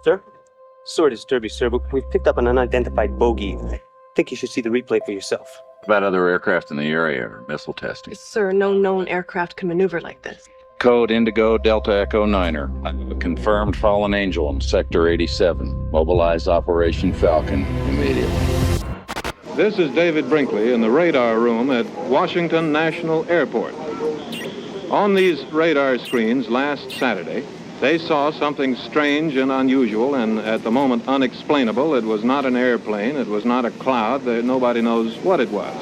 Sir? Sorry to disturb you, sir, but we've picked up an unidentified bogey. I think you should see the replay for yourself. About other aircraft in the area or missile testing? Sir, no known aircraft can maneuver like this. Code Indigo Delta Echo 9er. I have a confirmed fallen angel in Sector 87. Mobilize Operation Falcon immediately. This is David Brinkley in the radar room at Washington National Airport. On these radar screens last Saturday, they saw something strange and unusual and at the moment unexplainable. It was not an airplane, it was not a cloud, nobody knows what it was.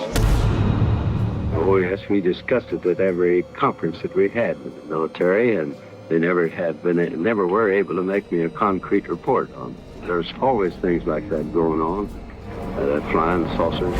Oh yes, we discussed it with every conference that we had with the military, and they never were able to make me a concrete report on it. There's always things like that going on, that flying saucers.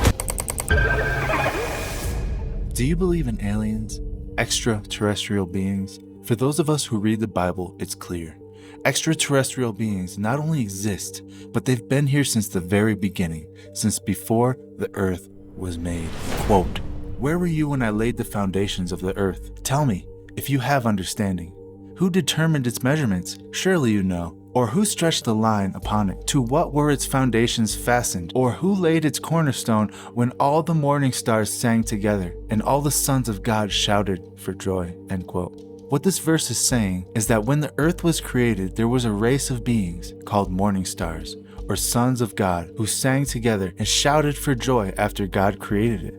Do you believe in aliens? Extraterrestrial beings? For those of us who read the Bible, it's clear. Extraterrestrial beings not only exist, but they've been here since the very beginning, since before the earth was made. Quote, "Where were you when I laid the foundations of the earth? Tell me, if you have understanding. Who determined its measurements? Surely you know. Or who stretched the line upon it? To what were its foundations fastened? Or who laid its cornerstone when all the morning stars sang together and all the sons of God shouted for joy?" End quote. What this verse is saying is that when the earth was created, there was a race of beings called morning stars, or sons of God, who sang together and shouted for joy after God created it.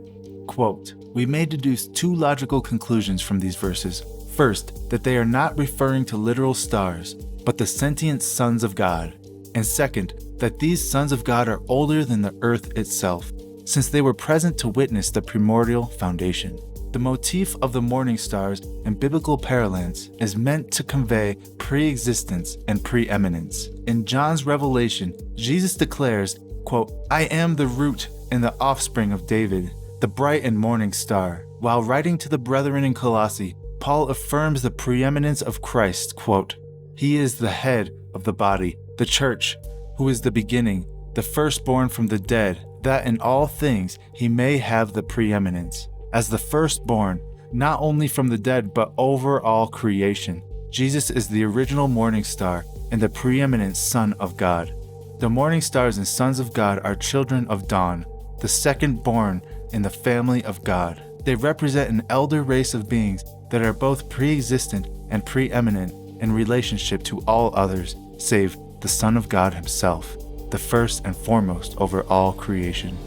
Quote, "We may deduce two logical conclusions from these verses. First, that they are not referring to literal stars, but the sentient sons of God. And second, that these sons of God are older than the earth itself, since they were present to witness the primordial foundation. The motif of the morning stars in biblical parlance is meant to convey pre-existence and preeminence. In John's Revelation, Jesus declares, quote, "I am the root and the offspring of David, the bright and morning star." While writing to the brethren in Colossae, Paul affirms the preeminence of Christ, quote, "He is the head of the body, the church, who is the beginning, the firstborn from the dead, that in all things he may have the preeminence." As the firstborn, not only from the dead, but over all creation, Jesus is the original morning star and the preeminent Son of God. The morning stars and sons of God are children of dawn, the second born in the family of God. They represent an elder race of beings that are both pre-existent and preeminent in relationship to all others, save the Son of God himself, the first and foremost over all creation.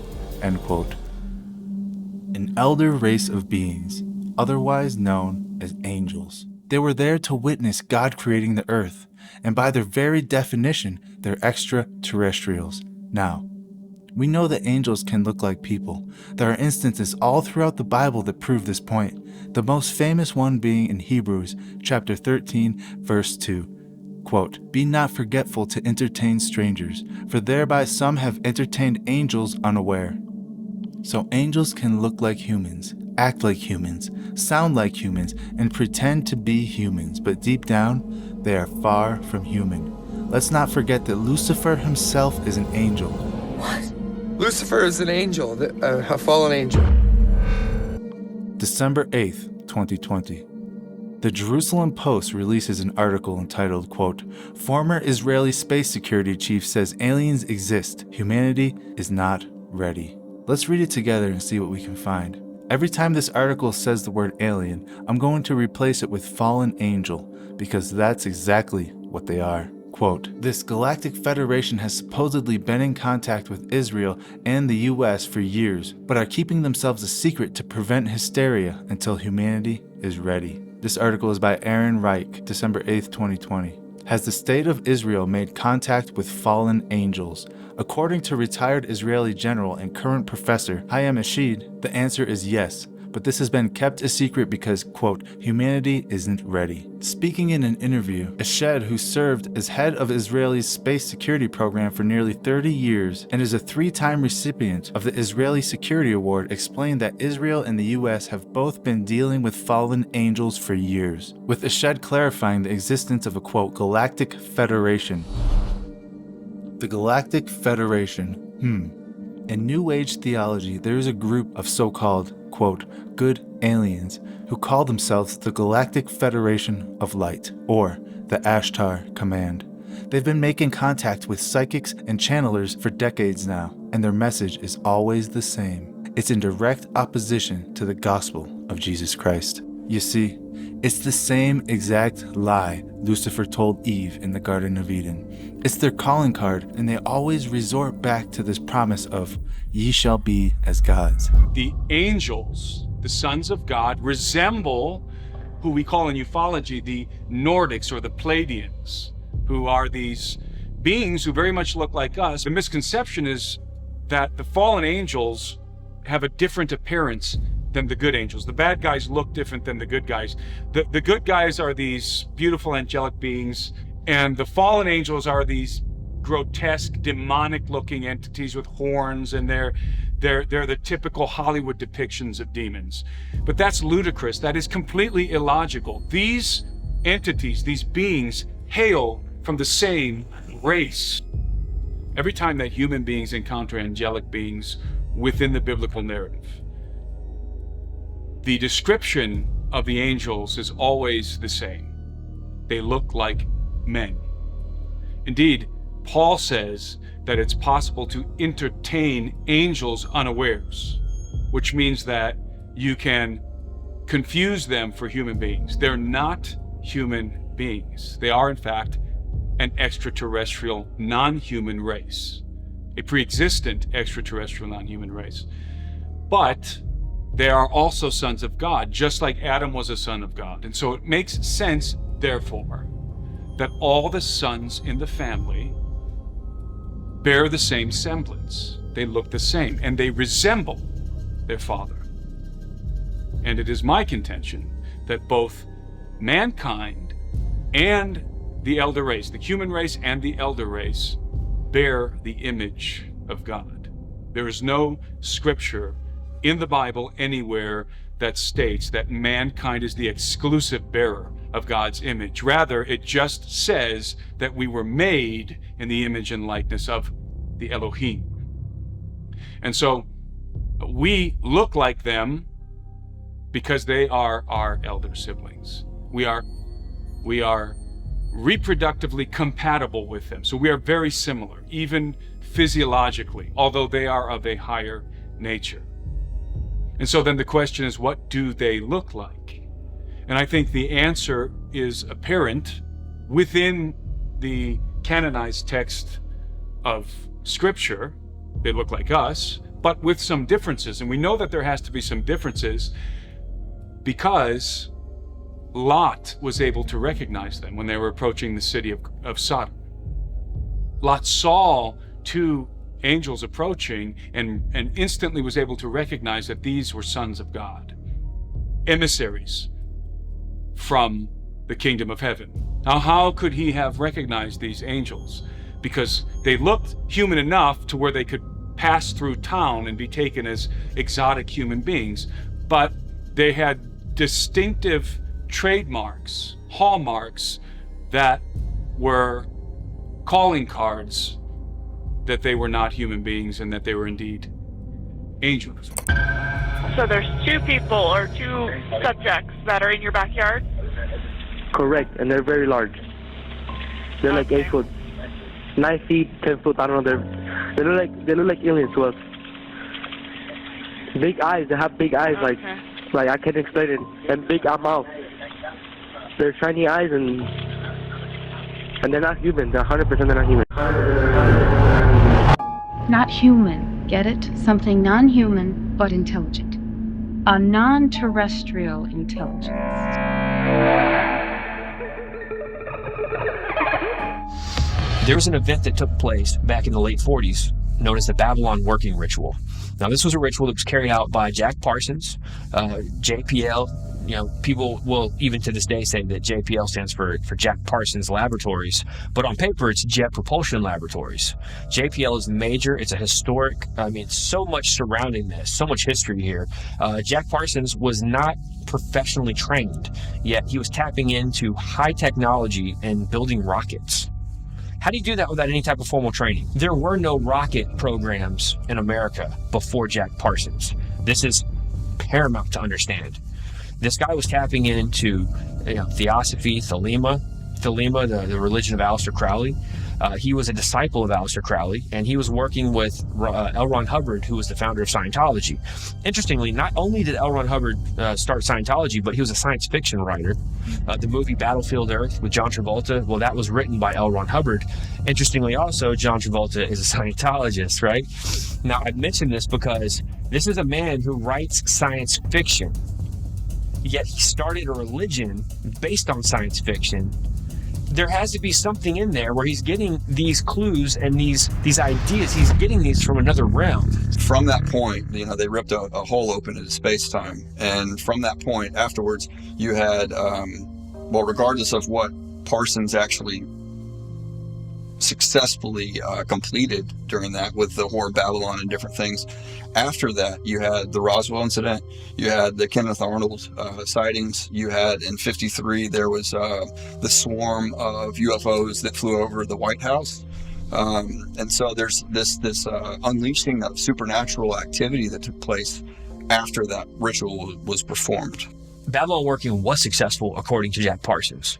End quote. An elder race of beings, otherwise known as angels. They were there to witness God creating the earth, and by their very definition, they're extraterrestrials. Now, we know that angels can look like people. There are instances all throughout the Bible that prove this point, the most famous one being in Hebrews chapter 13, verse 2. Quote, "Be not forgetful to entertain strangers, for thereby some have entertained angels unaware." So angels can look like humans, act like humans, sound like humans, and pretend to be humans, but deep down, they are far from human. Let's not forget that Lucifer himself is an angel. What? Lucifer is an angel, a fallen angel. December 8th, 2020. The Jerusalem Post releases an article entitled, quote, "Former Israeli space security chief says aliens exist. Humanity is not ready." Let's read it together and see what we can find. Every time this article says the word alien, I'm going to replace it with fallen angel, because that's exactly what they are. Quote, "This galactic federation has supposedly been in contact with Israel and the US for years, but are keeping themselves a secret to prevent hysteria until humanity is ready." This article is by Aaron Reich, December 8th, 2020. Has the state of Israel made contact with fallen angels? According to retired Israeli general and current professor Hayam Eshid, the answer is yes, but this has been kept a secret because, quote, "humanity isn't ready." Speaking in an interview, Eshid, who served as head of Israel's space security program for nearly 30 years and is a 3-time recipient of the Israeli Security Award, explained that Israel and the US have both been dealing with fallen angels for years, with Eshid clarifying the existence of a, quote, "galactic federation." The Galactic Federation. In New Age theology, there is a group of so-called, quote, "good aliens" who call themselves the Galactic Federation of Light, or the Ashtar Command. They've been making contact with psychics and channelers for decades now, and their message is always the same. It's in direct opposition to the gospel of Jesus Christ. You see, it's the same exact lie Lucifer told Eve in the Garden of Eden. It's their calling card, and they always resort back to this promise of, ye shall be as gods. The angels, the sons of God, resemble who we call in ufology the Nordics or the Pleiadians, who are these beings who very much look like us. The misconception is that the fallen angels have a different appearance than the good angels. The bad guys look different than the good guys. The good guys are these beautiful angelic beings, and the fallen angels are these grotesque, demonic-looking entities with horns, and they're the typical Hollywood depictions of demons. But that's ludicrous. That is completely illogical. These entities, these beings, hail from the same race. Every time that human beings encounter angelic beings within the biblical narrative, the description of the angels is always the same. They look like men. Indeed, Paul says that it's possible to entertain angels unawares, which means that you can confuse them for human beings. They're not human beings. They are, in fact, an extraterrestrial non-human race, a pre-existent extraterrestrial non-human race. But they are also sons of God, just like Adam was a son of God. And so it makes sense, therefore, that all the sons in the family bear the same semblance. They look the same, and they resemble their father. And it is my contention that both mankind and the elder race, the human race and the elder race, bear the image of God. There is no scripture in the Bible anywhere that states that mankind is the exclusive bearer of God's image. Rather, it just says that we were made in the image and likeness of the Elohim. And so we look like them because they are our elder siblings. We are reproductively compatible with them. So we are very similar, even physiologically, although they are of a higher nature. And so then the question is, what do they look like? And I think the answer is apparent within the canonized text of Scripture. They look like us, but with some differences. And we know that there has to be some differences because Lot was able to recognize them when they were approaching the city of Sodom. Lot saw two angels approaching and instantly was able to recognize that these were sons of God, emissaries from the kingdom of heaven. Now, how could he have recognized these angels? Because they looked human enough to where they could pass through town and be taken as exotic human beings, but they had distinctive trademarks, hallmarks that were calling cards that they were not human beings and that they were indeed angels. So there's two people or two subjects that are in your backyard? Correct, and they're very large. They're like 8 foot, 9 feet, 10 foot. I don't know. They look like aliens to us. Big eyes. They have big eyes, like I can't explain it. And big mouth. They're shiny eyes, and they're not human. They're 100% they're not human. Not human, get it? Something non-human, but intelligent. A non-terrestrial intelligence. There was an event that took place back in the late 40s known as the Babalon working ritual. Now, this was a ritual that was carried out by Jack Parsons, JPL. You know, people will even to this day say that JPL stands for Jack Parsons Laboratories, but on paper it's Jet Propulsion Laboratories. JPL is major. It's a historic, so much surrounding this, so much history here. Jack Parsons was not professionally trained, yet he was tapping into high technology and building rockets. How do you do that without any type of formal training? There were no rocket programs in America before Jack Parsons. This is paramount to understand. This guy was tapping into Theosophy, Thelema, the religion of Aleister Crowley. He was a disciple of Aleister Crowley, and he was working with L. Ron Hubbard, who was the founder of Scientology. Interestingly, not only did L. Ron Hubbard start Scientology, but he was a science fiction writer. The movie Battlefield Earth with John Travolta, well, that was written by L. Ron Hubbard. Interestingly also, John Travolta is a Scientologist, right? Now, I mentioned this because this is a man who writes science fiction, yet he started a religion based on science fiction. There has to be something in there where he's getting these clues and these ideas. He's getting these from another realm. From that point, they ripped a hole open into space-time. And from that point afterwards, you had, regardless of what Parsons actually successfully completed during that with the Whore of Babylon and different things. After that, you had the Roswell incident, you had the Kenneth Arnold sightings, you had in 1953 there was the swarm of UFOs that flew over the White House. And so there's this unleashing of supernatural activity that took place after that ritual was performed. Babylon working was successful according to Jack Parsons.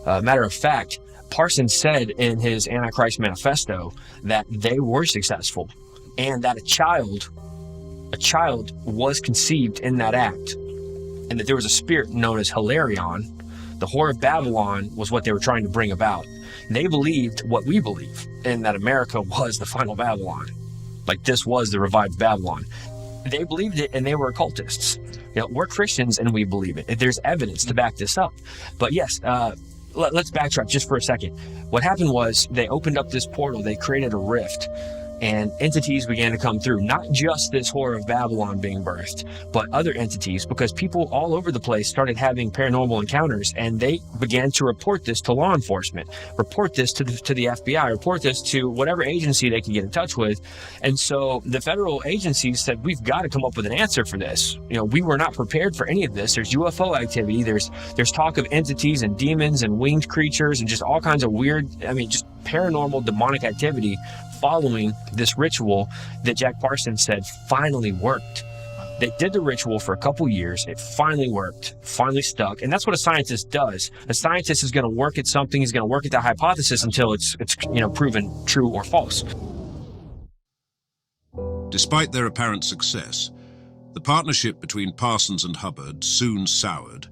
Matter of fact, Parsons said in his Antichrist manifesto that they were successful and that a child was conceived in that act, and that there was a spirit known as Hilarion. The Whore of Babylon was what they were trying to bring about. They believed what we believe, and that America was the final Babylon. Like, this was the revived Babylon. They believed it, and they were occultists. We're Christians, and we believe it. There's evidence to back this up. But yes, let's backtrack just for a second. What happened was they opened up this portal, they created a rift, and entities began to come through. Not just this Whore of Babylon being birthed, but other entities, because people all over the place started having paranormal encounters, and they began to report this to law enforcement, report this to the FBI, report this to whatever agency they could get in touch with. And so the federal agencies said, we've got to come up with an answer for this. We were not prepared for any of this. There's UFO activity, there's talk of entities and demons and winged creatures and just all kinds of weird, just paranormal demonic activity following this ritual that Jack Parsons said finally worked. They did the ritual for a couple years. It finally worked, finally stuck. And that's what a scientist does. A scientist is going to work at something. He's going to work at that hypothesis until it's proven true or false. Despite their apparent success, the partnership between Parsons and Hubbard soon soured,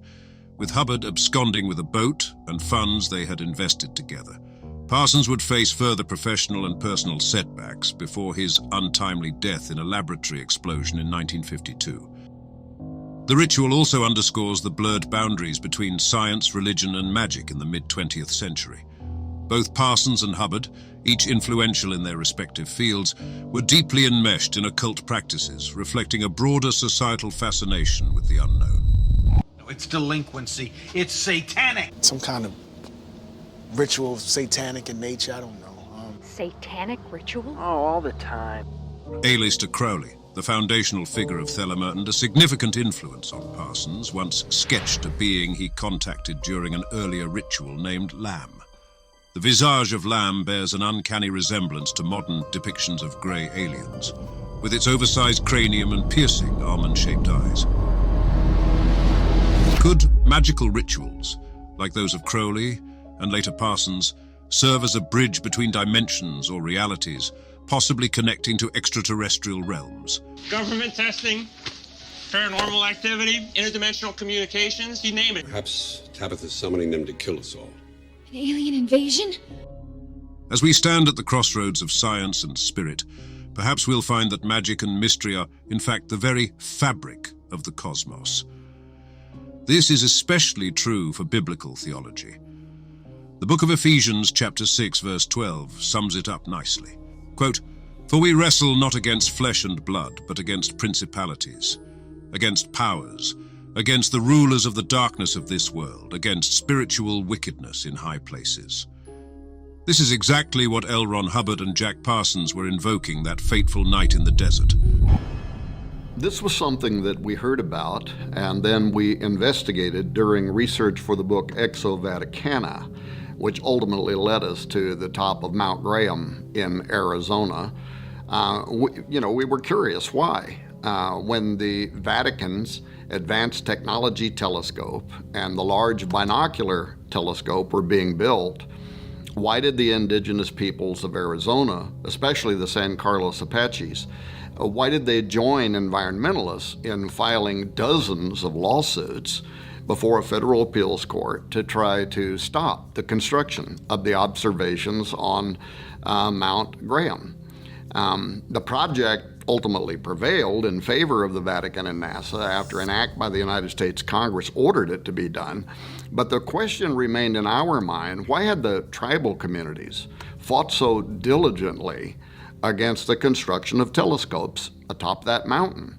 with Hubbard absconding with a boat and funds they had invested together. Parsons would face further professional and personal setbacks before his untimely death in a laboratory explosion in 1952. The ritual also underscores the blurred boundaries between science, religion, and magic in the mid-20th century. Both Parsons and Hubbard, each influential in their respective fields, were deeply enmeshed in occult practices, reflecting a broader societal fascination with the unknown. It's delinquency. It's satanic. Some kind of ritual, satanic in nature, I don't know. Satanic ritual? Oh, all the time. Aleister Crowley, the foundational figure of Thelema and a significant influence on Parsons, once sketched a being he contacted during an earlier ritual named Lamb. The visage of Lamb bears an uncanny resemblance to modern depictions of grey aliens, with its oversized cranium and piercing almond-shaped eyes. Could magical rituals, like those of Crowley and later Parsons, serve as a bridge between dimensions or realities, possibly connecting to extraterrestrial realms? Government testing, paranormal activity, interdimensional communications, you name it. Perhaps Tabitha's summoning them to kill us all. An alien invasion? As we stand at the crossroads of science and spirit, perhaps we'll find that magic and mystery are, in fact, the very fabric of the cosmos. This is especially true for biblical theology. The book of Ephesians, chapter 6, verse 12, sums it up nicely. Quote, "For we wrestle not against flesh and blood, but against principalities, against powers, against the rulers of the darkness of this world, against spiritual wickedness in high places." This is exactly what L. Ron Hubbard and Jack Parsons were invoking that fateful night in the desert. This was something that we heard about, and then we investigated during research for the book Exo Vaticana, which ultimately led us to the top of Mount Graham in Arizona. We were curious why. When the Vatican's Advanced Technology Telescope and the Large Binocular Telescope were being built, Why did the indigenous peoples of Arizona, especially the San Carlos Apaches, why did they join environmentalists in filing dozens of lawsuits before a federal appeals court to try to stop the construction of the observations on Mount Graham? The project ultimately prevailed in favor of the Vatican and NASA after an act by the United States Congress ordered it to be done. But the question remained in our mind, why had the tribal communities fought so diligently against the construction of telescopes atop that mountain?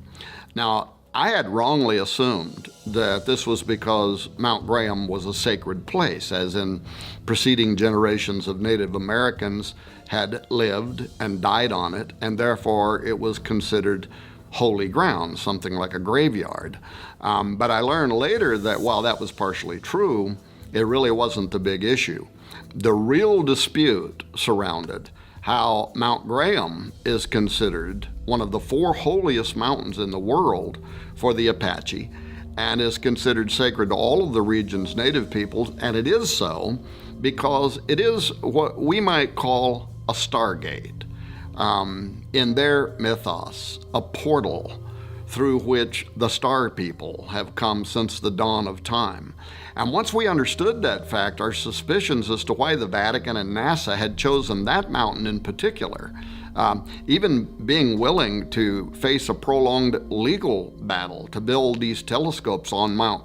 Now, I had wrongly assumed that this was because Mount Graham was a sacred place, as in preceding generations of Native Americans had lived and died on it, and therefore it was considered holy ground, something like a graveyard. But I learned later that while that was partially true, it really wasn't the big issue. The real dispute surrounded how Mount Graham is considered one of the 4 holiest mountains in the world for the Apache, and is considered sacred to all of the region's native peoples, and it is so because it is what we might call a stargate. In their mythos, a portal through which the star people have come since the dawn of time. And once we understood that fact, our suspicions as to why the Vatican and NASA had chosen that mountain in particular, even being willing to face a prolonged legal battle to build these telescopes on Mount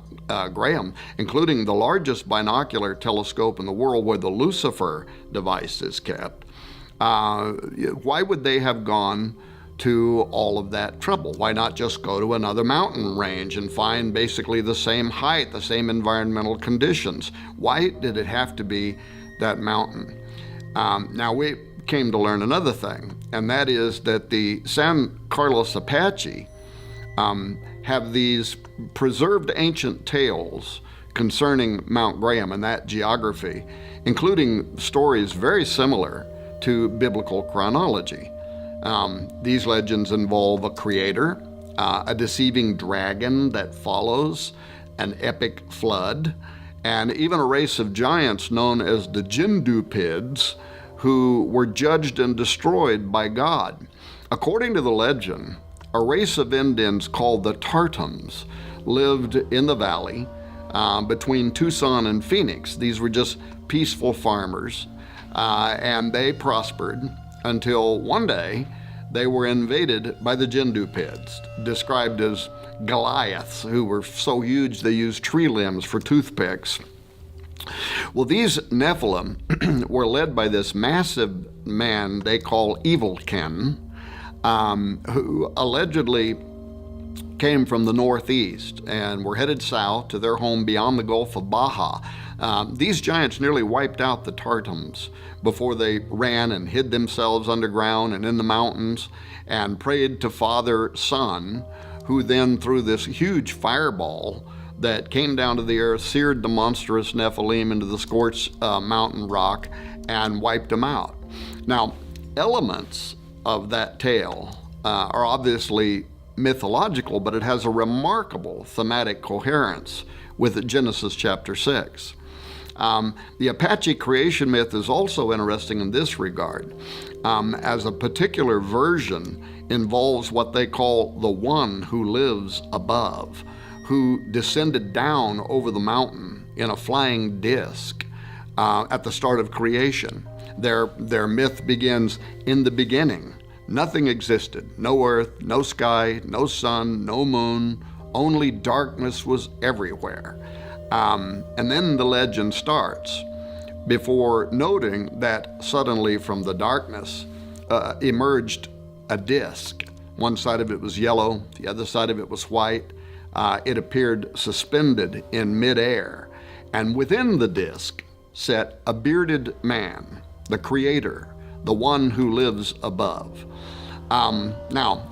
Graham, including the largest binocular telescope in the world where the Lucifer device is kept, why would they have gone to all of that trouble? Why not just go to another mountain range and find basically the same height, the same environmental conditions? Why did it have to be that mountain? Now we came to learn another thing, and that is that the San Carlos Apache have these preserved ancient tales concerning Mount Graham and that geography, including stories very similar to biblical chronology. These legends involve a creator, a deceiving dragon that follows, an epic flood, and even a race of giants known as the Jindupids, who were judged and destroyed by God. According to the legend, a race of Indians called the Tartans lived in the valley between Tucson and Phoenix. These were just peaceful farmers, and they prospered until one day they were invaded by the Jindupids, described as Goliaths, who were so huge they used tree limbs for toothpicks. Well, these Nephilim were led by this massive man they call Evil Ken, who allegedly came from the northeast and were headed south to their home beyond the Gulf of Baja. These giants nearly wiped out the Tartans before they ran and hid themselves underground and in the mountains and prayed to Father Sun, who then threw this huge fireball that came down to the earth, seared the monstrous Nephilim into the scorched mountain rock, and wiped them out. Now, elements of that tale are obviously mythological, but it has a remarkable thematic coherence with Genesis chapter 6. The Apache creation myth is also interesting in this regard, as a particular version involves what they call the one who lives above, who descended down over the mountain in a flying disc at the start of creation. Their myth begins, in the beginning, nothing existed, no earth, no sky, no sun, no moon, only darkness was everywhere. And then the legend starts, before noting that suddenly from the darkness emerged a disc. One side of it was yellow, the other side of it was white. It appeared suspended in midair, and within the disc sat a bearded man, the creator, the one who lives above. Now,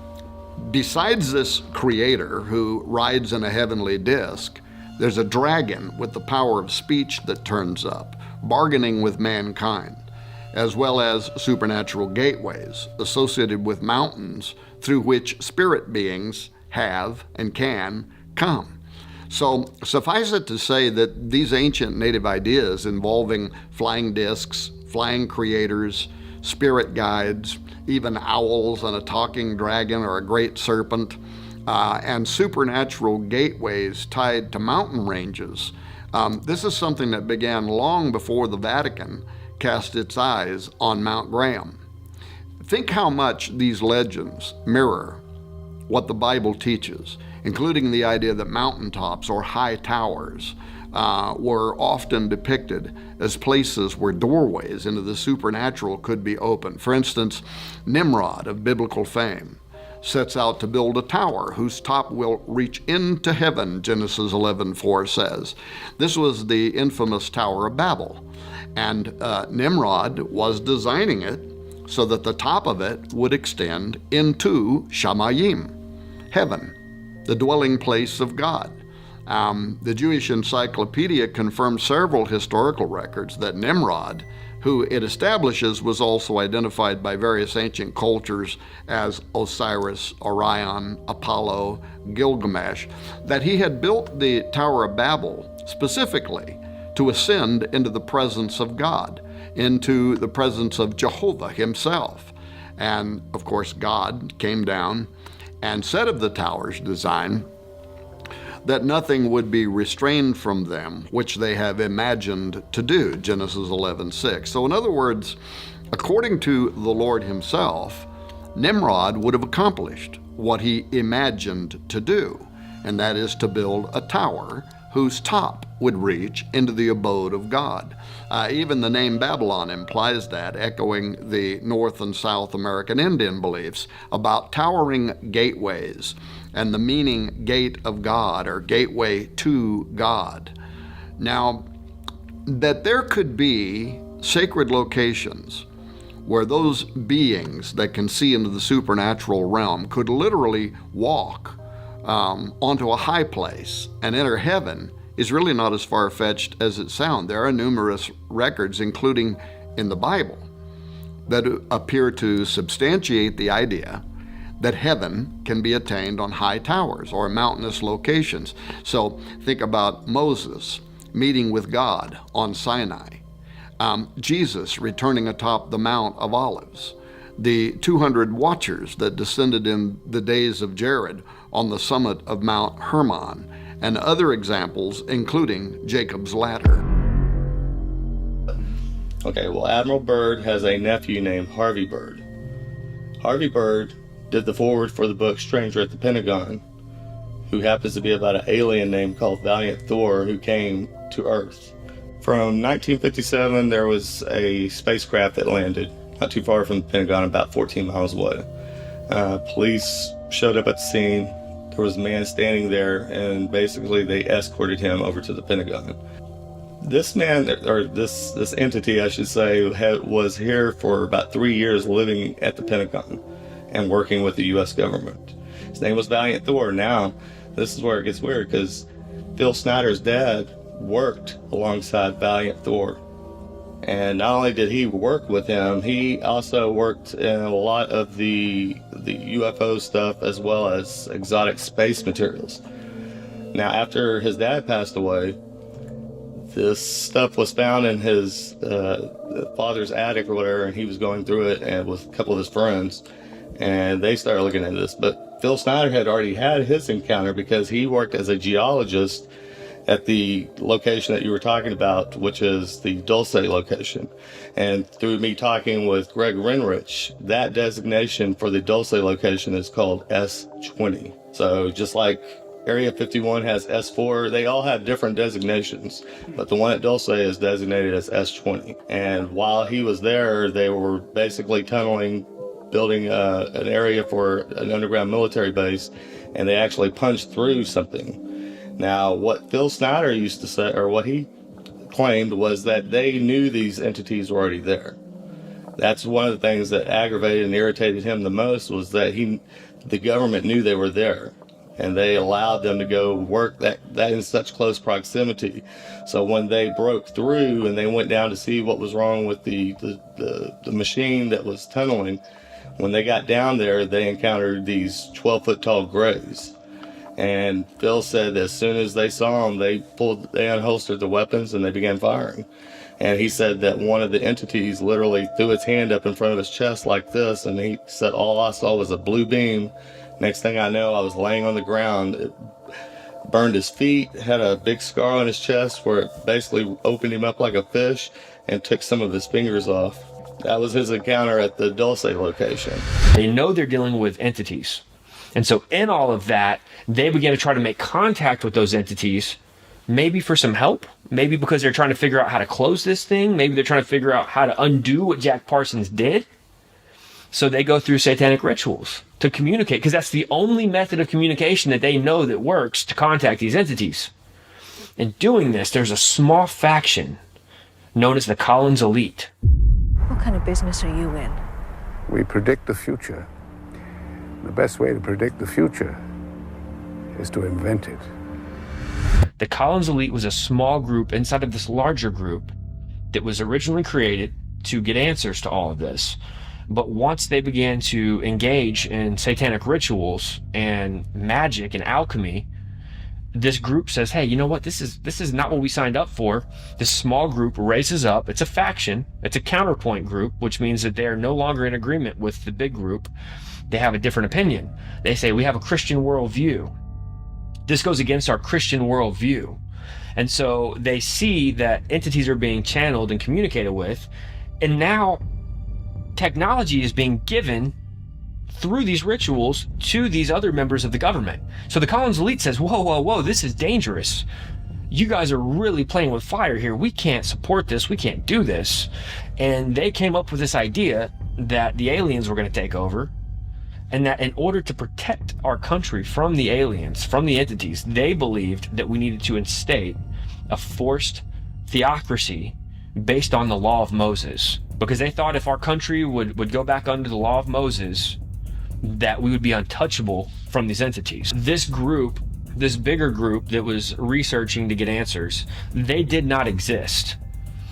besides this creator who rides in a heavenly disc, there's a dragon with the power of speech that turns up, bargaining with mankind, as well as supernatural gateways associated with mountains through which spirit beings have and can come. So suffice it to say that these ancient native ideas involving flying discs, flying creators, spirit guides, even owls and a talking dragon or a great serpent, and supernatural gateways tied to mountain ranges. This is something that began long before the Vatican cast its eyes on Mount Graham. Think how much these legends mirror what the Bible teaches, including the idea that mountaintops or high towers were often depicted as places where doorways into the supernatural could be opened. For instance, Nimrod of biblical fame sets out to build a tower whose top will reach into heaven, Genesis 11:4 says. This was the infamous Tower of Babel, and Nimrod was designing it so that the top of it would extend into Shamayim, heaven, the dwelling place of God. The Jewish Encyclopedia confirms several historical records that Nimrod, who it establishes was also identified by various ancient cultures as Osiris, Orion, Apollo, Gilgamesh, that he had built the Tower of Babel specifically to ascend into the presence of God, into the presence of Jehovah himself. And of course, God came down and said of the tower's design that nothing would be restrained from them which they have imagined to do, Genesis 11:6. So in other words, according to the Lord himself, Nimrod would have accomplished what he imagined to do, and that is to build a tower whose top would reach into the abode of God. Even the name Babylon implies that, echoing the North and South American Indian beliefs about towering gateways and the meaning gate of God or gateway to God. Now, that there could be sacred locations where those beings that can see into the supernatural realm could literally walk onto a high place and enter heaven is really not as far-fetched as it sounds. There are numerous records, including in the Bible, that appear to substantiate the idea that heaven can be attained on high towers or mountainous locations. So think about Moses meeting with God on Sinai, Jesus returning atop the Mount of Olives, the 200 watchers that descended in the days of Jared on the summit of Mount Hermon, and other examples, including Jacob's Ladder. Okay, well, Admiral Byrd has a nephew named Harvey Byrd. Harvey Byrd did the foreword for the book Stranger at the Pentagon, who happens to be about an alien named called Valiant Thor who came to Earth. From 1957, there was a spacecraft that landed not too far from the Pentagon, about 14 miles away. Police showed up at the scene. There was a man standing there, and basically they escorted him over to the Pentagon. This man, or this entity, I should say, was here for about 3 years living at the Pentagon and working with the U.S. government. His name was Valiant Thor. Now, this is where it gets weird, because Phil Schneider's dad worked alongside Valiant Thor. And not only did he work with him, he also worked in a lot of the UFO stuff as well as exotic space materials. Now, after his dad passed away, this stuff was found in his father's attic or whatever, and he was going through it and with a couple of his friends, and they started looking at this. But Phil Schneider had already had his encounter because he worked as a geologist at the location that you were talking about, which is the Dulce location. And through me talking with Greg Renrich, that designation for the Dulce location is called S20. So just like Area 51 has S4, they all have different designations, but the one at Dulce is designated as S20. And while he was there, they were basically tunneling, building an area for an underground military base, and they actually punched through something. Now, what Phil Schneider used to say, or what he claimed, was that they knew these entities were already there. That's one of the things that aggravated and irritated him the most, was that the government knew they were there, and they allowed them to go work that in such close proximity. So when they broke through and they went down to see what was wrong with the machine that was tunneling, when they got down there, they encountered these 12-foot tall grays. And Phil said as soon as they saw him, they unholstered the weapons and they began firing. And he said that one of the entities literally threw its hand up in front of his chest like this, and he said all I saw was a blue beam. Next thing I know, I was laying on the ground. It burned his feet, had a big scar on his chest where it basically opened him up like a fish and took some of his fingers off. That was his encounter at the Dulce location. They know they're dealing with entities. And so in all of that, they began to try to make contact with those entities, maybe for some help, maybe because they're trying to figure out how to close this thing, maybe they're trying to figure out how to undo what Jack Parsons did. So they go through satanic rituals to communicate, because that's the only method of communication that they know that works to contact these entities. In doing this, there's a small faction known as the Collins Elite. What kind of business are you in? We predict the future. The best way to predict the future is to invent it. The Collins Elite was a small group inside of this larger group that was originally created to get answers to all of this. But once they began to engage in satanic rituals and magic and alchemy, this group says, hey, you know what? This is not what we signed up for. This small group raises up. It's a faction. It's a counterpoint group, which means that they are no longer in agreement with the big group. They have a different opinion. They say, we have a Christian worldview. This goes against our Christian worldview. And so they see that entities are being channeled and communicated with, and now technology is being given through these rituals to these other members of the government. So the Collins Elite says, whoa, whoa, whoa, this is dangerous. You guys are really playing with fire here. We can't support this. We can't do this. And they came up with this idea that the aliens were going to take over, and that in order to protect our country from the aliens, from the entities, they believed that we needed to instate a forced theocracy based on the law of Moses. Because they thought if our country would go back under the law of Moses, that we would be untouchable from these entities. This group, this bigger group that was researching to get answers, they did not exist.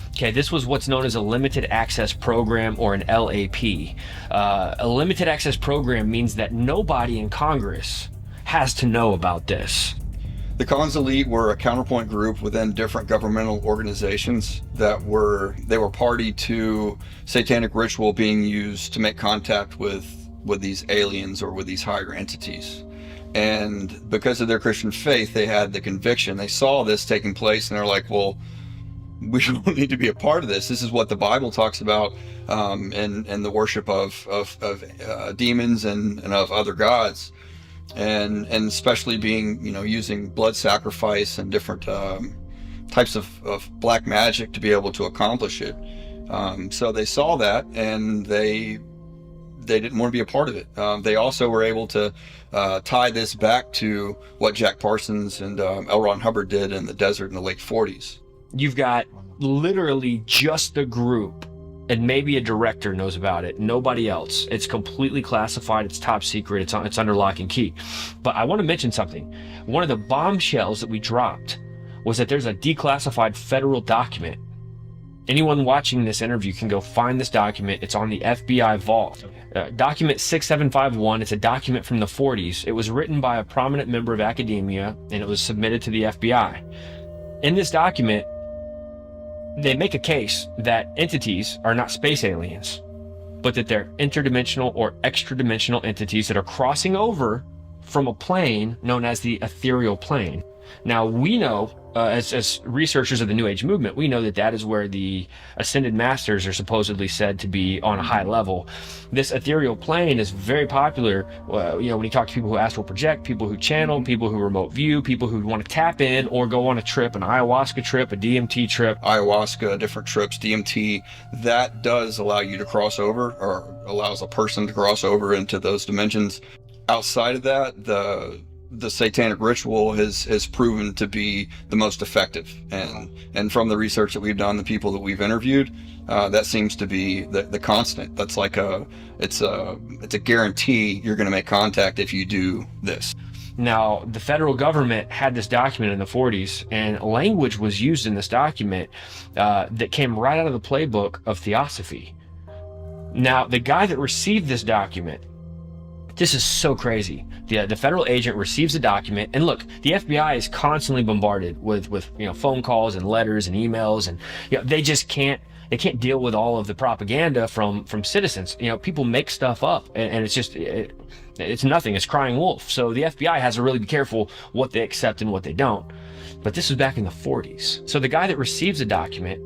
Okay, this was what's known as a limited access program, or an LAP. A limited access program means that nobody in Congress has to know about this. The Collins Elite were a counterpoint group within different governmental organizations that were party to satanic ritual being used to make contact with these aliens or with these higher entities. And because of their Christian faith, they had the conviction. They saw this taking place and they're like, well, we don't need to be a part of this. This is what the Bible talks about, and the worship of demons and of other gods. And especially being, using blood sacrifice and different types of black magic to be able to accomplish it. So they saw that, and they didn't want to be a part of it. They also were able to tie this back to what Jack Parsons and L. Ron Hubbard did in the desert in the late 40s. You've got literally just the group, and maybe a director knows about it. Nobody else. It's completely classified. It's top secret. It's under lock and key. But I want to mention something. One of the bombshells that we dropped was that there's a declassified federal document. Anyone watching this interview can go find this document. It's on the FBI vault. Document 6751. It's a document from the 40s. It was written by a prominent member of academia, and it was submitted to the FBI. In this document, they make a case that entities are not space aliens, but that they're interdimensional or extra-dimensional entities that are crossing over from a plane known as the ethereal plane. Now, we know, as researchers of the New Age movement, we know that that is where the ascended masters are supposedly said to be on a high level. This ethereal plane is very popular, when you talk to people who astral project, people who channel, people who remote view, people who want to tap in or go on a trip, an ayahuasca trip, a DMT trip. Ayahuasca, different trips, DMT, that does allow you to cross over, or allows a person to cross over into those dimensions. Outside of that, the satanic ritual has proven to be the most effective, and from the research that we've done, the people that we've interviewed, that seems to be the constant. That's like it's a guarantee you're going to make contact if you do this. Now, the federal government had this document in the 40s, and language was used in this document that came right out of the playbook of Theosophy. Now, the guy that received this document This is so crazy. The federal agent receives a document, and look, the FBI is constantly bombarded with phone calls and letters and emails, and they just can't deal with all of the propaganda from citizens. People make stuff up, and it's just it's nothing. It's crying wolf. So the FBI has to really be careful what they accept and what they don't. But this was back in the 40s. So the guy that receives the document,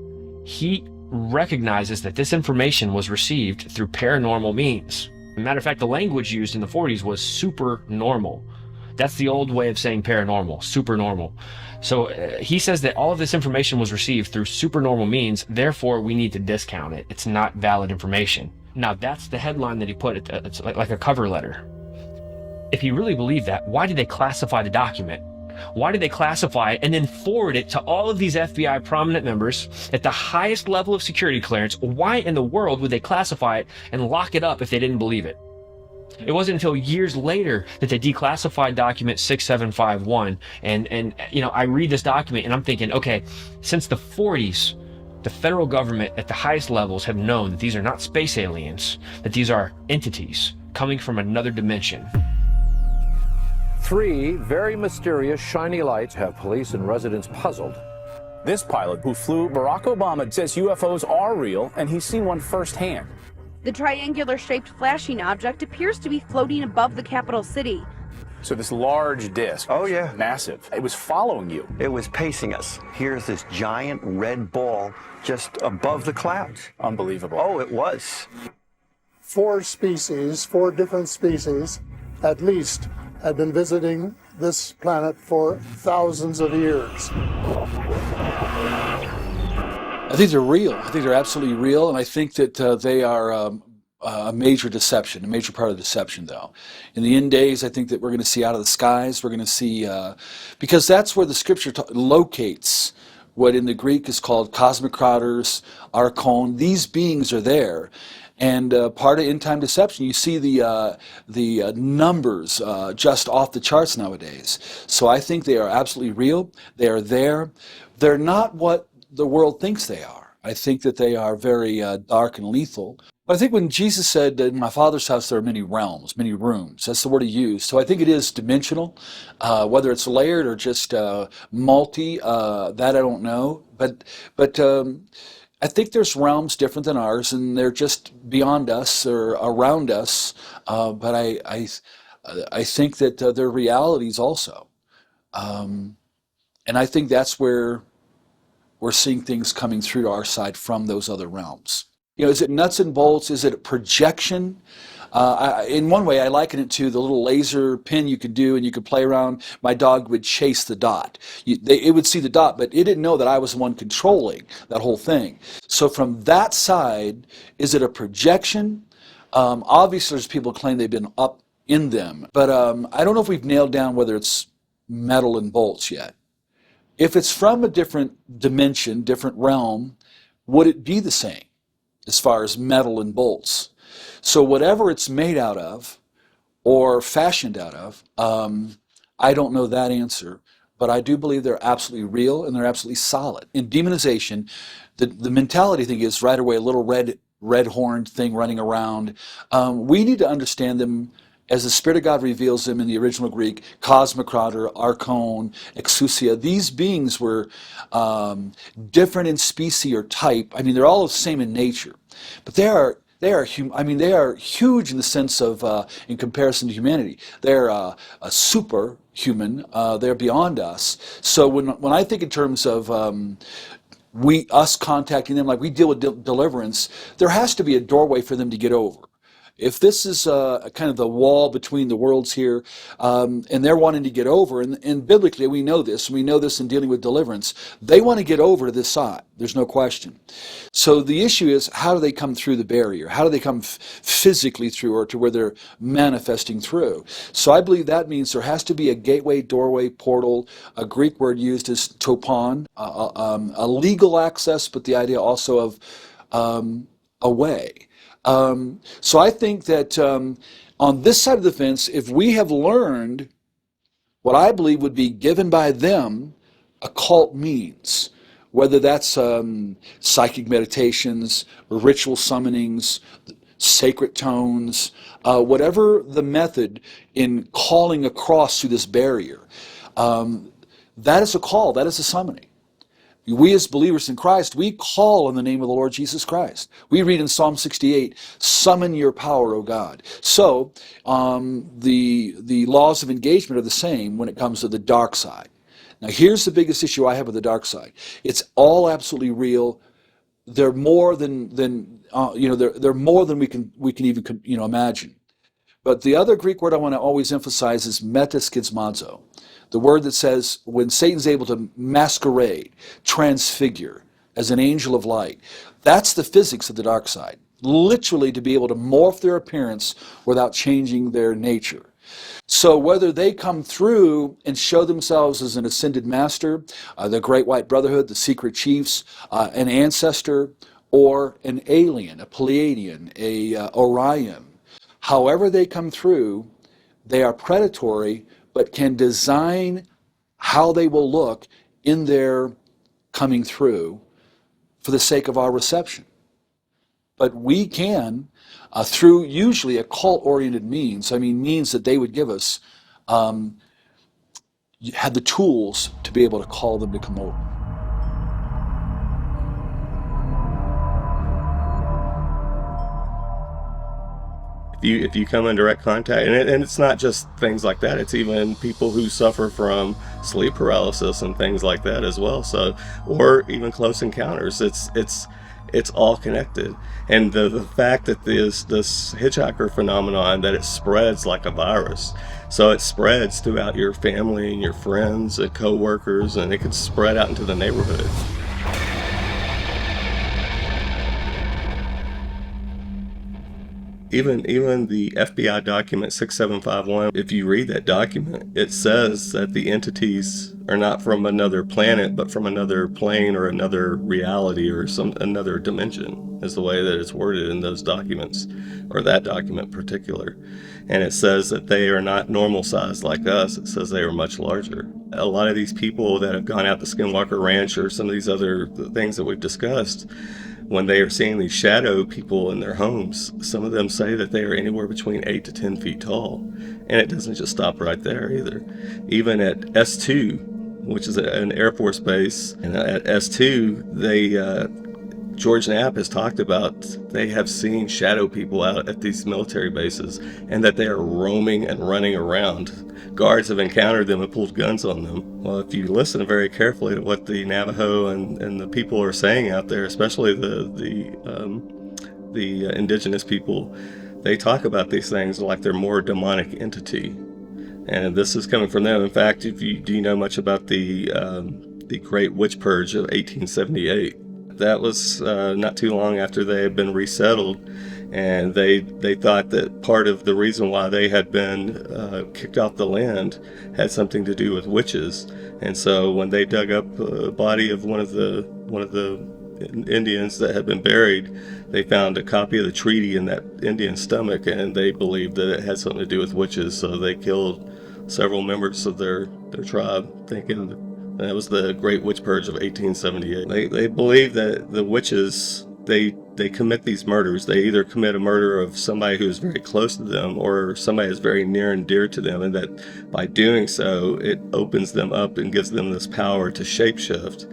he recognizes that this information was received through paranormal means. As a matter of fact, the language used in the 40s was supernormal. That's the old way of saying paranormal, supernormal. So he says that all of this information was received through supernormal means, therefore we need to discount it. It's not valid information. Now that's the headline that he put, it's like a cover letter. If he really believed that, why did they classify the document? Why did they classify it and then forward it to all of these FBI prominent members at the highest level of security clearance? Why in the world would they classify it and lock it up if they didn't believe it? It wasn't until years later that they declassified document 6751. And I read this document and I'm thinking, okay, since the 40s, the federal government at the highest levels have known that these are not space aliens, that these are entities coming from another dimension. 3 very mysterious shiny lights have police and residents puzzled. This pilot who flew Barack Obama says UFOs are real and he's seen one firsthand. The triangular-shaped flashing object appears to be floating above the capital city. So this large disc, oh yeah, massive, it was following you. It was pacing us. Here's this giant red ball just above the clouds. Unbelievable. Oh, it was. 4 different species, at least, had been visiting this planet for thousands of years. I think they're real. I think they're absolutely real, and I think that they are a major deception, a major part of deception, though. In the end days, I think that we're going to see out of the skies, we're going to see, because that's where the scripture locates what in the Greek is called cosmic crowders, archon. These beings are there. And part of end-time deception, you see the numbers just off the charts nowadays. So I think they are absolutely real. They are there. They're not what the world thinks they are. I think that they are very dark and lethal. But I think when Jesus said, in my Father's house there are many realms, many rooms, that's the word he used. So I think it is dimensional. Whether it's layered or just multi, that I don't know. But I think there's realms different than ours, and they're just beyond us or around us. But I think that they're realities also, and I think that's where we're seeing things coming through to our side from those other realms. Is it nuts and bolts? Is it a projection? In one way, I liken it to the little laser pin you could do, and you could play around. My dog would chase the dot. It would see the dot, but it didn't know that I was the one controlling that whole thing. So from that side, is it a projection? Obviously, there's people who claim they've been up in them, but I don't know if we've nailed down whether it's metal and bolts yet. If it's from a different dimension, different realm, would it be the same as far as metal and bolts? So whatever it's made out of or fashioned out of, I don't know that answer, but I do believe they're absolutely real and they're absolutely solid. In demonization, the mentality thing is right away a little red-horned thing running around. We need to understand them as the Spirit of God reveals them in the original Greek, cosmic crowder, archon, exousia. These beings were different in species or type. I mean, they're all the same in nature, but they are huge in the sense of, in comparison to humanity. They're a superhuman. They're beyond us. So when I think in terms of us contacting them, like we deal with deliverance, there has to be a doorway for them to get over. If this is kind of the wall between the worlds here, and they're wanting to get over, and biblically we know this in dealing with deliverance, they want to get over to this side. There's no question. So the issue is, how do they come through the barrier? How do they come physically through, or to where they're manifesting through? So I believe that means there has to be a gateway, doorway, portal. A Greek word used is topon, a legal access, but the idea also of a way. So I think that on this side of the fence, if we have learned what I believe would be given by them occult means, whether that's psychic meditations, ritual summonings, sacred tones, whatever the method in calling across through this barrier. That is a call, that is a summoning. We as believers in Christ, we call on the name of the Lord Jesus Christ. We read in Psalm 68, summon your power, O God. So the laws of engagement are the same when it comes to the dark side. Now here's the biggest issue I have with the dark side. It's all absolutely real. They're more than they're more than we can even imagine. But the other Greek word I want to always emphasize is metaskizmazo. The word that says when Satan's able to masquerade, transfigure as an angel of light. That's the physics of the dark side. Literally to be able to morph their appearance without changing their nature. So whether they come through and show themselves as an ascended master, the Great White Brotherhood, the secret chiefs, an ancestor, or an alien, a Pleiadian, a Orion, however they come through, they are predatory, but can design how they will look in their coming through for the sake of our reception. But we can, through usually occult-oriented means, means that they would give us, had the tools to be able to call them to come over. If you come in direct contact, and it's not just things like that, it's even people who suffer from sleep paralysis and things like that as well. So, or even close encounters, it's all connected. And the fact that this hitchhiker phenomenon, that it spreads like a virus, so it spreads throughout your family and your friends and co-workers, and it could spread out into the neighborhood. Even the FBI document 6751, if you read that document, it says that the entities are not from another planet, but from another plane or another reality or another dimension, is the way that it's worded in those documents, or that document in particular. And it says that they are not normal sized like us. It says they are much larger. A lot of these people that have gone out to Skinwalker Ranch or some of these other things that we've discussed, when they are seeing these shadow people in their homes, some of them say that they are anywhere between 8 to 10 feet tall. And it doesn't just stop right there either. Even at S2, which is an Air Force base, and at S2, George Knapp has talked about they have seen shadow people out at these military bases, and that they are roaming and running around. Guards have encountered them and pulled guns on them. Well, if you listen very carefully to what the Navajo and the people are saying out there, especially the indigenous people, they talk about these things like they're more demonic entity. And this is coming from them. In fact, do you know much about the Great Witch Purge of 1878? That was not too long after they had been resettled, and they thought that part of the reason why they had been kicked off the land had something to do with witches. And so when they dug up a body of one of the Indians that had been buried, they found a copy of the treaty in that Indian's stomach, and they believed that it had something to do with witches. So they killed several members of their tribe, thinking that was the Great Witch Purge of 1878. They believe that the witches, they commit these murders. They either commit a murder of somebody who is very close to them or somebody who's very near and dear to them, and that by doing so, it opens them up and gives them this power to shapeshift.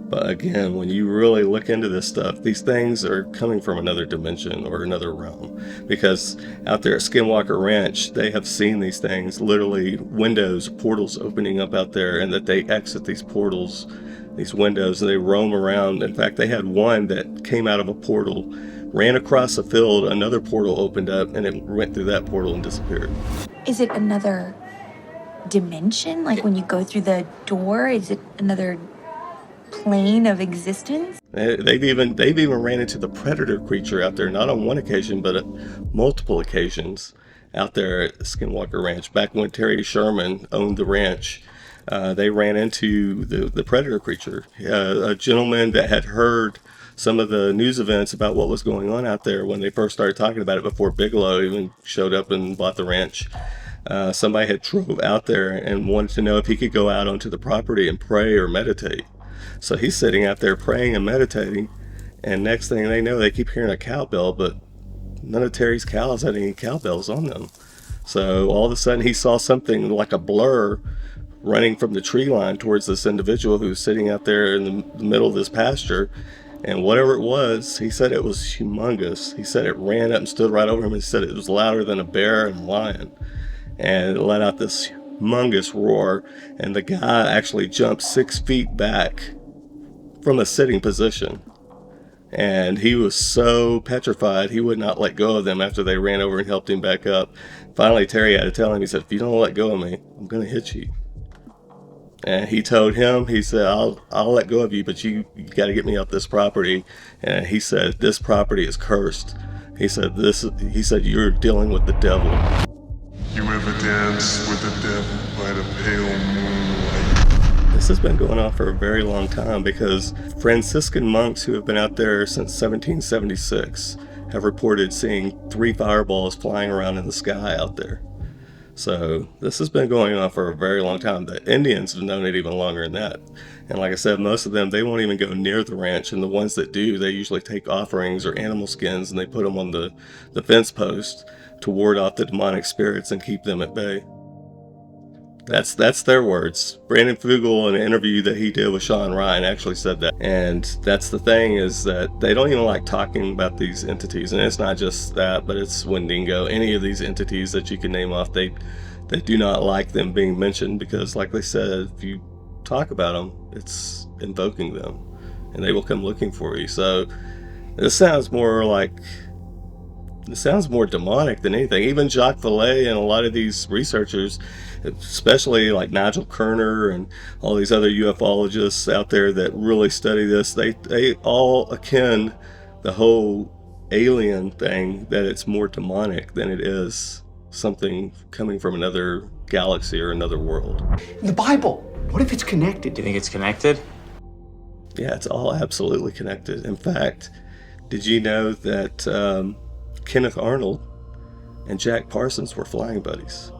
But again, when you really look into this stuff, these things are coming from another dimension or another realm. Because out there at Skinwalker Ranch, they have seen these things, literally windows, portals opening up out there, and that they exit these portals, these windows, and they roam around. In fact, they had one that came out of a portal, ran across a field, another portal opened up, and it went through that portal and disappeared. Is it another dimension? Like when you go through the door, is it another plane of existence? They've even ran into the predator creature out there, not on one occasion, but at multiple occasions out there at Skinwalker Ranch. Back when Terry Sherman owned the ranch, they ran into the predator creature. A gentleman that had heard some of the news events about what was going on out there when they first started talking about it before Bigelow even showed up and bought the ranch. Somebody had drove out there and wanted to know if he could go out onto the property and pray or meditate. So he's sitting out there praying and meditating, and next thing they know, they keep hearing a cowbell, but none of Terry's cows had any cowbells on them. So all of a sudden he saw something like a blur running from the tree line towards this individual who was sitting out there in the middle of this pasture. And whatever it was, he said it was humongous. He said it ran up and stood right over him. He said it was louder than a bear and a lion. And it let out this humongous roar. And the guy actually jumped 6 feet back from a sitting position. And he was so petrified, he would not let go of them after they ran over and helped him back up. Finally, Terry had to tell him, he said, if you don't let go of me, I'm going to hit you. And he told him, he said, I'll let go of you, but you got to get me off this property. And he said, this property is cursed. He said, you're dealing with the devil. You ever dance with the devil by the pale moonlight? This has been going on for a very long time because Franciscan monks who have been out there since 1776 have reported seeing 3 fireballs flying around in the sky out there. So this has been going on for a very long time. The Indians have known it even longer than that. And like I said, most of them, they won't even go near the ranch. And the ones that do, they usually take offerings or animal skins and they put them on the fence post to ward off the demonic spirits and keep them at bay. That's their words. Brandon Fugel, in an interview that he did with Sean Ryan, actually said that. And that's the thing, is that they don't even like talking about these entities. And it's not just that, but it's Wendigo. Any of these entities that you can name off, they do not like them being mentioned because, like they said, if you talk about them, it's invoking them. And they will come looking for you. So this sounds more demonic than anything. Even Jacques Vallée and a lot of these researchers, especially like Nigel Kerner and all these other ufologists out there that really study this, they all akin the whole alien thing, that it's more demonic than it is something coming from another galaxy or another world. The Bible, what if it's connected? Do you think it's connected? Yeah, it's all absolutely connected. In fact, did you know that Kenneth Arnold and Jack Parsons were flying buddies?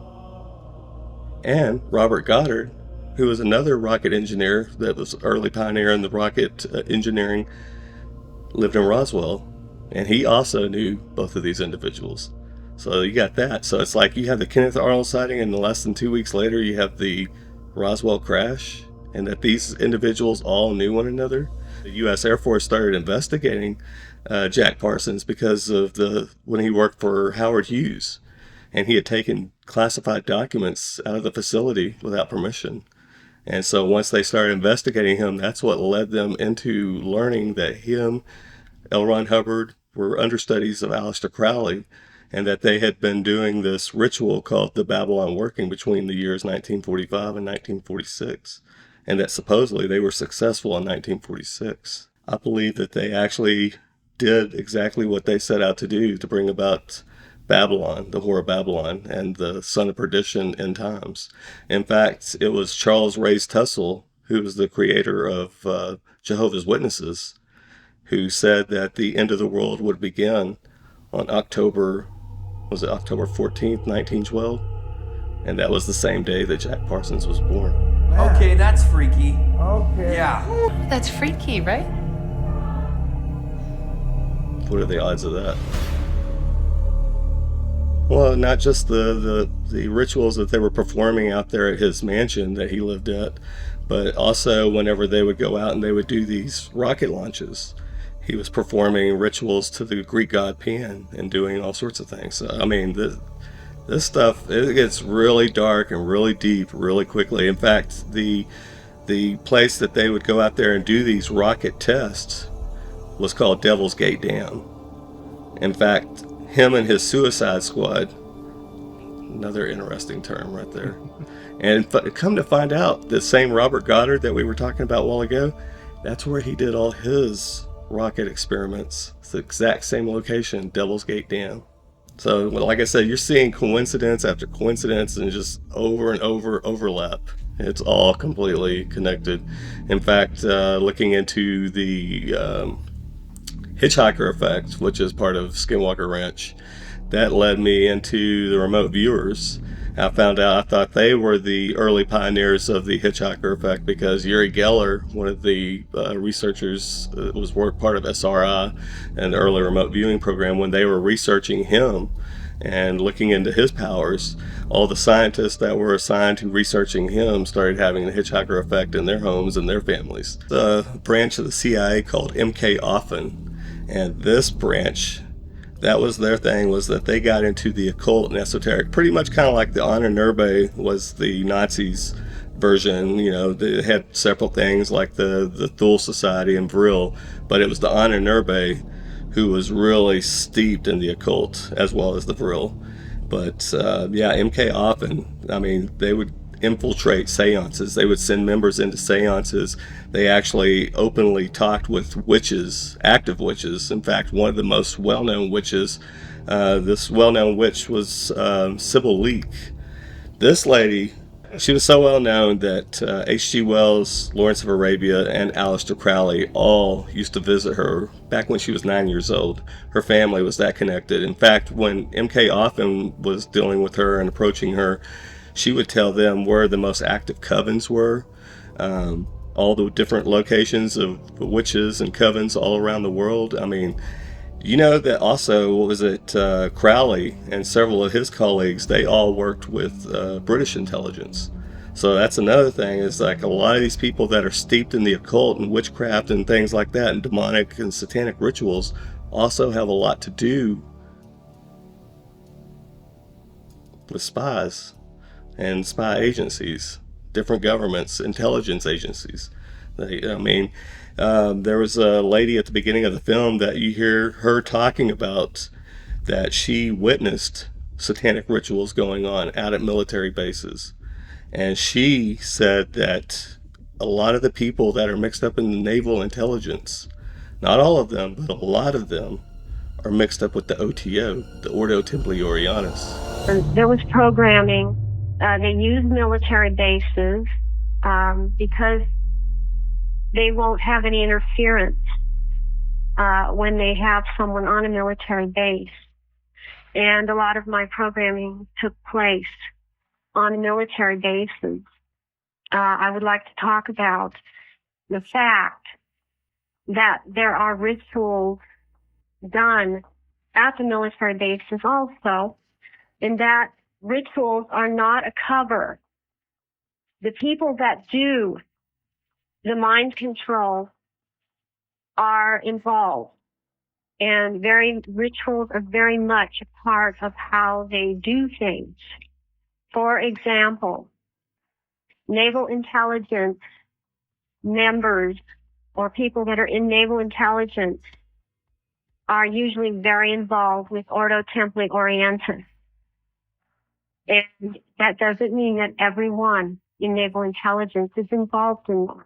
And Robert Goddard, who was another rocket engineer that was early pioneer in the rocket engineering, lived in Roswell, and he also knew both of these individuals. So you got that. So it's like you have the Kenneth Arnold sighting, and less than 2 weeks later you have the Roswell crash, and that these individuals all knew one another. The U.S. Air Force started investigating Jack Parsons because of when he worked for Howard Hughes, and he had taken classified documents out of the facility without permission. And so once they started investigating him, that's what led them into learning that him, L. Ron Hubbard, were understudies of Aleister Crowley, and that they had been doing this ritual called the Babalon working between the years 1945 and 1946, and that supposedly they were successful in 1946. I believe that they actually did exactly what they set out to do, to bring about Babylon, the Whore of Babylon, and the Son of Perdition end times. In fact, it was Charles Race Tussle, who was the creator of Jehovah's Witnesses, who said that the end of the world would begin on October 14th, 1912? And that was the same day that Jack Parsons was born. Okay, that's freaky. Okay. Yeah. That's freaky, right? What are the odds of that? Well, not just the rituals that they were performing out there at his mansion that he lived at, but also whenever they would go out and they would do these rocket launches, he was performing rituals to the Greek god Pan and doing all sorts of things. So, I mean, this stuff, it gets really dark and really deep really quickly. In fact, the place that they would go out there and do these rocket tests was called Devil's Gate Dam. In fact, him and his Suicide Squad, another interesting term right there. And come to find out, the same Robert Goddard that we were talking about a while ago, that's where he did all his rocket experiments. It's the exact same location, Devil's Gate Dam. So, like I said, you're seeing coincidence after coincidence and just over and over overlap. It's all completely connected. In fact, looking into the hitchhiker effect, which is part of Skinwalker Ranch, that led me into the remote viewers. I found out, I thought they were the early pioneers of the hitchhiker effect, because Uri Geller, one of the researchers, was part of SRI and the early remote viewing program. When they were researching him and looking into his powers, all the scientists that were assigned to researching him started having the hitchhiker effect in their homes and their families. The branch of the CIA called MK Offen, and this branch, that was their thing, was that they got into the occult and esoteric, pretty much kind of like the Ahnenerbe was the Nazis' version. You know, they had several things like the Thule Society and Vril, but it was the Ahnenerbe who was really steeped in the occult, as well as the Vril. But yeah, MK Offen, I mean, they would infiltrate seances. They would send members into seances. They actually openly talked with witches, active witches. In fact, one of the most well-known witches, this well-known witch was Sybil Leek. This lady, she was so well-known that H.G. Wells, Lawrence of Arabia, and Aleister Crowley all used to visit her back when she was 9 years old. Her family was that connected. In fact, when MK Offen was dealing with her and approaching her, she would tell them where the most active covens were, all the different locations of witches and covens all around the world. I mean, you know that also, what was it, Crowley and several of his colleagues, they all worked with British intelligence. So that's another thing, is like a lot of these people that are steeped in the occult and witchcraft and things like that, and demonic and satanic rituals, also have a lot to do with spies and spy agencies, different governments, intelligence agencies. There was a lady at the beginning of the film that you hear her talking about that she witnessed satanic rituals going on out at military bases. And she said that a lot of the people that are mixed up in the naval intelligence, not all of them, but a lot of them, are mixed up with the OTO, the Ordo Templi Orientis. There was programming. They use military bases because they won't have any interference when they have someone on a military base. And a lot of my programming took place on military bases. I would like to talk about the fact that there are rituals done at the military bases also, and that rituals are not a cover. The people that do the mind control are involved, and rituals are very much a part of how they do things. For example, naval intelligence members or people that are in naval intelligence are usually very involved with Ordo Templi Orientis. And that doesn't mean that everyone in naval intelligence is involved in that.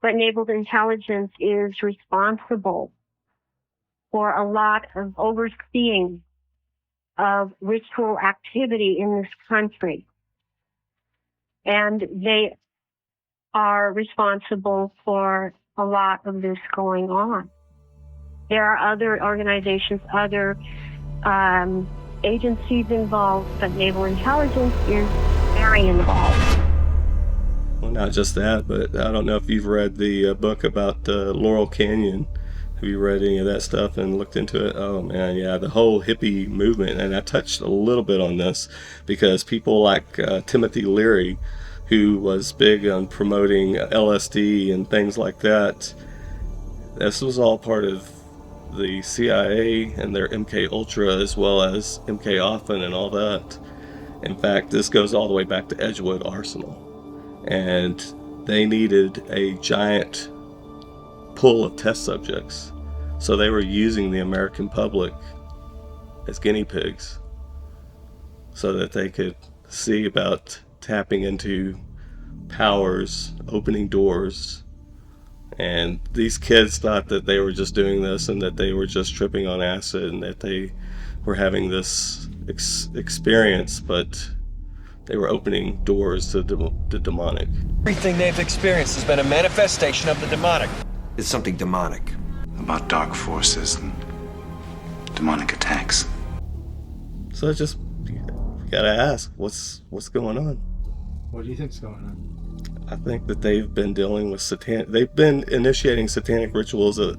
But naval intelligence is responsible for a lot of overseeing of ritual activity in this country. And they are responsible for a lot of this going on. There are other organizations, other agencies involved, but naval intelligence is very involved. Well, not just that, but I don't know if you've read the book about Laurel Canyon. Have you read any of that stuff and looked into it? Oh man, yeah, the whole hippie movement. And I touched a little bit on this because people like Timothy Leary, who was big on promoting LSD and things like that, this was all part of the CIA and their MK Ultra, as well as MK Offen and all that. In fact, this goes all the way back to Edgewood Arsenal. And they needed a giant pool of test subjects. So they were using the American public as guinea pigs so that they could see about tapping into powers, opening doors. And these kids thought that they were just doing this and that they were just tripping on acid and that they were having this experience, but they were opening doors to the demonic. Everything they've experienced has been a manifestation of the demonic. It's something demonic. About dark forces and demonic attacks. So just gotta ask, what's going on? What do you think's going on? I think that they've been dealing with they've been initiating satanic rituals at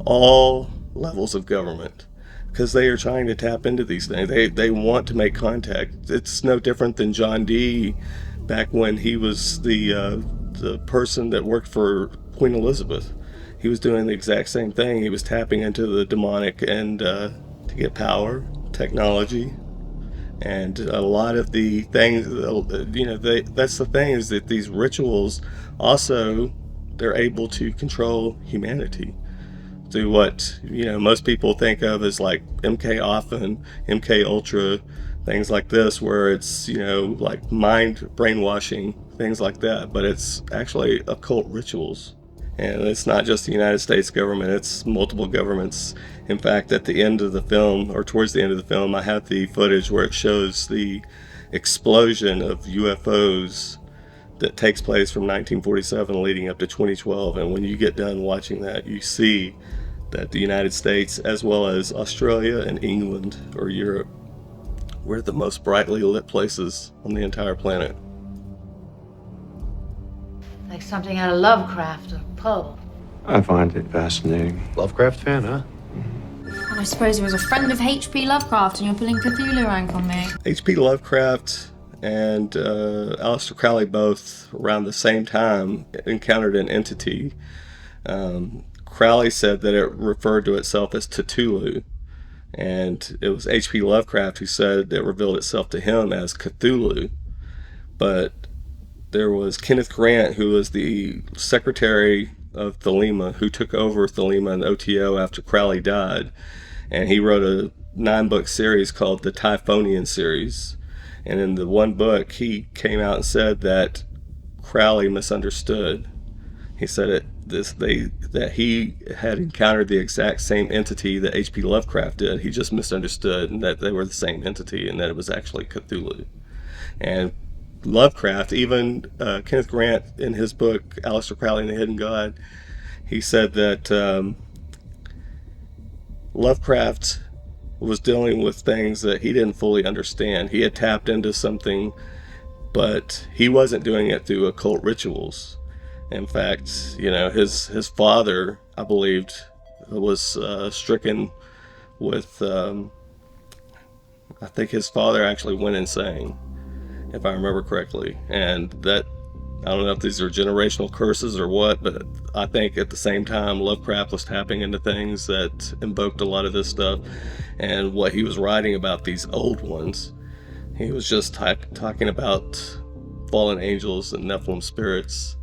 all levels of government, because they are trying to tap into these things. They want to make contact. It's no different than John Dee back when he was the person that worked for Queen Elizabeth. He was doing the exact same thing. He was tapping into the demonic and to get power, technology, and a lot of the things. That's the thing, is that these rituals also, they're able to control humanity through what most people think of as like MK Often, MK Ultra, things like this, where it's like mind brainwashing, things like that. But it's actually occult rituals, and it's not just the United States government; it's multiple governments. In fact, at the end of the film, or towards the end of the film, I have the footage where it shows the explosion of UFOs that takes place from 1947 leading up to 2012. And when you get done watching that, you see that the United States, as well as Australia and England or Europe, we're the most brightly lit places on the entire planet. Like something out of Lovecraft or Poe. I find it fascinating. Lovecraft fan, huh? And I suppose he was a friend of H.P. Lovecraft, and you're pulling Cthulhu rank on me. H.P. Lovecraft and Aleister Crowley both, around the same time, encountered an entity. Crowley said that it referred to itself as Cthulhu, and it was H.P. Lovecraft who said it revealed itself to him as Cthulhu. But there was Kenneth Grant, who was the secretary of Thelema, who took over Thelema and OTO after Crowley died, and he wrote a 9-book series called the Typhonian series. And in the one book, he came out and said that Crowley misunderstood. He said that he had encountered the exact same entity that H.P. Lovecraft did. He just misunderstood, and that they were the same entity, and that it was actually Cthulhu. And Lovecraft, even Kenneth Grant, in his book Aleister Crowley and the Hidden God, he said that Lovecraft was dealing with things that he didn't fully understand. He had tapped into something, but he wasn't doing it through occult rituals. In fact, his father, I believed, was stricken with, I think his father actually went insane, if I remember correctly. And that, I don't know if these are generational curses or what, but I think at the same time Lovecraft was tapping into things that invoked a lot of this stuff. And what he was writing about these old ones, he was just talking about fallen angels and Nephilim spirits.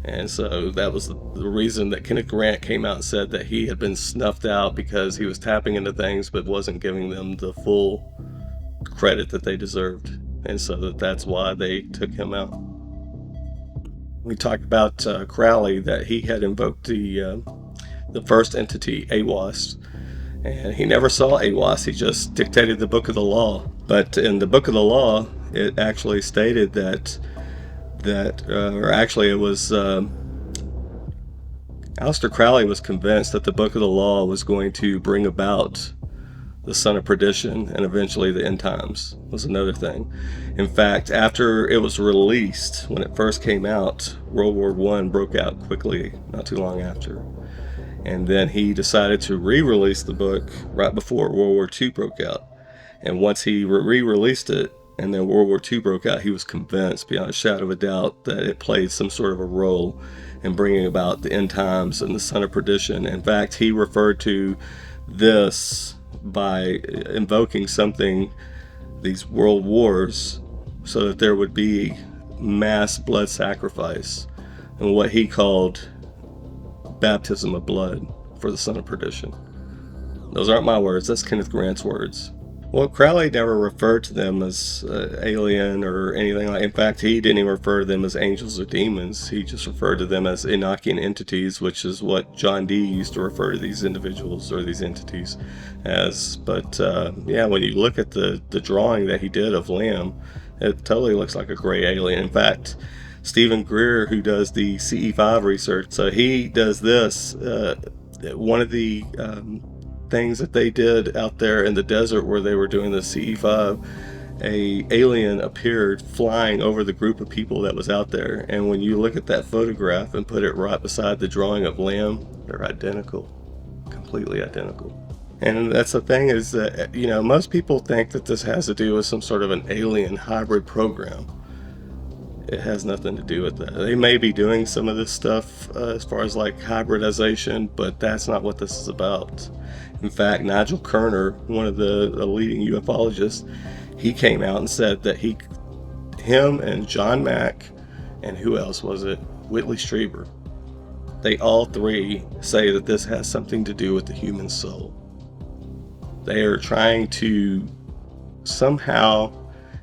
And so that was the reason that Kenneth Grant came out and said that he had been snuffed out, because he was tapping into things but wasn't giving them the full credit that they deserved. And so that's why they took him out. We talked about Crowley, that he had invoked the first entity, Aiwass, and he never saw Aiwass. He just dictated the Book of the Law. But in the Book of the Law, it actually stated that it was Aleister Crowley was convinced that the Book of the Law was going to bring about the Son of Perdition, and eventually the end times was another thing. In fact, after it was released, when it first came out, World War I broke out quickly, not too long after. And then he decided to re-release the book right before World War II broke out. And once he re-released it, and then World War II broke out, he was convinced beyond a shadow of a doubt that it played some sort of a role in bringing about the end times and the Son of Perdition. In fact, he referred to this by invoking something, these world wars, so that there would be mass blood sacrifice, and what he called baptism of blood for the Son of Perdition. Those aren't my words, that's Kenneth Grant's words. Well, Crowley never referred to them as alien or anything like. In fact, he didn't even refer to them as angels or demons. He just referred to them as Enochian entities, which is what John Dee used to refer to these individuals or these entities as. But yeah, when you look at the drawing that he did of Lamb, it totally looks like a gray alien. In fact, Stephen Greer, who does the CE5 research, so he does this. One of the things that they did out there in the desert where they were doing the CE5, a alien appeared flying over the group of people that was out there. And when you look at that photograph and put it right beside the drawing of Lamb, they're identical, completely identical. And that's the thing is that, you know, most people think that this has to do with some sort of an alien hybrid program. It has nothing to do with that. They may be doing some of this stuff as far as like hybridization, but that's not what this is about. In fact, Nigel Kerner, one of the leading ufologists, he came out and said that him and John Mack, and who else was it? Whitley Strieber. They all three say that this has something to do with the human soul. They are trying to somehow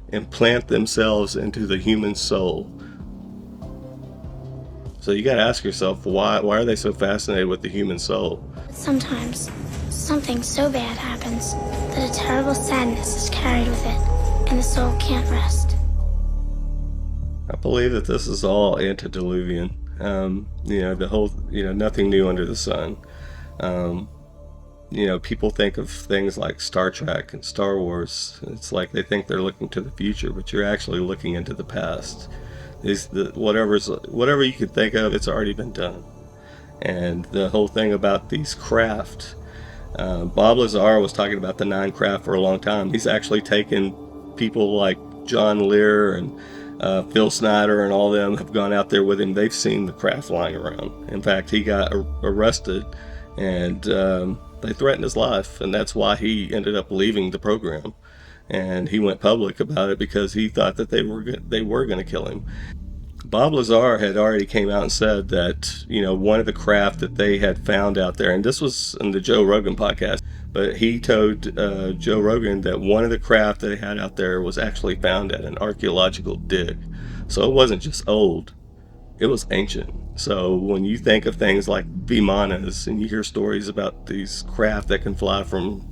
implant themselves into the human soul. So you got to ask yourself, why are they so fascinated with the human soul? Sometimes something so bad happens that a terrible sadness is carried with it, and the soul can't rest. I believe that this is all antediluvian. You know, the whole, you know, nothing new under the sun. You know, people think of things like Star Trek and Star Wars. It's like they think they're looking to the future, but you're actually looking into the past. Whatever you could think of, it's already been done. And the whole thing about these craft, Bob Lazar was talking about the 9 craft for a long time. He's actually taken people like John Lear and Phil Schneider and all them have gone out there with him. They've seen the craft flying around. In fact, he got arrested and they threatened his life, and that's why he ended up leaving the program. And he went public about it because he thought that they were going to kill him. Bob Lazar had already came out and said that, you know, one of the craft that they had found out there, and this was in the Joe Rogan podcast, but he told Joe Rogan that one of the craft that they had out there was actually found at an archaeological dig. So it wasn't just old, it was ancient. So when you think of things like Vimanas and you hear stories about these craft that can fly from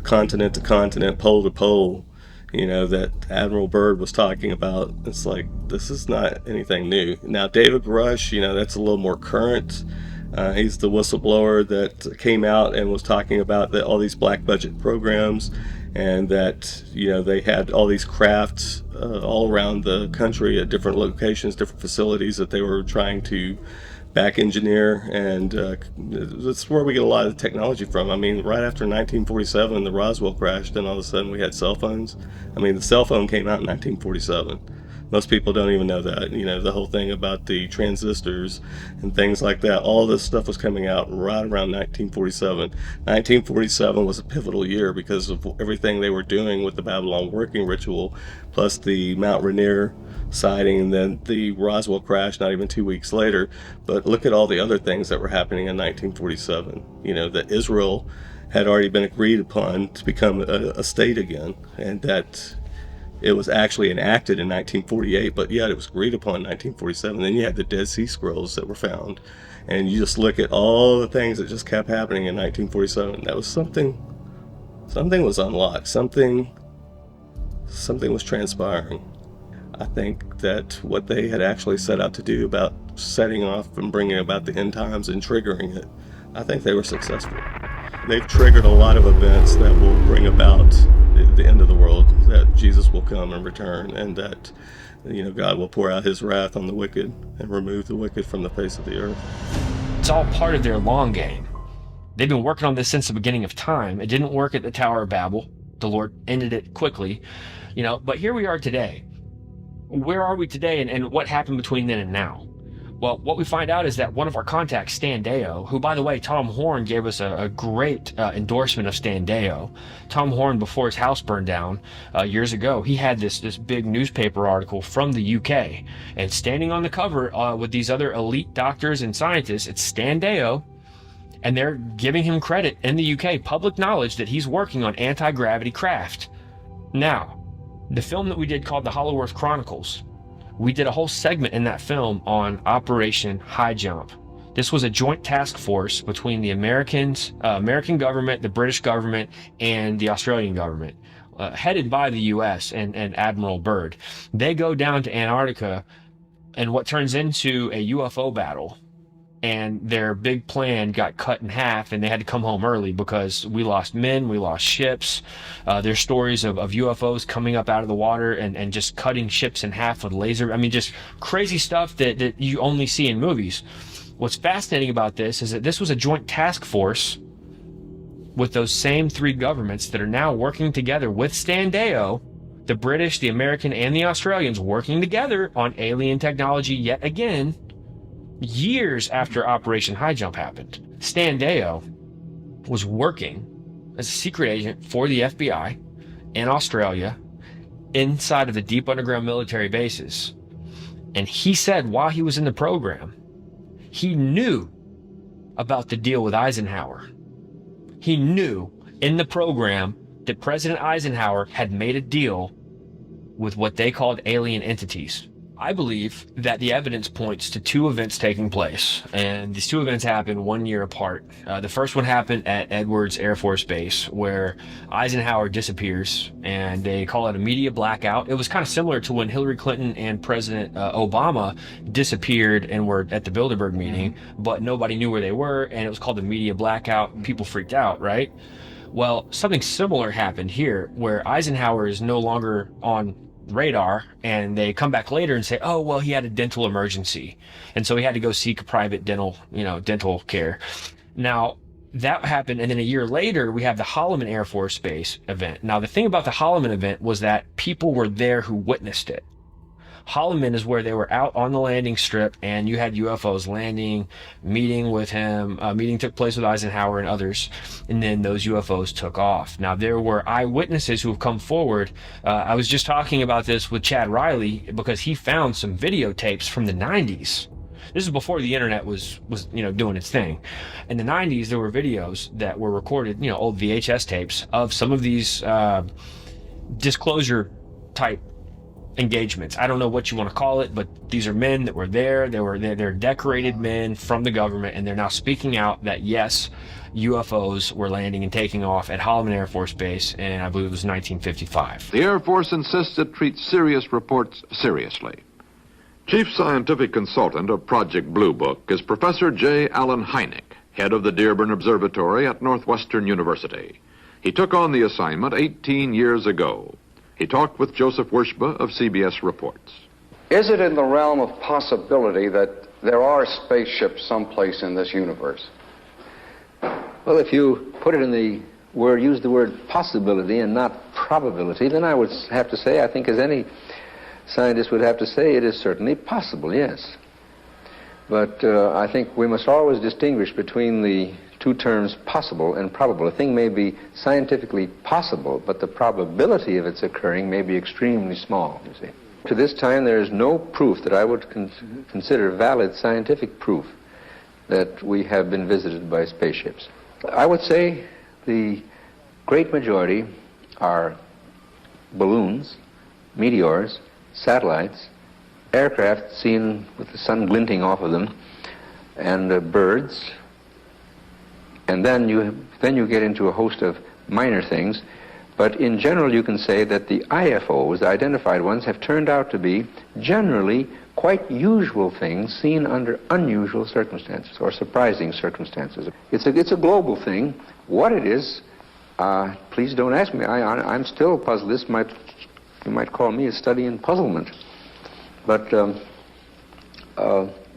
continent to continent, pole to pole, you know, that Admiral Byrd was talking about, it's like, this is not anything new. Now, David Rush, you know, that's a little more current. He's the whistleblower that came out and was talking about all these black budget programs, and that, you know, they had all these crafts all around the country at different locations, different facilities that they were trying to back engineer, and that's where we get a lot of the technology from. I mean, right after 1947, the Roswell crashed, and all of a sudden we had cell phones. I mean, the cell phone came out in 1947. Most people don't even know that. You know, the whole thing about the transistors and things like that, all this stuff was coming out right around 1947. 1947 was a pivotal year because of everything they were doing with the Babalon working ritual, plus the Mount Rainier sighting, and then the Roswell crash not even 2 weeks later. But look at all the other things that were happening in 1947. You know, that Israel had already been agreed upon to become a state again, and that it was actually enacted in 1948, but yet it was agreed upon in 1947. Then you had the Dead Sea Scrolls that were found, and you just look at all the things that just kept happening in 1947. That was something was unlocked, something was transpiring. I think that what they had actually set out to do about setting off and bringing about the end times and triggering it, I think they were successful. They've triggered a lot of events that will bring about the end of the world, that Jesus will come and return, and that, you know, God will pour out his wrath on the wicked and remove the wicked from the face of the earth. It's all part of their long game. They've been working on this since the beginning of time. It didn't work at the Tower of Babel. The Lord ended it quickly, you know, but here we are today. Where are we today, and what happened between then and now? Well, what we find out is that one of our contacts, Stan Deyo, who, by the way, Tom Horn gave us a great endorsement of Stan Deyo. Tom Horn, before his house burned down years ago, he had this big newspaper article from the UK, and standing on the cover with these other elite doctors and scientists, it's Stan Deyo, and they're giving him credit in the UK, public knowledge that he's working on anti-gravity craft. Now, the film that we did called The Hollow Earth Chronicles, we did a whole segment in that film on Operation High Jump. This was a joint task force between the American government, the British government, and the Australian government, headed by the US and Admiral Byrd. They go down to Antarctica and what turns into a UFO battle. and their big plan got cut in half, and they had to come home early because we lost men, we lost ships. There's stories of UFOs coming up out of the water and just cutting ships in half with laser. I mean, just crazy stuff that you only see in movies. What's fascinating about this is that this was a joint task force with those same three governments that are now working together with Standeo, the British, the American, and the Australians, working together on alien technology yet again, years after Operation High Jump happened. Standeo was working as a secret agent for the FBI in Australia inside of the deep underground military bases. And he said while he was in the program, he knew about the deal with Eisenhower. He knew in the program that President Eisenhower had made a deal with what they called alien entities. I believe that the evidence points to two events taking place, and these two events happened 1 year apart. The first one happened at Edwards Air Force Base, where Eisenhower disappears, and they call it a media blackout. It was kind of similar to when Hillary Clinton and President Obama disappeared and were at the Bilderberg meeting, but nobody knew where they were, and it was called the media blackout. People freaked out, right? Well, something similar happened here, where Eisenhower is no longer on radar, and they come back later and say, oh, well, he had a dental emergency, and so he had to go seek private dental care. Now, that happened, and then a year later, we have the Holloman Air Force Base event. Now, the thing about the Holloman event was that people were there who witnessed it. Holloman is where they were out on the landing strip, and you had UFOs landing, meeting with him. Meeting took place with Eisenhower and others, and then those UFOs took off. Now, there were eyewitnesses who have come forward. I was just talking about this with Chad Riley because he found some videotapes from the 90s. This is before the internet was doing its thing. In the 90s, there were videos that were recorded, old VHS tapes of some of these disclosure type engagements. I don't know what you want to call it, but these are men that were there. They're decorated men from the government, and they're now speaking out that yes, UFOs were landing and taking off at Holloman Air Force Base, and I believe it was 1955. The Air Force insists it treats serious reports seriously. Chief Scientific Consultant of Project Blue Book is Professor J. Allen Hynek, head of the Dearborn Observatory at Northwestern University. He took on the assignment 18 years ago. He talked with Joseph Wershba of CBS Reports. Is it in the realm of possibility that there are spaceships someplace in this universe? Well, if you put it in the word, use the word possibility and not probability, then I would have to say, I think as any scientist would have to say, it is certainly possible, yes. But I think we must always distinguish between the two terms possible and probable. A thing may be scientifically possible, but the probability of its occurring may be extremely small, you see. To this time, there is no proof that I would consider valid scientific proof that we have been visited by spaceships. I would say the great majority are balloons, meteors, satellites, aircraft seen with the sun glinting off of them, and birds. And then you get into a host of minor things. But in general, you can say that the IFOs, the identified ones, have turned out to be generally quite usual things seen under unusual circumstances or surprising circumstances. It's a global thing. What it is, please don't ask me. I'm still puzzled. You might call me a study in puzzlement. But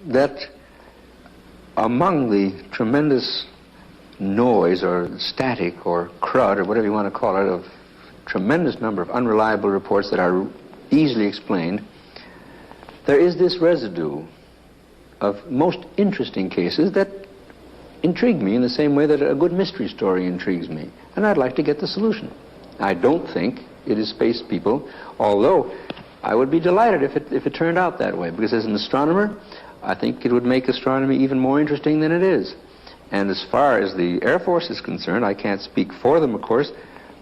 that among the tremendous noise or static or crud or whatever you want to call it of tremendous number of unreliable reports that are easily explained, there is this residue of most interesting cases that intrigue me in the same way that a good mystery story intrigues me, and I'd like to get the solution. I don't think it is space people, although I would be delighted if it turned out that way, because as an astronomer, I think it would make astronomy even more interesting than it is. And as far as the Air Force is concerned, I can't speak for them, of course,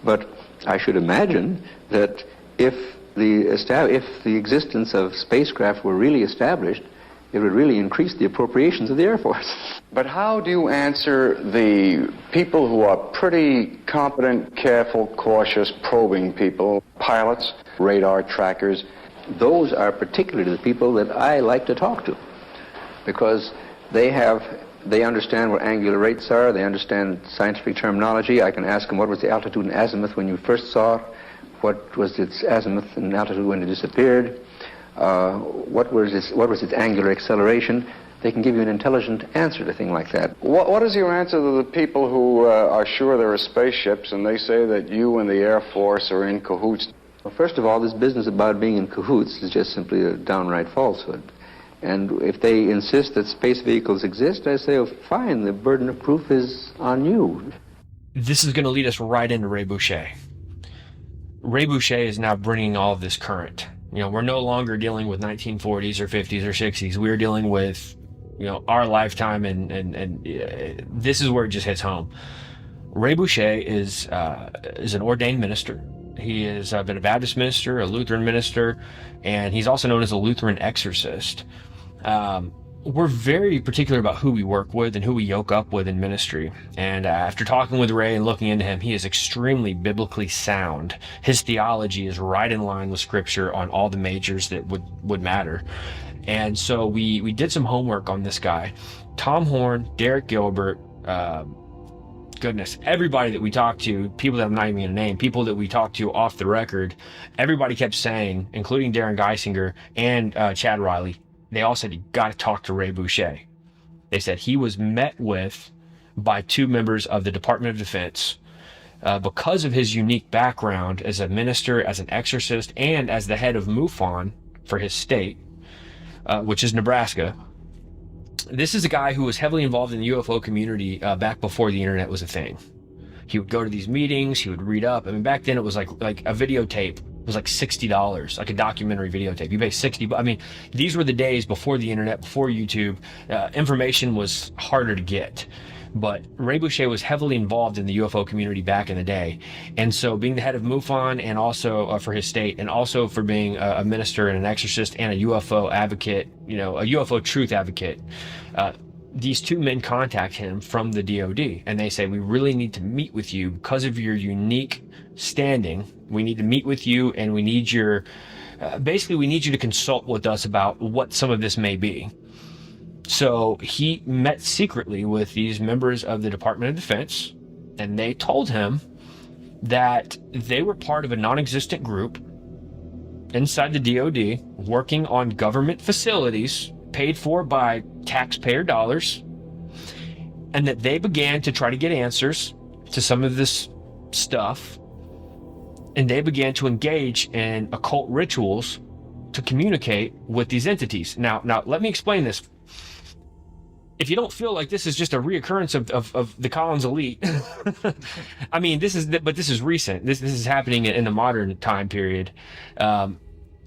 but I should imagine that if the existence of spacecraft were really established, it would really increase the appropriations of the Air Force. But how do you answer the people who are pretty competent, careful, cautious, probing people, pilots, radar trackers? Those are particularly the people that I like to talk to, because They understand what angular rates are. They understand scientific terminology. I can ask them, what was the altitude and azimuth when you first saw it? What was its azimuth and altitude when it disappeared? What was its angular acceleration? They can give you an intelligent answer to a thing like that. What is your answer to the people who are sure there are spaceships and they say that you and the Air Force are in cahoots? Well, first of all, this business about being in cahoots is just simply a downright falsehood. And if they insist that space vehicles exist, I say, oh, fine, the burden of proof is on you. This is going to lead us right into Ray Boeche. Ray Boeche is now bringing all of this current. You know, we're no longer dealing with 1940s or 50s or 60s. We're dealing with, you know, our lifetime, and this is where it just hits home. Ray Boeche is an ordained minister. He has been a Baptist minister, a Lutheran minister, and he's also known as a Lutheran exorcist. We're very particular about who we work with and who we yoke up with in ministry. And after talking with Ray and looking into him, he is extremely biblically sound. His theology is right in line with Scripture on all the majors that would matter. And so we did some homework on this guy. Tom Horn, Derek Gilbert, goodness, everybody that we talked to, people that I'm not even going to name, people that we talked to off the record, everybody kept saying, including Darren Geisinger and Chad Riley, they all said, you got to talk to Ray Boeche. They said he was met with by two members of the Department of Defense because of his unique background as a minister, as an exorcist, and as the head of MUFON for his state, which is Nebraska. This is a guy who was heavily involved in the UFO community back before the internet was a thing. He would go to these meetings, he would read up. I mean, back then it was like a videotape was like $60, like a documentary videotape. You pay $60. I mean, these were the days before the internet, before YouTube. Information was harder to get. But Ray Boeche was heavily involved in the UFO community back in the day. And so being the head of MUFON and also for his state, and also for being a minister and an exorcist and a UFO advocate, you know, a UFO truth advocate, these two men contact him from the DOD and they say, we really need to meet with you because of your unique standing. We need to meet with you and we need your, basically we need you to consult with us about what some of this may be. So he met secretly with these members of the Department of Defense, and they told him that they were part of a non-existent group inside the DOD working on government facilities paid for by taxpayer dollars, and that they began to try to get answers to some of this stuff, and they began to engage in occult rituals to communicate with these entities. Now let me explain this. If you don't feel like this is just a reoccurrence of the Collins elite, I mean, this is recent. This is happening in the modern time period.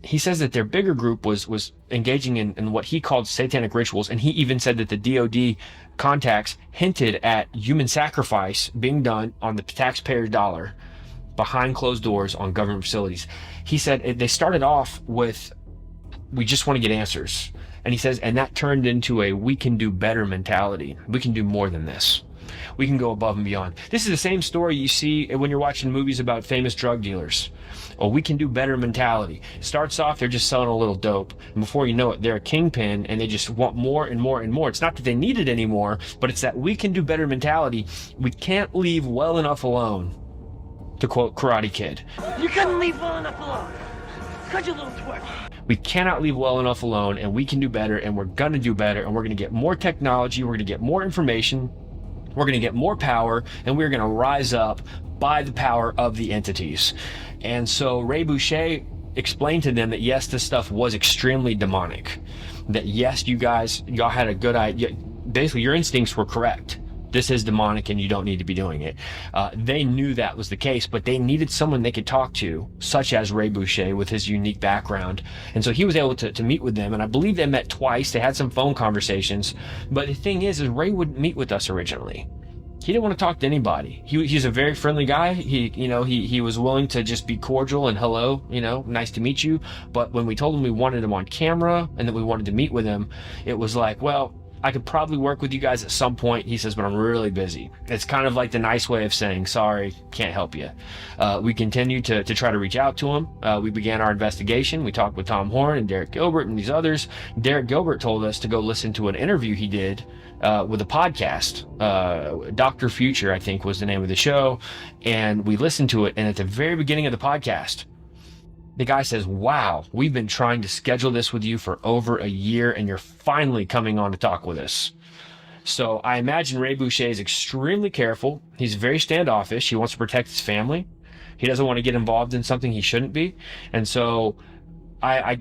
He says that their bigger group was engaging in what he called satanic rituals, and he even said that the DOD contacts hinted at human sacrifice being done on the taxpayer's dollar behind closed doors on government facilities. He said they started off with, we just want to get answers. And he says, and that turned into a we can do better mentality. We can do more than this. We can go above and beyond. This is the same story you see when you're watching movies about famous drug dealers. Oh, we can do better mentality. It starts off, they're just selling a little dope. And before you know it, they're a kingpin and they just want more and more and more. It's not that they need it anymore, but it's that we can do better mentality. We can't leave well enough alone, to quote Karate Kid. You couldn't leave well enough alone. Could you, little twerp? We cannot leave well enough alone, and we can do better, and we're going to do better, and we're going to get more technology, we're going to get more information, we're going to get more power, and we're going to rise up by the power of the entities. And so Ray Boeche explained to them that yes, this stuff was extremely demonic, that yes, y'all had a good idea. Basically, your instincts were correct. This is demonic and you don't need to be doing it. They knew that was the case, but they needed someone they could talk to, such as Ray Boeche with his unique background. And so he was able to meet with them, and I believe they met twice. They had some phone conversations. But the thing is Ray wouldn't meet with us originally. He didn't want to talk to anybody. He's a very friendly guy. He was willing to just be cordial and hello, nice to meet you. But when we told him we wanted him on camera and that we wanted to meet with him, it was like, well, I could probably work with you guys at some point, he says, but I'm really busy. It's kind of like the nice way of saying, sorry, can't help you. We continued to try to reach out to him. We began our investigation. We talked with Tom Horn and Derek Gilbert and these others. Derek Gilbert told us to go listen to an interview he did with a podcast. Dr. Future, I think, was the name of the show. And we listened to it. And at the very beginning of the podcast, the guy says, wow, we've been trying to schedule this with you for over a year, and you're finally coming on to talk with us. So I imagine Ray Boeche is extremely careful. He's very standoffish. He wants to protect his family. He doesn't want to get involved in something he shouldn't be. And so I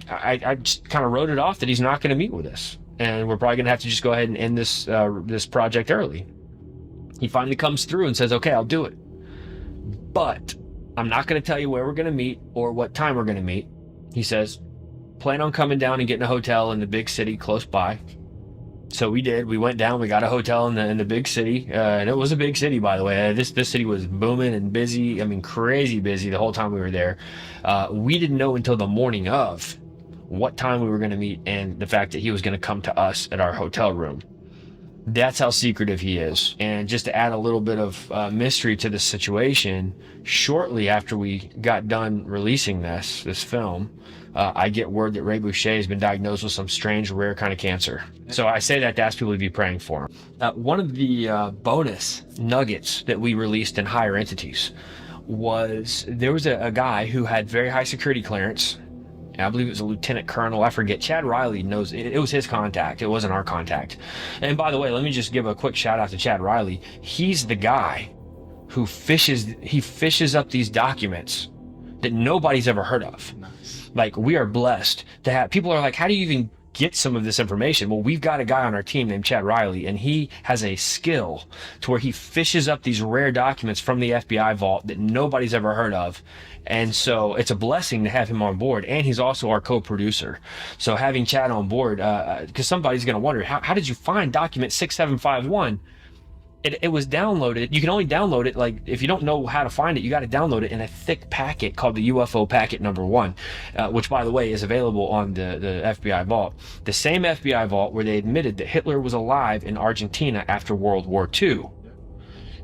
just kind of wrote it off that he's not going to meet with us. And we're probably going to have to just go ahead and end this project early. He finally comes through and says, okay, I'll do it. But I'm not going to tell you where we're going to meet or what time we're going to meet. He says, plan on coming down and getting a hotel in the big city close by. So we did. We went down. We got a hotel in the big city. And it was a big city, by the way. This city was booming and busy. I mean, crazy busy the whole time we were there. We didn't know until the morning of what time we were going to meet and the fact that he was going to come to us at our hotel room. That's how secretive he is. And just to add a little bit of mystery to the situation, shortly after we got done releasing this film, I get word that Ray Boeche has been diagnosed with some strange, rare kind of cancer. So I say that to ask people to be praying for him. One of the bonus nuggets that we released in Higher Entities was there was a guy who had very high security clearance. I believe it was a lieutenant colonel. I forget. Chad Riley knows it was his contact. It wasn't our contact. And by the way, let me just give a quick shout out to Chad Riley. He's the guy who fishes up these documents that nobody's ever heard of. Nice. Like, we are blessed to have people are like, how do you even get some of this information? Well, we've got a guy on our team named Chad Riley, and he has a skill to where he fishes up these rare documents from the FBI vault that nobody's ever heard of. And so it's a blessing to have him on board, and he's also our co-producer. So having Chad on board, because somebody's going to wonder, how did you find document 6751? It was downloaded. You can only download it, like, if you don't know how to find it, you got to download it in a thick packet called the UFO packet number 1, which, by the way, is available on the FBI vault. The same FBI vault where they admitted that Hitler was alive in Argentina after World War II.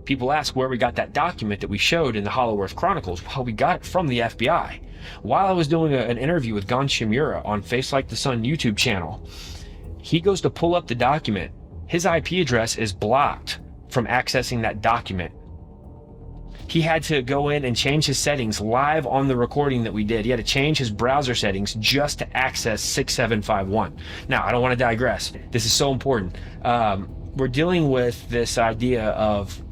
People ask where we got that document that we showed in the Hollow Earth Chronicles. Well, we got it from the FBI. While I was doing an interview with Gon Shimura on Face Like the Sun YouTube channel, he goes to pull up the document. His IP address is blocked from accessing that document. He had to go in and change his settings live on the recording that we did. He had to change his browser settings just to access 6751. Now, I don't want to digress. This is so important. We're dealing with this idea of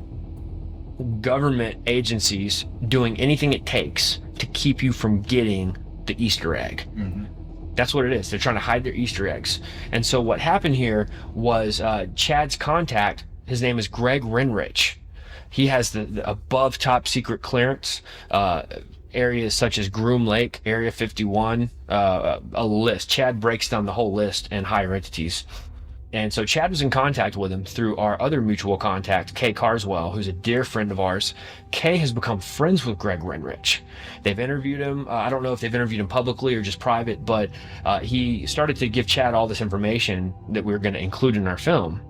government agencies doing anything it takes to keep you from getting the Easter egg. Mm-hmm. That's what it is. They're trying to hide their Easter eggs. And so what happened here was Chad's contact, his name is Greg Renrich. He has the above top secret clearance, areas such as Groom Lake, Area 51, a list. Chad breaks down the whole list in Higher Entities. And so Chad was in contact with him through our other mutual contact, Kay Carswell, who's a dear friend of ours. Kay has become friends with Greg Renrich. They've interviewed him. I don't know if they've interviewed him publicly or just private, but he started to give Chad all this information that we were going to include in our film.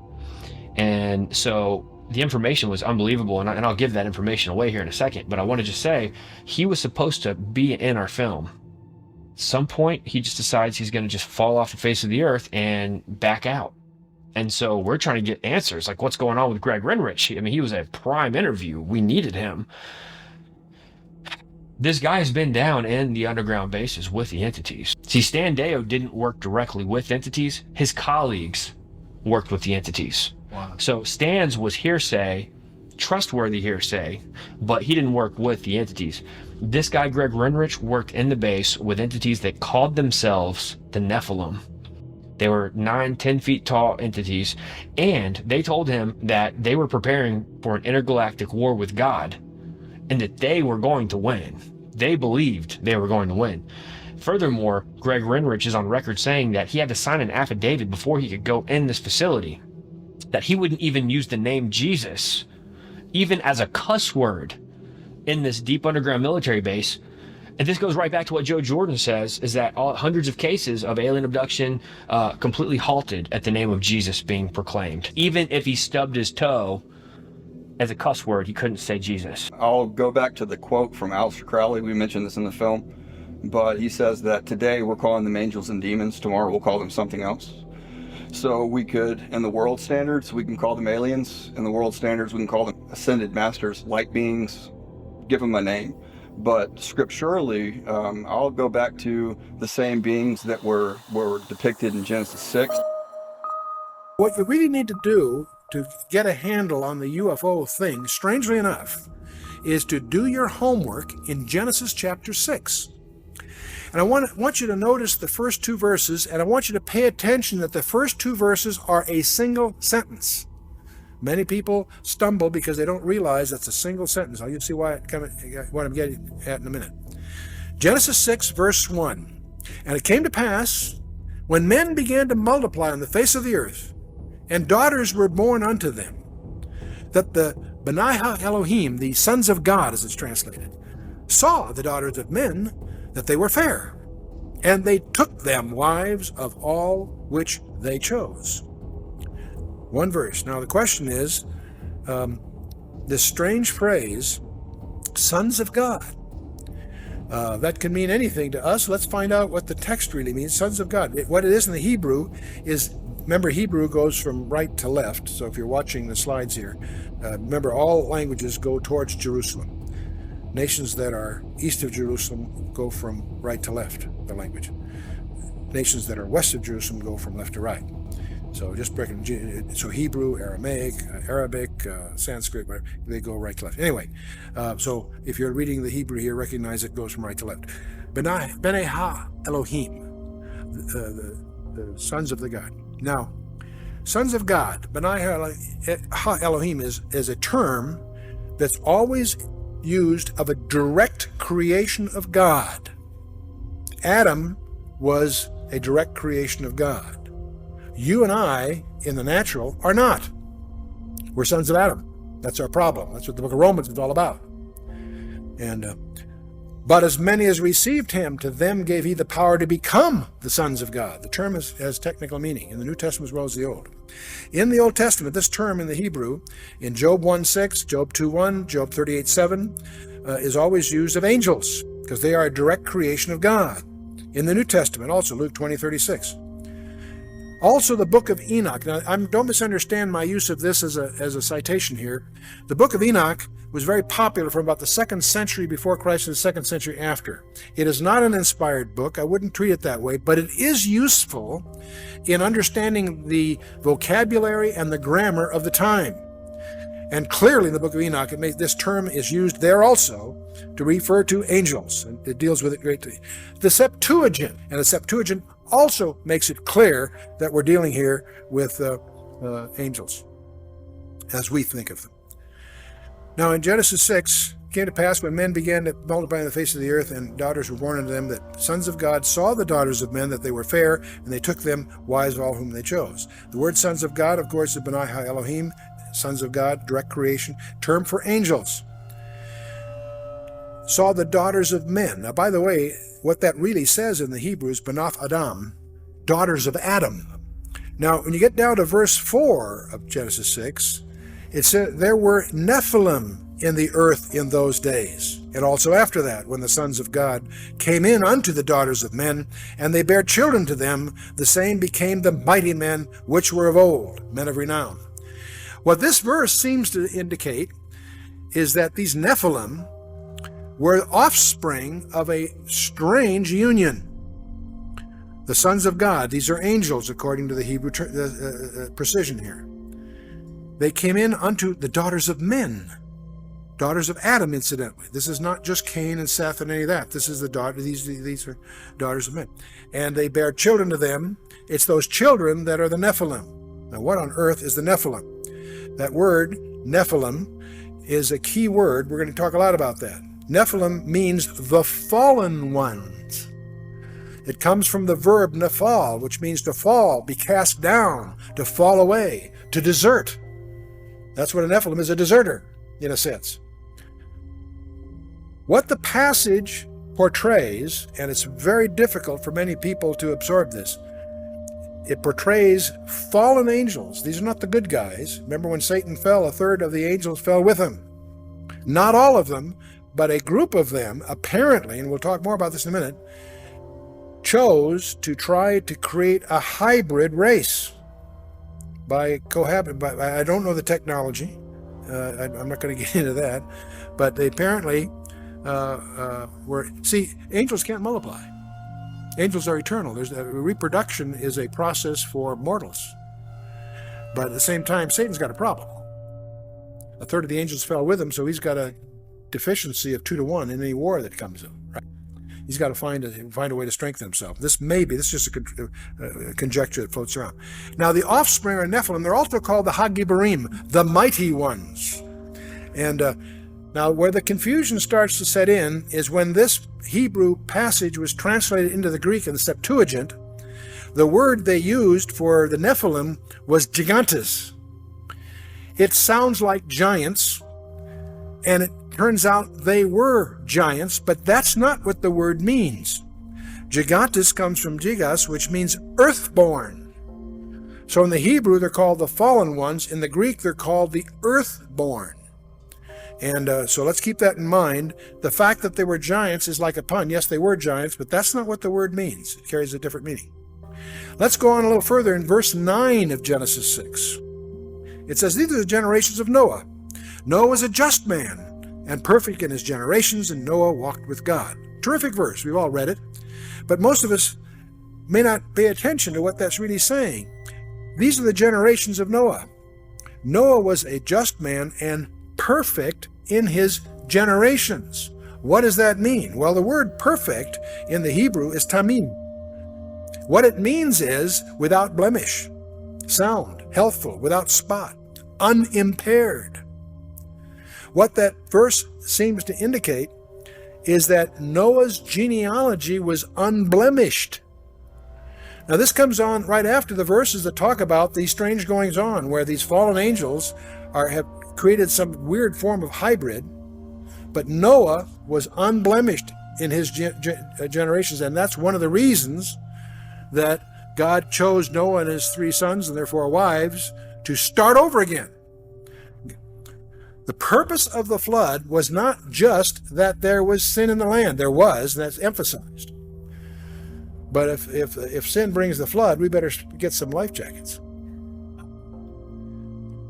And so the information was unbelievable, and I'll give that information away here in a second, but I want to just say he was supposed to be in our film. At some point, he just decides he's going to just fall off the face of the earth and back out. And so we're trying to get answers, like what's going on with Greg Renrich. I mean, he was a prime interview. We needed him. This guy has been down in the underground bases with the entities. See, Stan Deo didn't work directly with entities. His colleagues worked with the entities. Wow. So Stan's was hearsay, trustworthy hearsay, but he didn't work with the entities. This guy, Greg Renrich, worked in the base with entities that called themselves the Nephilim. They were 9-10 feet tall entities, and they told him that they were preparing for an intergalactic war with God and that they were going to win. They believed they were going to win. Furthermore, Greg Renrich is on record saying that he had to sign an affidavit before he could go in this facility, that he wouldn't even use the name Jesus, even as a cuss word, in this deep underground military base, And this goes right back to what Joe Jordan says, is that hundreds of cases of alien abduction completely halted at the name of Jesus being proclaimed. Even if he stubbed his toe as a cuss word, he couldn't say Jesus. I'll go back to the quote from Aleister Crowley. We mentioned this in the film, but he says that today we're calling them angels and demons, tomorrow we'll call them something else. So we could, in the world standards, we can call them aliens. In the world standards, we can call them ascended masters, light beings, give them a name. But scripturally, I'll go back to the same beings that were depicted in Genesis 6. What you really need to do to get a handle on the UFO thing, strangely enough, is to do your homework in Genesis chapter 6. And I want you to notice the first two verses, and I want you to pay attention that the first two verses are a single sentence. Many people stumble because they don't realize that's a single sentence. You'll see what I'm getting at in a minute. Genesis 6, verse 1. And it came to pass, when men began to multiply on the face of the earth, and daughters were born unto them, that the Benai Elohim, the sons of God, as it's translated, saw the daughters of men, that they were fair, and they took them wives of all which they chose. One verse. Now the question is, this strange phrase, sons of God, that can mean anything to us. Let's find out what the text really means, sons of God. What it is in the Hebrew is, remember, Hebrew goes from right to left, so if you're watching the slides here, remember all languages go towards Jerusalem. Nations that are east of Jerusalem go from right to left, the language. Nations that are west of Jerusalem go from left to right. So just breaking, so Hebrew, Aramaic, Arabic, Sanskrit, whatever, they go right to left. Anyway, so if you're reading the Hebrew here, recognize it goes from right to left. Benai Ha Elohim, the sons of the God. Now, sons of God, Benai Ha Elohim is a term that's always used of a direct creation of God. Adam was a direct creation of God. You and I, in the natural, are not. We're sons of Adam. That's our problem. That's what the book of Romans is all about. And but as many as received him, to them gave he the power to become the sons of God. The term has technical meaning in the New Testament as well as the Old. In the Old Testament, this term in the Hebrew, in Job 1:6, Job 2:1, Job 38:7, is always used of angels, because they are a direct creation of God. In the New Testament, also Luke 20:36. Also the book of Enoch. Now, don't misunderstand my use of this as a citation here. The book of Enoch was very popular from about the 2nd century before Christ to the 2nd century after. It is not an inspired book. I wouldn't treat it that way, but it is useful in understanding the vocabulary and the grammar of the time. And clearly in the book of Enoch, this term is used there also to refer to angels, and it deals with it greatly. The Septuagint, and the Septuagint also makes it clear that we're dealing here with angels, as we think of them. Now in Genesis 6, it came to pass when men began to multiply on the face of the earth, and daughters were born unto them, that sons of God saw the daughters of men, that they were fair, and they took them wives of all whom they chose. The word sons of God, of course, is Benai Ha Elohim, sons of God, direct creation, term for angels. Saw the daughters of men. Now, by the way, what that really says in the Hebrew is Banath Adam, daughters of Adam. Now, when you get down to verse 4 of Genesis 6, it said there were Nephilim in the earth in those days, and also after that, when the sons of God came in unto the daughters of men, and they bare children to them, the same became the mighty men which were of old, men of renown. What this verse seems to indicate is that these Nephilim were offspring of a strange union. The sons of God, these are angels according to the Hebrew precision here. They came in unto the daughters of men, daughters of Adam, incidentally. This is not just Cain and Seth and any of that. This is the daughter. These are daughters of men, and they bear children to them. It's those children that are the Nephilim. Now, what on earth is the Nephilim? That word Nephilim is a key word. We're going to talk a lot about that. Nephilim means the fallen ones. It comes from the verb nephal, which means to fall, be cast down, to fall away, to desert. That's what a Nephilim is, a deserter, in a sense. What the passage portrays, and it's very difficult for many people to absorb this, it portrays fallen angels. These are not the good guys. Remember when Satan fell, a third of the angels fell with him. Not all of them, but a group of them, apparently, and we'll talk more about this in a minute, chose to try to create a hybrid race by cohabit. I don't know the technology. I'm not going to get into that. But they apparently were... See, angels can't multiply. Angels are eternal. Reproduction is a process for mortals. But at the same time, Satan's got a problem. A third of the angels fell with him, so he's got a deficiency of 2 to 1 in any war that comes up. Right? He's got to find a way to strengthen himself. This is just a conjecture that floats around. Now, the offspring of Nephilim, they're also called the Hagibarim, the mighty ones. And now, where the confusion starts to set in is when this Hebrew passage was translated into the Greek in the Septuagint, the word they used for the Nephilim was gigantes. It sounds like giants, and it turns out they were giants, but that's not what the word means. Gigantes comes from gigas, which means earthborn. So in the Hebrew, they're called the fallen ones. In the Greek, they're called the earthborn. And so let's keep that in mind. The fact that they were giants is like a pun. Yes, they were giants, but that's not what the word means. It carries a different meaning. Let's go on a little further in verse 9 of Genesis 6. It says, "These are the generations of Noah. Noah was a just man and perfect in his generations, and Noah walked with God." Terrific verse. We've all read it. But most of us may not pay attention to what that's really saying. These are the generations of Noah. Noah was a just man and perfect in his generations. What does that mean? Well, the word perfect in the Hebrew is tamim. What it means is without blemish, sound, healthful, without spot, unimpaired. What that verse seems to indicate is that Noah's genealogy was unblemished. Now, this comes on right after the verses that talk about these strange goings-on, where these fallen angels have created some weird form of hybrid, but Noah was unblemished in his generations, and that's one of the reasons that God chose Noah and his 3 sons and their 4 wives to start over again. The purpose of the flood was not just that there was sin in the land. There was, and that's emphasized. But if sin brings the flood, we better get some life jackets.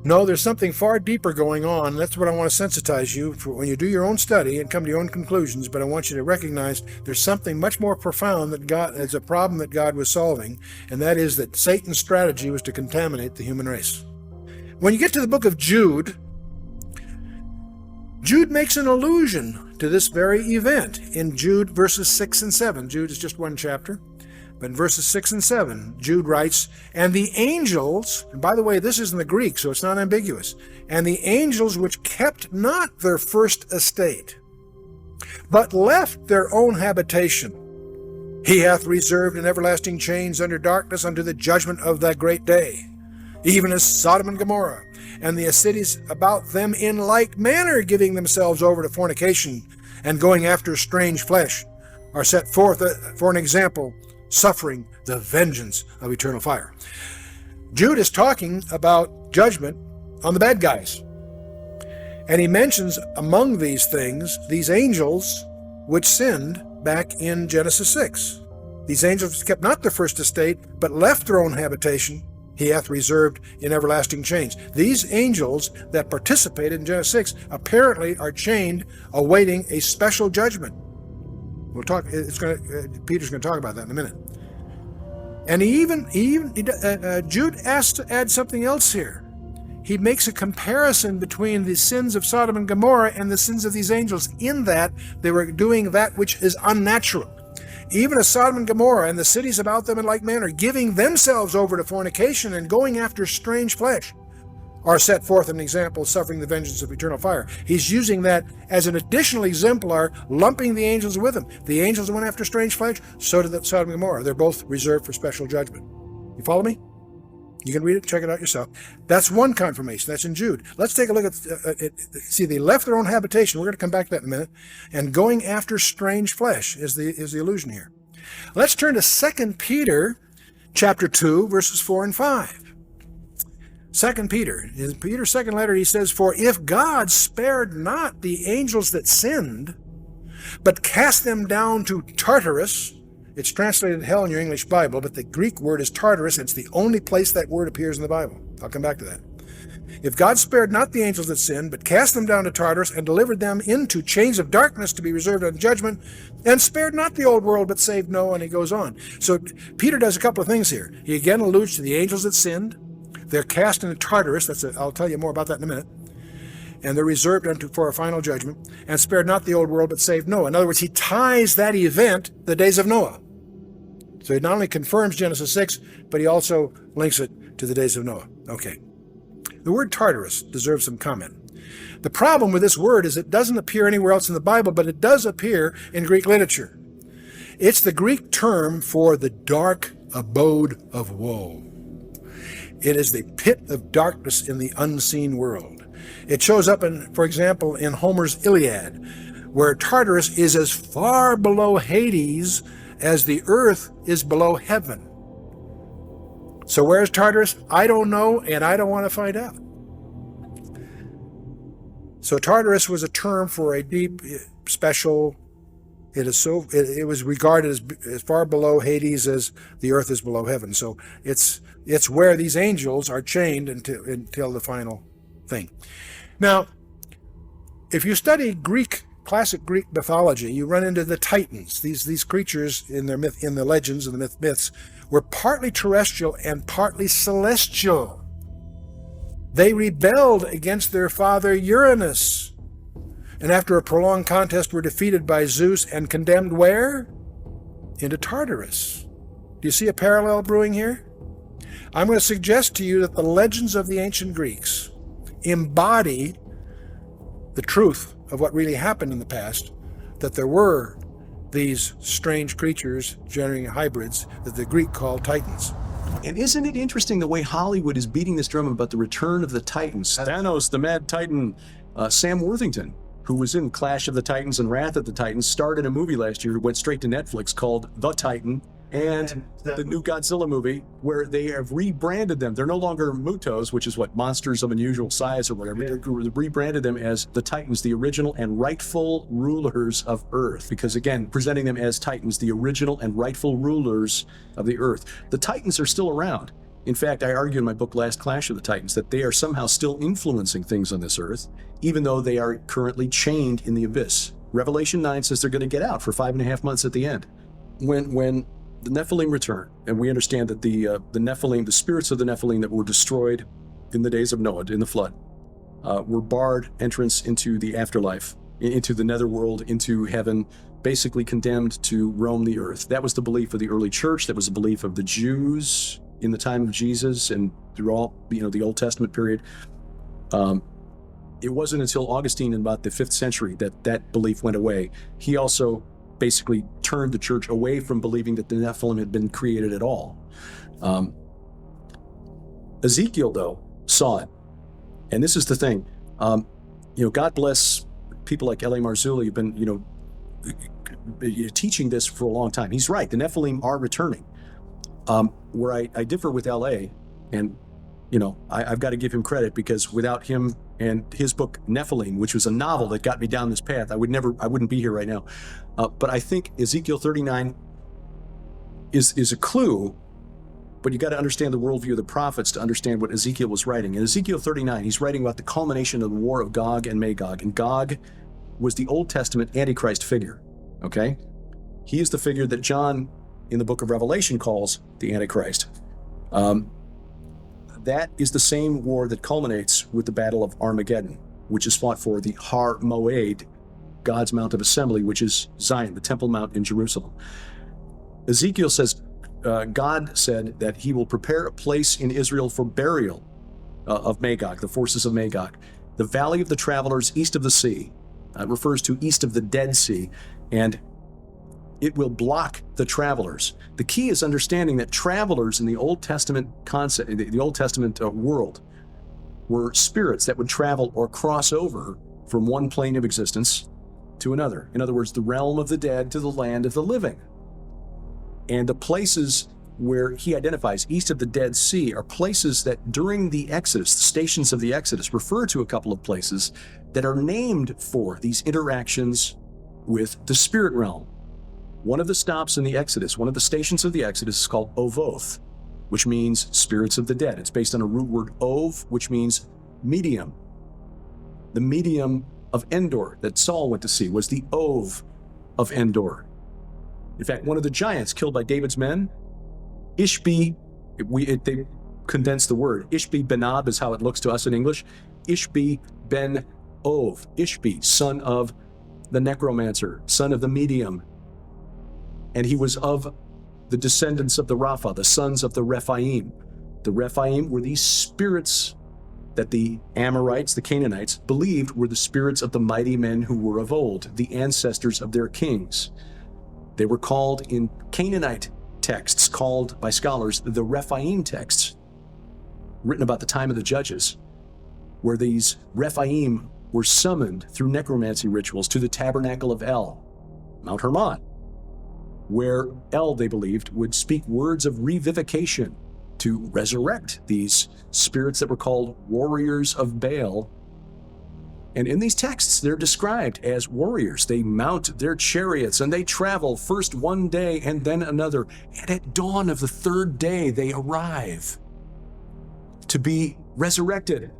No, there's something far deeper going on. That's what I want to sensitize you for when you do your own study and come to your own conclusions. But I want you to recognize there's something much more profound that God is a problem that God was solving, and that is that Satan's strategy was to contaminate the human race. When you get to the book of Jude, Jude makes an allusion to this very event in Jude verses 6 and 7. Jude is just one chapter. But in verses 6 and 7, Jude writes, "And the angels," and by the way, this is in the Greek, so it's not ambiguous, "and the angels which kept not their first estate, but left their own habitation, he hath reserved in everlasting chains under darkness unto the judgment of that great day, even as Sodom and Gomorrah, and the cities about them in like manner, giving themselves over to fornication and going after strange flesh, are set forth for an example, suffering the vengeance of eternal fire." Jude is talking about judgment on the bad guys. And he mentions among these things, these angels which sinned back in Genesis 6. These angels kept not their first estate, but left their own habitation, he hath reserved in everlasting chains. These angels that participated in Genesis 6 apparently are chained, awaiting a special judgment. We'll talk. Peter's going to talk about that in a minute. And Jude asks to add something else here. He makes a comparison between the sins of Sodom and Gomorrah and the sins of these angels, in that they were doing that which is unnatural. Even as Sodom and Gomorrah and the cities about them in like manner, giving themselves over to fornication and going after strange flesh, are set forth an example, suffering the vengeance of eternal fire. He's using that as an additional exemplar, lumping the angels with him. The angels went after strange flesh, so did Sodom and Gomorrah. They're both reserved for special judgment. You follow me? You can read it, check it out yourself. That's one confirmation. That's in Jude. Let's take a look at, see, they left their own habitation. We're going to come back to that in a minute. And going after strange flesh is the allusion here. Let's turn to 2 Peter chapter 2, verses 4 and 5. 2 Peter, in Peter's second letter, he says, "For if God spared not the angels that sinned, but cast them down to Tartarus," it's translated hell in your English Bible, but the Greek word is Tartarus, and it's the only place that word appears in the Bible. I'll come back to that. "If God spared not the angels that sinned, but cast them down to Tartarus, and delivered them into chains of darkness to be reserved unto judgment, and spared not the old world, but saved Noah," and he goes on. So Peter does a couple of things here. He again alludes to the angels that sinned. They're cast into Tartarus. I'll tell you more about that in a minute. And they're reserved for a final judgment, and spared not the old world, but saved Noah. In other words, he ties that event, the days of Noah. So he not only confirms Genesis 6, but he also links it to the days of Noah. Okay. The word Tartarus deserves some comment. The problem with this word is it doesn't appear anywhere else in the Bible, but it does appear in Greek literature. It's the Greek term for the dark abode of woe. It is the pit of darkness in the unseen world. It shows up, for example, in Homer's Iliad, where Tartarus is as far below Hades as the earth is below heaven. So where's Tartarus? I don't know, and I don't want to find out. So Tartarus was a term for a deep, special, it was regarded as far below Hades as the earth is below heaven. So it's where these angels are chained until the final thing. Now, if you study classic Greek mythology, you run into the Titans. These creatures in the legends and the myths were partly terrestrial and partly celestial. They rebelled against their father Uranus, and after a prolonged contest were defeated by Zeus and condemned where? Into Tartarus. Do you see a parallel brewing here? I'm going to suggest to you that the legends of the ancient Greeks embody the truth of what really happened in the past, that there were these strange creatures generating hybrids that the Greek called Titans. And isn't it interesting the way Hollywood is beating this drum about the return of the Titans? Thanos, the Mad Titan, Sam Worthington, who was in Clash of the Titans and Wrath of the Titans, starred in a movie last year, went straight to Netflix called The Titan, and the new Godzilla movie, where they have rebranded them. They're no longer Mutos, which is what, monsters of unusual size or whatever. They rebranded them as the Titans, the original and rightful rulers of Earth. Because again, presenting them as Titans, the original and rightful rulers of the Earth. The Titans are still around. In fact, I argue in my book, Last Clash of the Titans, that they are somehow still influencing things on this Earth, even though they are currently chained in the abyss. Revelation 9 says they're going to get out for 5.5 months at the end. When the Nephilim return, and we understand that the Nephilim, the spirits of the Nephilim that were destroyed in the days of Noah, in the flood, were barred entrance into the afterlife, into the netherworld, into heaven, basically condemned to roam the earth. That was the belief of the early church. That was the belief of the Jews in the time of Jesus and through all, the Old Testament period. It wasn't until Augustine in about the 5th century that belief went away. He also basically turned the church away from believing that the Nephilim had been created at all. Ezekiel, though, saw it. And this is the thing. God bless people like L.A. Marzulli who've been, teaching this for a long time. He's right. The Nephilim are returning. Where I differ with L.A., and, I've got to give him credit, because without him and his book Nephilim, which was a novel that got me down this path, I wouldn't be here right now. But I think Ezekiel 39 is a clue, but you got to understand the worldview of the prophets to understand what Ezekiel was writing. In Ezekiel 39, he's writing about the culmination of the war of Gog and Magog, and Gog was the Old Testament Antichrist figure, okay? He is the figure that John in the book of Revelation calls the Antichrist. That is the same war that culminates with the Battle of Armageddon, which is fought for the Har Moed, God's Mount of Assembly, which is Zion, the Temple Mount in Jerusalem. Ezekiel says, God said that he will prepare a place in Israel for burial of Magog, the forces of Magog. The Valley of the Travelers east of the sea refers to east of the Dead Sea. And It will block the travelers. The key is understanding that travelers in the Old Testament concept, the Old Testament world, were spirits that would travel or cross over from one plane of existence to another. In other words, the realm of the dead to the land of the living. And the places where he identifies east of the Dead Sea are places that during the Exodus, the stations of the Exodus, refer to a couple of places that are named for these interactions with the spirit realm. One of the stops in the Exodus, one of the stations of the Exodus is called Ovoth, which means spirits of the dead. It's based on a root word Ov, which means medium. The medium of Endor that Saul went to see was the Ov of Endor. In fact, one of the giants killed by David's men, Ishbi, they condensed the word. Ishbi Benab is how it looks to us in English. Ishbi Ben Ov. Ishbi, son of the necromancer, son of the medium. And he was of the descendants of the Rapha, the sons of the Rephaim. The Rephaim were these spirits that the Amorites, the Canaanites, believed were the spirits of the mighty men who were of old, the ancestors of their kings. They were called in Canaanite texts, called by scholars the Rephaim texts, written about the time of the Judges, where these Rephaim were summoned through necromancy rituals to the tabernacle of El, Mount Hermon, where El, they believed, would speak words of revivification to resurrect these spirits that were called warriors of Baal. And in these texts, they're described as warriors. They mount their chariots and they travel first one day and then another. And at dawn of the third day, they arrive to be resurrected.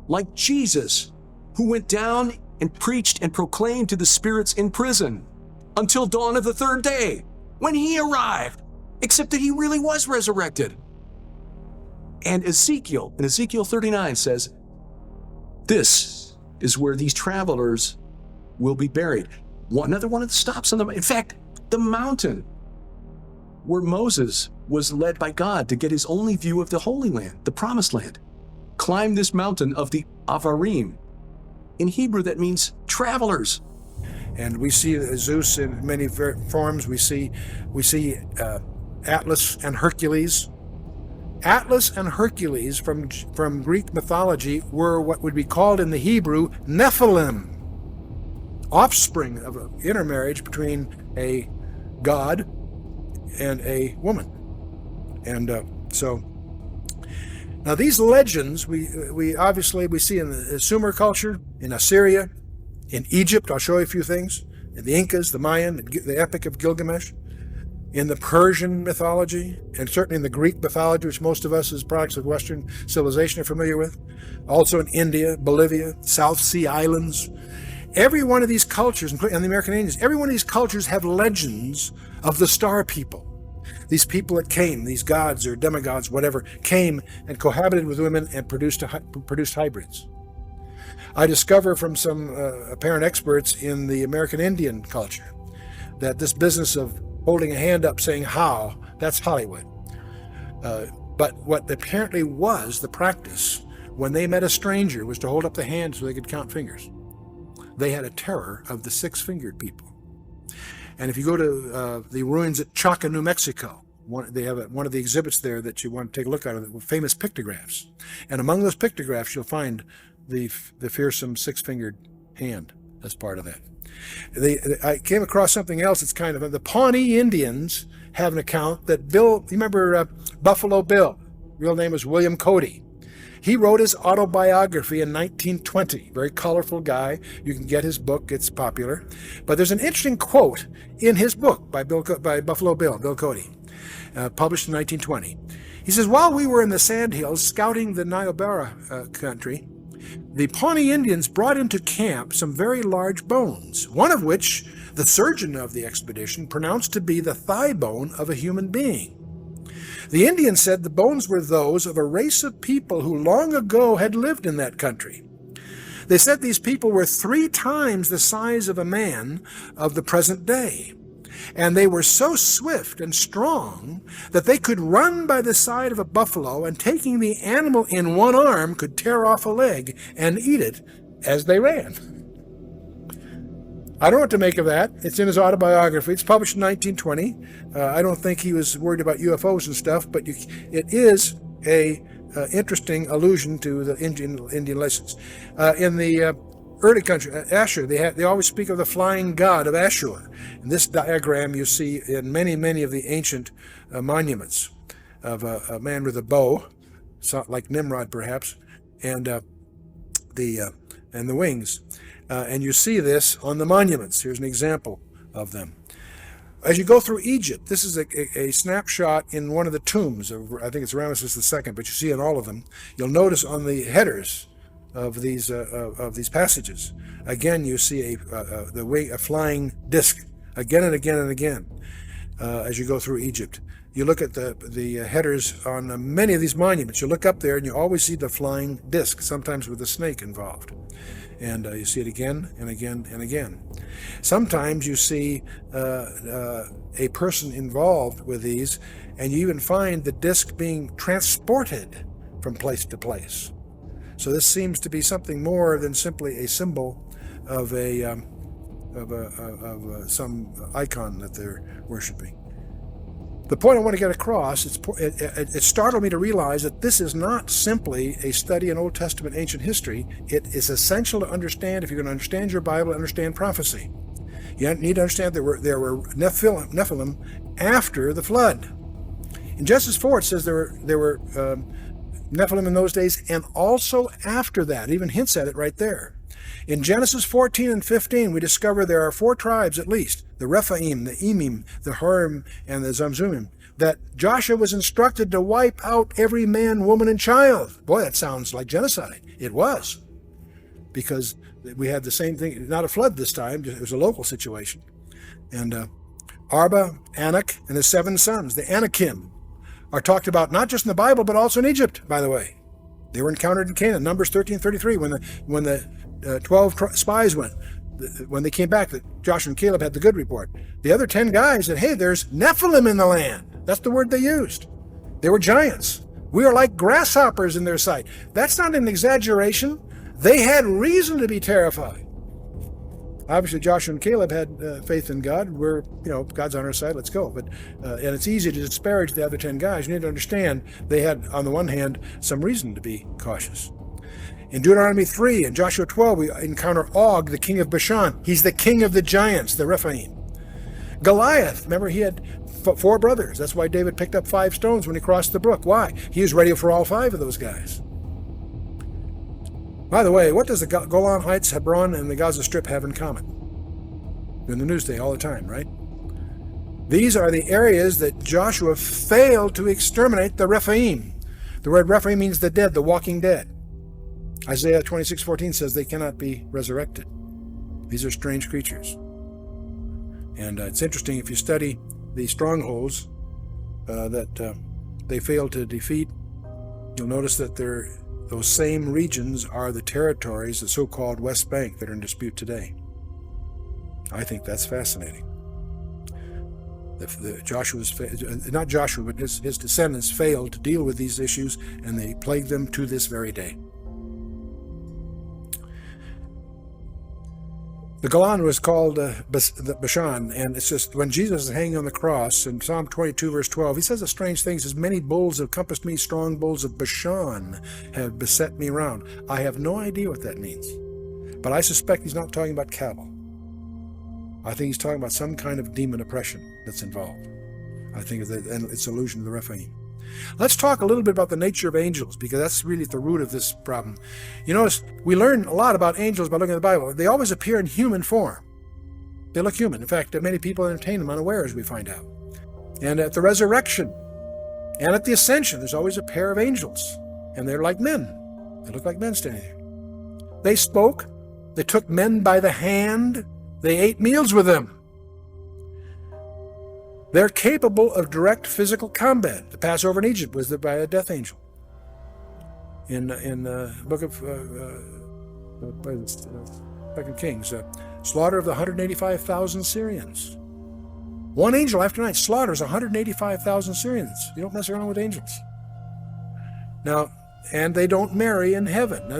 Like Jesus, who went down and preached and proclaimed to the spirits in prison until dawn of the third day, when he arrived, except that he really was resurrected. And Ezekiel, in Ezekiel 39 says, this is where these travelers will be buried. Another one of the stops on the, in fact, the mountain where Moses was led by God to get his only view of the Holy Land, the Promised Land. Climb this mountain of the Avarim. In Hebrew, that means travelers. And we see Zeus in many forms. We see Atlas and Hercules. Atlas and Hercules from Greek mythology were what would be called in the Hebrew Nephilim, offspring of an intermarriage between a god and a woman. And so now these legends we obviously see in the Sumer culture, in Assyria, in Egypt. I'll show you a few things. In the Incas, the Mayan, the Epic of Gilgamesh. In the Persian mythology, and certainly in the Greek mythology, which most of us as products of Western civilization are familiar with. Also in India, Bolivia, South Sea Islands. Every one of these cultures, and the American Indians, every one of these cultures have legends of the star people. These people that came, these gods or demigods, whatever, came and cohabited with women and produced hybrids. I discover from some apparent experts in the American Indian culture that this business of holding a hand up saying how, that's Hollywood. But what apparently was the practice when they met a stranger was to hold up the hand so they could count fingers. They had a terror of the six-fingered people. And if you go to the ruins at Chaca, New Mexico, they have one of the exhibits there that you want to take a look at, with famous pictographs. And among those pictographs, you'll find the fearsome six-fingered hand as part of that. I came across something else. It's kind of the Pawnee Indians have an account that Bill, you remember Buffalo Bill? Real name was William Cody. He wrote his autobiography in 1920. Very colorful guy. You can get his book. It's popular. But there's an interesting quote in his book by Buffalo Bill, Bill Cody, published in 1920. He says, while we were in the Sandhills scouting the Niobrara country, the Pawnee Indians brought into camp some very large bones, one of which the surgeon of the expedition pronounced to be the thigh bone of a human being. The Indians said the bones were those of a race of people who long ago had lived in that country. They said these people were 3 times the size of a man of the present day, and they were so swift and strong that they could run by the side of a buffalo and, taking the animal in one arm, could tear off a leg and eat it as they ran. I don't know what to make of that. It's in his autobiography. It's published in 1920. I don't think he was worried about UFOs and stuff, but it is a interesting allusion to the Indian legends. In the early country, Ashur, they always speak of the flying god of Ashur. In this diagram you see in many of the ancient monuments of a man with a bow, like Nimrod perhaps, and the wings. And you see this on the monuments. Here's an example of them. As you go through Egypt, this is a snapshot in one of the tombs of, I think it's Ramesses II, but you see in all of them. You'll notice on the headers of these passages, again you see a flying disc again and again and again as you go through Egypt. You look at the headers on many of these monuments. You look up there and you always see the flying disc, sometimes with a snake involved. And you see it again and again and again. Sometimes you see a person involved with these, and you even find the disc being transported from place to place. So this seems to be something more than simply a symbol of some icon that they're worshiping. The point I want to get across, it startled me to realize that this is not simply a study in Old Testament ancient history. It is essential to understand, if you're going to understand your Bible, understand prophecy. You need to understand there were Nephilim after the flood. In Genesis 4 it says there were Nephilim in those days and also after that. It even hints at it right there. In Genesis 14 and 15 we discover there are 4 tribes at least, the Rephaim, the Emim, the Hurim, and the Zamzumim, that Joshua was instructed to wipe out every man, woman, and child. Boy, that sounds like genocide. It was, because we had the same thing, not a flood this time, it was a local situation. And Arba, Anak, and his 7 sons, the Anakim, are talked about not just in the Bible, but also in Egypt, by the way. They were encountered in Canaan, Numbers 13:33, when the 12 spies went. When they came back, that Joshua and Caleb had the good report. The other 10 guys said, hey, there's Nephilim in the land. That's the word they used. They were giants. We are like grasshoppers in their sight. That's not an exaggeration. They had reason to be terrified. Obviously, Joshua and Caleb had faith in God. We're, God's on our side, let's go. But and it's easy to disparage the other 10 guys. You need to understand they had, on the one hand, some reason to be cautious. In Deuteronomy 3 and Joshua 12, we encounter Og, the king of Bashan. He's the king of the giants, the Rephaim. Goliath, remember, he had 4 brothers. That's why David picked up 5 stones when he crossed the brook. Why? He was ready for all 5 of those guys. By the way, what does the Golan Heights, Hebron, and the Gaza Strip have in common? They're in the news today all the time, right? These are the areas that Joshua failed to exterminate the Rephaim. The word Rephaim means the dead, the walking dead. Isaiah 26:14 says they cannot be resurrected. These are strange creatures. And it's interesting, if you study the strongholds that they failed to defeat, you'll notice that those same regions are the territories, the so-called West Bank, that are in dispute today. I think that's fascinating. Not Joshua, but his descendants failed to deal with these issues, and they plague them to this very day. The Golan was called Bashan, and it's just when Jesus is hanging on the cross in Psalm 22, verse 12, he says a strange thing. He says, many bulls have compassed me, strong bulls of Bashan have beset me round. I have no idea what that means, but I suspect he's not talking about cattle. I think he's talking about some kind of demon oppression that's involved. I think it's allusion to the Rephaim. Let's talk a little bit about the nature of angels, because that's really at the root of this problem. You notice we learn a lot about angels by looking at the Bible. They always appear in human form. They look human. In fact, many people entertain them unaware, as we find out. And at the resurrection and at the ascension, there's always a pair of angels, and they're like men. They look like men standing there. They spoke. They took men by the hand. They ate meals with them. They're capable of direct physical combat. The Passover in Egypt was by a death angel. In the book of 2 Kings, slaughter of the 185,000 Syrians. One angel after night slaughters 185,000 Syrians. You don't mess around with angels. Now, and they don't marry in heaven. Now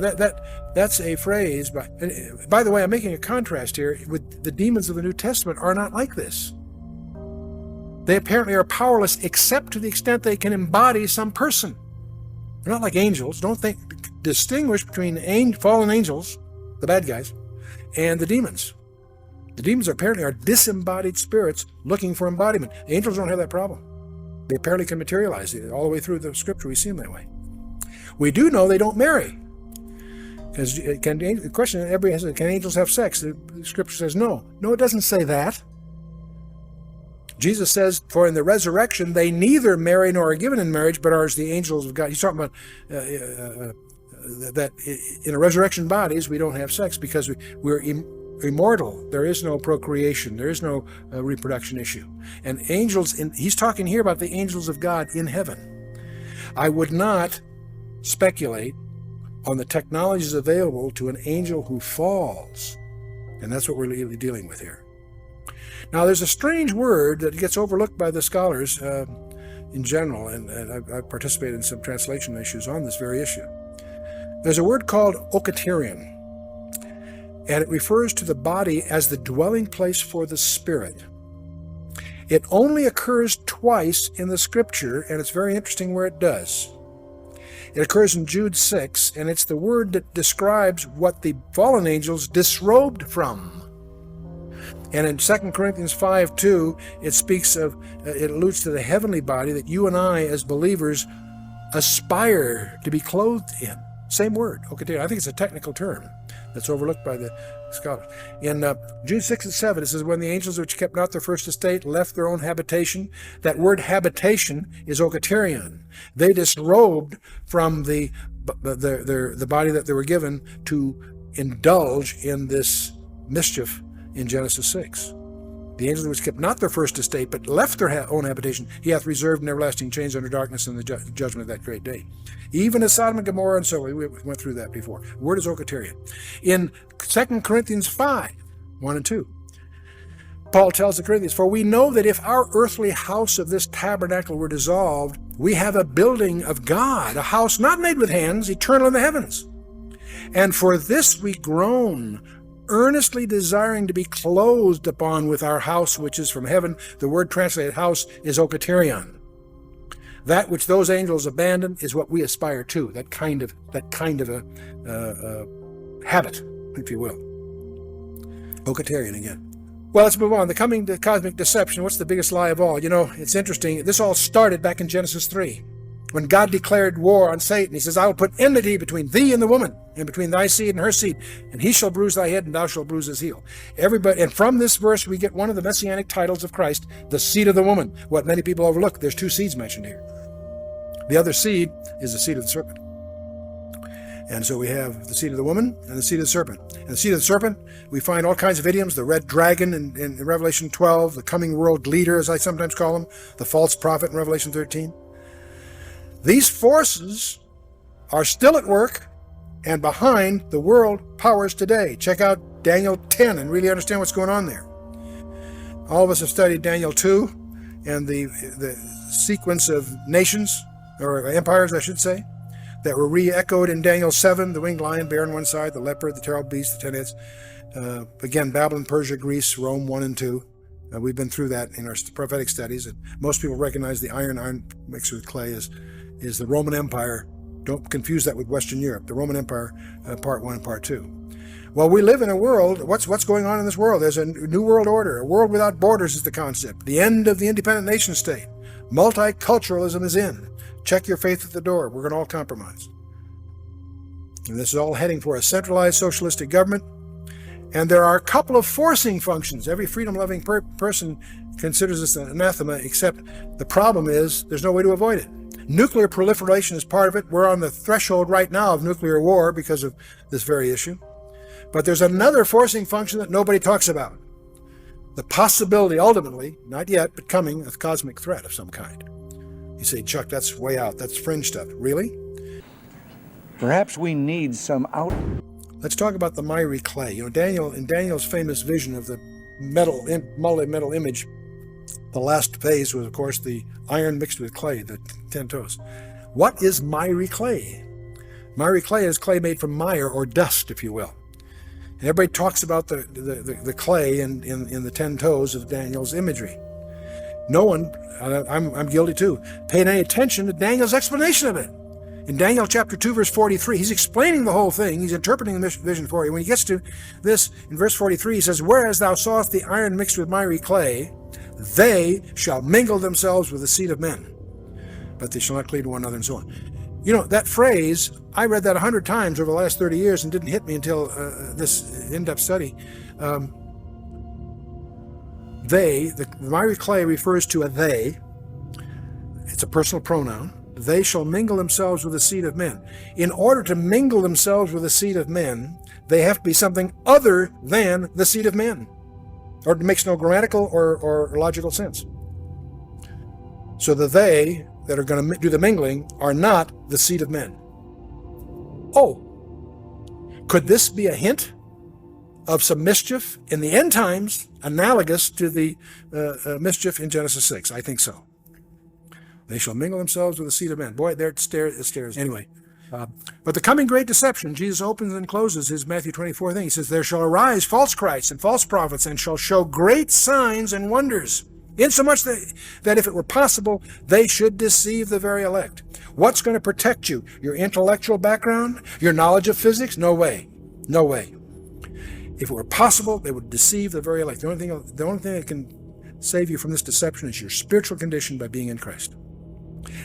That's a phrase. By the way, I'm making a contrast here with the demons of the New Testament are not like this. They apparently are powerless except to the extent they can embody some person. They're not like angels. Don't distinguish between fallen angels, the bad guys, and the demons. The demons apparently are disembodied spirits looking for embodiment. Angels don't have that problem. They apparently can materialize it. All the way through the scripture we see them that way. We do know they don't marry. Because the question everybody has is, can angels have sex? The scripture says no. No, it doesn't say that. Jesus says, for in the resurrection they neither marry nor are given in marriage, but are as the angels of God. He's talking about that in a resurrection bodies we don't have sex because we're immortal. There is no procreation. There is no reproduction issue. And angels, he's talking here about the angels of God in heaven. I would not speculate on the technologies available to an angel who falls. And that's what we're really dealing with here. Now, there's a strange word that gets overlooked by the scholars in general, and I've participated in some translation issues on this very issue. There's a word called okaterion, and it refers to the body as the dwelling place for the spirit. It only occurs twice in the scripture, and it's very interesting where it does. It occurs in Jude 6, and it's the word that describes what the fallen angels disrobed from. And in 2 Corinthians 5:2, it speaks of, it alludes to the heavenly body that you and I as believers aspire to be clothed in. Same word, okaterion. I think it's a technical term that's overlooked by the scholars. In Jude 6 and 7, it says, when the angels which kept not their first estate left their own habitation, that word habitation is okaterion. They disrobed from the body that they were given to indulge in this mischief in Genesis 6. The angels which kept not their first estate, but left their own habitation, he hath reserved in everlasting chains under darkness in the judgment of that great day. Even as Sodom and Gomorrah and so on. We went through that before. The word is okaterion. In 2 Corinthians 5, 1 and 2, Paul tells the Corinthians, for we know that if our earthly house of this tabernacle were dissolved, we have a building of God, a house not made with hands, eternal in the heavens. And for this we groan, earnestly desiring to be clothed upon with our house which is from heaven. The word translated house is okaterion. That which those angels abandoned is what we aspire to, that kind of a habit, if you will. Okaterion again. Well, let's move on. The coming to cosmic deception. What's the biggest lie of all? You know, it's interesting. This all started back in Genesis 3. When God declared war on Satan, he says, I will put enmity between thee and the woman, and between thy seed and her seed, and he shall bruise thy head, and thou shalt bruise his heel. And from this verse, we get one of the messianic titles of Christ, the seed of the woman. What many people overlook, there's two seeds mentioned here. The other seed is the seed of the serpent. And so we have the seed of the woman and the seed of the serpent. And the seed of the serpent, we find all kinds of idioms, the red dragon in Revelation 12, the coming world leader, as I sometimes call him, the false prophet in Revelation 13. These forces are still at work and behind the world powers today. Check out Daniel 10 and really understand what's going on there. All of us have studied Daniel 2 and the sequence of nations, or empires, I should say, that were re-echoed in Daniel 7, the winged lion, bear on one side, the leopard, the terrible beast, the 10 heads. Again, Babylon, Persia, Greece, Rome 1 and 2. We've been through that in our prophetic studies, and most people recognize the iron mixed with clay is the Roman Empire. Don't confuse that with Western Europe. The Roman Empire, part 1 and part 2. Well, we live in a world, what's going on in this world? There's a new world order. A world without borders is the concept. The end of the independent nation state. Multiculturalism is in. Check your faith at the door. We're going to all compromise. And this is all heading for a centralized socialistic government. And there are a couple of forcing functions. Every freedom-loving person considers this an anathema, except the problem is there's no way to avoid it. Nuclear proliferation is part of it. We're on the threshold right now of nuclear war because of this very issue. But there's another forcing function that nobody talks about. The possibility, ultimately, not yet, but coming, of cosmic threat of some kind. You say, Chuck, that's way out. That's fringe stuff. Really? Perhaps we need some out. Let's talk about the miry clay. You know, in Daniel's famous vision of the multi-metal image, the last phase was, of course, the iron mixed with clay, the 10 toes. What is miry clay? Miry clay is clay made from mire or dust, if you will. And everybody talks about the clay in the 10 toes of Daniel's imagery. No one, I'm guilty too, paid any attention to Daniel's explanation of it. In Daniel chapter 2, verse 43, he's explaining the whole thing. He's interpreting the vision for you. When he gets to this, in verse 43, he says, "Whereas thou sawest the iron mixed with miry clay, they shall mingle themselves with the seed of men, but they shall not cleave to one another," and so on. You know, that phrase, I read that 100 times over the last 30 years and didn't hit me until this in-depth study. The miry clay refers to a they. It's a personal pronoun. They shall mingle themselves with the seed of men. In order to mingle themselves with the seed of men, they have to be something other than the seed of men, or it makes no grammatical or logical sense. So the they that are going to do the mingling are not the seed of men. Oh, could this be a hint of some mischief in the end times analogous to the mischief in Genesis 6? I think so. They shall mingle themselves with the seed of men. Boy, there it stares. Anyway, but the coming great deception, Jesus opens and closes his Matthew 24 thing. He says, "There shall arise false Christs and false prophets, and shall show great signs and wonders, insomuch that if it were possible, they should deceive the very elect." What's going to protect you? Your intellectual background? Your knowledge of physics? No way. No way. If it were possible, they would deceive the very elect. The only thing that can save you from this deception is your spiritual condition by being in Christ.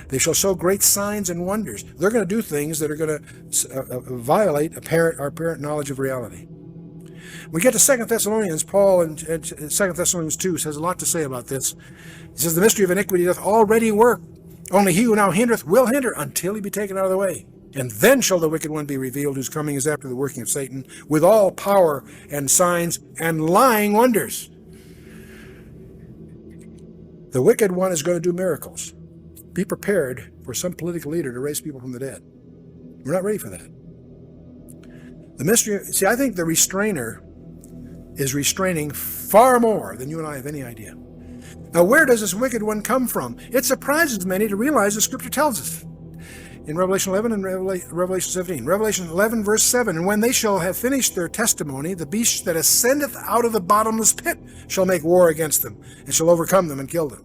They shall show great signs and wonders. They're going to do things that are going to violate our apparent knowledge of reality. We get to 2 Thessalonians, Paul in 2 Thessalonians 2 has a lot to say about this. He says, "The mystery of iniquity doth already work. Only he who now hindereth will hinder until he be taken out of the way. And then shall the wicked one be revealed, whose coming is after the working of Satan, with all power and signs and lying wonders." The wicked one is going to do miracles. Be prepared for some political leader to raise people from the dead. We're not ready for that. The mystery, see, I think the restrainer is restraining far more than you and I have any idea. Now, where does this wicked one come from? It surprises many to realize the Scripture tells us. In Revelation 11 and Revelation 17. Revelation 11, verse 7, "And when they shall have finished their testimony, the beast that ascendeth out of the bottomless pit shall make war against them, and shall overcome them and kill them."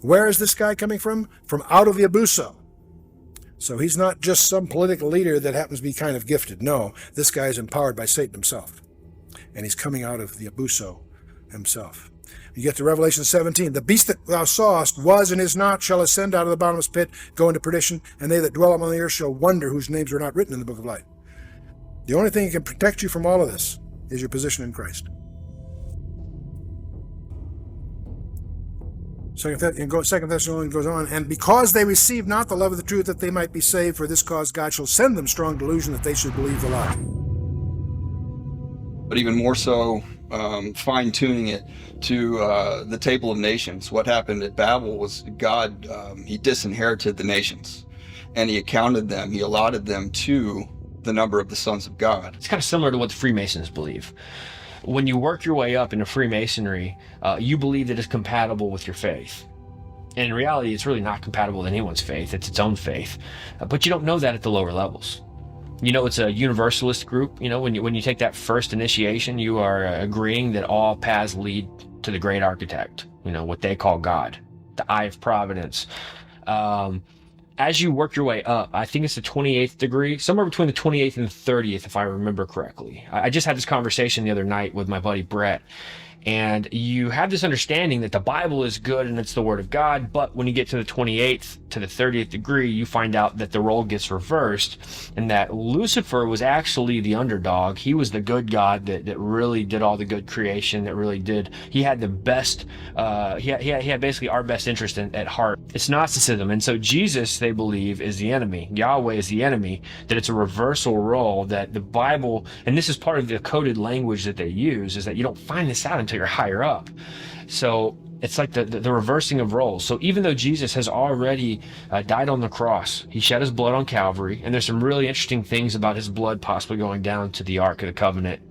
Where is this guy coming from? From out of the abuso. So he's not just some political leader that happens to be kind of gifted. No, this guy is empowered by Satan himself. And he's coming out of the abuso himself. You get to Revelation 17. "The beast that thou sawest was and is not, shall ascend out of the bottomless pit, go into perdition, and they that dwell upon the earth shall wonder, whose names are not written in the book of life." The only thing that can protect you from all of this is your position in Christ. Second Thessalonians goes on, "And because they received not the love of the truth, that they might be saved, for this cause God shall send them strong delusion, that they should believe the lie." But even more so, fine-tuning it to the Table of Nations. What happened at Babel was God, he disinherited the nations, and he accounted them, he allotted them to the number of the sons of God. It's kind of similar to what the Freemasons believe. When you work your way up into Freemasonry, you believe that it's compatible with your faith. And in reality, it's really not compatible with anyone's faith. It's its own faith. But you don't know that at the lower levels. You know, it's a universalist group. You know, when you take that first initiation, you are agreeing that all paths lead to the great architect, you know, what they call God, the eye of providence. As you work your way up, I think it's the 28th degree, somewhere between the 28th and the 30th, if I remember correctly. I just had this conversation the other night with my buddy Brett, and you have this understanding that the Bible is good and it's the Word of God, but when you get to the 28th to the 30th degree, you find out that the role gets reversed, and that Lucifer was actually the underdog. He was the good God that really did all the good creation, that really did. He had the best, he had basically our best interest at heart. It's Gnosticism, and so Jesus, they believe, is the enemy. Yahweh is the enemy, that it's a reversal role, that the Bible, and this is part of the coded language that they use, is that you don't find this out until you're higher up. So it's like the reversing of roles. So even though Jesus has already died on the cross, he shed his blood on Calvary, and there's some really interesting things about his blood possibly going down to the Ark of the Covenant.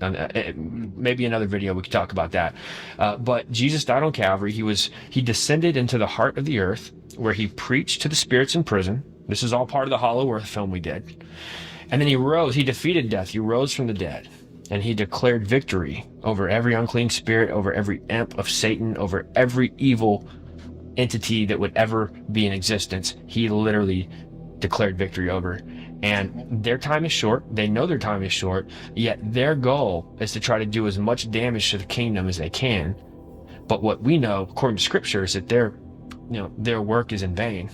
Maybe another video we could talk about that. But Jesus died on Calvary. He descended into the heart of the earth, where he preached to the spirits in prison. This is all part of the Hollow Earth film we did. And then he defeated death, he rose from the dead, and he declared victory over every unclean spirit, over every imp of Satan, over every evil entity that would ever be in existence. He literally declared victory over. And their time is short. They know their time is short, yet their goal is to try to do as much damage to the kingdom as they can. But what we know, according to scripture, is that their work is in vain,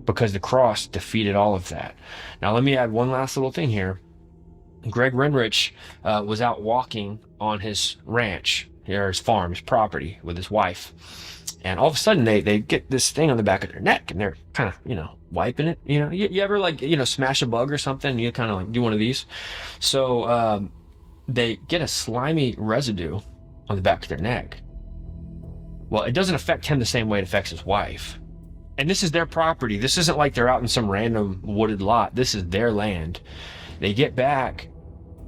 because the cross defeated all of that. Now, let me add one last little thing here. Greg Renrich was out walking on his ranch, or his farm, his property, with his wife. And all of a sudden, they get this thing on the back of their neck, and they're kind of, wiping it. You ever, like, smash a bug or something, and you kind of, like, do one of these? So they get a slimy residue on the back of their neck. Well, it doesn't affect him the same way it affects his wife. And this is their property. This isn't like they're out in some random wooded lot. This is their land. They get back,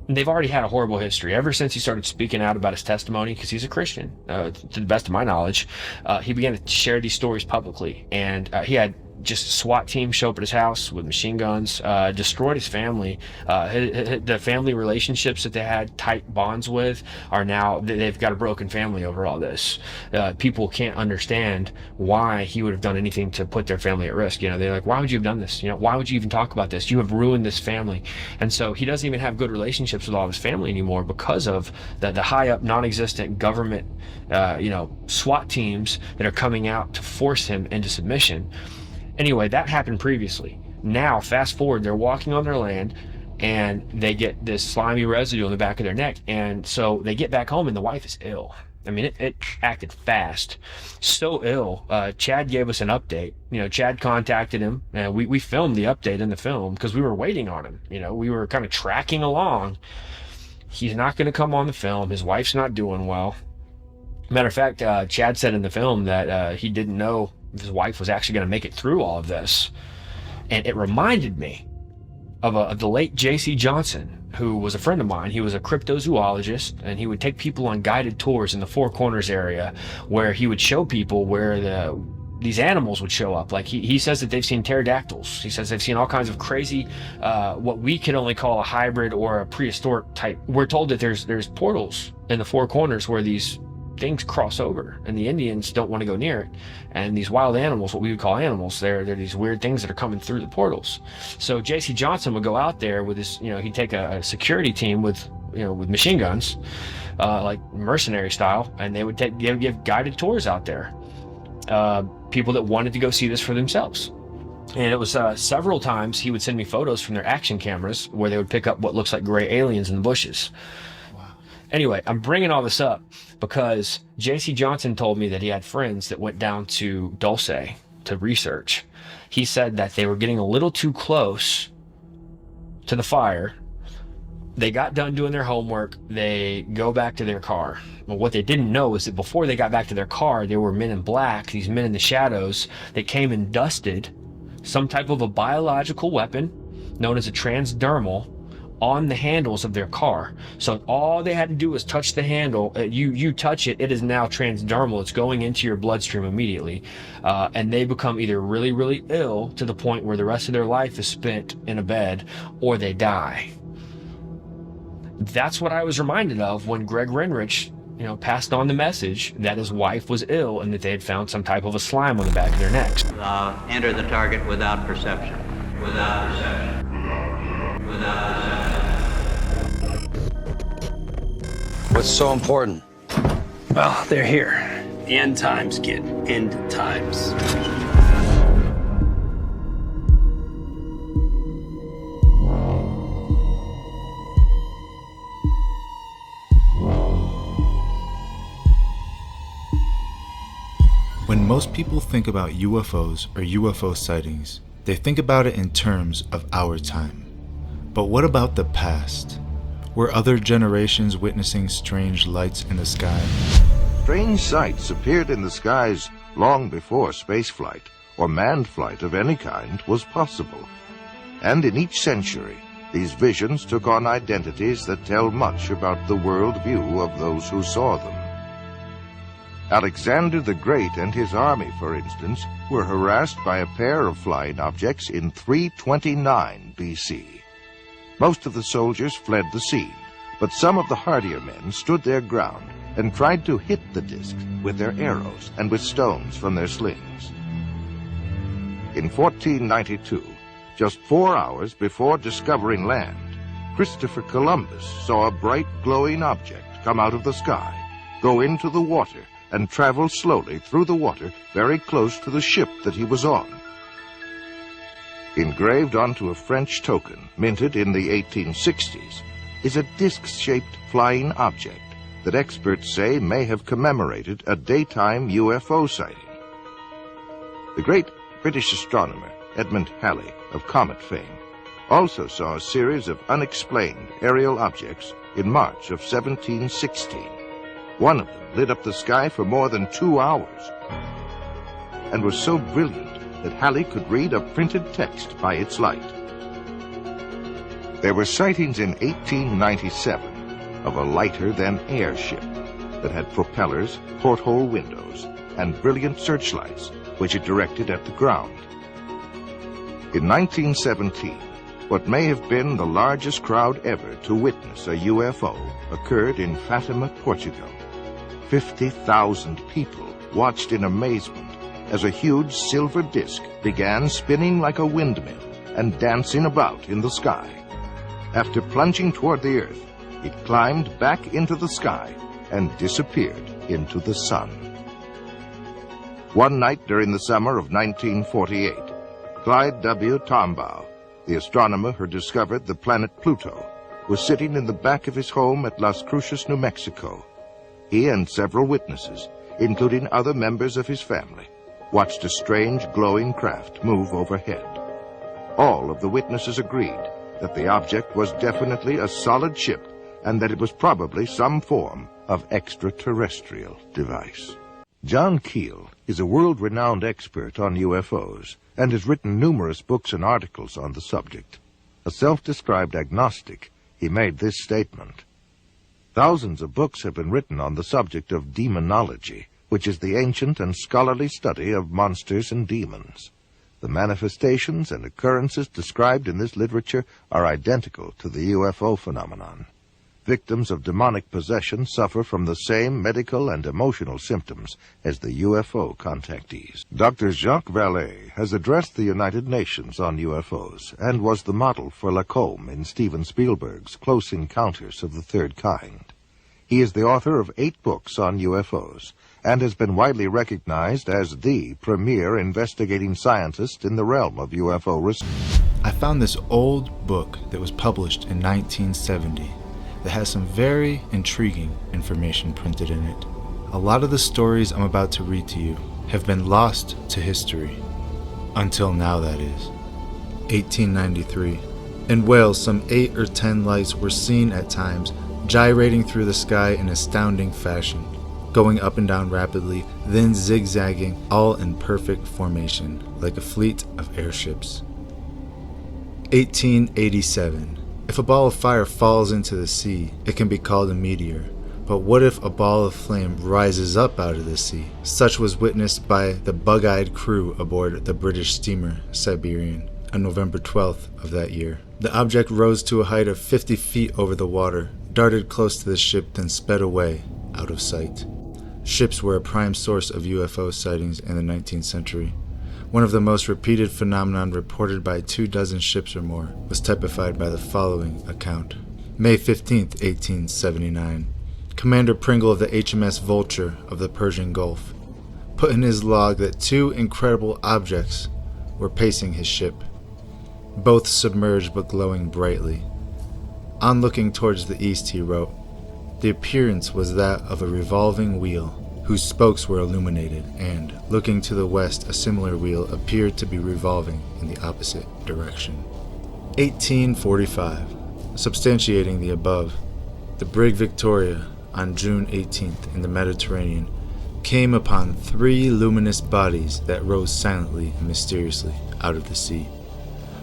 and they've already had a horrible history. Ever since he started speaking out about his testimony, because he's a Christian, to the best of my knowledge, he began to share these stories publicly. And he had just a SWAT team show up at his house with machine guns, destroyed his family. The family relationships that they had tight bonds with are now, they've got a broken family over all this. People can't understand why he would have done anything to put their family at risk. They're like, why would you have done this? Why would you even talk about this? You have ruined this family. And so he doesn't even have good relationships with all of his family anymore because of the high up, non-existent government, SWAT teams that are coming out to force him into submission. Anyway, that happened previously. Now, fast forward, they're walking on their land, and they get this slimy residue on the back of their neck. And so they get back home, and the wife is ill. I mean, it acted fast. So ill. Chad gave us an update. Chad contacted him, and we filmed the update in the film because we were waiting on him. We were kind of tracking along. He's not going to come on the film. His wife's not doing well. Matter of fact, Chad said in the film that he didn't know if his wife was actually going to make it through all of this. And it reminded me of the late J.C. Johnson, who was a friend of mine. He was a cryptozoologist, and he would take people on guided tours in the Four Corners area, where he would show people where these animals would show up. Like he says that they've seen pterodactyls. He says they've seen all kinds of crazy, what we could only call a hybrid or a prehistoric type. We're told that there's portals in the Four Corners where these things cross over, and the Indians don't want to go near it. And these wild animals, what we would call animals, they're these weird things that are coming through the portals. So J.C. Johnson would go out there with this, he'd take a security team with machine guns, like mercenary style, and they would give guided tours out there. People that wanted to go see this for themselves. And it was several times he would send me photos from their action cameras where they would pick up what looks like gray aliens in the bushes. Anyway, I'm bringing all this up because J.C. Johnson told me that he had friends that went down to Dulce to research. He said that they were getting a little too close to the fire. They got done doing their homework. They go back to their car. Well, what they didn't know is that before they got back to their car, there were men in black, these men in the shadows, that came and dusted some type of a biological weapon known as a transdermal on the handles of their car. So all they had to do was touch the handle. You touch it, it is now transdermal. It's going into your bloodstream immediately. And they become either really, really ill to the point where the rest of their life is spent in a bed, or they die. That's what I was reminded of when Greg Renrich, passed on the message that his wife was ill and that they had found some type of a slime on the back of their necks. Enter the target without perception. Without perception. Without perception. What's so important? Well, they're here. The end times get end times. When most people think about UFOs or UFO sightings, they think about it in terms of our time. But what about the past? Were other generations witnessing strange lights in the sky? Strange sights appeared in the skies long before spaceflight or manned flight of any kind was possible. And in each century, these visions took on identities that tell much about the worldview of those who saw them. Alexander the Great and his army, for instance, were harassed by a pair of flying objects in 329 BC. Most of the soldiers fled the scene, but some of the hardier men stood their ground and tried to hit the discs with their arrows and with stones from their slings. In 1492, just 4 hours before discovering land, Christopher Columbus saw a bright glowing object come out of the sky, go into the water, and travel slowly through the water very close to the ship that he was on. Engraved onto a French token minted in the 1860s is a disc-shaped flying object that experts say may have commemorated a daytime UFO sighting. The great British astronomer Edmund Halley of comet fame also saw a series of unexplained aerial objects in March of 1716. One of them lit up the sky for more than 2 hours and was so brilliant that Halley could read a printed text by its light. There were sightings in 1897 of a lighter-than-air ship that had propellers, porthole windows, and brilliant searchlights which it directed at the ground. In 1917, what may have been the largest crowd ever to witness a UFO occurred in Fatima, Portugal. 50,000 people watched in amazement as a huge silver disc began spinning like a windmill and dancing about in the sky. After plunging toward the earth, it climbed back into the sky and disappeared into the sun. One night during the summer of 1948, Clyde W. Tombaugh, the astronomer who discovered the planet Pluto, was sitting in the back of his home at Las Cruces, New Mexico. He and several witnesses, including other members of his family, watched a strange glowing craft move overhead. All of the witnesses agreed that the object was definitely a solid ship and that it was probably some form of extraterrestrial device. John Keel is a world-renowned expert on UFOs and has written numerous books and articles on the subject. A self-described agnostic, he made this statement: "Thousands of books have been written on the subject of demonology, which is the ancient and scholarly study of monsters and demons. The manifestations and occurrences described in this literature are identical to the UFO phenomenon. Victims of demonic possession suffer from the same medical and emotional symptoms as the UFO contactees." Dr. Jacques Vallée has addressed the United Nations on UFOs and was the model for Lacombe in Steven Spielberg's Close Encounters of the Third Kind. He is the author of 8 books on UFOs and has been widely recognized as the premier investigating scientist in the realm of UFO research. I found this old book that was published in 1970 that has some very intriguing information printed in it. A lot of the stories I'm about to read to you have been lost to history. Until now, that is. 1893. In Wales, some 8 or 10 lights were seen at times gyrating through the sky in astounding fashion, going up and down rapidly, then zigzagging, all in perfect formation, like a fleet of airships. 1887. If a ball of fire falls into the sea, it can be called a meteor. But what if a ball of flame rises up out of the sea? Such was witnessed by the bug-eyed crew aboard the British steamer Siberian on November 12th of that year. The object rose to a height of 50 feet over the water, darted close to the ship, then sped away, out of sight. Ships were a prime source of UFO sightings in the 19th century. One of the most repeated phenomenon reported by 24 ships or more was typified by the following account. May 15, 1879. Commander Pringle of the HMS Vulture of the Persian Gulf put in his log that 2 incredible objects were pacing his ship, both submerged but glowing brightly. On looking towards the east, he wrote, "The appearance was that of a revolving wheel, whose spokes were illuminated, and, looking to the west, a similar wheel appeared to be revolving in the opposite direction." 1845. Substantiating the above, the brig Victoria, on June 18th in the Mediterranean, came upon 3 luminous bodies that rose silently and mysteriously out of the sea,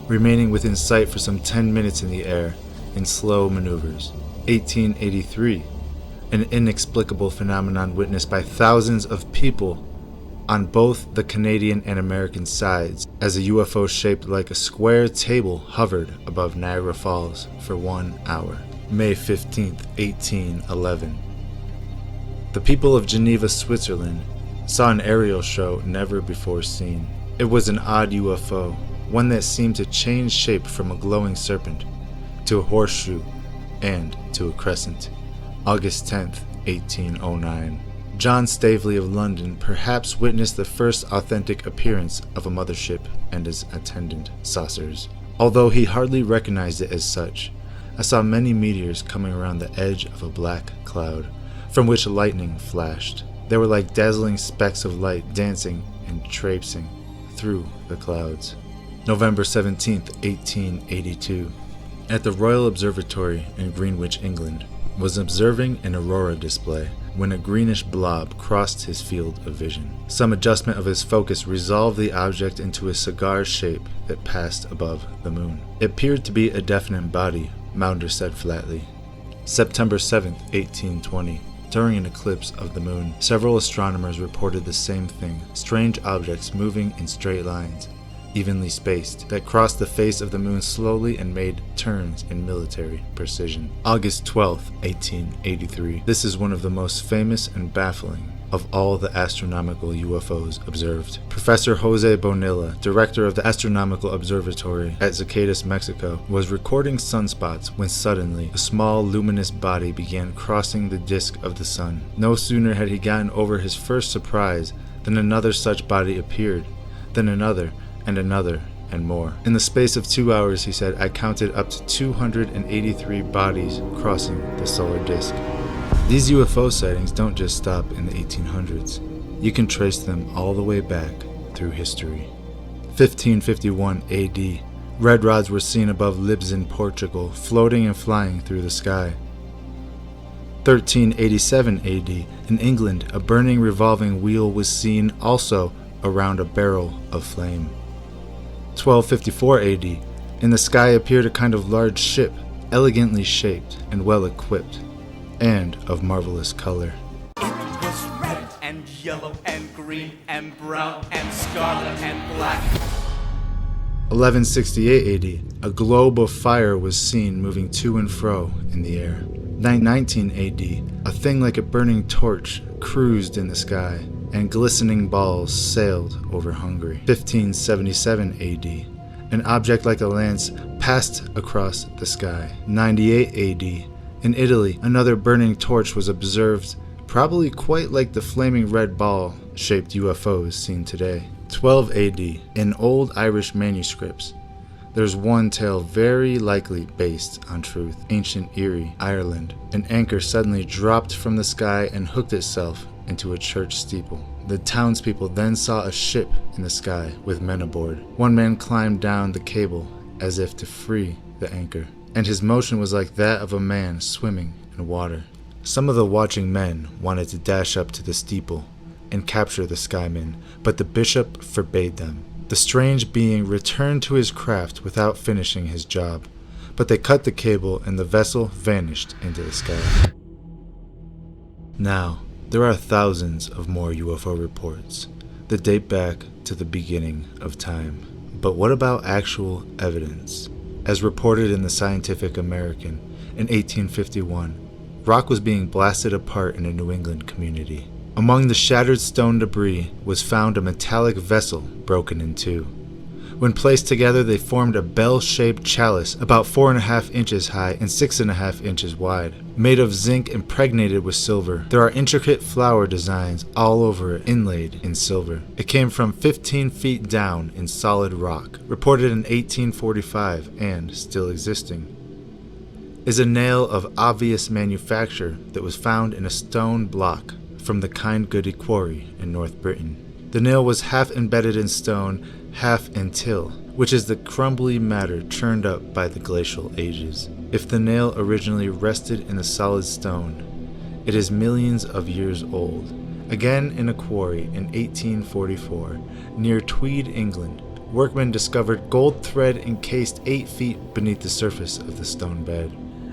remaining within sight for some 10 minutes in the air in slow maneuvers. 1883. An inexplicable phenomenon witnessed by thousands of people on both the Canadian and American sides as a UFO shaped like a square table hovered above Niagara Falls for 1 hour. May 15, 1811. The people of Geneva, Switzerland, saw an aerial show never before seen. It was an odd UFO, one that seemed to change shape from a glowing serpent to a horseshoe and to a crescent. August 10th, 1809. John Stavely of London perhaps witnessed the first authentic appearance of a mothership and its attendant saucers. Although he hardly recognized it as such, I saw many meteors coming around the edge of a black cloud, from which lightning flashed. They were like dazzling specks of light dancing and traipsing through the clouds. November 17th, 1882. At the Royal Observatory in Greenwich, England, was observing an aurora display when a greenish blob crossed his field of vision. Some adjustment of his focus resolved the object into a cigar shape that passed above the moon. It appeared to be a definite body, Maunder said flatly. September 7th, 1820. During an eclipse of the moon, several astronomers reported the same thing, strange objects moving in straight lines, evenly spaced, that crossed the face of the moon slowly and made turns in military precision. August 12, 1883. This is one of the most famous and baffling of all the astronomical UFOs observed. Professor Jose Bonilla, director of the Astronomical Observatory at Zacatecas, Mexico, was recording sunspots when suddenly a small luminous body began crossing the disk of the sun. No sooner had he gotten over his first surprise than another such body appeared, then another, and another, and more. In the space of 2 hours, he said, I counted up to 283 bodies crossing the solar disk. These UFO sightings don't just stop in the 1800s. You can trace them all the way back through history. 1551 AD, red rods were seen above Lisbon, Portugal, floating and flying through the sky. 1387 AD, in England, a burning revolving wheel was seen also around a barrel of flame. 1254 AD, in the sky appeared a kind of large ship, elegantly shaped and well equipped, and of marvelous color. It was red and yellow and green and brown and scarlet and black. 1168 AD, a globe of fire was seen moving to and fro in the air. 919 AD, a thing like a burning torch cruised in the sky, and glistening balls sailed over Hungary. 1577 AD, an object like a lance passed across the sky. 98 AD, in Italy, another burning torch was observed, probably quite like the flaming red ball-shaped UFOs seen today. 12 AD, in old Irish manuscripts, there's one tale very likely based on truth. Ancient Erie, Ireland, an anchor suddenly dropped from the sky and hooked itself into a church steeple. The townspeople then saw a ship in the sky with men aboard. One man climbed down the cable as if to free the anchor, and his motion was like that of a man swimming in water. Some of the watching men wanted to dash up to the steeple and capture the skyman, but the bishop forbade them. The strange being returned to his craft without finishing his job, but they cut the cable and the vessel vanished into the sky. Now, there are thousands of more UFO reports that date back to the beginning of time. But what about actual evidence? As reported in the Scientific American in 1851, rock was being blasted apart in a New England community. Among the shattered stone debris was found a metallic vessel broken in two. When placed together, they formed a bell-shaped chalice about 4.5 inches high and 6.5 inches wide, made of zinc impregnated with silver. There are intricate flower designs all over it, inlaid in silver. It came from 15 feet down in solid rock, reported in 1845 and still existing. Is a nail of obvious manufacture that was found in a stone block from the Kind Goody quarry in North Britain. The nail was half embedded in stone, half in till, which is the crumbly matter churned up by the glacial ages. If the nail originally rested in the solid stone, it is millions of years old. Again in a quarry in 1844, near Tweed, England, workmen discovered gold thread encased 8 feet beneath the surface of the stone bed.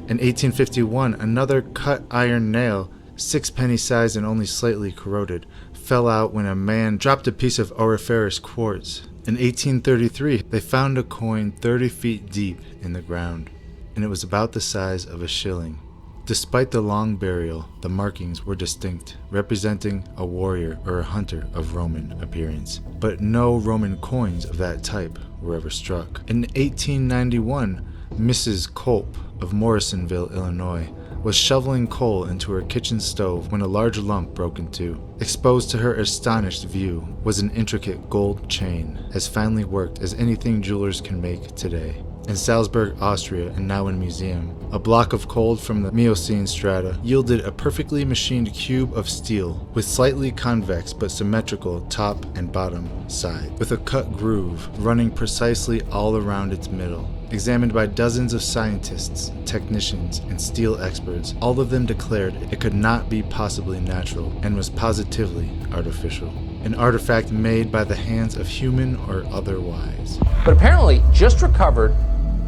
In 1851, another cut iron nail, 6 penny sized and only slightly corroded, fell out when a man dropped a piece of auriferous quartz. In 1833, they found a coin 30 feet deep in the ground, and it was about the size of a shilling. Despite the long burial, the markings were distinct, representing a warrior or a hunter of Roman appearance. But no Roman coins of that type were ever struck. In 1891, Mrs. Culp of Morrisonville, Illinois, was shoveling coal into her kitchen stove when a large lump broke in two. Exposed to her astonished view was an intricate gold chain, as finely worked as anything jewelers can make today. In Salzburg, Austria, and now in museum, a block of coal from the Miocene strata yielded a perfectly machined cube of steel with slightly convex but symmetrical top and bottom side, with a cut groove running precisely all around its middle. Examined by dozens of scientists, technicians, and steel experts, all of them declared it could not be possibly natural and was positively artificial. An artifact made by the hands of human or otherwise. But apparently, just recovered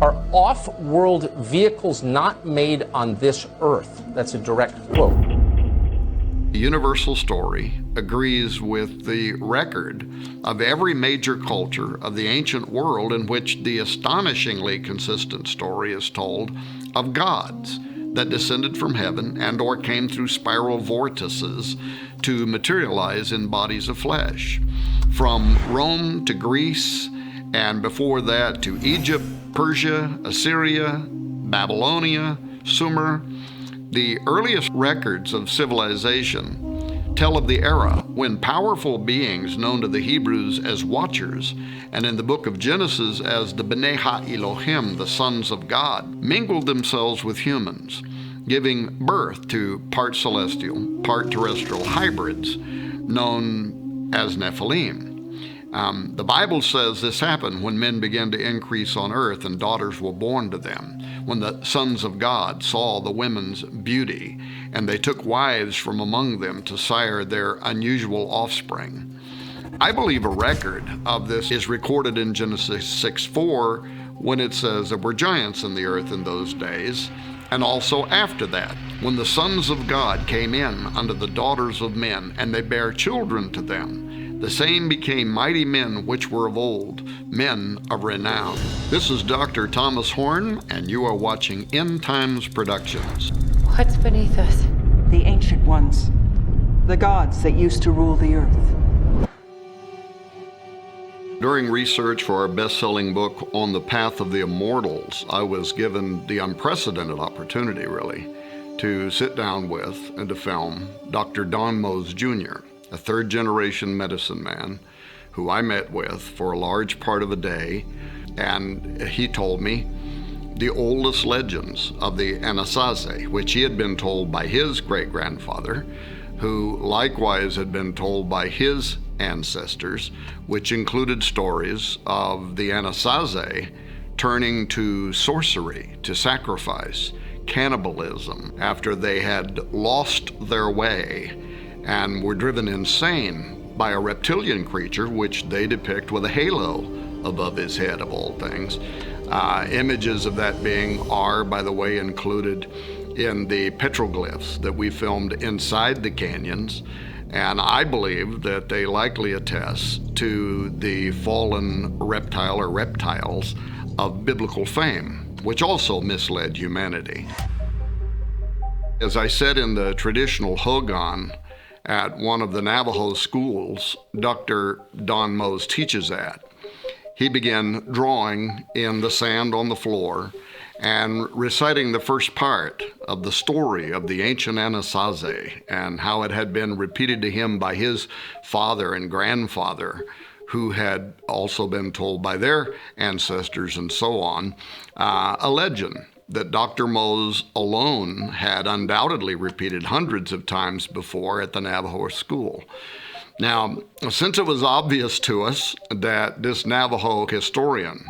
are off-world vehicles not made on this earth. That's a direct quote. The Universal Story agrees with the record of every major culture of the ancient world in which the astonishingly consistent story is told of gods that descended from heaven and or came through spiral vortices to materialize in bodies of flesh. From Rome to Greece, and before that to Egypt, Persia, Assyria, Babylonia, Sumer, the earliest records of civilization tell of the era when powerful beings known to the Hebrews as watchers, and in the book of Genesis as the B'nai Ha-Elohim, the sons of God, mingled themselves with humans, giving birth to part celestial, part terrestrial hybrids known as Nephilim. The Bible says this happened when men began to increase on earth and daughters were born to them, when the sons of God saw the women's beauty, and they took wives from among them to sire their unusual offspring. I believe a record of this is recorded in Genesis 6:4, when it says there were giants in the earth in those days, and also after that, when the sons of God came in unto the daughters of men, and they bare children to them. The same became mighty men which were of old, men of renown. This is Dr. Thomas Horn, and you are watching End Times Productions. What's beneath us? The ancient ones. The gods that used to rule the earth. During research for our best-selling book, On the Path of the Immortals, I was given the unprecedented opportunity, really, to sit down with and to film Dr. Don Mose Jr., a third-generation medicine man who I met with for a large part of a day, and he told me the oldest legends of the Anasazi, which he had been told by his great-grandfather, who likewise had been told by his ancestors, which included stories of the Anasazi turning to sorcery, to sacrifice, cannibalism, after they had lost their way and were driven insane by a reptilian creature, which they depict with a halo above his head, of all things. Images of that being are, by the way, included in the petroglyphs that we filmed inside the canyons, and I believe that they likely attest to the fallen reptile or reptiles of biblical fame, which also misled humanity. As I said in the traditional Hogan at one of the Navajo schools Dr. Don Mose teaches at, he began drawing in the sand on the floor and reciting the first part of the story of the ancient Anasazi and how it had been repeated to him by his father and grandfather, who had also been told by their ancestors and so on, a legend that Dr. Mose alone had undoubtedly repeated hundreds of times before at the Navajo school. Now, since it was obvious to us that this Navajo historian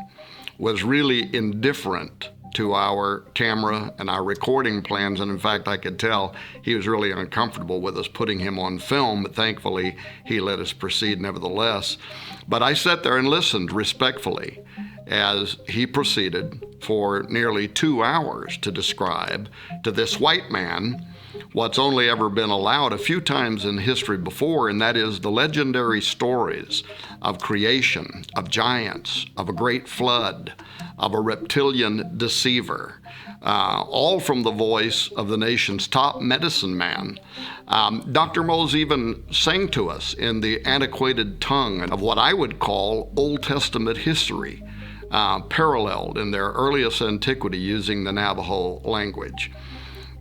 was really indifferent to our camera and our recording plans, and in fact I could tell he was really uncomfortable with us putting him on film, but thankfully he let us proceed nevertheless. But I sat there and listened respectfully as he proceeded for nearly 2 hours to describe to this white man what's only ever been allowed a few times in history before, and that is the legendary stories of creation, of giants, of a great flood, of a reptilian deceiver, all from the voice of the nation's top medicine man. Dr. Mose even sang to us in the antiquated tongue of what I would call Old Testament history, paralleled in their earliest antiquity using the Navajo language.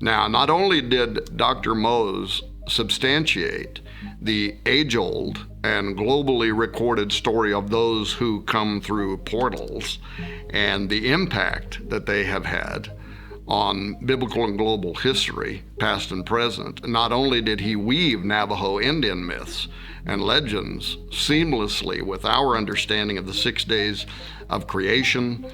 Now, not only did Dr. Mose substantiate the age-old and globally recorded story of those who come through portals and the impact that they have had on biblical and global history, past and present. Not only did he weave Navajo Indian myths and legends seamlessly with our understanding of the 6 days of creation,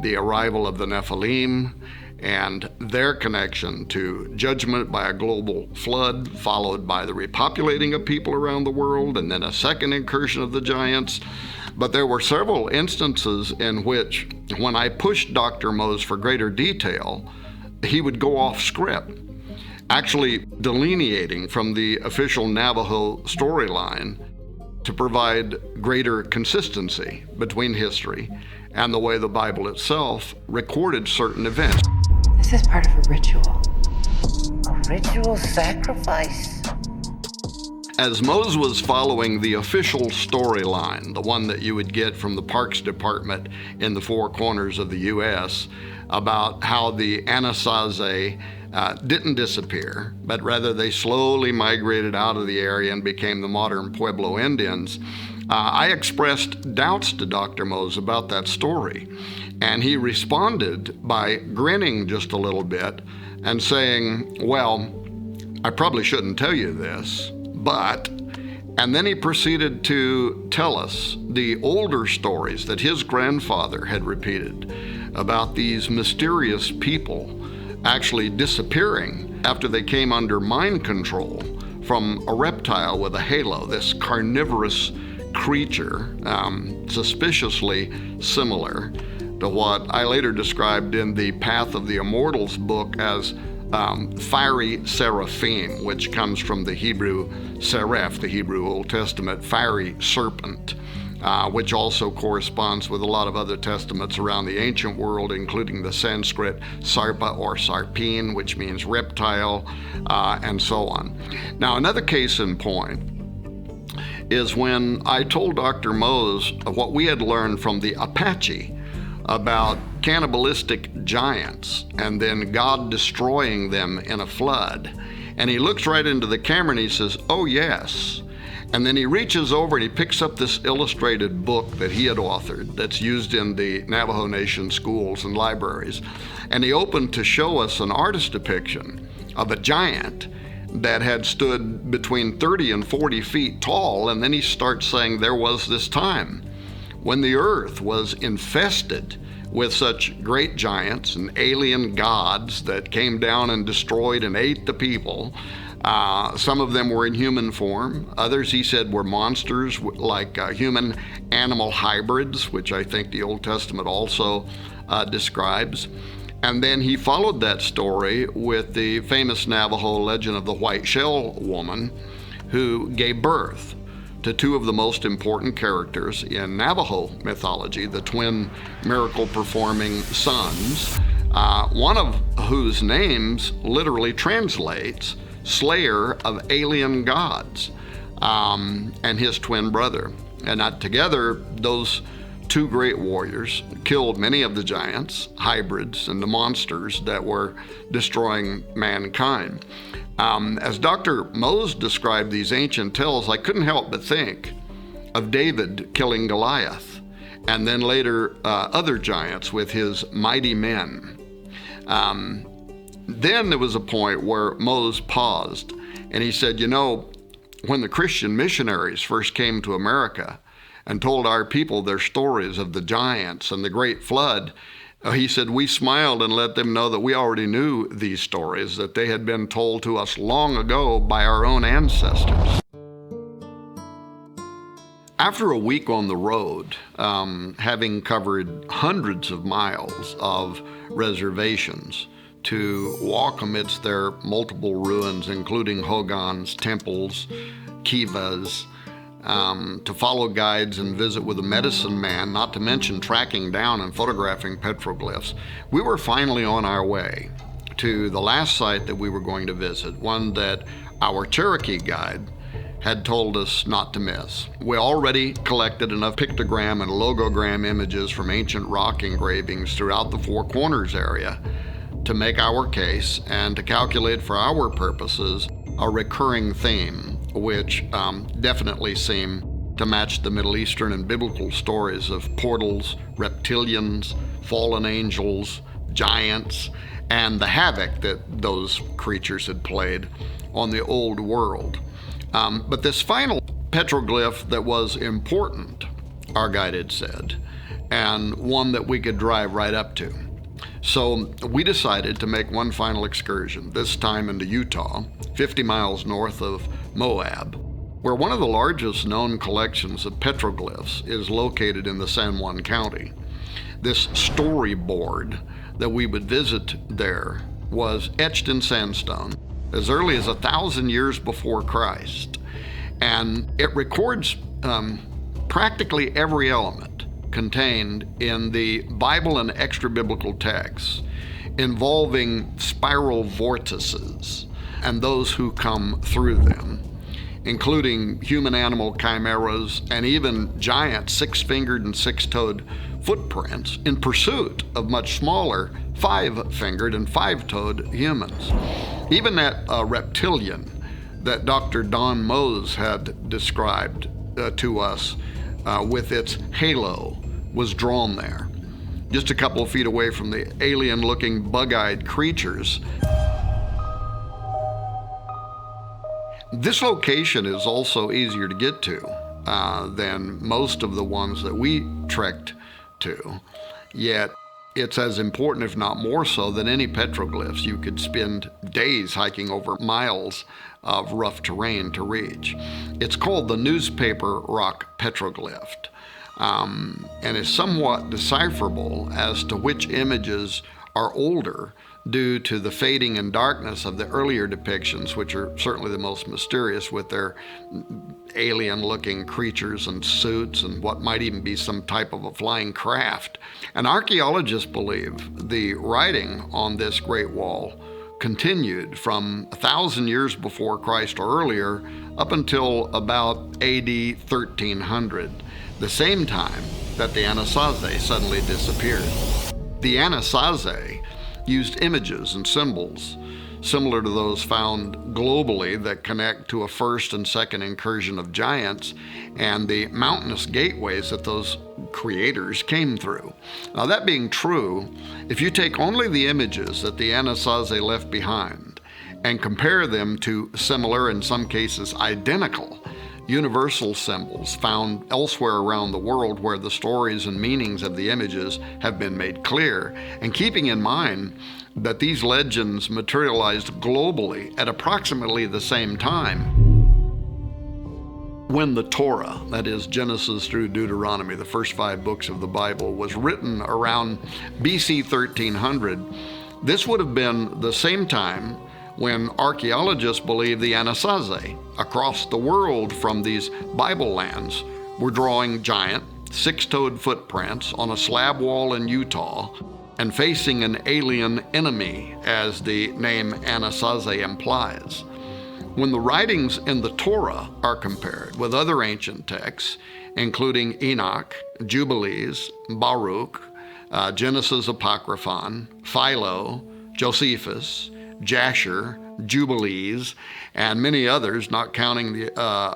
the arrival of the Nephilim, and their connection to judgment by a global flood, followed by the repopulating of people around the world, and then a second incursion of the giants. But there were several instances in which, when I pushed Dr. Mose for greater detail, he would go off script, actually delineating from the official Navajo storyline to provide greater consistency between history and the way the Bible itself recorded certain events. This is part of a ritual. A ritual sacrifice? As Mose was following the official storyline, the one that you would get from the Parks Department in the four corners of the U.S., about how the Anasazi didn't disappear, but rather they slowly migrated out of the area and became the modern Pueblo Indians, I expressed doubts to Dr. Mose about that story. And he responded by grinning just a little bit and saying, well, I probably shouldn't tell you this, but, and then he proceeded to tell us the older stories that his grandfather had repeated about these mysterious people actually disappearing after they came under mind control from a reptile with a halo, this carnivorous creature, suspiciously similar to what I later described in the Path of the Immortals book as fiery seraphim, which comes from the Hebrew seraph, the Hebrew Old Testament fiery serpent, which also corresponds with a lot of other testaments around the ancient world, including the Sanskrit sarpa or sarpin, which means reptile, and so on. Now, another case in point is when I told Dr. Mose what we had learned from the Apache about cannibalistic giants and then God destroying them in a flood. And he looks right into the camera and he says, oh yes. And then he reaches over and he picks up this illustrated book that he had authored that's used in the Navajo Nation schools and libraries. And he opened to show us an artist depiction of a giant that had stood between 30 and 40 feet tall. And then he starts saying there was this time when the earth was infested with such great giants and alien gods that came down and destroyed and ate the people. Some of them were in human form. Others, he said, were monsters like human-animal hybrids, which I think the Old Testament also describes. And then he followed that story with the famous Navajo legend of the White Shell Woman, who gave birth to two of the most important characters in Navajo mythology, the twin miracle-performing sons, one of whose names literally translates slayer of alien gods, and his twin brother. And together, those two great warriors killed many of the giants, hybrids, and the monsters that were destroying mankind. As Dr. Mose described these ancient tales, I couldn't help but think of David killing Goliath, and then later other giants with his mighty men. Then there was a point where Mose paused, and he said, you know, when the Christian missionaries first came to America and told our people their stories of the giants and the great flood, he said, we smiled and let them know that we already knew these stories, that they had been told to us long ago by our own ancestors. After a week on the road, having covered hundreds of miles of reservations to walk amidst their multiple ruins, including hogans, temples, kivas, to follow guides and visit with a medicine man, not to mention tracking down and photographing petroglyphs. We were finally on our way to the last site that we were going to visit, one that our Cherokee guide had told us not to miss. We already collected enough pictogram and logogram images from ancient rock engravings throughout the Four Corners area to make our case and to calculate for our purposes a recurring theme, which definitely seemed to match the Middle Eastern and biblical stories of portals, reptilians, fallen angels, giants, and the havoc that those creatures had played on the old world. But this final petroglyph that was important, our guide had said, and one that we could drive right up to. So we decided to make one final excursion, this time into Utah, 50 miles north of Moab, where one of the largest known collections of petroglyphs is located in the San Juan County. This storyboard that we would visit there was etched in sandstone as early as 1,000 years before Christ, and it records practically every element contained in the Bible and extra-biblical texts involving spiral vortices and those who come through them, including human-animal chimeras and even giant six-fingered and six-toed footprints in pursuit of much smaller five-fingered and five-toed humans. Even that reptilian that Dr. Don Mose had described to us with its halo was drawn there, just a couple of feet away from the alien-looking bug-eyed creatures. This location is also easier to get to than most of the ones that we trekked to, yet it's as important, if not more so, than any petroglyphs. You could spend days hiking over miles of rough terrain to reach. It's called the Newspaper Rock Petroglyph, and is somewhat decipherable as to which images are older due to the fading and darkness of the earlier depictions, which are certainly the most mysterious with their alien-looking creatures and suits and what might even be some type of a flying craft. And archaeologists believe the writing on this Great Wall continued from 1,000 years before Christ or earlier up until about AD 1300, the same time that the Anasazi suddenly disappeared. The Anasazi used images and symbols similar to those found globally that connect to a first and second incursion of giants and the mountainous gateways that those creators came through. Now, that being true, if you take only the images that the Anasazi left behind and compare them to similar, in some cases identical, universal symbols found elsewhere around the world where the stories and meanings of the images have been made clear, and keeping in mind that these legends materialized globally at approximately the same time, when the Torah, that is Genesis through Deuteronomy, the first 5 books of the Bible, was written around BC 1300, this would have been the same time when archaeologists believe the Anasazi across the world from these Bible lands were drawing giant, 6-toed footprints on a slab wall in Utah and facing an alien enemy, as the name Anasazi implies. When the writings in the Torah are compared with other ancient texts, including Enoch, Jubilees, Baruch, Genesis Apocryphon, Philo, Josephus, Jasher, Jubilees, and many others, not counting the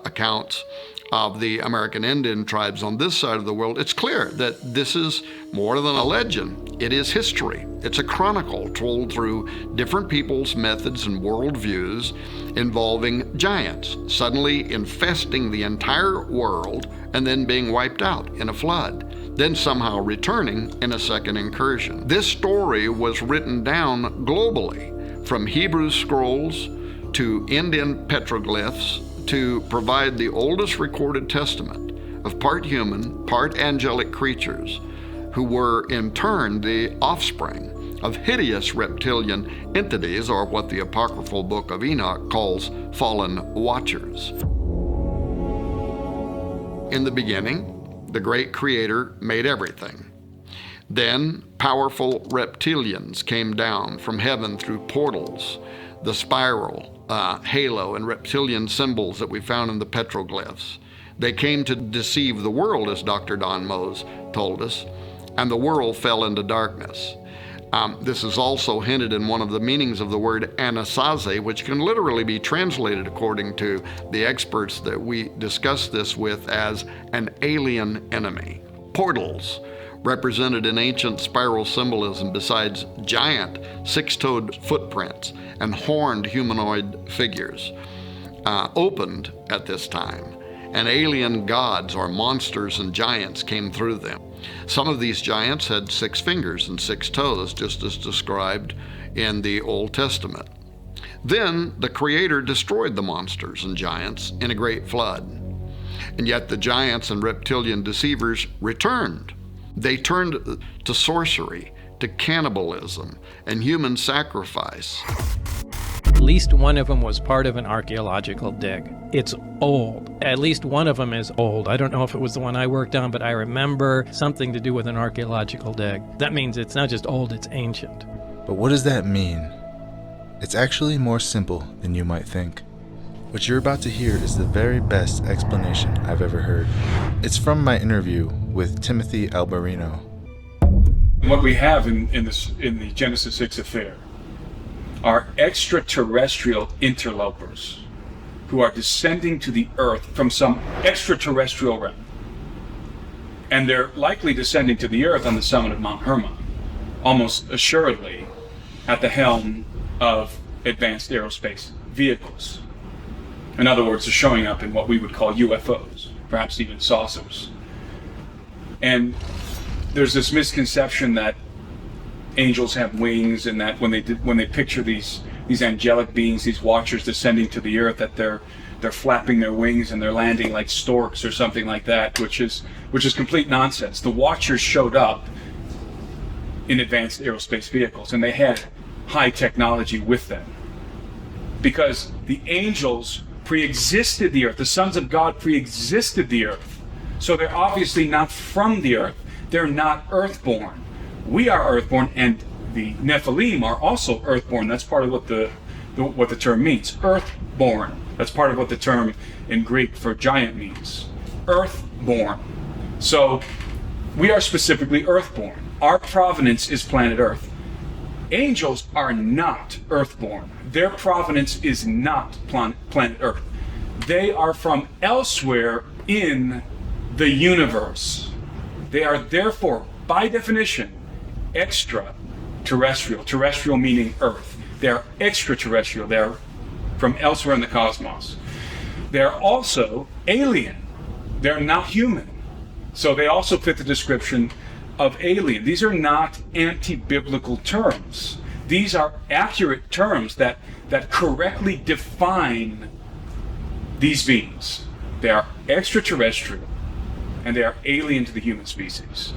accounts of the American Indian tribes on this side of the world, it's clear that this is more than a legend. It is history. It's a chronicle told through different people's methods and worldviews involving giants suddenly infesting the entire world and then being wiped out in a flood, then somehow returning in a second incursion. This story was written down globally, from Hebrew scrolls to Indian petroglyphs, to provide the oldest recorded testament of part human, part angelic creatures who were in turn the offspring of hideous reptilian entities, or what the apocryphal book of Enoch calls fallen watchers. In the beginning, the great Creator made everything. Then powerful reptilians came down from heaven through portals, the spiral, halo, and reptilian symbols that we found in the petroglyphs. They came to deceive the world, as Dr. Don Mose told us, and the world fell into darkness. This is also hinted in one of the meanings of the word Anasazi, which can literally be translated, according to the experts that we discuss this with, as an alien enemy. Portals, represented in ancient spiral symbolism besides giant six-toed footprints and horned humanoid figures, opened at this time, and alien gods or monsters and giants came through them. Some of these giants had 6 fingers and 6 toes, just as described in the Old Testament. Then the Creator destroyed the monsters and giants in a great flood. And yet the giants and reptilian deceivers returned. They turned to sorcery, to cannibalism, and human sacrifice. At least one of them was part of an archaeological dig. It's old. At least one of them is old. I don't know if it was the one I worked on, but I remember something to do with an archaeological dig. That means it's not just old, it's ancient. But what does that mean? It's actually more simple than you might think. What you're about to hear is the very best explanation I've ever heard. It's from my interview with Timothy Alberino. What we have in the Genesis 6 affair are extraterrestrial interlopers who are descending to the earth from some extraterrestrial realm. And they're likely descending to the earth on the summit of Mount Hermon, almost assuredly at the helm of advanced aerospace vehicles. In other words, they're showing up in what we would call UFOs, perhaps even saucers. And there's this misconception that angels have wings, and that when they picture these angelic beings, these watchers descending to the earth, that they're flapping their wings and they're landing like storks or something like that, which is complete nonsense. The watchers showed up in advanced aerospace vehicles, and they had high technology with them, because the angels pre-existed the earth. The sons of God pre-existed the earth, so they're obviously not from the earth. They're not earthborn. We are earthborn, and the Nephilim are also earthborn. That's part of what the term means. Earthborn. That's part of what the term in Greek for giant means. Earthborn. So we are specifically earthborn. Our provenance is planet Earth. Angels are not earthborn. Their provenance is not planet Earth. They are from elsewhere in the universe. They are therefore, by definition, extraterrestrial. Terrestrial meaning Earth. They are extraterrestrial. They are from elsewhere in the cosmos. They are also alien. They're not human. So they also fit the description of alien. These are not anti-biblical terms. These are accurate terms that correctly define these beings. They are extraterrestrial, and they are alien to the human species.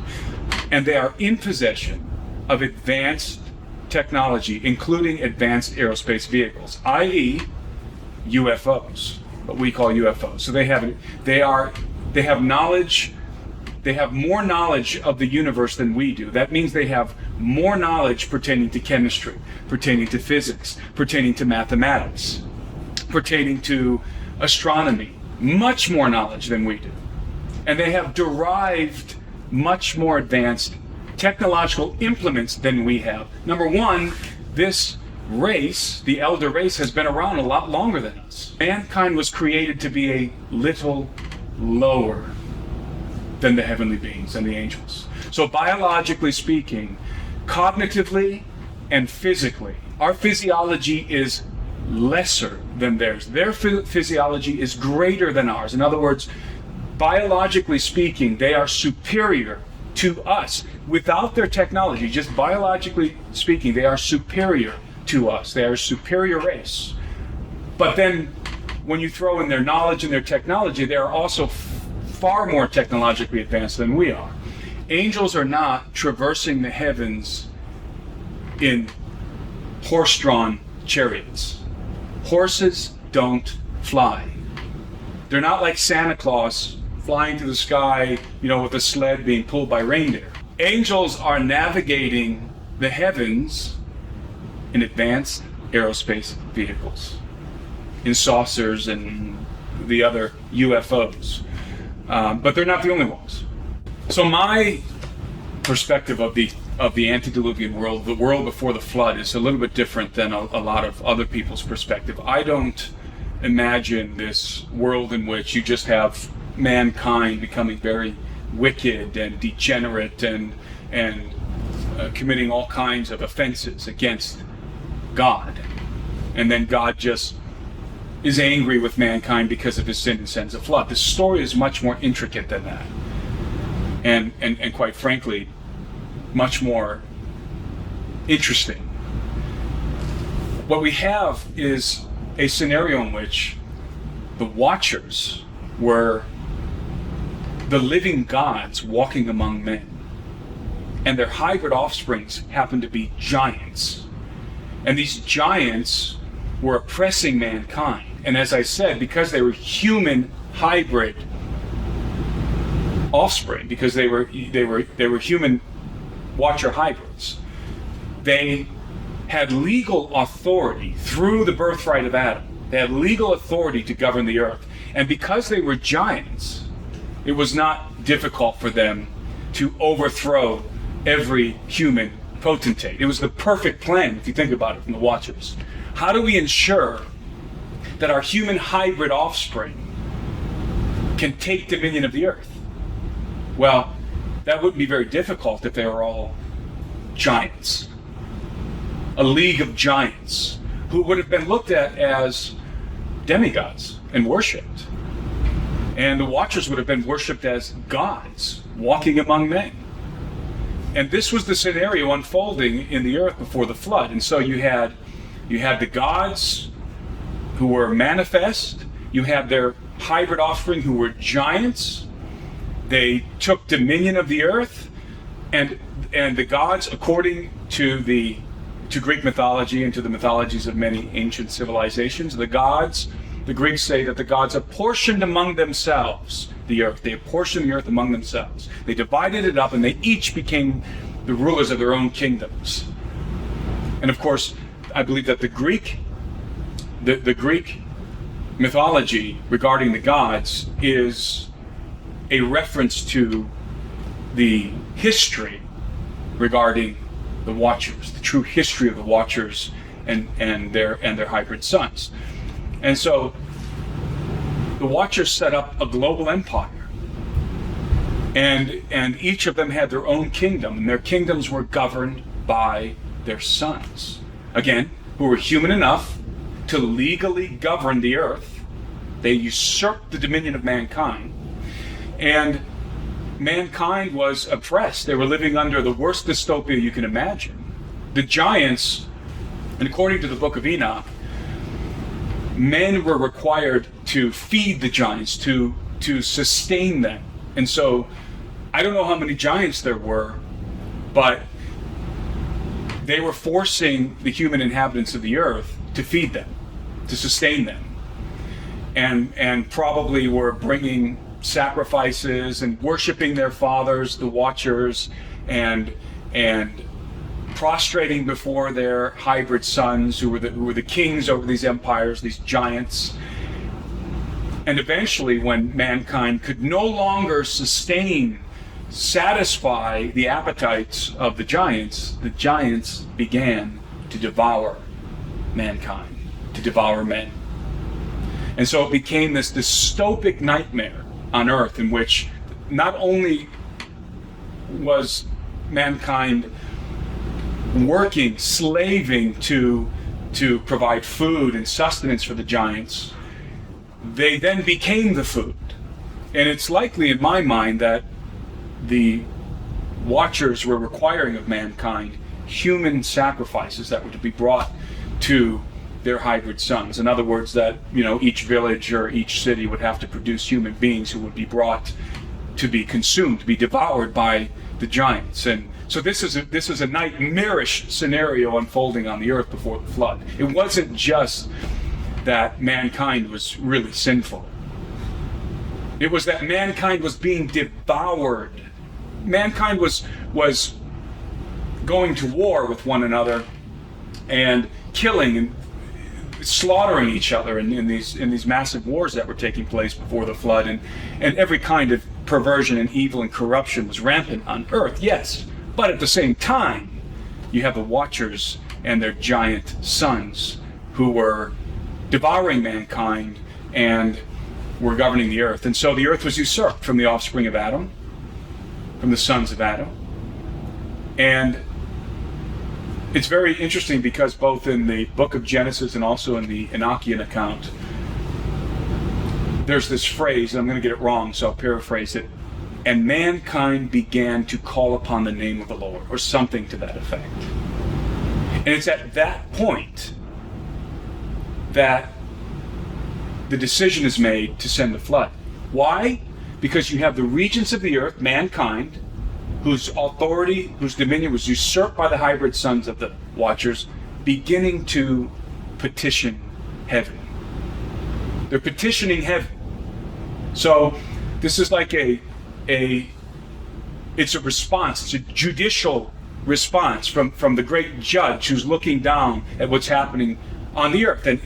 And they are in possession of advanced technology, including advanced aerospace vehicles, i.e. UFOs, what we call UFOs. So they have knowledge. They have more knowledge of the universe than we do. That means they have more knowledge pertaining to chemistry, pertaining to physics, pertaining to mathematics, pertaining to astronomy, much more knowledge than we do. And they have derived much more advanced technological implements than we have. Number one, this race, the elder race, has been around a lot longer than us. Mankind was created to be a little lower than the heavenly beings and the angels. So biologically speaking, cognitively and physically, our physiology is lesser than theirs. Their physiology is greater than ours. In other words, biologically speaking, they are superior to us. Without their technology, just biologically speaking, they are superior to us. They are a superior race. But then when you throw in their knowledge and their technology, they are also far more technologically advanced than we are. Angels are not traversing the heavens in horse-drawn chariots. Horses don't fly. They're not like Santa Claus flying through the sky, with a sled being pulled by reindeer. Angels are navigating the heavens in advanced aerospace vehicles, in saucers and the other UFOs. But they're not the only ones. So my perspective of the antediluvian world, the world before the flood, is a little bit different than a lot of other people's perspective. I don't imagine this world in which you just have mankind becoming very wicked and degenerate and committing all kinds of offenses against God, and then God just is angry with mankind because of his sin and sends a flood. The story is much more intricate than that, and quite frankly, much more interesting. What we have is a scenario in which the Watchers were the living gods walking among men, and their hybrid offsprings happened to be giants. And these giants were oppressing mankind. And as I said, because they were human hybrid offspring, because they were human Watcher hybrids, they had legal authority through the birthright of Adam. They had legal authority to govern the earth. And because they were giants, it was not difficult for them to overthrow every human potentate. It was the perfect plan, if you think about it, from the Watchers. How do we ensure that our human hybrid offspring can take dominion of the earth? Well, that wouldn't be very difficult if they were all giants. A league of giants who would have been looked at as demigods and worshipped. And the Watchers would have been worshipped as gods walking among men. And this was the scenario unfolding in the earth before the flood. And so you had the gods who were manifest, you had their hybrid offspring who were giants. They took dominion of the earth, and the gods, according to Greek mythology and to the mythologies of many ancient civilizations, the Greeks say that the gods apportioned among themselves the earth. They apportioned the earth among themselves. They divided it up, and they each became the rulers of their own kingdoms. And of course, I believe that the Greek mythology regarding the gods is a reference to the history regarding the Watchers, the true history of the Watchers and their hybrid sons. And so the Watchers set up a global empire, and each of them had their own kingdom, and their kingdoms were governed by their sons, again, who were human enough to legally govern the earth. They usurped the dominion of mankind, and mankind was oppressed. They were living under the worst dystopia you can imagine. The giants, and according to the book of Enoch, men were required to feed the giants, to sustain them. And so, I don't know how many giants there were, but they were forcing the human inhabitants of the earth to feed them, to sustain them. And probably were bringing sacrifices and worshiping their fathers, the Watchers, and prostrating before their hybrid sons who were the kings over these empires, these giants. And eventually, when mankind could no longer satisfy the appetites of the giants began to devour mankind, to devour men. And so it became this dystopic nightmare on earth in which not only was mankind working, slaving to provide food and sustenance for the giants, they then became the food. And it's likely in my mind that the Watchers were requiring of mankind human sacrifices that were to be brought to their hybrid sons. In other words, that each village or each city would have to produce human beings who would be brought to be consumed, to be devoured by the giants. And So this is a nightmarish scenario unfolding on the earth before the flood. It wasn't just that mankind was really sinful. It was that mankind was being devoured. Mankind was going to war with one another and killing and slaughtering each other in these massive wars that were taking place before the flood, and every kind of perversion and evil and corruption was rampant on earth, yes. But at the same time, you have the Watchers and their giant sons who were devouring mankind and were governing the earth. And so the earth was usurped from the offspring of Adam, from the sons of Adam. And it's very interesting because both in the book of Genesis and also in the Enochian account, there's this phrase, and I'm going to get it wrong, so I'll paraphrase it, and mankind began to call upon the name of the Lord, or something to that effect. And it's at that point that the decision is made to send the flood. Why? Because you have the regents of the earth, mankind, whose authority, whose dominion was usurped by the hybrid sons of the Watchers, beginning to petition heaven. They're petitioning heaven. So this is like it's a response, it's a judicial response from the great judge who's looking down at what's happening on the earth. And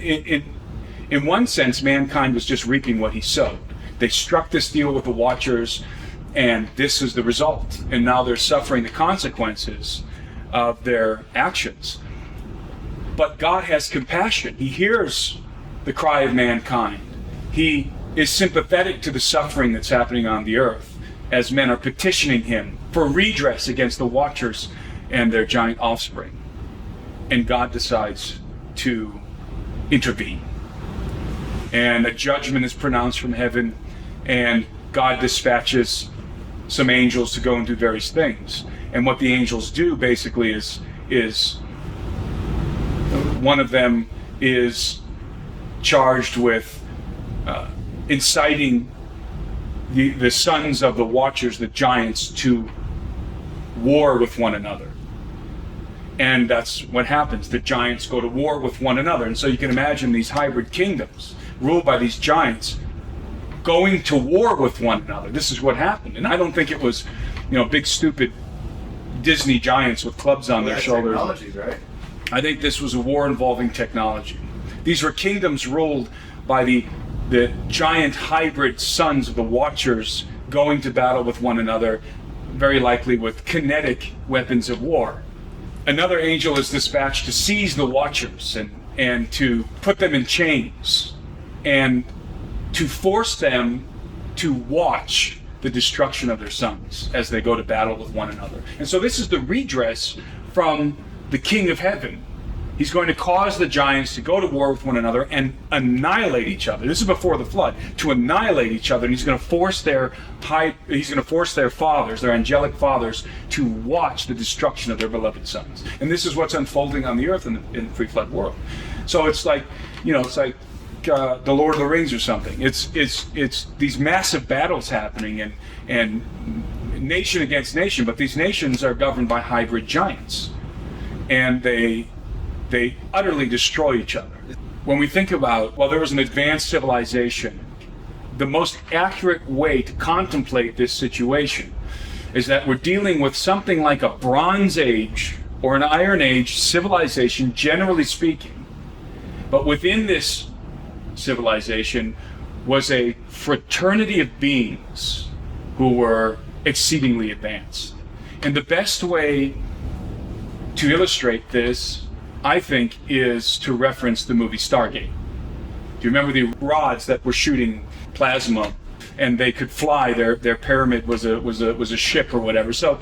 in one sense, mankind was just reaping what he sowed. They struck this deal with the Watchers, and this is the result. And now they're suffering the consequences of their actions. But God has compassion. He hears the cry of mankind. He is sympathetic to the suffering that's happening on the earth as men are petitioning him for redress against the Watchers and their giant offspring. And God decides to intervene. And a judgment is pronounced from heaven, and God dispatches some angels to go and do various things. And what the angels do basically is one of them is charged with inciting the sons of the Watchers, the giants, to war with one another. And that's what happens. The giants go to war with one another. And so you can imagine these hybrid kingdoms ruled by these giants going to war with one another. This is what happened. And I don't think it was, big stupid Disney giants with clubs on their shoulders. Technology, right? I think this was a war involving technology. These were kingdoms ruled by the giant hybrid sons of the Watchers going to battle with one another, very likely with kinetic weapons of war. Another angel is dispatched to seize the Watchers and to put them in chains and to force them to watch the destruction of their sons as they go to battle with one another. And so this is the redress from the King of Heaven. He's going to cause the giants to go to war with one another and annihilate each other. This is before the flood. To annihilate each other, and he's going to force their fathers, their angelic fathers, to watch the destruction of their beloved sons. And this is what's unfolding on the earth in the pre-flood world. So it's like, the Lord of the Rings or something. It's these massive battles happening and nation against nation, but these nations are governed by hybrid giants, and they utterly destroy each other. When we think about, there was an advanced civilization, the most accurate way to contemplate this situation is that we're dealing with something like a Bronze Age or an Iron Age civilization, generally speaking. But within this civilization was a fraternity of beings who were exceedingly advanced. And the best way to illustrate this, I think, is to reference the movie Stargate. Do you remember the rods that were shooting plasma and they could fly? Their pyramid was a ship or whatever. So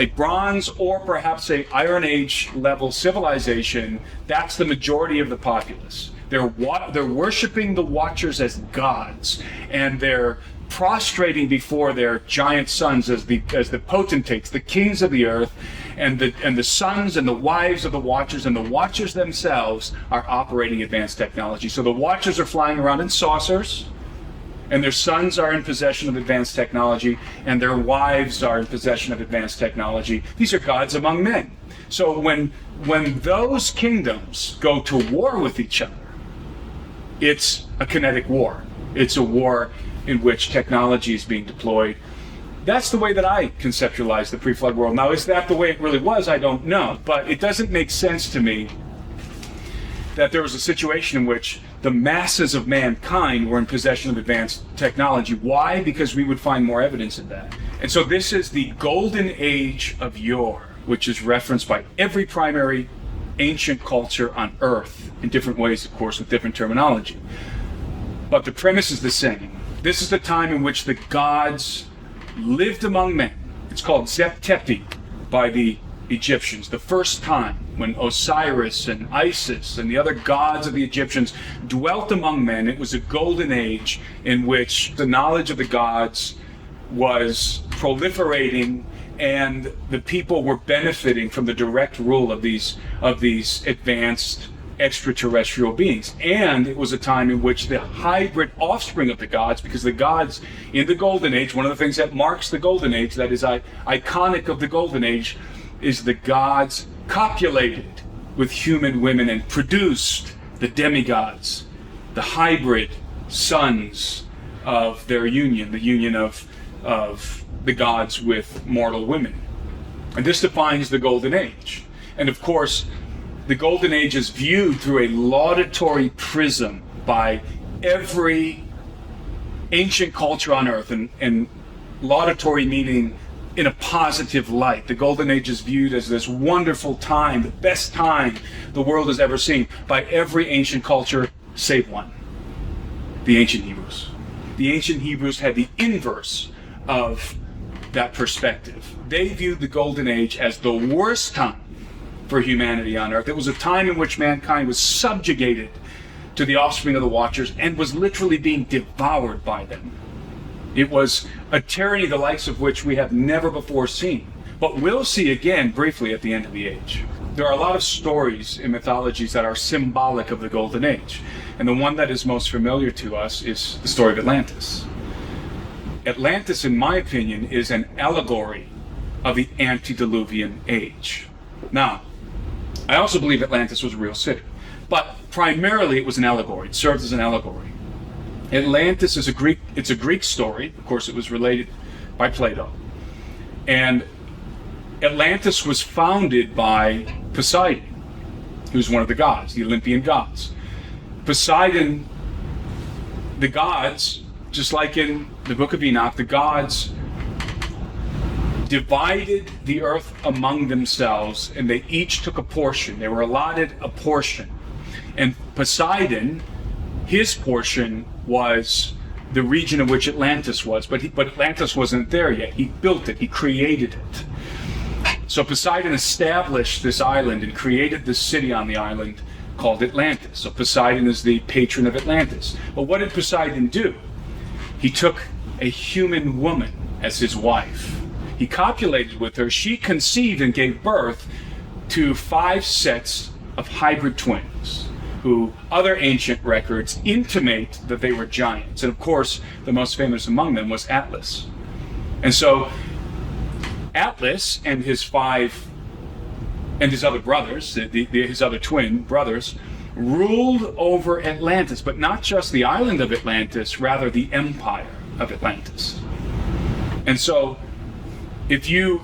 a Bronze or perhaps a Iron Age level civilization, that's the majority of the populace. They're worshiping the Watchers as gods, and they're prostrating before their giant sons as the potentates, the kings of the earth, and the sons and the wives of the Watchers, and the Watchers themselves are operating advanced technology. So the Watchers are flying around in saucers, and their sons are in possession of advanced technology, and their wives are in possession of advanced technology. These are gods among men. So when those kingdoms go to war with each other, it's a kinetic war. It's a war in which technology is being deployed. That's the way that I conceptualize the pre-flood world. Now, is that the way it really was? I don't know. But it doesn't make sense to me that there was a situation in which the masses of mankind were in possession of advanced technology. Why? Because we would find more evidence of that. And so this is the golden age of yore, which is referenced by every primary ancient culture on Earth, in different ways, of course, with different terminology. But the premise is the same. This is the time in which the gods lived among men. It's called Zep-Tepi by the Egyptians, the first time when Osiris and Isis and the other gods of the Egyptians dwelt among men. It was a golden age in which the knowledge of the gods was proliferating, and the people were benefiting from the direct rule of these advanced extraterrestrial beings. And it was a time in which the hybrid offspring of the gods, because the gods in the Golden Age, one of the things that marks the Golden Age, that is iconic of the Golden Age, is the gods copulated with human women and produced the demigods, the hybrid sons of their union, the union of the gods with mortal women. And this defines the Golden Age. And of course, the Golden Age is viewed through a laudatory prism by every ancient culture on Earth, and laudatory meaning in a positive light. The Golden Age is viewed as this wonderful time, the best time the world has ever seen, by every ancient culture save one, the ancient Hebrews. The ancient Hebrews had the inverse of that perspective. They viewed the Golden Age as the worst time for humanity on Earth. It was a time in which mankind was subjugated to the offspring of the Watchers and was literally being devoured by them. It was a tyranny the likes of which we have never before seen, but we'll see again briefly at the end of the age. There are a lot of stories in mythologies that are symbolic of the Golden Age, and the one that is most familiar to us is the story of Atlantis. Atlantis, in my opinion, is an allegory of the antediluvian age. Now, I also believe Atlantis was a real city, but primarily it was an allegory. It served as an allegory. Atlantis is a Greek story. Of course, it was related by Plato. And Atlantis was founded by Poseidon, who's one of the gods, the Olympian gods. Poseidon, the gods, just like in the Book of Enoch, the gods divided the earth among themselves, and they each took a portion. They were allotted a portion. And Poseidon, his portion was the region in which Atlantis was, but Atlantis wasn't there yet. He built it, he created it. So Poseidon established this island and created this city on the island called Atlantis. So Poseidon is the patron of Atlantis. But what did Poseidon do? He took a human woman as his wife. He copulated with her. She conceived and gave birth to 5 sets of hybrid twins, who other ancient records intimate that they were giants. And of course, the most famous among them was Atlas. And so Atlas and his other brothers, his other twin brothers, ruled over Atlantis, but not just the island of Atlantis, rather the empire of Atlantis. And so if you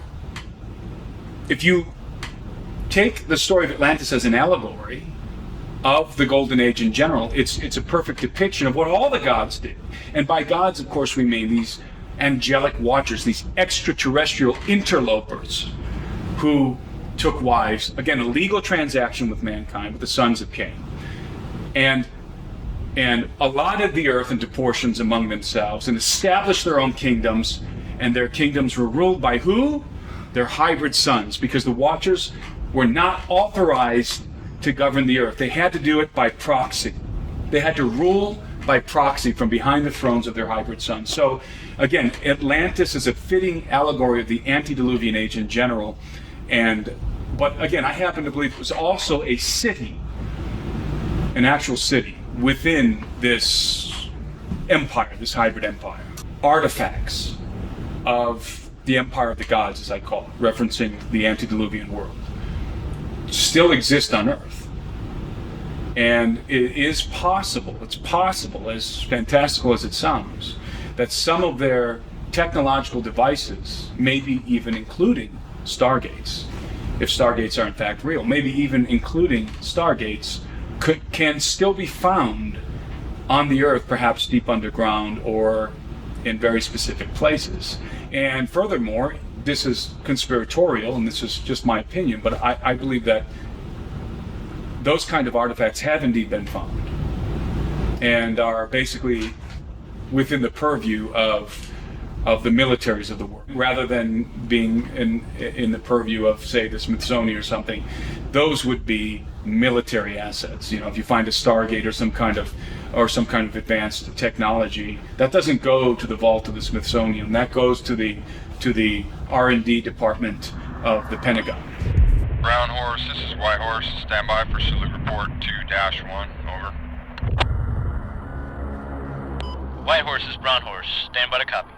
take the story of Atlantis as an allegory of the Golden Age in general, it's a perfect depiction of what all the gods did. And by gods, of course, we mean these angelic watchers, these extraterrestrial interlopers who took wives, again, a legal transaction with mankind, with the sons of Cain, and allotted the earth into portions among themselves and established their own kingdoms, and their kingdoms were ruled by who? Their hybrid sons, because the Watchers were not authorized to govern the earth. They had to do it by proxy. They had to rule by proxy from behind the thrones of their hybrid sons. So again, Atlantis is a fitting allegory of the antediluvian age in general. But again, I happen to believe it was also a city, an actual city within this empire, this hybrid empire. Artifacts of the empire of the gods, as I call it, referencing the antediluvian world, still exist on Earth. And it is possible, it's possible, as fantastical as it sounds, that some of their technological devices, maybe even including stargates, if stargates are in fact real, maybe even including stargates, can still be found on the Earth, perhaps deep underground or in very specific places. And furthermore, this is conspiratorial, and this is just my opinion, but I believe that those kind of artifacts have indeed been found and are basically within the purview of the militaries of the world, rather than being in the purview of, say, the Smithsonian or something. Those would be military assets. You know, if you find a Stargate or some kind of advanced technology, that doesn't go to the vault of the Smithsonian. That goes to the R&D department of the Pentagon. Brown Horse, this is White Horse. Stand by for salute report 2-1. Over. White Horse is Brown Horse. Stand by to copy.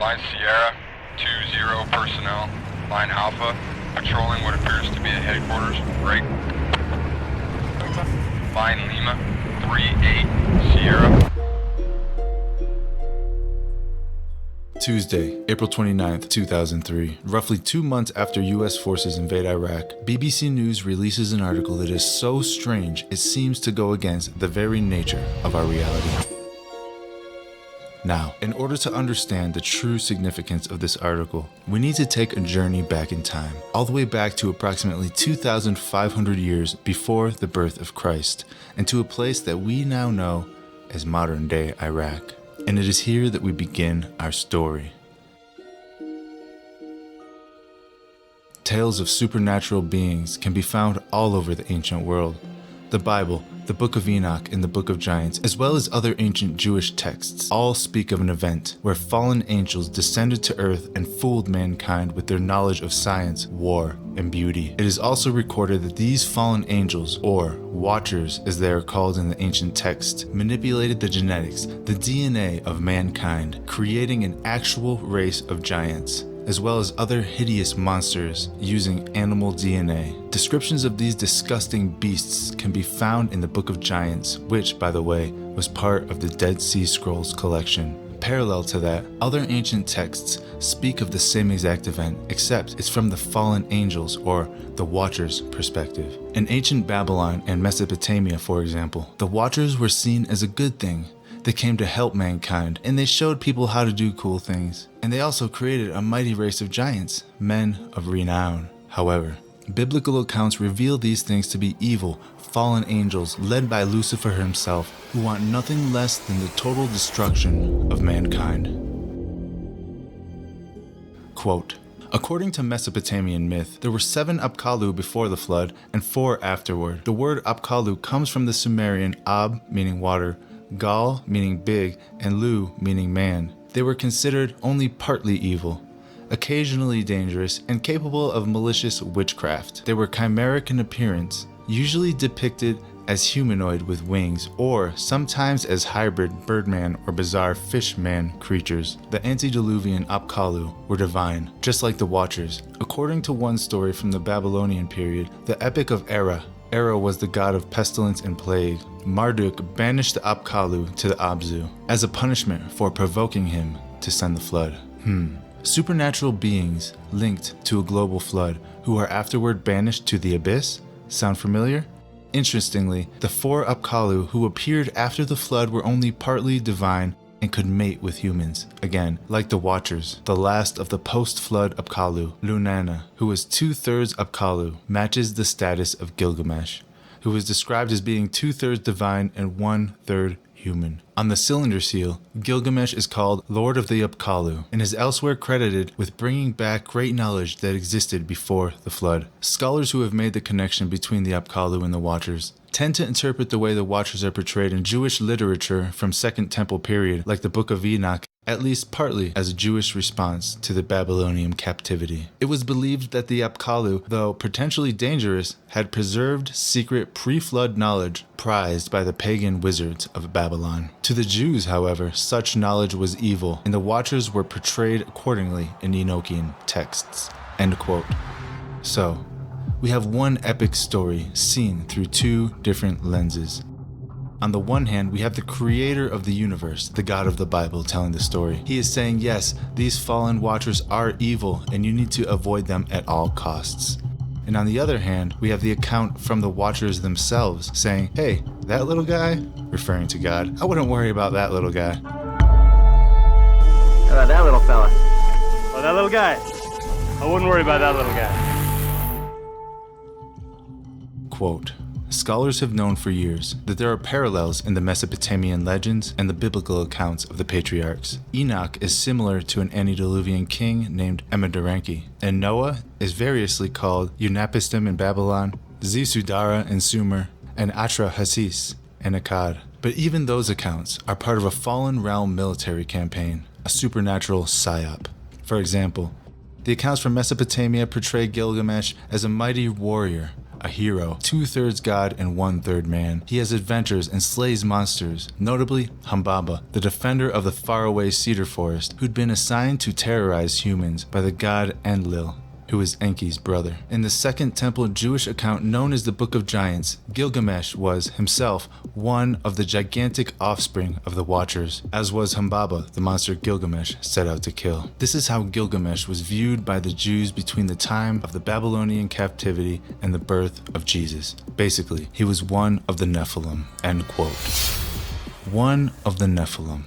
Line Sierra, 2-0 personnel. Line Alpha, patrolling what appears to be at headquarters. Break. Line Lima, 3-8 Sierra. Tuesday, April 29th, 2003. Roughly 2 months after US forces invade Iraq, BBC News releases an article that is so strange it seems to go against the very nature of our reality. Now, in order to understand the true significance of this article, we need to take a journey back in time, all the way back to approximately 2,500 years before the birth of Christ, and to a place that we now know as modern-day Iraq. And it is here that we begin our story. Tales of supernatural beings can be found all over the ancient world. The Bible, the Book of Enoch, and the Book of Giants, as well as other ancient Jewish texts, all speak of an event where fallen angels descended to earth and fooled mankind with their knowledge of science, war, and beauty. It is also recorded that these fallen angels, or watchers as they are called in the ancient text, manipulated the genetics, the DNA of mankind, creating an actual race of giants, as well as other hideous monsters using animal DNA. Descriptions of these disgusting beasts can be found in the Book of Giants, which, by the way, was part of the Dead Sea Scrolls collection. Parallel to that, other ancient texts speak of the same exact event, except it's from the fallen angels, or the Watchers' perspective. In ancient Babylon and Mesopotamia, for example, the Watchers were seen as a good thing. They came to help mankind, and they showed people how to do cool things. And they also created a mighty race of giants, men of renown. However, biblical accounts reveal these things to be evil, fallen angels led by Lucifer himself, who want nothing less than the total destruction of mankind. Quote, according to Mesopotamian myth, there were 7 Apkallu before the flood and 4 afterward. The word Apkallu comes from the Sumerian Ab, meaning water, Gal, meaning big, and Lu, meaning man. They were considered only partly evil, occasionally dangerous, and capable of malicious witchcraft. They were chimeric in appearance, usually depicted as humanoid with wings, or sometimes as hybrid birdman or bizarre fishman creatures. The antediluvian Apkallu were divine, just like the Watchers. According to one story from the Babylonian period, the Epic of Era was the god of pestilence and plague. Marduk banished the Apkallu to the Abzu as a punishment for provoking him to send the flood. Supernatural beings linked to a global flood who are afterward banished to the abyss? Sound familiar? Interestingly, the 4 Apkallu who appeared after the flood were only partly divine and could mate with humans. Again, like the Watchers, the last of the post-flood Apkallu, Lunana, who was 2/3 Apkallu, matches the status of Gilgamesh, who is described as being 2/3 divine and 1/3 human. On the cylinder seal, Gilgamesh is called Lord of the Apkallu and is elsewhere credited with bringing back great knowledge that existed before the flood. Scholars who have made the connection between the Apkallu and the Watchers tend to interpret the way the Watchers are portrayed in Jewish literature from Second Temple period, like the Book of Enoch, at least partly as a Jewish response to the Babylonian captivity. It was believed that the Apkallu, though potentially dangerous, had preserved secret pre-flood knowledge prized by the pagan wizards of Babylon. To the Jews, however, such knowledge was evil, and the Watchers were portrayed accordingly in Enochian texts. End quote. So, we have one epic story seen through two different lenses. On the one hand, we have the creator of the universe, the God of the Bible, telling the story. He is saying, yes, these fallen Watchers are evil and you need to avoid them at all costs. And on the other hand, we have the account from the Watchers themselves saying, hey, that little guy, referring to God, I wouldn't worry about that little guy. How about that little fella? Well, that little guy, I wouldn't worry about that little guy. Quote, scholars have known for years that there are parallels in the Mesopotamian legends and the biblical accounts of the patriarchs. Enoch is similar to an antediluvian king named Emidaranki, and Noah is variously called Unapistim in Babylon, Zisudara in Sumer, and Atrahasis in Akkad. But even those accounts are part of a fallen realm military campaign, a supernatural psyop. For example, the accounts from Mesopotamia portray Gilgamesh as a mighty warrior, a hero, 2/3 god and 1/3 man. He has adventures and slays monsters, notably Humbaba, the defender of the faraway cedar forest, who'd been assigned to terrorize humans by the god Enlil, who is Enki's brother. In the Second Temple Jewish account known as the Book of Giants, Gilgamesh was himself one of the gigantic offspring of the Watchers, as was Humbaba, the monster Gilgamesh set out to kill. This is how Gilgamesh was viewed by the Jews between the time of the Babylonian captivity and the birth of Jesus. Basically, he was one of the Nephilim. End quote. One of the Nephilim.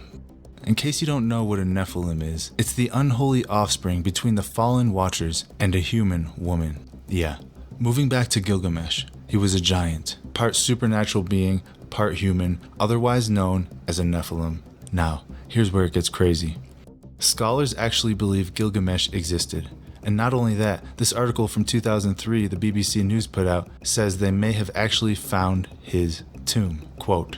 In case you don't know what a Nephilim is, it's the unholy offspring between the fallen Watchers and a human woman. Yeah, moving back to Gilgamesh, he was a giant, part supernatural being, part human, otherwise known as a Nephilim. Now, here's where it gets crazy. Scholars actually believe Gilgamesh existed. And not only that, this article from 2003 the BBC News put out says they may have actually found his tomb. Quote,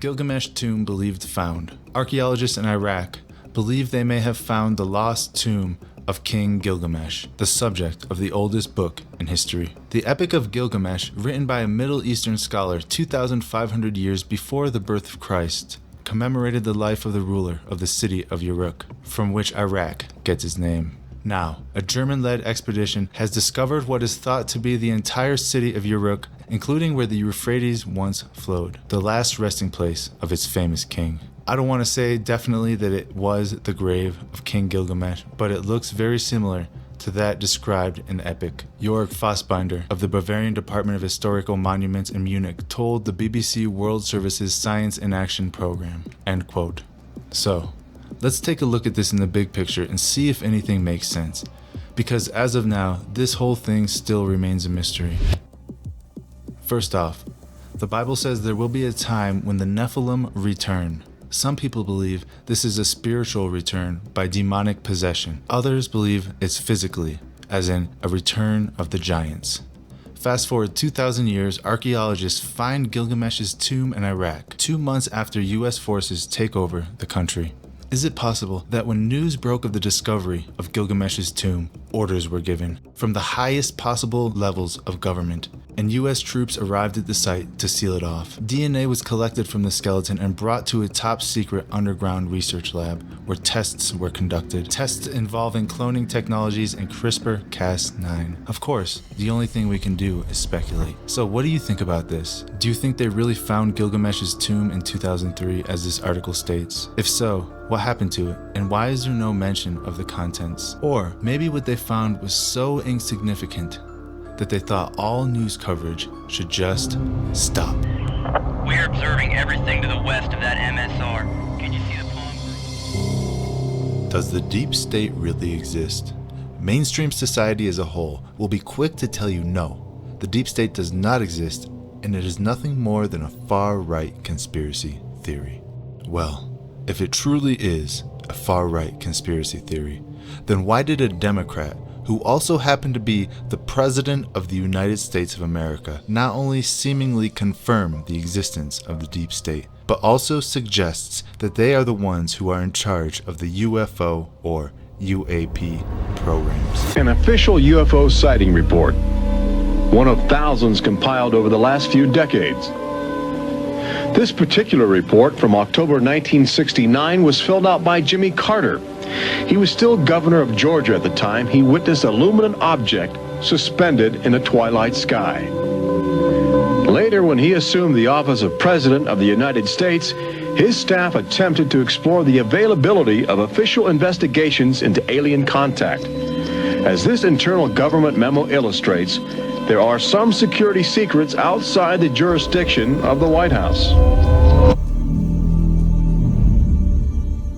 Gilgamesh tomb believed found. Archaeologists in Iraq believe they may have found the lost tomb of King Gilgamesh, the subject of the oldest book in history. The Epic of Gilgamesh, written by a Middle Eastern scholar 2,500 years before the birth of Christ, commemorated the life of the ruler of the city of Uruk, from which Iraq gets its name. Now, a German-led expedition has discovered what is thought to be the entire city of Uruk, including where the Euphrates once flowed, the last resting place of its famous king. I don't want to say definitely that it was the grave of King Gilgamesh, but it looks very similar to that described in the epic. Jörg Fassbinder of the Bavarian Department of Historical Monuments in Munich told the BBC World Service's Science in Action program. End quote. So, let's take a look at this in the big picture and see if anything makes sense. Because as of now, this whole thing still remains a mystery. First off, the Bible says there will be a time when the Nephilim return. Some people believe this is a spiritual return by demonic possession. Others believe it's physically, as in a return of the giants. Fast forward 2,000 years, archaeologists find Gilgamesh's tomb in Iraq, 2 months after US forces take over the country. Is it possible that when news broke of the discovery of Gilgamesh's tomb, orders were given from the highest possible levels of government, and US troops arrived at the site to seal it off? DNA was collected from the skeleton and brought to a top-secret underground research lab where tests were conducted. Tests involving cloning technologies and CRISPR-Cas9. Of course, the only thing we can do is speculate. So what do you think about this? Do you think they really found Gilgamesh's tomb in 2003 as this article states? If so, what happened to it, and why is there no mention of the contents? Or maybe what they found was so insignificant that they thought all news coverage should just stop. We're observing everything to the west of that MSR. Can you see the palm? Does the deep state really exist? Mainstream society as a whole will be quick to tell you no, the deep state does not exist, and it is nothing more than a far-right conspiracy theory. Well, if it truly is a far-right conspiracy theory, then why did a Democrat, who also happened to be the President of the United States of America, not only seemingly confirm the existence of the deep state, but also suggests that they are the ones who are in charge of the UFO or UAP programs. An official UFO sighting report, one of thousands compiled over the last few decades. This particular report from October 1969 was filled out by Jimmy Carter. He was still governor of Georgia at the time. He witnessed a luminant object suspended in a twilight sky. Later, when he assumed the office of President of the United States, his staff attempted to explore the availability of official investigations into alien contact. As this internal government memo illustrates, there are some security secrets outside the jurisdiction of the White House.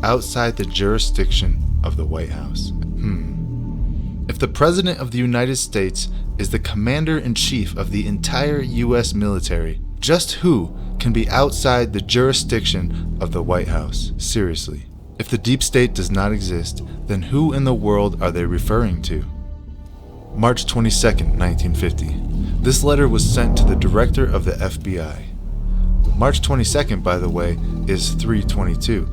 Outside the jurisdiction of the White House. If the President of the United States is the Commander-in-Chief of the entire U.S. military, just who can be outside the jurisdiction of the White House? Seriously. If the deep state does not exist, then who in the world are they referring to? March 22nd, 1950. This letter was sent to the director of the FBI. March 22nd, by the way, is 322.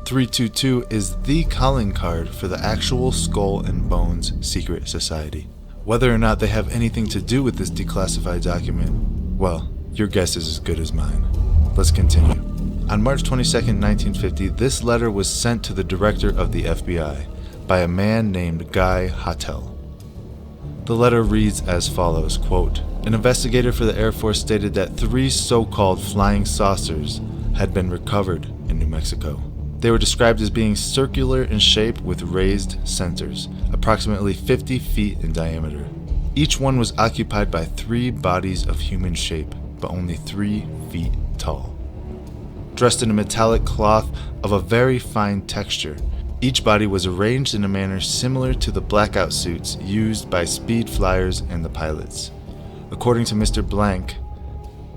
322 is the calling card for the actual Skull and Bones secret society. Whether or not they have anything to do with this declassified document, well, your guess is as good as mine. Let's continue. On March 22nd, 1950, this letter was sent to the director of the FBI by a man named Guy Hattel. The letter reads as follows, quote, an investigator for the Air Force stated that 3 so-called flying saucers had been recovered in New Mexico. They were described as being circular in shape with raised centers, approximately 50 feet in diameter. Each one was occupied by 3 bodies of human shape, but only 3 feet tall. Dressed in a metallic cloth of a very fine texture, each body was arranged in a manner similar to the blackout suits used by speed flyers and the pilots. According to Mr. Blank,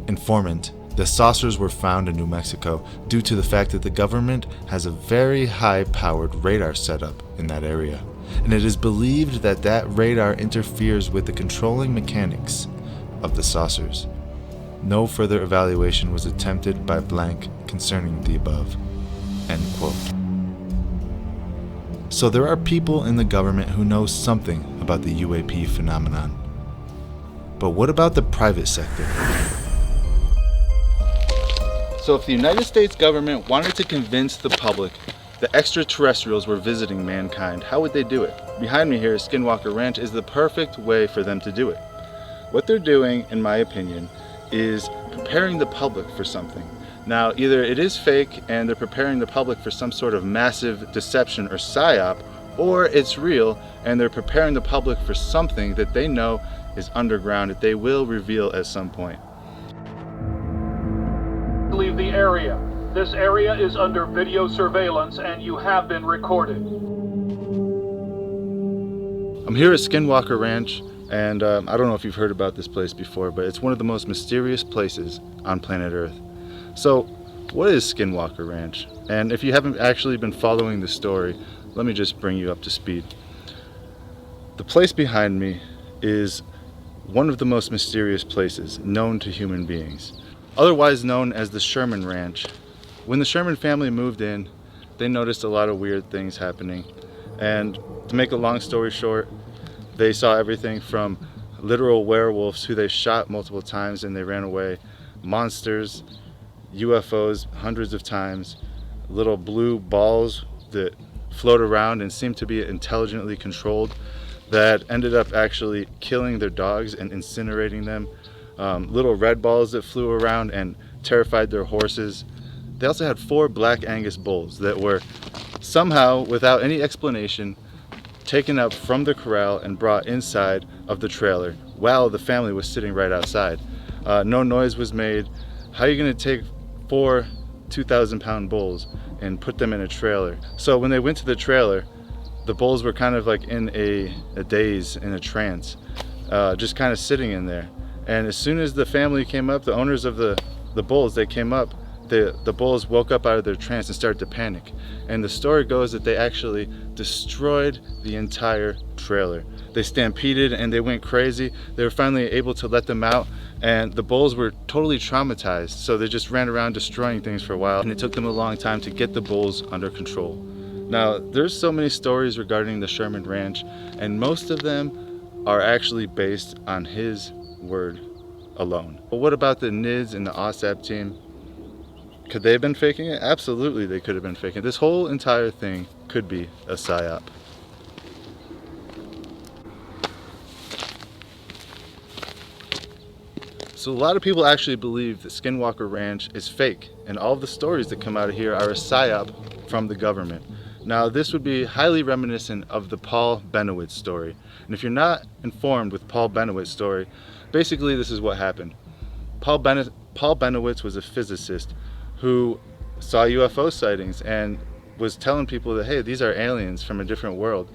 informant, the saucers were found in New Mexico due to the fact that the government has a very high-powered radar setup in that area, and it is believed that that radar interferes with the controlling mechanics of the saucers. No further evaluation was attempted by Blank concerning the above. End quote. So there are people in the government who know something about the UAP phenomenon. But what about the private sector? So if the United States government wanted to convince the public the extraterrestrials were visiting mankind, how would they do it? Behind me here, Skinwalker Ranch is the perfect way for them to do it. What they're doing, in my opinion, is preparing the public for something. Now, either it is fake and they're preparing the public for some sort of massive deception or psyop, or it's real and they're preparing the public for something that they know is underground that they will reveal at some point. Leave the area. This area is under video surveillance and you have been recorded. I'm here at Skinwalker Ranch, and I don't know if you've heard about this place before, but it's one of the most mysterious places on planet Earth. So, what is Skinwalker Ranch? And if you haven't actually been following the story, let me just bring you up to speed. The place behind me is one of the most mysterious places known to human beings, otherwise known as the Sherman Ranch. When the Sherman family moved in, they noticed a lot of weird things happening. And to make a long story short, they saw everything from literal werewolves who they shot multiple times and they ran away, monsters, UFOs hundreds of times, little blue balls that float around and seem to be intelligently controlled that ended up actually killing their dogs and incinerating them, little red balls that flew around and terrified their horses. They also had 4 black Angus bulls that were somehow, without any explanation, taken up from the corral and brought inside of the trailer while the family was sitting right outside. No noise was made. How are you going to take 4 2,000-pound bulls and put them in a trailer? So when they went to the trailer, the bulls were kind of like in a daze, in a trance, just kind of sitting in there. And as soon as the family came up, the owners of the bulls, they came up, the bulls woke up out of their trance and started to panic. And the story goes that they actually destroyed the entire trailer. They stampeded and they went crazy. They were finally able to let them out, and the bulls were totally traumatized, so they just ran around destroying things for a while, and it took them a long time to get the bulls under control. Now, there's so many stories regarding the Sherman Ranch, and most of them are actually based on his word alone. But what about the NIDS and the OSAP team? Could they have been faking it? Absolutely, they could have been faking it. This whole entire thing could be a psyop. So a lot of people actually believe that Skinwalker Ranch is fake, and all of the stories that come out of here are a psyop from the government. Now, this would be highly reminiscent of the Paul Bennewitz story. And if you're not informed with Paul Bennewitz's story, basically this is what happened. Paul Bennewitz was a physicist who saw UFO sightings and was telling people that, hey, these are aliens from a different world.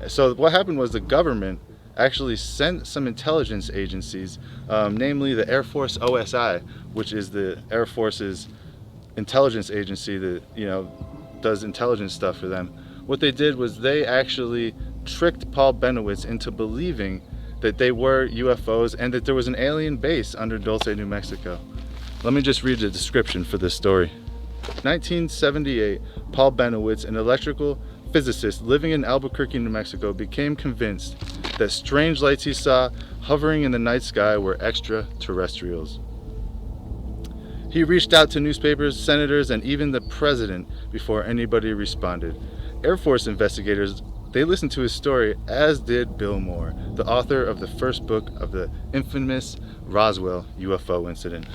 So what happened was the government actually sent some intelligence agencies, namely the Air Force OSI, which is the Air Force's intelligence agency that, you know, does intelligence stuff for them. What they did was they actually tricked Paul Bennewitz into believing that they were UFOs and that there was an alien base under Dulce, New Mexico. Let me just read the description for this story. 1978, Paul Bennewitz, an electrical physicist living in Albuquerque, New Mexico, became convinced that strange lights he saw hovering in the night sky were extraterrestrials. He reached out to newspapers, senators, and even the president before anybody responded. Air Force investigators, they listened to his story, as did Bill Moore, the author of the first book of the infamous Roswell UFO incident.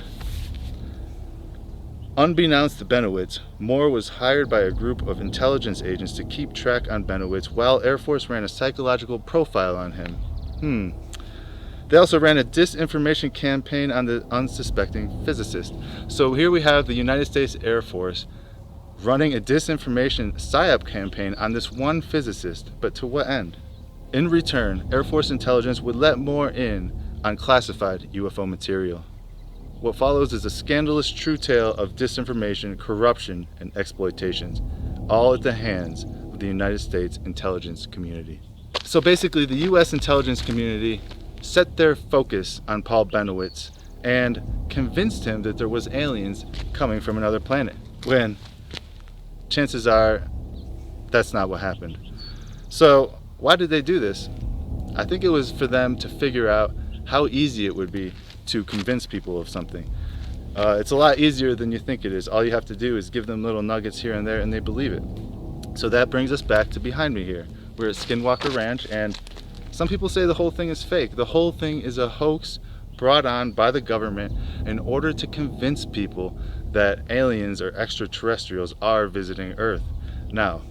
Unbeknownst to Bennewitz, Moore was hired by a group of intelligence agents to keep track on Bennewitz while Air Force ran a psychological profile on him. They also ran a disinformation campaign on the unsuspecting physicist. So here we have the United States Air Force running a disinformation PSYOP campaign on this one physicist, but to what end? In return, Air Force intelligence would let Moore in on classified UFO material. What follows is a scandalous true tale of disinformation, corruption, and exploitations, all at the hands of the United States intelligence community. So basically, the U.S. intelligence community set their focus on Paul Bennewitz and convinced him that there was aliens coming from another planet, when chances are that's not what happened. So why did they do this? I think it was for them to figure out how easy it would be to convince people of something. It's a lot easier than you think it is. All you have to do is give them little nuggets here and there and they believe it. So that brings us back to behind me here. We're at Skinwalker Ranch, and some people say the whole thing is fake. The whole thing is a hoax brought on by the government in order to convince people that aliens or extraterrestrials are visiting Earth. Now,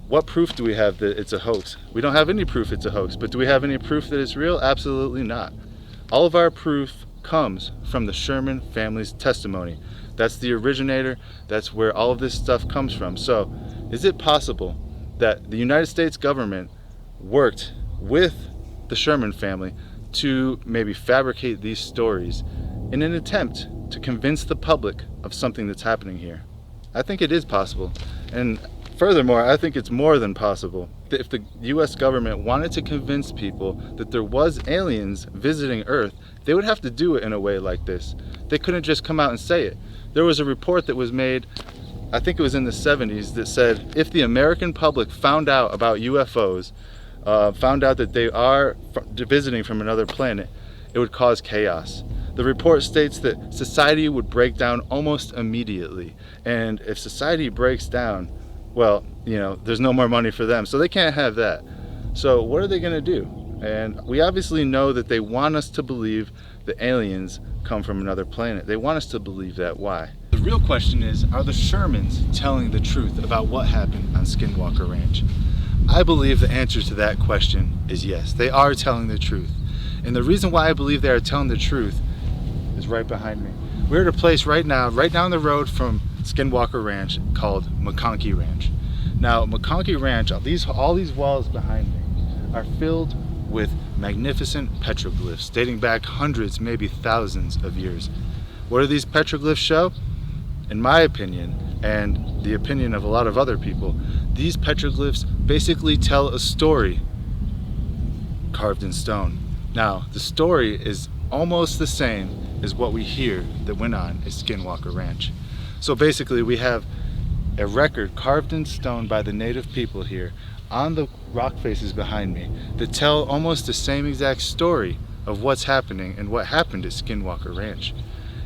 what proof do we have that it's a hoax? We don't have any proof it's a hoax, but do we have any proof that it's real? Absolutely not. All of our proof comes from the Sherman family's testimony. That's the originator. That's where all of this stuff comes from. So, is it possible that the United States government worked with the Sherman family to maybe fabricate these stories in an attempt to convince the public of something that's happening here? I think it is possible. And furthermore, I think it's more than possible. If the US government wanted to convince people that there was aliens visiting Earth, they would have to do it in a way like this. They couldn't just come out and say it. There was a report that was made, I think it was in the 70s, that said if the American public found out about UFOs, found out that they are visiting from another planet, it would cause chaos. The report states that society would break down almost immediately. And if society breaks down, well, you know, there's no more money for them, so they can't have that. So what are they going to do? And we obviously know that they want us to believe that aliens come from another planet. They want us to believe that. Why? The real question is, are the Shermans telling the truth about what happened on Skinwalker Ranch? I believe the answer to that question is yes. They are telling the truth. And the reason why I believe they are telling the truth is right behind me. We're at a place right now, right down the road from Skinwalker Ranch, called McConkey Ranch. Now, McConkey Ranch, all these walls behind me are filled with magnificent petroglyphs dating back hundreds, maybe thousands of years. What do these petroglyphs show? In my opinion, and the opinion of a lot of other people, these petroglyphs basically tell a story carved in stone. Now, the story is almost the same as what we hear that went on at Skinwalker Ranch. So basically, we have a record carved in stone by the native people here on the rock faces behind me that tell almost the same exact story of what's happening and what happened at Skinwalker Ranch.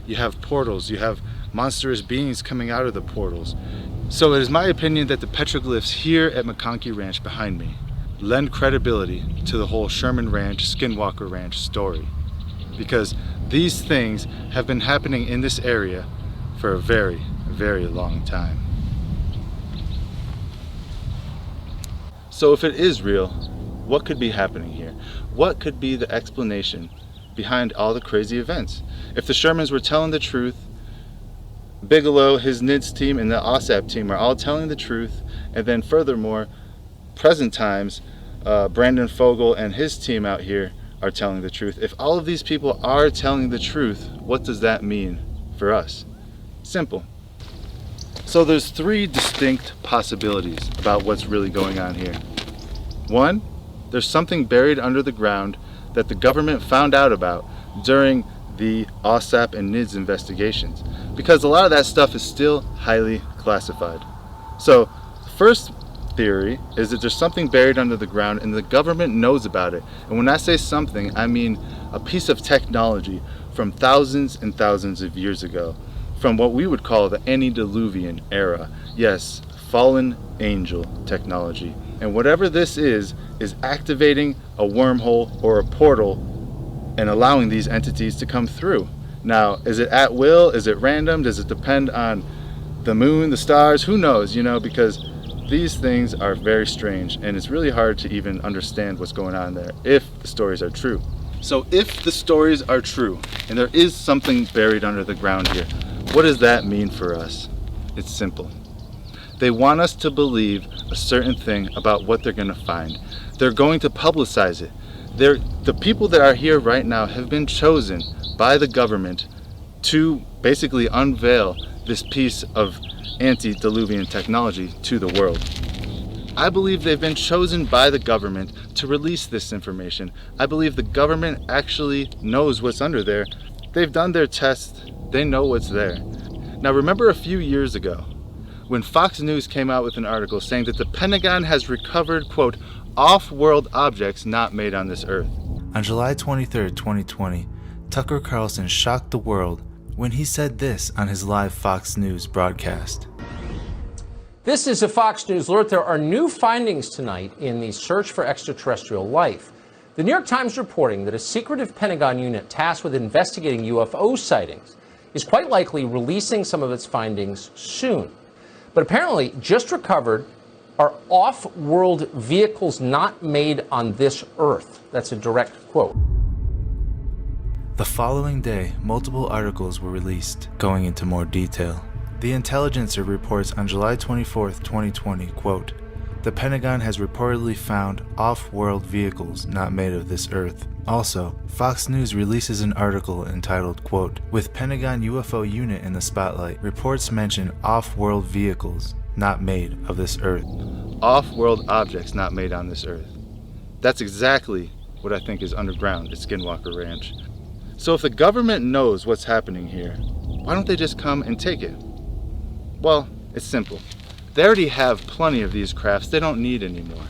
You have portals, you have monstrous beings coming out of the portals. So it is my opinion that the petroglyphs here at McConkey Ranch behind me lend credibility to the whole Sherman Ranch, Skinwalker Ranch story, because these things have been happening in this area for a very, very long time. So if it is real, what could be happening here? What could be the explanation behind all the crazy events? If the Shermans were telling the truth, Bigelow, his NIDS team, and the OSAP team are all telling the truth, and then furthermore, present times, Brandon Fogel and his team out here are telling the truth. If all of these people are telling the truth, what does that mean for us? Simple. So there's three distinct possibilities about what's really going on here. One, there's something buried under the ground that the government found out about during the OSAP and NIDS investigations, because a lot of that stuff is still highly classified. So the first theory is that there's something buried under the ground and the government knows about it. And when I say something, I mean a piece of technology from thousands and thousands of years ago, from what we would call the antediluvian era. Yes, fallen angel technology. And whatever this is activating a wormhole or a portal and allowing these entities to come through. Now, is it at will? Is it random? Does it depend on the moon, the stars? Who knows, because these things are very strange and it's really hard to even understand what's going on there if the stories are true. So if the stories are true and there is something buried under the ground here, what does that mean for us? It's simple. They want us to believe a certain thing about what they're going to find. They're going to publicize it. The people that are here right now have been chosen by the government to basically unveil this piece of antediluvian technology to the world. I believe they've been chosen by the government to release this information. I believe the government actually knows what's under there. They've done their tests. They know what's there. Now remember a few years ago when Fox News came out with an article saying that the Pentagon has recovered, quote, off-world objects not made on this earth. On July 23, 2020, Tucker Carlson shocked the world when he said this on his live Fox News broadcast. This is a Fox News alert. There are new findings tonight in the search for extraterrestrial life. The New York Times reporting that a secretive Pentagon unit tasked with investigating UFO sightings is quite likely releasing some of its findings soon. But apparently, just recovered are off-world vehicles not made on this earth. That's a direct quote. The following day, multiple articles were released, going into more detail. The Intelligencer reports on July 24, 2020, quote, "The Pentagon has reportedly found off-world vehicles not made of this earth." Also, Fox News releases an article entitled, quote, "With Pentagon UFO unit in the spotlight, reports mention off-world vehicles not made of this earth." Off-world objects not made on this earth. That's exactly what I think is underground at Skinwalker Ranch. So if the government knows what's happening here, why don't they just come and take it? Well, it's simple. They already have plenty of these crafts. They don't need any more.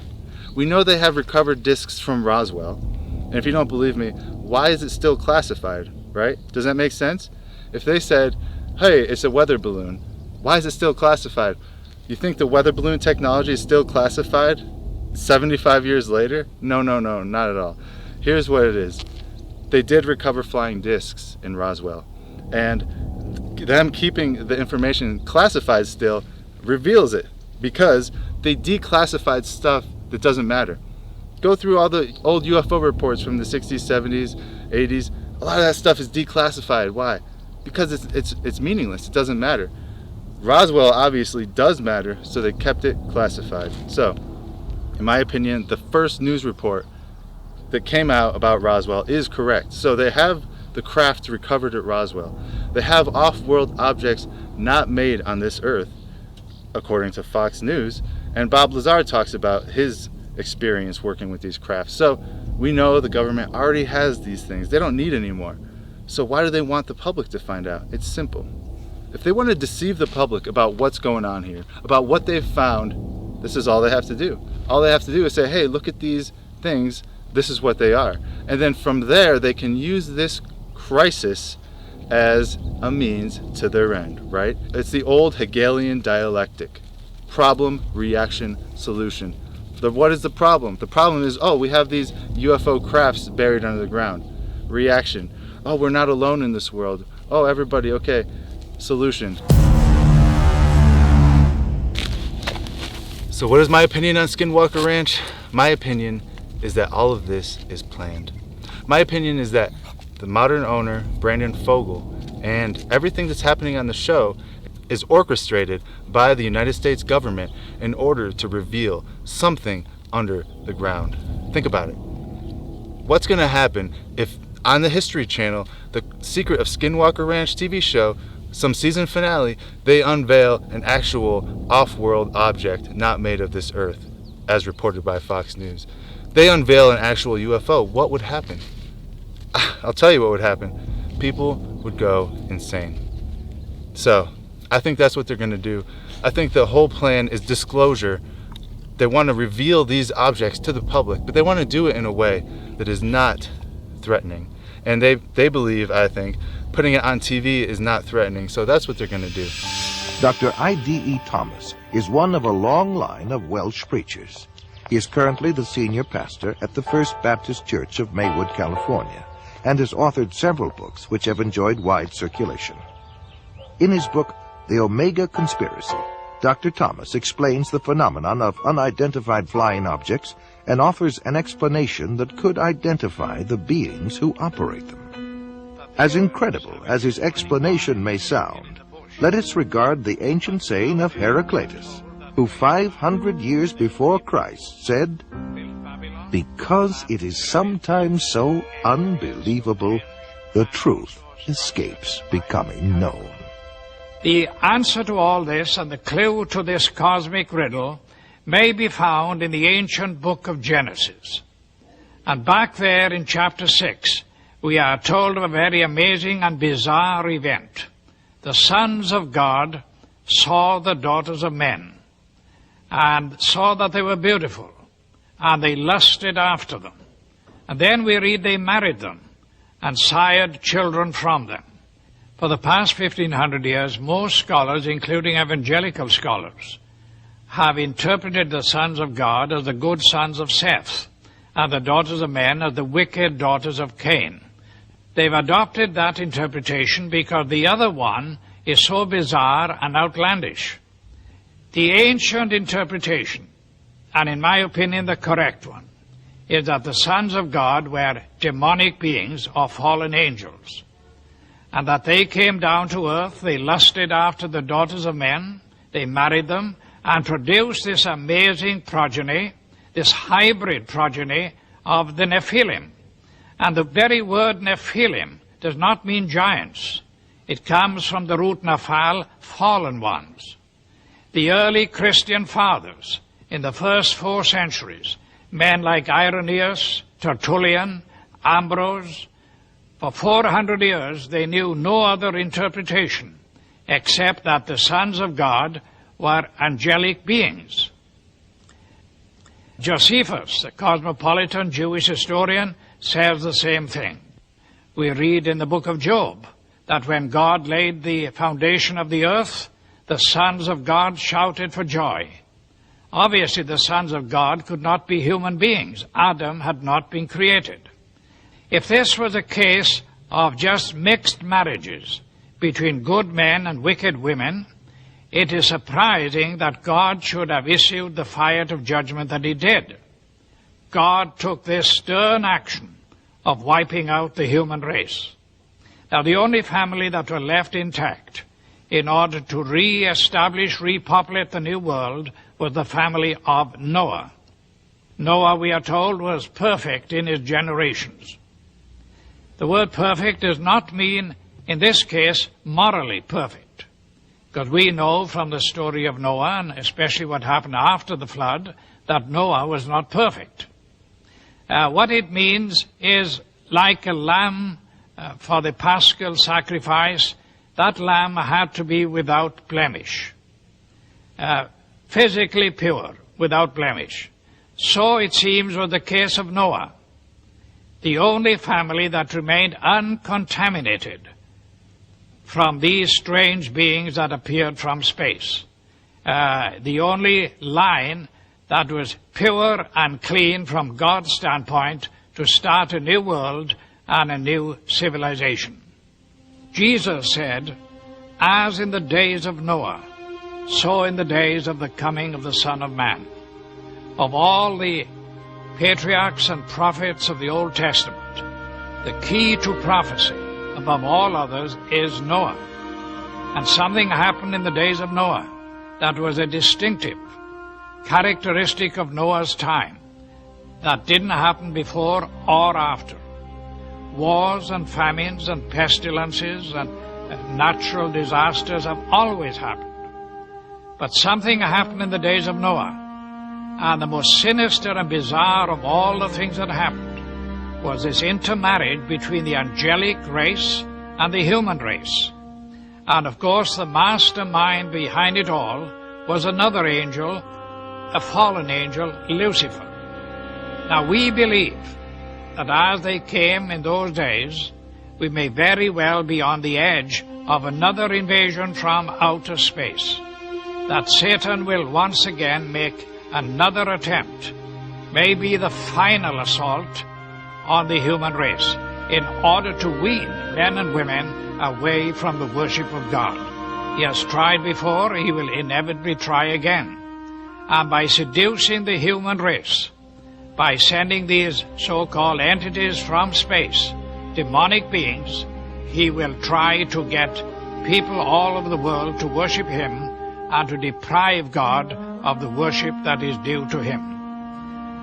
We know they have recovered discs from Roswell. And if you don't believe me, why is it still classified, right? Does that make sense? If they said, hey, it's a weather balloon, why is it still classified? You think the weather balloon technology is still classified 75 years later? No, not at all. Here's what it is. They did recover flying discs in Roswell. And them keeping the information classified still reveals it, because they declassified stuff that doesn't matter. Go through all the old UFO reports from the 60s, 70s, 80s. A lot of that stuff is declassified. Why? Because it's meaningless. It doesn't matter. Roswell obviously does matter, so they kept it classified. So, in my opinion, the first news report that came out about Roswell is correct. So they have the craft recovered at Roswell. They have off-world objects not made on this earth, according to Fox News. And Bob Lazar talks about his experience working with these crafts. So we know the government already has these things. They don't need any more. So why do they want the public to find out? It's simple. If they want to deceive the public about what's going on here, about what they've found, this is all they have to do. All they have to do is say, hey, look at these things. This is what they are. And then from there, they can use this crisis as a means to their end, right? It's the old Hegelian dialectic. Problem, reaction, solution. What is the problem? The problem is, oh, we have these UFO crafts buried under the ground. Reaction. Oh, we're not alone in this world. Oh, everybody, okay. Solution. So what is my opinion on Skinwalker Ranch? My opinion is that all of this is planned. My opinion is that the modern owner, Brandon Fogel, and everything that's happening on the show is orchestrated by the United States government in order to reveal something under the ground. Think about it. What's going to happen if on the History Channel, the Secret of Skinwalker Ranch TV show, some season finale, they unveil an actual off-world object not made of this earth, as reported by Fox News? They unveil an actual UFO. What would happen? I'll tell you what would happen. People would go insane. So, I think that's what they're going to do. I think the whole plan is disclosure. They want to reveal these objects to the public, but they want to do it in a way that is not threatening. And they believe, I think, putting it on TV is not threatening. So that's what they're going to do. Dr. I.D.E. Thomas is one of a long line of Welsh preachers. He is currently the senior pastor at the First Baptist Church of Maywood, California, and has authored several books which have enjoyed wide circulation. In his book, The Omega Conspiracy, Dr. Thomas explains the phenomenon of unidentified flying objects and offers an explanation that could identify the beings who operate them. As incredible as his explanation may sound, let us regard the ancient saying of Heraclitus, who 500 years before Christ said, "Because it is sometimes so unbelievable, the truth escapes becoming known." The answer to all this and the clue to this cosmic riddle may be found in the ancient book of Genesis. And back there in chapter 6, we are told of a very amazing and bizarre event. The sons of God saw the daughters of men and saw that they were beautiful, and they lusted after them. And then we read they married them and sired children from them. For the past 1,500 years, most scholars, including evangelical scholars, have interpreted the sons of God as the good sons of Seth, and the daughters of men as the wicked daughters of Cain. They've adopted that interpretation because the other one is so bizarre and outlandish. The ancient interpretation, and in my opinion the correct one, is that the sons of God were demonic beings or fallen angels, and that they came down to earth, they lusted after the daughters of men, they married them, and produced this amazing progeny, this hybrid progeny of the Nephilim. And the very word Nephilim does not mean giants. It comes from the root Nephal, fallen ones. The early Christian fathers in the first 4 centuries, men like Irenaeus, Tertullian, Ambrose, for 400 years they knew no other interpretation except that the sons of God were angelic beings. Josephus, the cosmopolitan Jewish historian, says the same thing. We read in the book of Job that when God laid the foundation of the earth, the sons of God shouted for joy. Obviously, the sons of God could not be human beings. Adam had not been created. If this was a case of just mixed marriages between good men and wicked women, it is surprising that God should have issued the fire of judgment that he did. God took this stern action of wiping out the human race. Now, the only family that were left intact in order to re-establish, repopulate the new world was the family of Noah. Noah, we are told, was perfect in his generations. The word perfect does not mean, in this case, morally perfect. Because we know from the story of Noah, and especially what happened after the flood, that Noah was not perfect. What it means is like a lamb for the paschal sacrifice, that lamb had to be without blemish, physically pure, without blemish. So it seems was the case of Noah, the only family that remained uncontaminated from these strange beings that appeared from space. The only line that was pure and clean from God's standpoint to start a new world and a new civilization. Jesus said, as in the days of Noah, so in the days of the coming of the Son of Man. Of all the patriarchs and prophets of the Old Testament, the key to prophecy above all others is Noah. And something happened in the days of Noah that was a distinctive characteristic of Noah's time that didn't happen before or after. Wars and famines and pestilences and natural disasters have always happened. But something happened in the days of Noah, and the most sinister and bizarre of all the things that happened was this intermarriage between the angelic race and the human race. And of course the mastermind behind it all was another angel, a fallen angel, Lucifer. Now we believe that as they came in those days, we may very well be on the edge of another invasion from outer space, that Satan will once again make another attempt, maybe the final assault on the human race, in order to wean men and women away from the worship of God. He has tried before, he will inevitably try again. And by seducing the human race, by sending these so-called entities from space, demonic beings, he will try to get people all over the world to worship him and to deprive God of the worship that is due to him.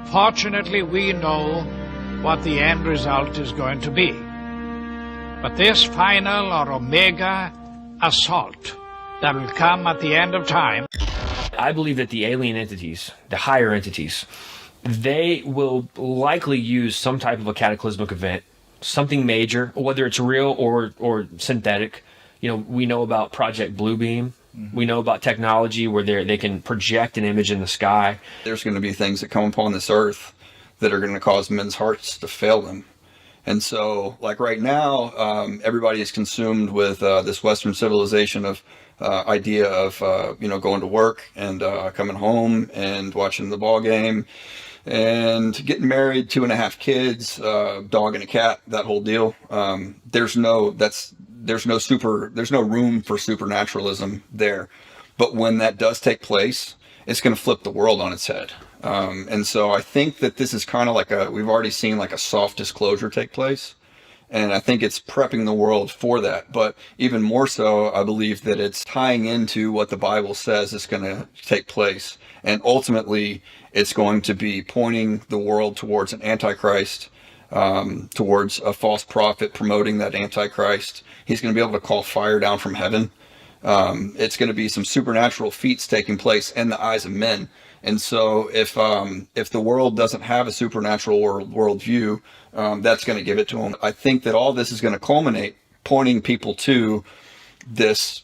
Fortunately, we know what the end result is going to be. But this final or omega assault that will come at the end of time, I believe that the alien entities, the higher entities, they will likely use some type of a cataclysmic event, something major, whether it's real or synthetic. You know, we know about Project Bluebeam. We know about technology where they can project an image in the sky. There's going to be things that come upon this earth that are going to cause men's hearts to fail them. And so, like right now, everybody is consumed with this Western civilization of idea of, going to work and coming home and watching the ball game and getting married, 2.5 kids, dog and a cat, that whole deal. There's no room for supernaturalism there. But when that does take place, it's going to flip the world on its head. And so I think that this is kind of like we've already seen like a soft disclosure take place. And I think it's prepping the world for that. But even more so, I believe that it's tying into what the Bible says is going to take place. And ultimately, it's going to be pointing the world towards an Antichrist, towards a false prophet promoting that Antichrist. He's going to be able to call fire down from heaven. It's going to be some supernatural feats taking place in the eyes of men. And so if the world doesn't have a supernatural worldview, that's going to give it to them. I think that all this is going to culminate pointing people to this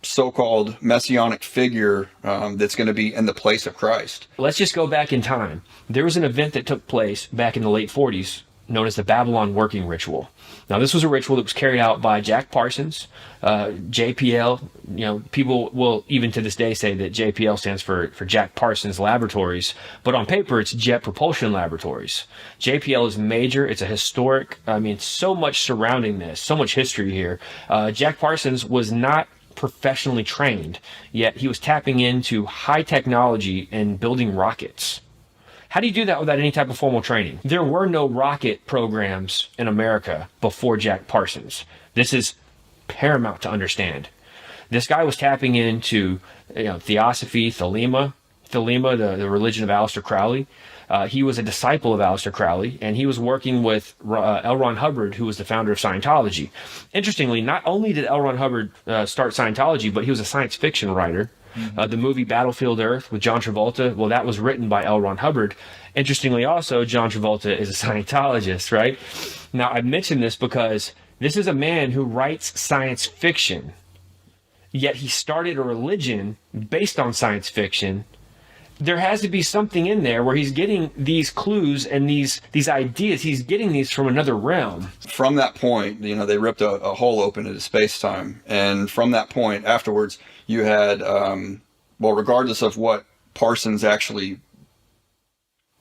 so-called messianic figure that's going to be in the place of Christ. Let's just go back in time. There was an event that took place back in the late 40s known as the Babalon working ritual. Now, this was a ritual that was carried out by Jack Parsons, JPL. People will even to this day say that JPL stands for Jack Parsons Laboratories, but on paper it's Jet Propulsion Laboratories. JPL is major. It's a historic, so much surrounding this, so much history here. Jack Parsons was not professionally trained, yet he was tapping into high technology and building rockets. How do you do that without any type of formal training? There were no rocket programs in America before Jack Parsons. This is paramount to understand. This guy was tapping into theosophy, thelema, Thelema, the religion of Aleister Crowley. He was a disciple of Aleister Crowley, and he was working with L. Ron Hubbard, who was the founder of Scientology. Interestingly, not only did L. Ron Hubbard start Scientology, but he was a science fiction writer. The movie Battlefield Earth with John Travolta, well, that was written by L. Ron Hubbard. Interestingly also, John Travolta is a Scientologist, right? Now, I mention this because this is a man who writes science fiction, yet he started a religion based on science fiction. There has to be something in there where he's getting these clues and these ideas. He's getting these from another realm. From that point, they ripped a hole open into space-time. And from that point afterwards, you had, regardless of what Parsons actually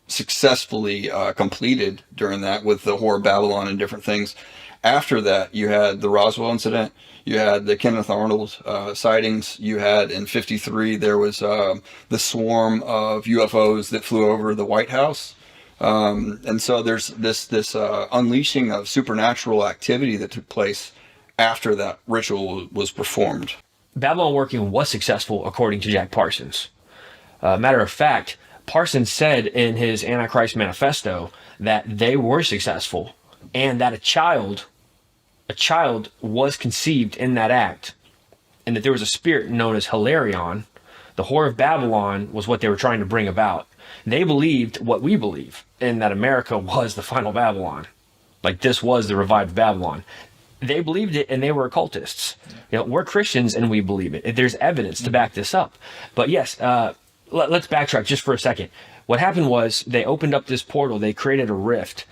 successfully completed during that with the Whore of Babylon and different things, after that, you had the Roswell incident. You had the Kenneth Arnold sightings. You had in '53 there was the swarm of UFOs that flew over the White House, and so there's this unleashing of supernatural activity that took place after that ritual was performed. Babylon working was successful according to Jack Parsons. Matter of fact, Parsons said in his Antichrist manifesto that they were successful and that a child was conceived in that act, and that there was a spirit known as Hilarion. The Whore of Babylon was what they were trying to bring about. They believed what we believe, in that America was the final Babylon. Like, this was the revived Babylon. They believed it, and they were occultists. We're Christians, and we believe it. There's evidence to back this up. But yes, let's backtrack just for a second. What happened was they opened up this portal. They created a rift,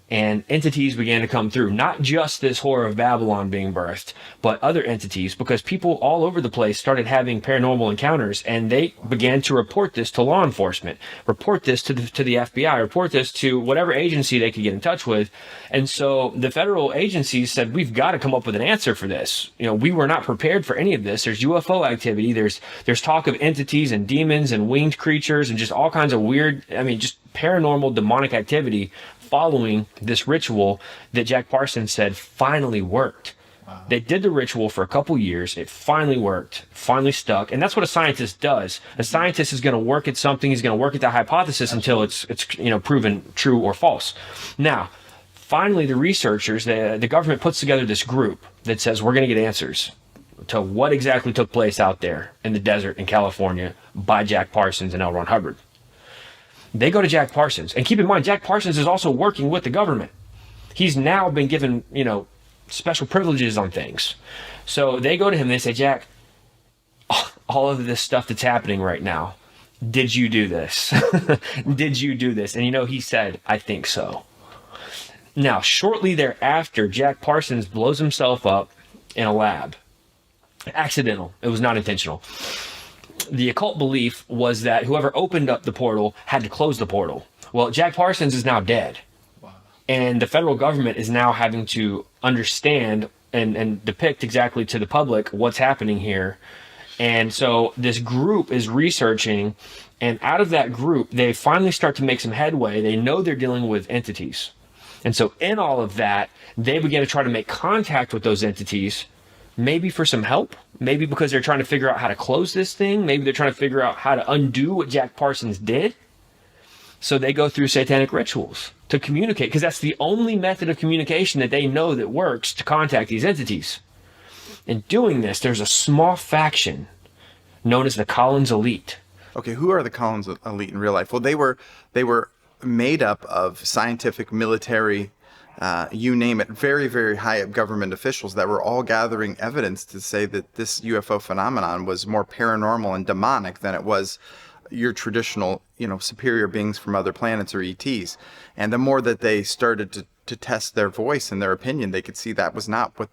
and entities began to come through. Not just this Whore of Babylon being birthed, but other entities, because people all over the place started having paranormal encounters, and they began to report this to law enforcement, report this to the FBI, report this to whatever agency they could get in touch with. And so the federal agencies said, we've got to come up with an answer for this. We were not prepared for any of this. There's UFO activity. There's talk of entities and demons and winged creatures and just all kinds of weird, just paranormal demonic activity following this ritual that Jack Parsons said finally worked. Wow. They did the ritual for a couple years. It finally worked, finally stuck. And that's what a scientist does. A scientist is going to work at something. He's going to work at the hypothesis until it's proven true or false. Now, finally, the researchers, the government puts together this group that says, we're going to get answers to what exactly took place out there in the desert in California by Jack Parsons and L. Ron Hubbard. They go to Jack Parsons. And keep in mind, Jack Parsons is also working with the government. He's now been given, special privileges on things. So they go to him and they say, Jack, all of this stuff that's happening right now, did you do this? Did you do this? And he said, I think so. Now, shortly thereafter, Jack Parsons blows himself up in a lab. Accidental. It was not intentional. The occult belief was that whoever opened up the portal had to close the portal. Well, Jack Parsons is now dead. Wow. And the federal government is now having to understand and depict exactly to the public what's happening here. And so this group is researching, and out of that group, they finally start to make some headway. They know they're dealing with entities. And so in all of that, they begin to try to make contact with those entities, maybe for some help, maybe because they're trying to figure out how to close this thing, maybe they're trying to figure out how to undo what Jack Parsons did. So they go through satanic rituals to communicate, because that's the only method of communication that they know that works to contact these entities. In doing this, there's a small faction known as the Collins Elite. Okay, who are the Collins Elite in real life? Well, they were made up of scientific, military, you name it, very, very high up government officials that were all gathering evidence to say that this UFO phenomenon was more paranormal and demonic than it was your traditional, superior beings from other planets or ETs. And the more that they started to test their voice and their opinion, they could see that was not what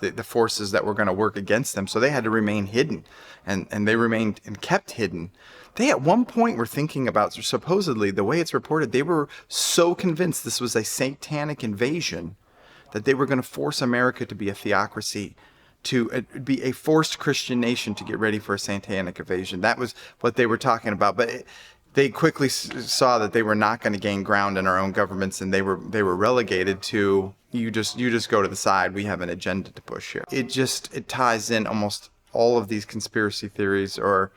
the forces that were going to work against them. So they had to remain hidden, and they remained and kept hidden. They at one point were thinking about, supposedly, the way it's reported, they were so convinced this was a satanic invasion that they were going to force America to be a theocracy, to be a forced Christian nation to get ready for a satanic invasion. That was what they were talking about. But they quickly saw that they were not going to gain ground in our own governments, and they were relegated to, you just go to the side. We have an agenda to push here. It ties in almost all of these conspiracy theories, or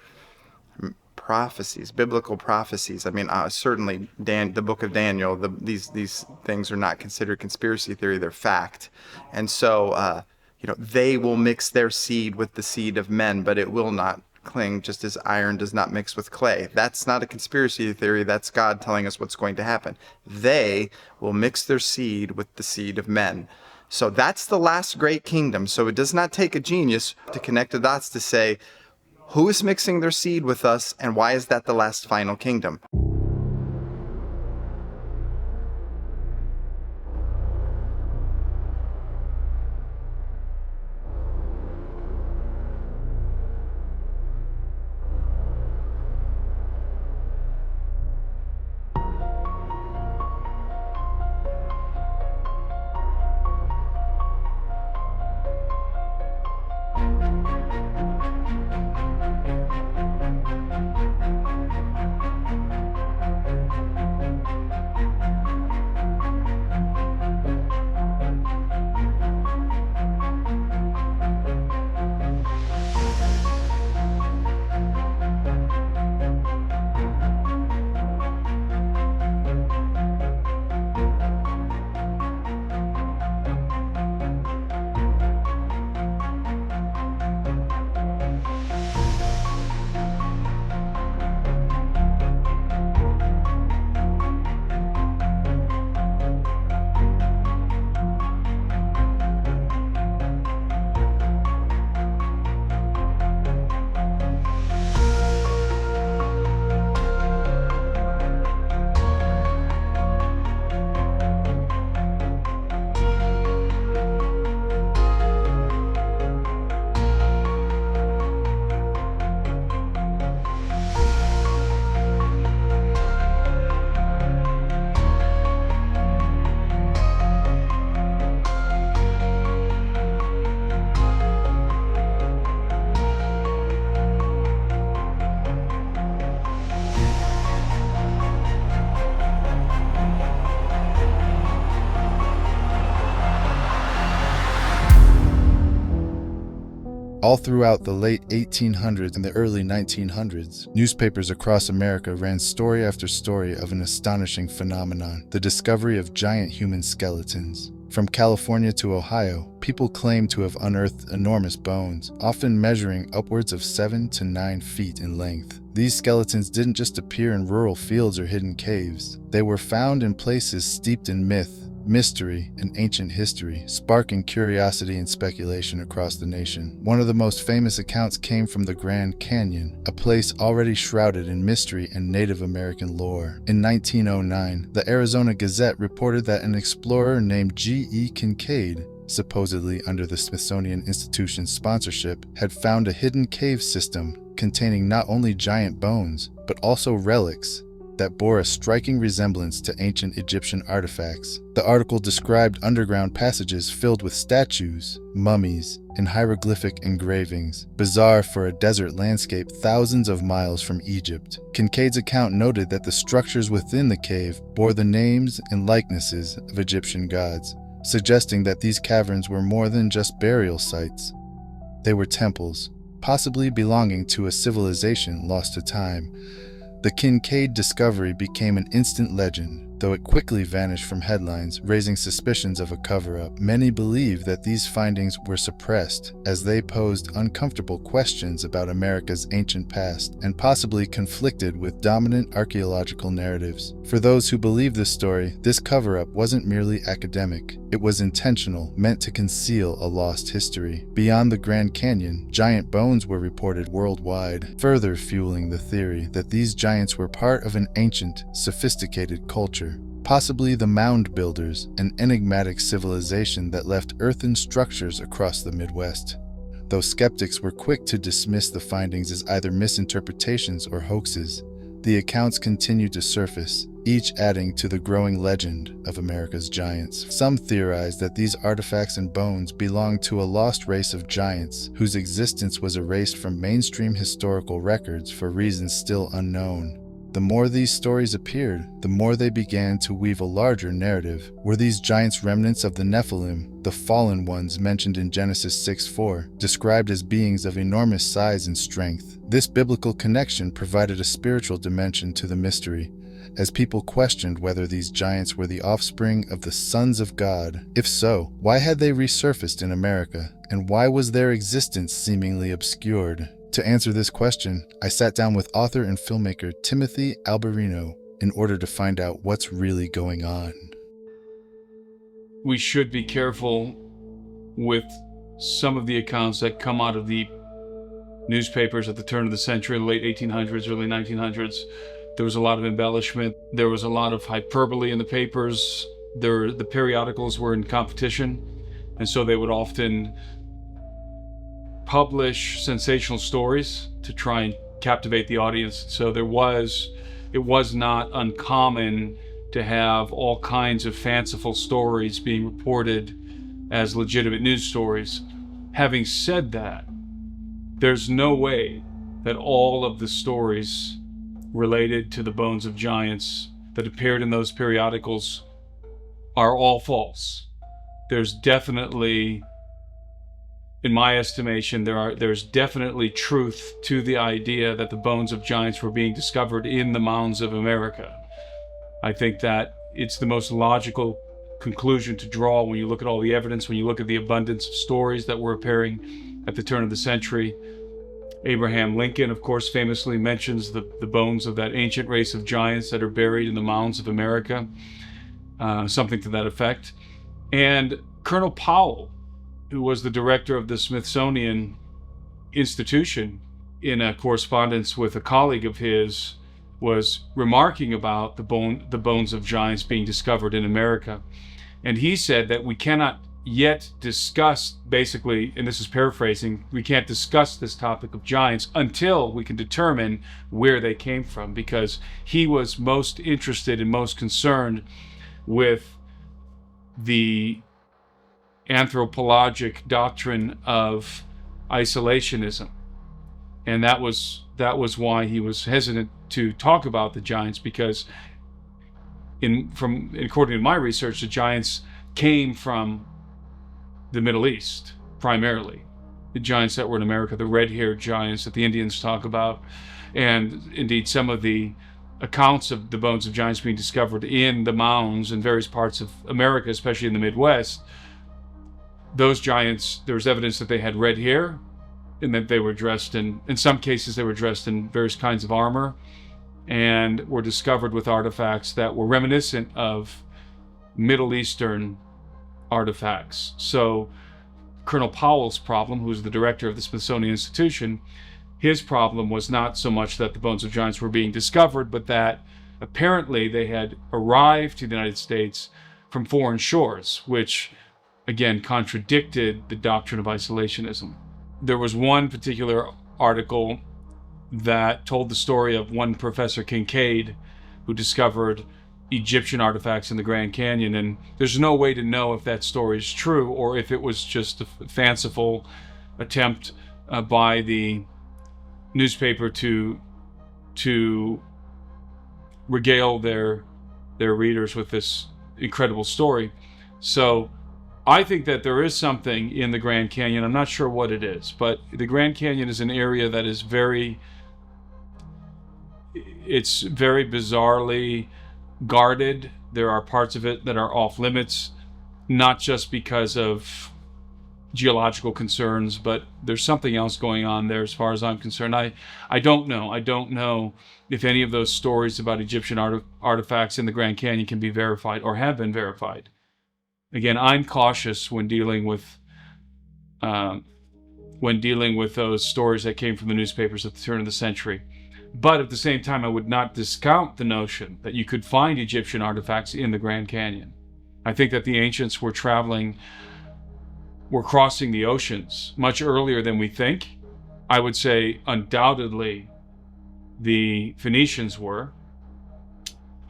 prophecies, biblical prophecies. I mean, certainly the book of Daniel, these things are not considered conspiracy theory, they're fact. And so, they will mix their seed with the seed of men, but it will not cling, just as iron does not mix with clay. That's not a conspiracy theory. That's God telling us what's going to happen. They will mix their seed with the seed of men. So that's the last great kingdom. So it does not take a genius to connect the dots to say, who is mixing their seed with us, and why is that the last final kingdom? All throughout the late 1800s and the early 1900s, newspapers across America ran story after story of an astonishing phenomenon, the discovery of giant human skeletons. From California to Ohio, people claimed to have unearthed enormous bones, often measuring upwards of 7 to 9 feet in length. These skeletons didn't just appear in rural fields or hidden caves. They were found in places steeped in myth, mystery, and ancient history, sparking curiosity and speculation across the nation. One of the most famous accounts came from the Grand Canyon, a place already shrouded in mystery and Native American lore. In 1909, the Arizona Gazette reported that an explorer named G.E. Kincaid, supposedly under the Smithsonian Institution's sponsorship, had found a hidden cave system containing not only giant bones, but also relics that bore a striking resemblance to ancient Egyptian artifacts. The article described underground passages filled with statues, mummies, and hieroglyphic engravings, bizarre for a desert landscape thousands of miles from Egypt. Kincaid's account noted that the structures within the cave bore the names and likenesses of Egyptian gods, suggesting that these caverns were more than just burial sites. They were temples, possibly belonging to a civilization lost to time. The Kincaid discovery became an instant legend, though it quickly vanished from headlines, raising suspicions of a cover-up. Many believe that these findings were suppressed, as they posed uncomfortable questions about America's ancient past, and possibly conflicted with dominant archaeological narratives. For those who believe this story, this cover-up wasn't merely academic. It was intentional, meant to conceal a lost history. Beyond the Grand Canyon, giant bones were reported worldwide, further fueling the theory that these giants were part of an ancient, sophisticated culture. Possibly the mound builders, an enigmatic civilization that left earthen structures across the Midwest. Though skeptics were quick to dismiss the findings as either misinterpretations or hoaxes, the accounts continued to surface, each adding to the growing legend of America's giants. Some theorize that these artifacts and bones belonged to a lost race of giants whose existence was erased from mainstream historical records for reasons still unknown. The more these stories appeared, the more they began to weave a larger narrative. Were these giants remnants of the Nephilim, the fallen ones mentioned in Genesis 6:4, described as beings of enormous size and strength? This biblical connection provided a spiritual dimension to the mystery, as people questioned whether these giants were the offspring of the sons of God. If so, why had they resurfaced in America, and why was their existence seemingly obscured? To answer this question, I sat down with author and filmmaker Timothy Alberino in order to find out what's really going on. We should be careful with some of the accounts that come out of the newspapers at the turn of the century, late 1800s, early 1900s. There was a lot of embellishment. There was a lot of hyperbole in the papers. The periodicals were in competition, and so they would often publish sensational stories to try and captivate the audience. So it was not uncommon to have all kinds of fanciful stories being reported as legitimate news stories. Having said that, there's no way that all of the stories related to the bones of giants that appeared in those periodicals are all false. There's definitely, in my estimation, there's definitely truth to the idea that the bones of giants were being discovered in the mounds of America. I think that it's the most logical conclusion to draw when you look at all the evidence, when you look at the abundance of stories that were appearing at the turn of the century. Abraham Lincoln, of course, famously mentions the bones of that ancient race of giants that are buried in the mounds of America, something to that effect. And Colonel Powell, who was the director of the Smithsonian Institution, in a correspondence with a colleague of his, was remarking about the bones of giants being discovered in America. And he said that we cannot yet discuss, basically, and this is paraphrasing, we can't discuss this topic of giants until we can determine where they came from, because he was most interested and most concerned with the anthropologic doctrine of isolationism. And that was why he was hesitant to talk about the giants, because according to my research, the giants came from the Middle East, primarily. The giants that were in America, the red-haired giants that the Indians talk about, and indeed some of the accounts of the bones of giants being discovered in the mounds in various parts of America, especially in the Midwest. Those giants, there was evidence that they had red hair, and that they were dressed in some cases they were dressed in various kinds of armor, and were discovered with artifacts that were reminiscent of Middle Eastern artifacts. So Colonel Powell's problem, who was the director of the Smithsonian Institution, his problem was not so much that the bones of giants were being discovered, but that apparently they had arrived to the United States from foreign shores, which again contradicted the doctrine of isolationism. There was one particular article that told the story of one Professor Kincaid who discovered Egyptian artifacts in the Grand Canyon, and there's no way to know if that story is true or if it was just a fanciful attempt by the newspaper to regale their readers with this incredible story. So I think that there is something in the Grand Canyon. I'm not sure what it is, but the Grand Canyon is an area that is very bizarrely guarded. There are parts of it that are off limits, not just because of geological concerns, but there's something else going on there as far as I'm concerned. I don't know if any of those stories about Egyptian artifacts in the Grand Canyon can be verified or have been verified. Again, I'm cautious when dealing with those stories that came from the newspapers at the turn of the century. But at the same time, I would not discount the notion that you could find Egyptian artifacts in the Grand Canyon. I think that the ancients were crossing the oceans much earlier than we think. I would say undoubtedly the Phoenicians were,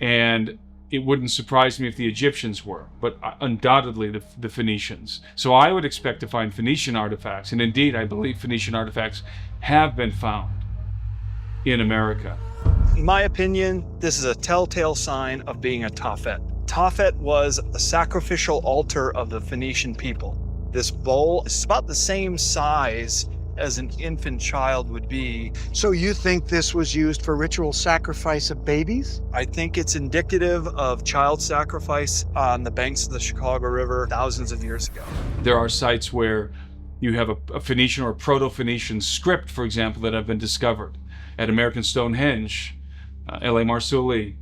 and it wouldn't surprise me if the Egyptians were, but undoubtedly the Phoenicians. So I would expect to find Phoenician artifacts, and indeed I believe Phoenician artifacts have been found in America. In my opinion, this is a telltale sign of being a Tophet. Tophet was a sacrificial altar of the Phoenician people. This bowl is about the same size as an infant child would be. So you think this was used for ritual sacrifice of babies? I think it's indicative of child sacrifice on the banks of the Chicago River thousands of years ago. There are sites where you have a Phoenician or Proto-Phoenician script, for example, that have been discovered. At American Stonehenge, L.A. Marsuli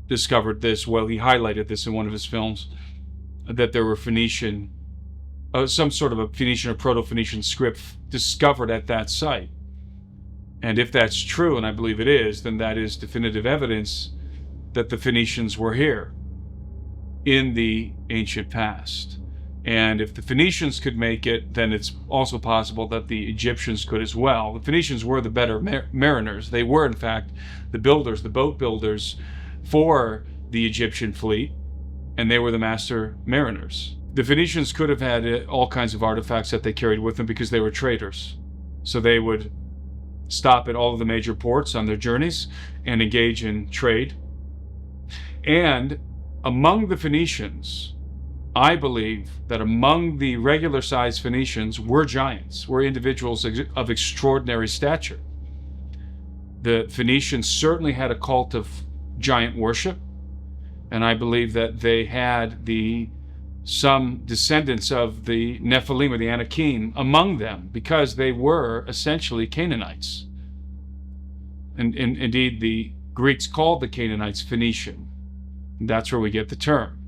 discovered this. Well, he highlighted this in one of his films, that there were Phoenician, some sort of a Phoenician or Proto-Phoenician script discovered at that site. And if that's true, and I believe it is, then that is definitive evidence that the Phoenicians were here in the ancient past. And if the Phoenicians could make it, then it's also possible that the Egyptians could as well. The Phoenicians were the better mariners. They were, in fact, the builders, the boat builders for the Egyptian fleet, and they were the master mariners. The Phoenicians could have had all kinds of artifacts that they carried with them because they were traders. So they would stop at all of the major ports on their journeys and engage in trade. And among the Phoenicians, I believe that among the regular-sized Phoenicians were giants, were individuals of extraordinary stature. The Phoenicians certainly had a cult of giant worship, and I believe that they had some descendants of the Nephilim or the Anakim among them, because they were essentially Canaanites. And indeed, the Greeks called the Canaanites Phoenician. That's where we get the term.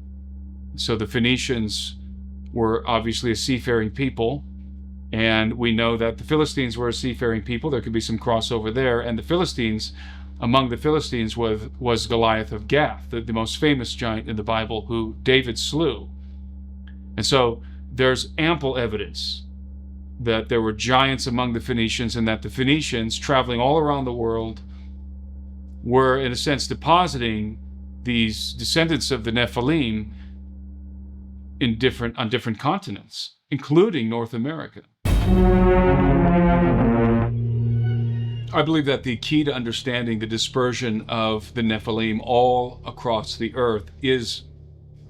So the Phoenicians were obviously a seafaring people, and we know that the Philistines were a seafaring people. There could be some crossover there. And the Philistines, among the Philistines was Goliath of Gath, the most famous giant in the Bible who David slew. And so there's ample evidence that there were giants among the Phoenicians, and that the Phoenicians, traveling all around the world, were in a sense depositing these descendants of the Nephilim on different continents, including North America. I believe that the key to understanding the dispersion of the Nephilim all across the earth is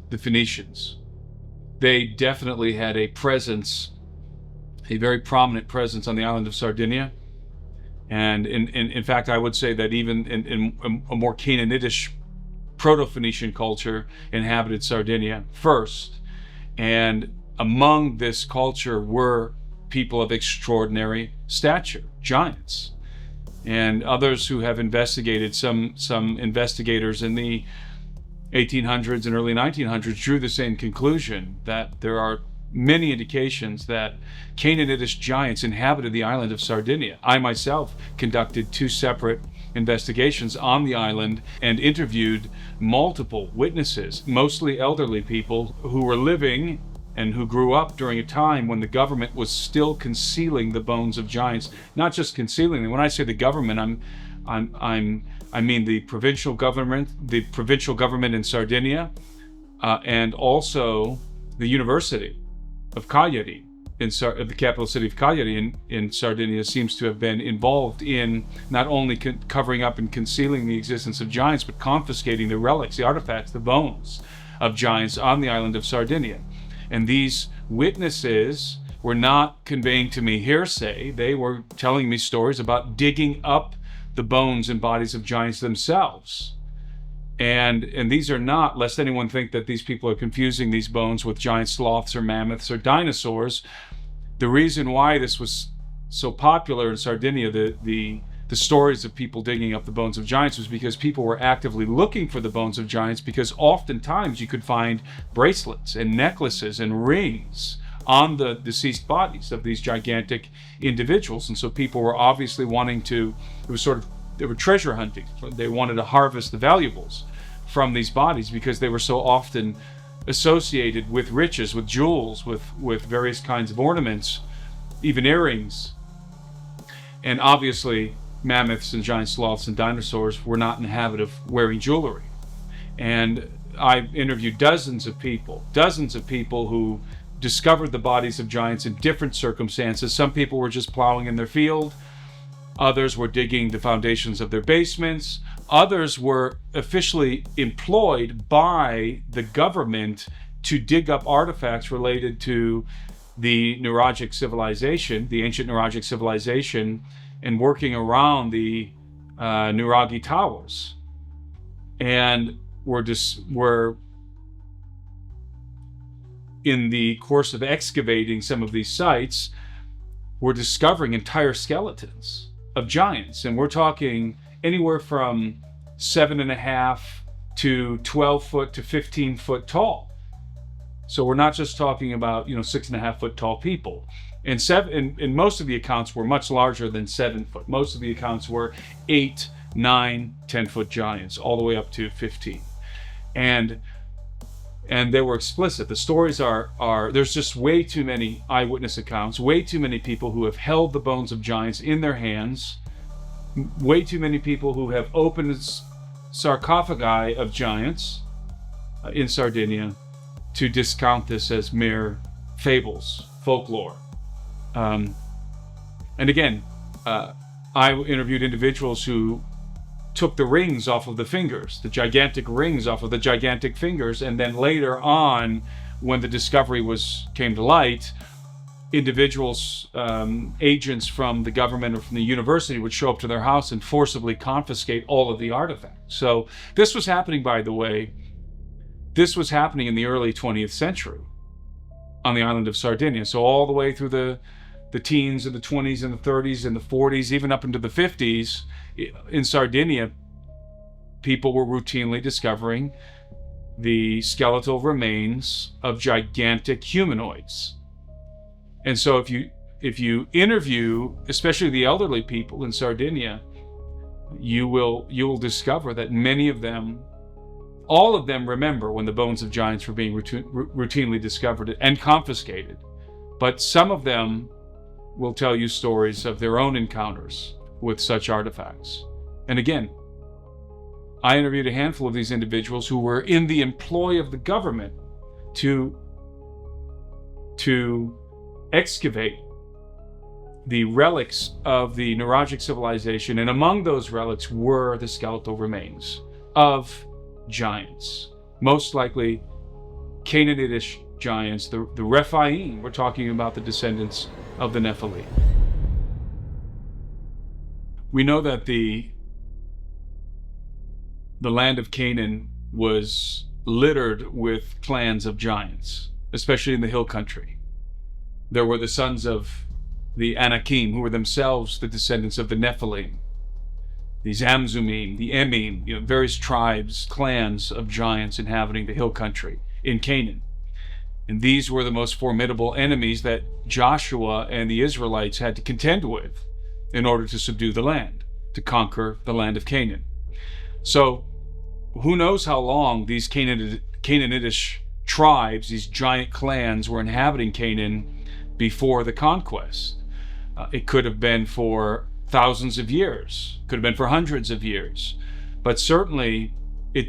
the Phoenicians. They definitely had a presence, a very prominent presence on the island of Sardinia. And in fact, I would say that even in a more Canaanitish Proto-Phoenician culture inhabited Sardinia first. And among this culture were people of extraordinary stature, giants. And others who have investigated, some investigators in the 1800s and early 1900s drew the same conclusion, that there are many indications that Canaanitish giants inhabited the island of Sardinia. I myself conducted 2 separate investigations on the island and interviewed multiple witnesses, mostly elderly people who were living and who grew up during a time when the government was still concealing the bones of giants. Not just concealing them. When I say the government, I mean the provincial government in Sardinia, and also the University of Cagliari, the capital city of Cagliari in Sardinia, seems to have been involved in not only covering up and concealing the existence of giants, but confiscating the relics, the artifacts, the bones of giants on the island of Sardinia. And these witnesses were not conveying to me hearsay. They were telling me stories about digging up the bones and bodies of giants themselves. And these are not, lest anyone think that these people are confusing these bones with giant sloths or mammoths or dinosaurs. The reason why this was so popular in Sardinia, the stories of people digging up the bones of giants, was because people were actively looking for the bones of giants, because oftentimes you could find bracelets and necklaces and rings on the deceased bodies of these gigantic individuals. And so people were obviously wanting to, they were treasure hunting. They wanted to harvest the valuables from these bodies because they were so often associated with riches, with jewels, with various kinds of ornaments, even earrings. And obviously, mammoths and giant sloths and dinosaurs were not in the habit of wearing jewelry. And I interviewed dozens of people who discovered the bodies of giants in different circumstances. Some people were just plowing in their field. Others were digging the foundations of their basements. Others were officially employed by the government to dig up artifacts related to the Nuragic civilization, the ancient Nuragic civilization, and working around the Nuragi towers. And were in the course of excavating some of these sites, we're discovering entire skeletons of giants. And we're talking anywhere from 7.5 to 12 foot to 15 foot tall. So we're not just talking about, 6.5 foot tall people. And most of the accounts were much larger than 7 foot. Most of the accounts were 8, 9, 10 foot giants, all the way up to 15. And they were explicit. The stories are there's just way too many eyewitness accounts, way too many people who have held the bones of giants in their hands, way too many people who have opened sarcophagi of giants in Sardinia to discount this as mere fables, folklore. And again, I interviewed individuals who took the rings off of the fingers, the gigantic rings off of the gigantic fingers, and then later on, when the discovery came to light, individuals, agents from the government or from the university would show up to their house and forcibly confiscate all of the artifacts. So this was happening, by the way, this was happening in the early 20th century on the island of Sardinia. So all the way through the teens and the 20s and the 30s and the 40s, even up into the 50s, in Sardinia, people were routinely discovering the skeletal remains of gigantic humanoids. And so if you interview, especially the elderly people in Sardinia, you will discover that many of them, all of them, remember when the bones of giants were being routinely discovered and confiscated. But some of them will tell you stories of their own encounters with such artifacts. And again, I interviewed a handful of these individuals who were in the employ of the government to excavate the relics of the Nuragic civilization, and among those relics were the skeletal remains of giants, most likely Canaanitish giants, the Rephaim. We're talking about the descendants of the Nephilim. We know that the land of Canaan was littered with clans of giants, especially in the hill country. There were the sons of the Anakim, who were themselves the descendants of the Nephilim, the Zamzumim, the Emim, various tribes, clans of giants inhabiting the hill country in Canaan. And these were the most formidable enemies that Joshua and the Israelites had to contend with in order to subdue the land, to conquer the land of Canaan. So who knows how long these Canaanitish tribes, these giant clans, were inhabiting Canaan before the conquest. It could have been for thousands of years, could have been for hundreds of years. But certainly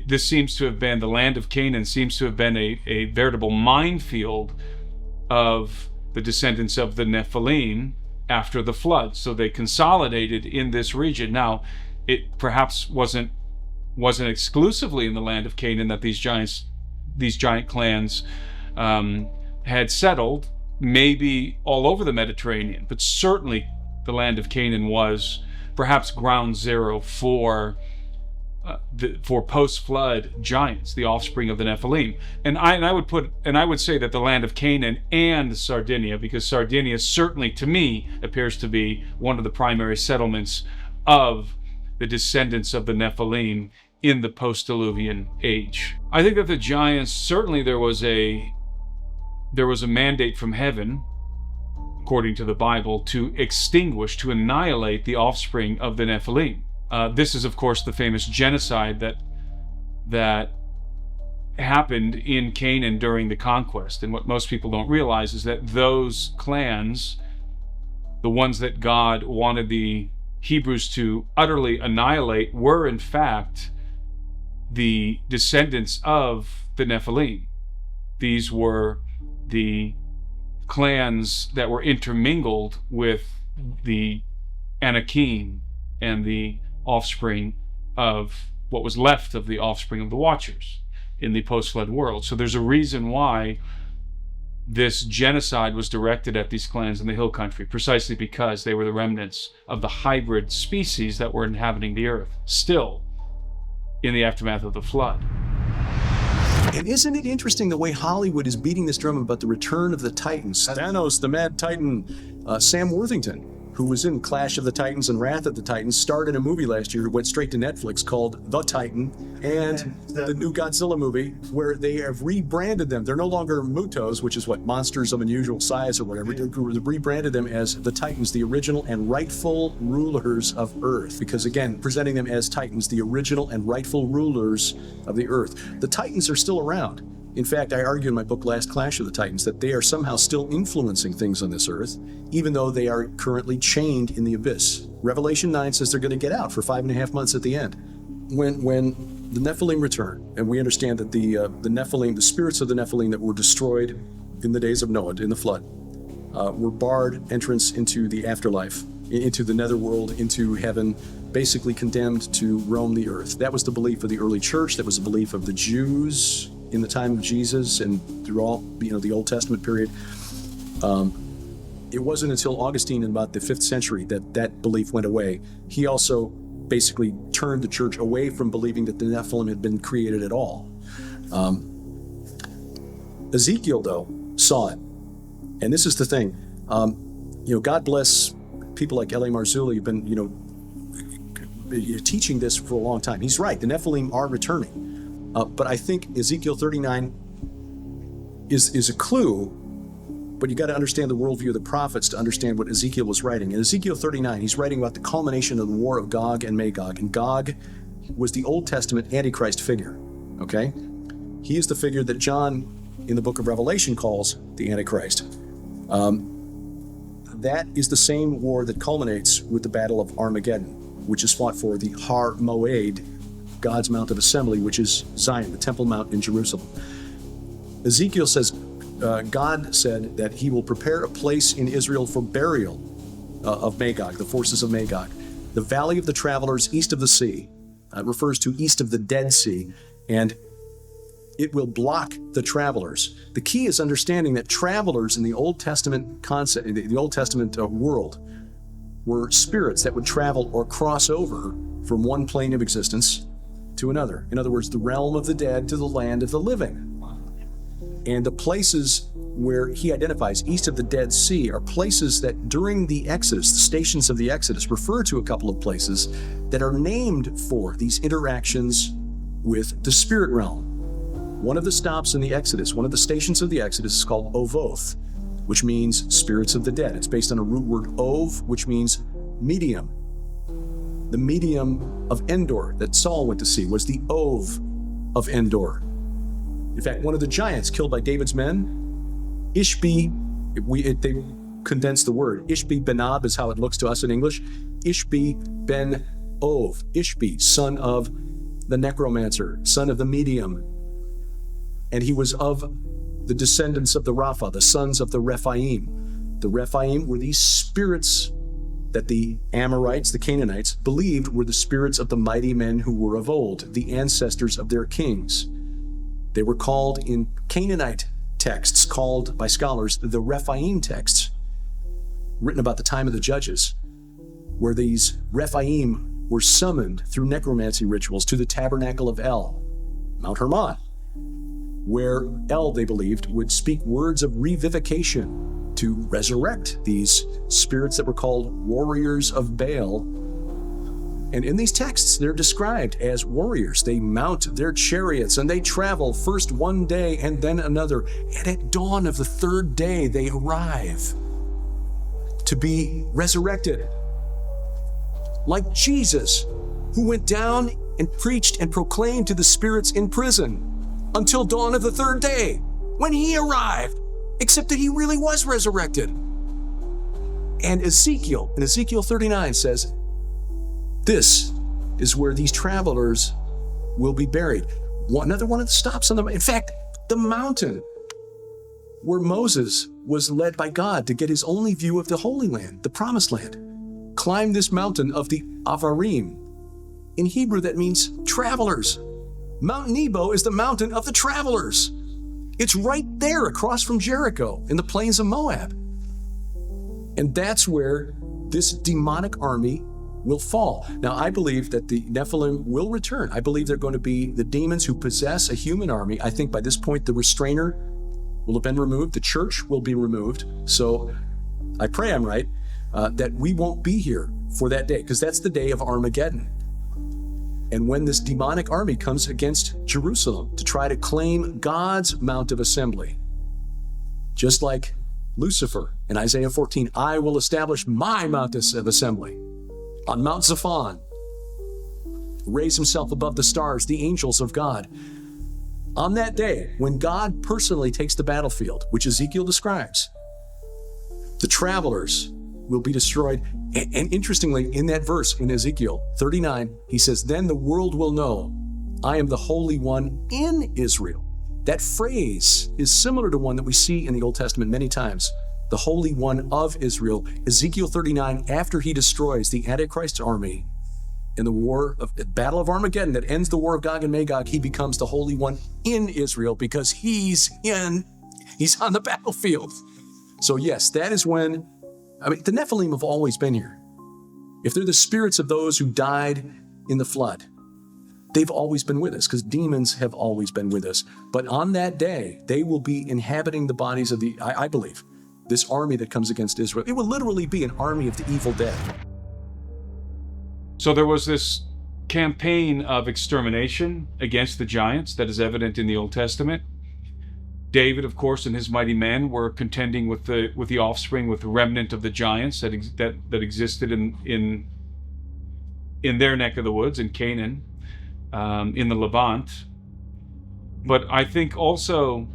this seems to have been, the land of Canaan seems to have been a veritable minefield of the descendants of the Nephilim after the flood. So they consolidated in this region. Now, it perhaps wasn't exclusively in the land of Canaan that these giant clans had settled, maybe all over the Mediterranean, but certainly the land of Canaan was perhaps ground zero for post-flood giants, the offspring of the Nephilim. And I would say that the land of Canaan and Sardinia, because Sardinia certainly to me appears to be one of the primary settlements of the descendants of the Nephilim in the post-Diluvian age. I think that the giants, certainly there was a mandate from heaven, according to the Bible, to extinguish, to annihilate the offspring of the Nephilim. This is, of course, the famous genocide that happened in Canaan during the conquest. And what most people don't realize is that those clans, the ones that God wanted the Hebrews to utterly annihilate, were in fact the descendants of the Nephilim. These were the clans that were intermingled with the Anakim and the offspring of what was left of the offspring of the Watchers in the post-flood world. So there's a reason why this genocide was directed at these clans in the hill country, precisely because they were the remnants of the hybrid species that were inhabiting the earth, still in the aftermath of the flood. And isn't it interesting the way Hollywood is beating this drum about the return of the Titans? Thanos, the Mad Titan, Sam Worthington, who was in Clash of the Titans and Wrath of the Titans, starred in a movie last year, went straight to Netflix, called The Titan, and the new Godzilla movie, where they have rebranded them. They're no longer Mutos, which is what, monsters of unusual size or whatever. They rebranded them as the Titans, the original and rightful rulers of Earth. Because again, presenting them as Titans, the original and rightful rulers of the Earth. The Titans are still around. In fact, I argue in my book, Last Clash of the Titans, that they are somehow still influencing things on this earth, even though they are currently chained in the abyss. Revelation 9 says they're going to get out for 5.5 months at the end. When the Nephilim return, and we understand that the Nephilim, the spirits of the Nephilim that were destroyed in the days of Noah, in the flood, were barred entrance into the afterlife, into the netherworld, into heaven, basically condemned to roam the earth. That was the belief of the early church. That was the belief of the Jews in the time of Jesus and through all, the Old Testament period. It wasn't until Augustine in about the 5th century that belief went away. He also basically turned the church away from believing that the Nephilim had been created at all. Ezekiel, though, saw it. And this is the thing. God bless people like L.A. Marzulli who've been, teaching this for a long time. He's right. The Nephilim are returning. But I think Ezekiel 39 is a clue, but you got to understand the worldview of the prophets to understand what Ezekiel was writing. In Ezekiel 39, he's writing about the culmination of the war of Gog and Magog. And Gog was the Old Testament Antichrist figure, okay? He is the figure that John, in the book of Revelation, calls the Antichrist. That is the same war that culminates with the Battle of Armageddon, which is fought for the Har Moed, God's Mount of Assembly, which is Zion, the Temple Mount in Jerusalem. Ezekiel says, God said that he will prepare a place in Israel for burial of Magog, the forces of Magog. The Valley of the Travelers east of the sea, refers to east of the Dead Sea, and it will block the travelers. The key is understanding that travelers in the Old Testament concept, in the Old Testament world, were spirits that would travel or cross over from one plane of existence to another. In other words, the realm of the dead to the land of the living. And the places where he identifies east of the Dead Sea are places that during the Exodus, the stations of the Exodus, refer to a couple of places that are named for these interactions with the spirit realm. One of the stops in the Exodus, one of the stations of the Exodus is called Ovoth, which means spirits of the dead. It's based on a root word Ov, which means medium. The medium of Endor that Saul went to see was the Ov of Endor. In fact, one of the giants killed by David's men, Ishbi, they condensed the word. Ishbi Benab is how it looks to us in English. Ishbi Ben Ov. Ishbi, son of the necromancer, son of the medium. And he was of the descendants of the Rapha, the sons of the Rephaim. The Rephaim were these spirits that the Amorites, the Canaanites, believed were the spirits of the mighty men who were of old, the ancestors of their kings. They were called in Canaanite texts, called by scholars the Rephaim texts, written about the time of the Judges, where these Rephaim were summoned through necromancy rituals to the tabernacle of El, Mount Hermon, where El, they believed, would speak words of revivification to resurrect these spirits that were called warriors of Baal. And in these texts, they're described as warriors. They mount their chariots and they travel first one day and then another. And at dawn of the 3rd day, they arrive to be resurrected. Like Jesus, who went down and preached and proclaimed to the spirits in prison until dawn of the 3rd day, when he arrived, except that he really was resurrected. And Ezekiel, in Ezekiel 39 says, this is where these travelers will be buried. Another one of the stops on the, in fact, the mountain where Moses was led by God to get his only view of the Holy Land, the Promised Land, climb this mountain of the Avarim. In Hebrew, that means travelers. Mount Nebo is the mountain of the travelers. It's right there across from Jericho in the plains of Moab. And that's where this demonic army will fall. Now, I believe that the Nephilim will return. I believe they're going to be the demons who possess a human army. I think by this point, the restrainer will have been removed. The church will be removed. So I pray I'm right, that we won't be here for that day, because that's the day of Armageddon. And when this demonic army comes against Jerusalem to try to claim God's Mount of Assembly, just like Lucifer in Isaiah 14, I will establish my Mount of Assembly on Mount Zaphon, raise himself above the stars, the angels of God. On that day, when God personally takes the battlefield, which Ezekiel describes, the travelers will be destroyed. And interestingly, in that verse in Ezekiel 39, he says, then the world will know I am the Holy One in Israel. That phrase is similar to one that we see in the Old Testament many times, the Holy One of Israel. Ezekiel 39, after he destroys the Antichrist army in the Battle of Armageddon that ends the war of Gog and Magog, he becomes the Holy One in Israel because he's on the battlefield. So yes, that is when, the Nephilim have always been here. If they're the spirits of those who died in the flood, they've always been with us because demons have always been with us. But on that day, they will be inhabiting the bodies of I believe, this army that comes against Israel. It will literally be an army of the evil dead. So there was this campaign of extermination against the giants that is evident in the Old Testament. David, of course, and his mighty men were contending with the offspring, with the remnant of the giants that existed in their neck of the woods, in Canaan, in the Levant. But I think also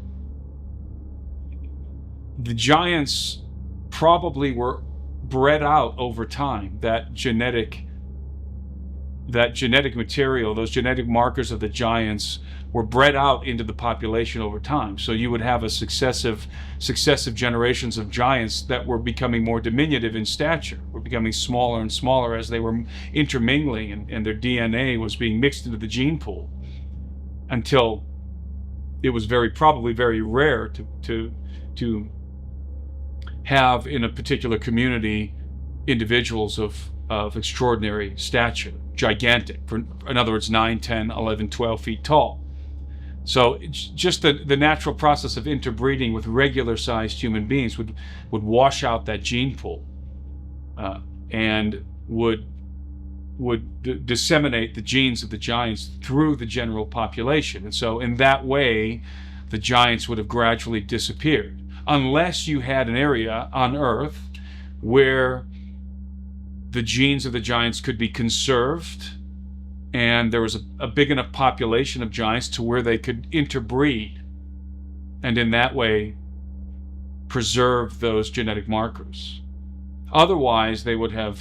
the giants probably were bred out over time. That genetic material, those genetic markers of the giants were bred out into the population over time. So you would have a successive generations of giants that were becoming more diminutive in stature, were becoming smaller and smaller as they were intermingling and their DNA was being mixed into the gene pool, until it was probably very rare to have in a particular community individuals of extraordinary stature, gigantic, in other words, 9, 10, 11, 12 feet tall. So it's just the natural process of interbreeding with regular-sized human beings would wash out that gene pool and would disseminate the genes of the giants through the general population. And so in that way, the giants would have gradually disappeared, unless you had an area on Earth where the genes of the giants could be conserved and there was a big enough population of giants to where they could interbreed, and in that way preserve those genetic markers. Otherwise, they would have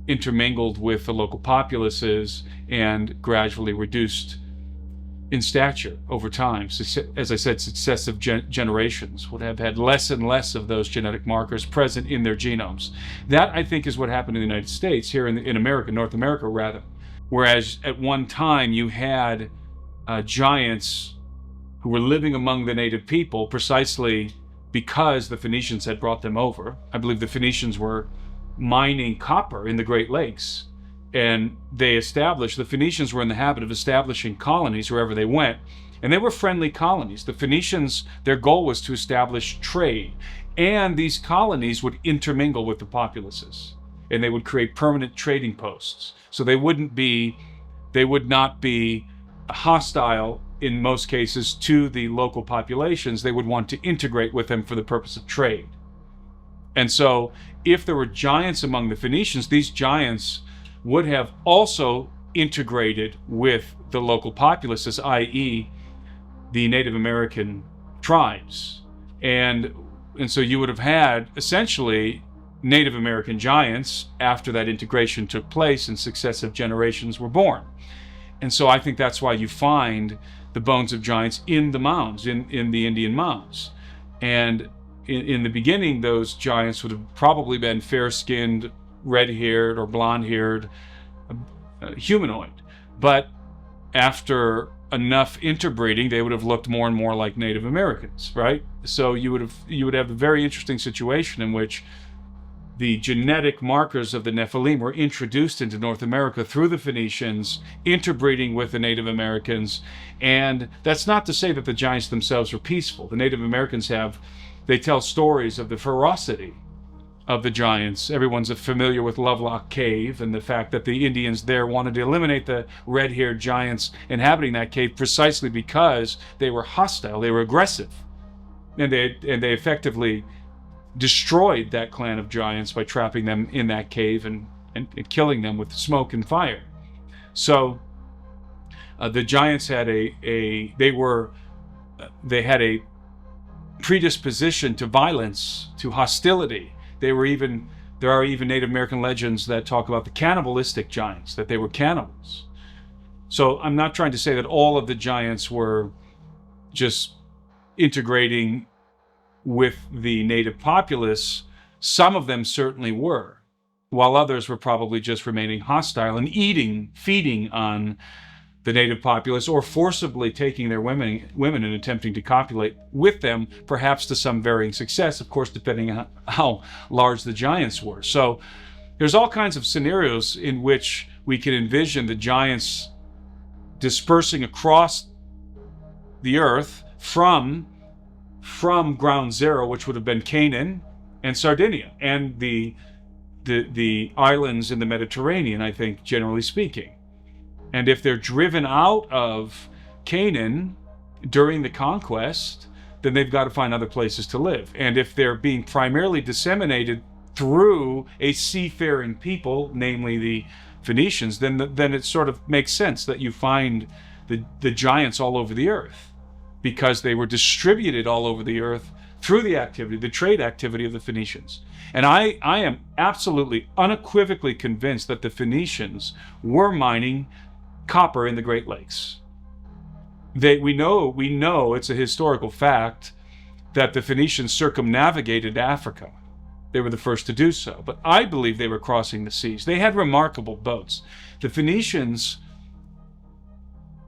intermingled with the local populaces and gradually reduced in stature over time. As I said, successive generations would have had less and less of those genetic markers present in their genomes. That, I think, is what happened in the United States, here in America, North America rather. Whereas at one time you had giants who were living among the native people precisely because the Phoenicians had brought them over. I believe the Phoenicians were mining copper in the Great Lakes, and the Phoenicians were in the habit of establishing colonies wherever they went, and they were friendly colonies. The Phoenicians, their goal was to establish trade, and these colonies would intermingle with the populaces, and they would create permanent trading posts. So they would not be hostile in most cases to the local populations. They would want to integrate with them for the purpose of trade. And so if there were giants among the Phoenicians, these giants would have also integrated with the local populaces, i.e. the Native American tribes. And so you would have had essentially Native American giants after that integration took place and successive generations were born. And so I think that's why you find the bones of giants in the mounds, in the Indian mounds. And in the beginning, those giants would have probably been fair-skinned red-haired or blonde-haired humanoid. But after enough interbreeding, they would have looked more and more like Native Americans, right? So you would have a very interesting situation in which the genetic markers of the Nephilim were introduced into North America through the Phoenicians, interbreeding with the Native Americans. And that's not to say that the giants themselves were peaceful. The Native Americans they tell stories of the ferocity of the giants. Everyone's familiar with Lovelock Cave and the fact that the Indians there wanted to eliminate the red-haired giants inhabiting that cave precisely because they were hostile, they were aggressive. And they effectively destroyed that clan of giants by trapping them in that cave and killing them with smoke and fire. So the giants had they had a predisposition to violence, to hostility. There are even Native American legends that talk about the cannibalistic giants, that they were cannibals. So I'm not trying to say that all of the giants were just integrating with the native populace. Some of them certainly were, while others were probably just remaining hostile and feeding on the native populace, or forcibly taking their women and attempting to copulate with them, perhaps to some varying success, of course, depending on how large the giants were. So there's all kinds of scenarios in which we can envision the giants dispersing across the earth from ground zero, which would have been Canaan and Sardinia and the islands in the Mediterranean, I think, generally speaking. And if they're driven out of Canaan during the conquest, then they've got to find other places to live. And if they're being primarily disseminated through a seafaring people, namely the Phoenicians, then it sort of makes sense that you find the giants all over the earth, because they were distributed all over the earth through the trade activity of the Phoenicians. And I am absolutely, unequivocally convinced that the Phoenicians were mining copper in the Great Lakes. We know it's a historical fact that the Phoenicians circumnavigated Africa. They were the first to do so. But I believe they were crossing the seas. They had remarkable boats. The Phoenicians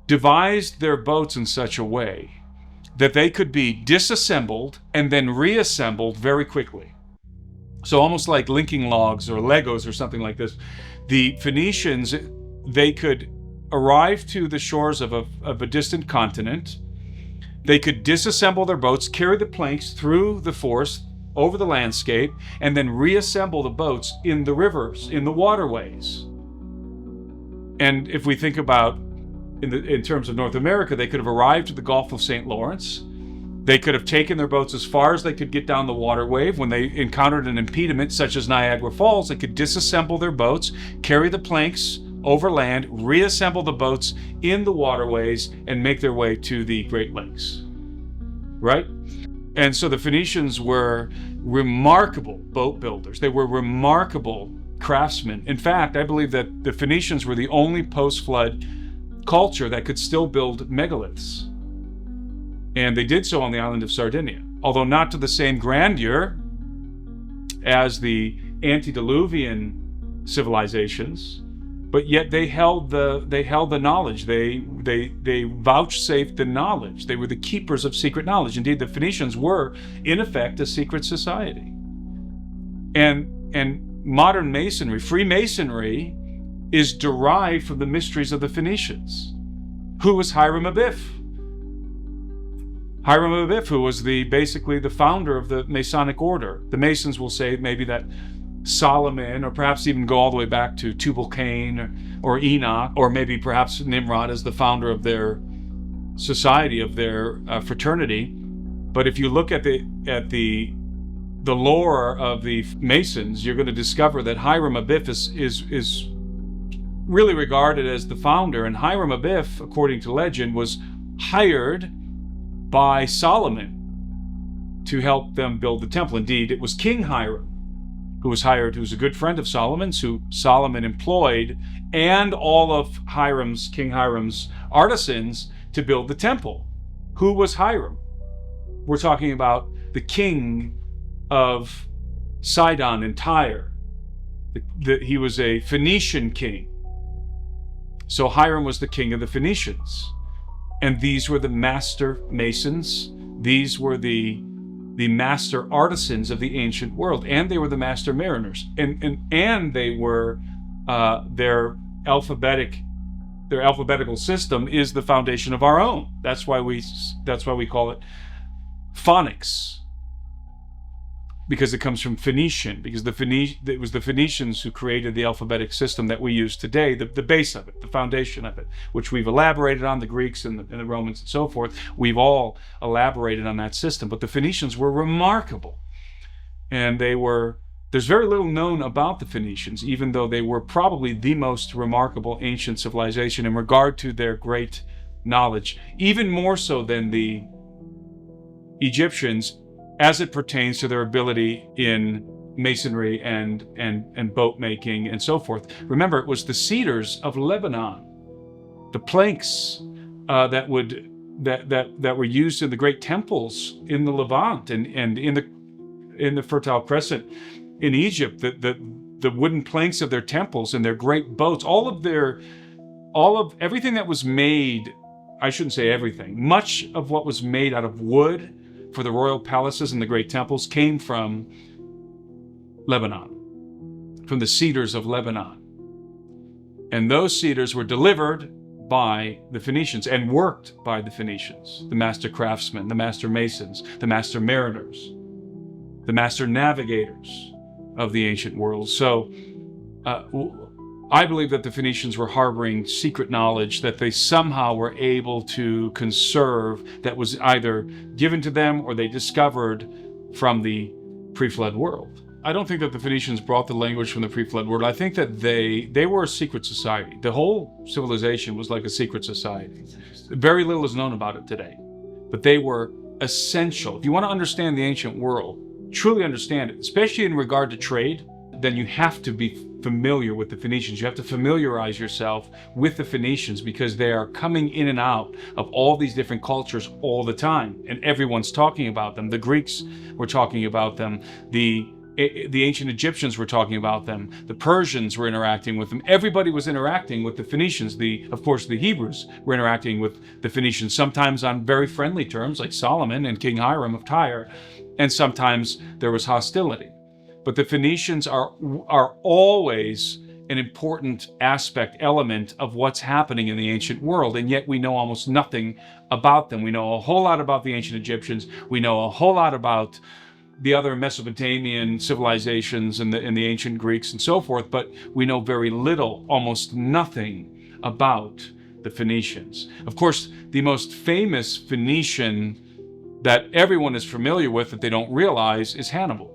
devised their boats in such a way that they could be disassembled and then reassembled very quickly. So almost like linking logs or Legos or something like this. The Phoenicians, they could arrive to the shores of a distant continent. They could disassemble their boats, carry the planks through the forest, over the landscape, and then reassemble the boats in the rivers, in the waterways. And if we think about in terms of North America, they could have arrived to the Gulf of St. Lawrence. They could have taken their boats as far as they could get down the water wave. When they encountered an impediment such as Niagara Falls, they could disassemble their boats, carry the planks over land, reassemble the boats in the waterways, and make their way to the Great Lakes. Right? And so the Phoenicians were remarkable boat builders. They were remarkable craftsmen. In fact, I believe that the Phoenicians were the only post-flood culture that could still build megaliths. And they did so on the island of Sardinia, although not to the same grandeur as the antediluvian civilizations, but yet they held the knowledge. They vouchsafed the knowledge. They were the keepers of secret knowledge. Indeed, the Phoenicians were, in effect, a secret society. And modern Masonry, Freemasonry, is derived from the mysteries of the Phoenicians. Who was Hiram Abiff? Hiram Abiff, who was basically the founder of the Masonic order. The Masons will say maybe that Solomon, or perhaps even go all the way back to Tubal-Cain or Enoch, or maybe perhaps Nimrod as the founder of their society, of their fraternity. But if you look at the lore of the Masons, you're going to discover that Hiram Abiff is really regarded as the founder. And Hiram Abiff, according to legend, was hired by Solomon to help them build the temple. Indeed, it was King Hiram who was a good friend of Solomon's, who Solomon employed, and all of King Hiram's artisans to build the temple. Who was Hiram? We're talking about the king of Sidon and Tyre, He was a Phoenician king. So Hiram was the king of the Phoenicians. And these were the master masons. These were the master artisans of the ancient world. And they were the master mariners. And they were their alphabetical system is the foundation of our own. That's why we call it phonics, because it comes from Phoenician, because it was the Phoenicians who created the alphabetic system that we use today, the base of it, the foundation of it, which we've elaborated on, the Greeks and the Romans and so forth. We've all elaborated on that system, but the Phoenicians were remarkable. And there's very little known about the Phoenicians, even though they were probably the most remarkable ancient civilization in regard to their great knowledge, even more so than the Egyptians, as it pertains to their ability in masonry and boat making and so forth. Remember, it was the cedars of Lebanon, the planks that were used in the great temples in the Levant and in the Fertile Crescent in Egypt. The wooden planks of their temples and their great boats, all of everything that was made. I shouldn't say everything. Much of what was made out of wood for the royal palaces and the great temples came from Lebanon, from the cedars of Lebanon. And those cedars were delivered by the Phoenicians and worked by the Phoenicians, the master craftsmen, the master masons, the master mariners, the master navigators of the ancient world. So I believe that the Phoenicians were harboring secret knowledge that they somehow were able to conserve, that was either given to them or they discovered from the pre-flood world. I don't think that the Phoenicians brought the language from the pre-flood world. I think that they were a secret society. The whole civilization was like a secret society. Very little is known about it today, but they were essential. If you want to understand the ancient world, truly understand it, especially in regard to trade, then you have to be familiar with the Phoenicians. You have to familiarize yourself with the Phoenicians, because they are coming in and out of all these different cultures all the time, and everyone's talking about them. The Greeks were talking about them. The ancient Egyptians were talking about them. The Persians were interacting with them. Everybody was interacting with the Phoenicians. Of course, the Hebrews were interacting with the Phoenicians, sometimes on very friendly terms, like Solomon and King Hiram of Tyre, and sometimes there was hostility. But the Phoenicians are always an important element of what's happening in the ancient world, and yet we know almost nothing about them. We know a whole lot about the ancient Egyptians. We know a whole lot about the other Mesopotamian civilizations and the ancient Greeks and so forth, but we know very little, almost nothing about the Phoenicians. Of course, the most famous Phoenician that everyone is familiar with that they don't realize is Hannibal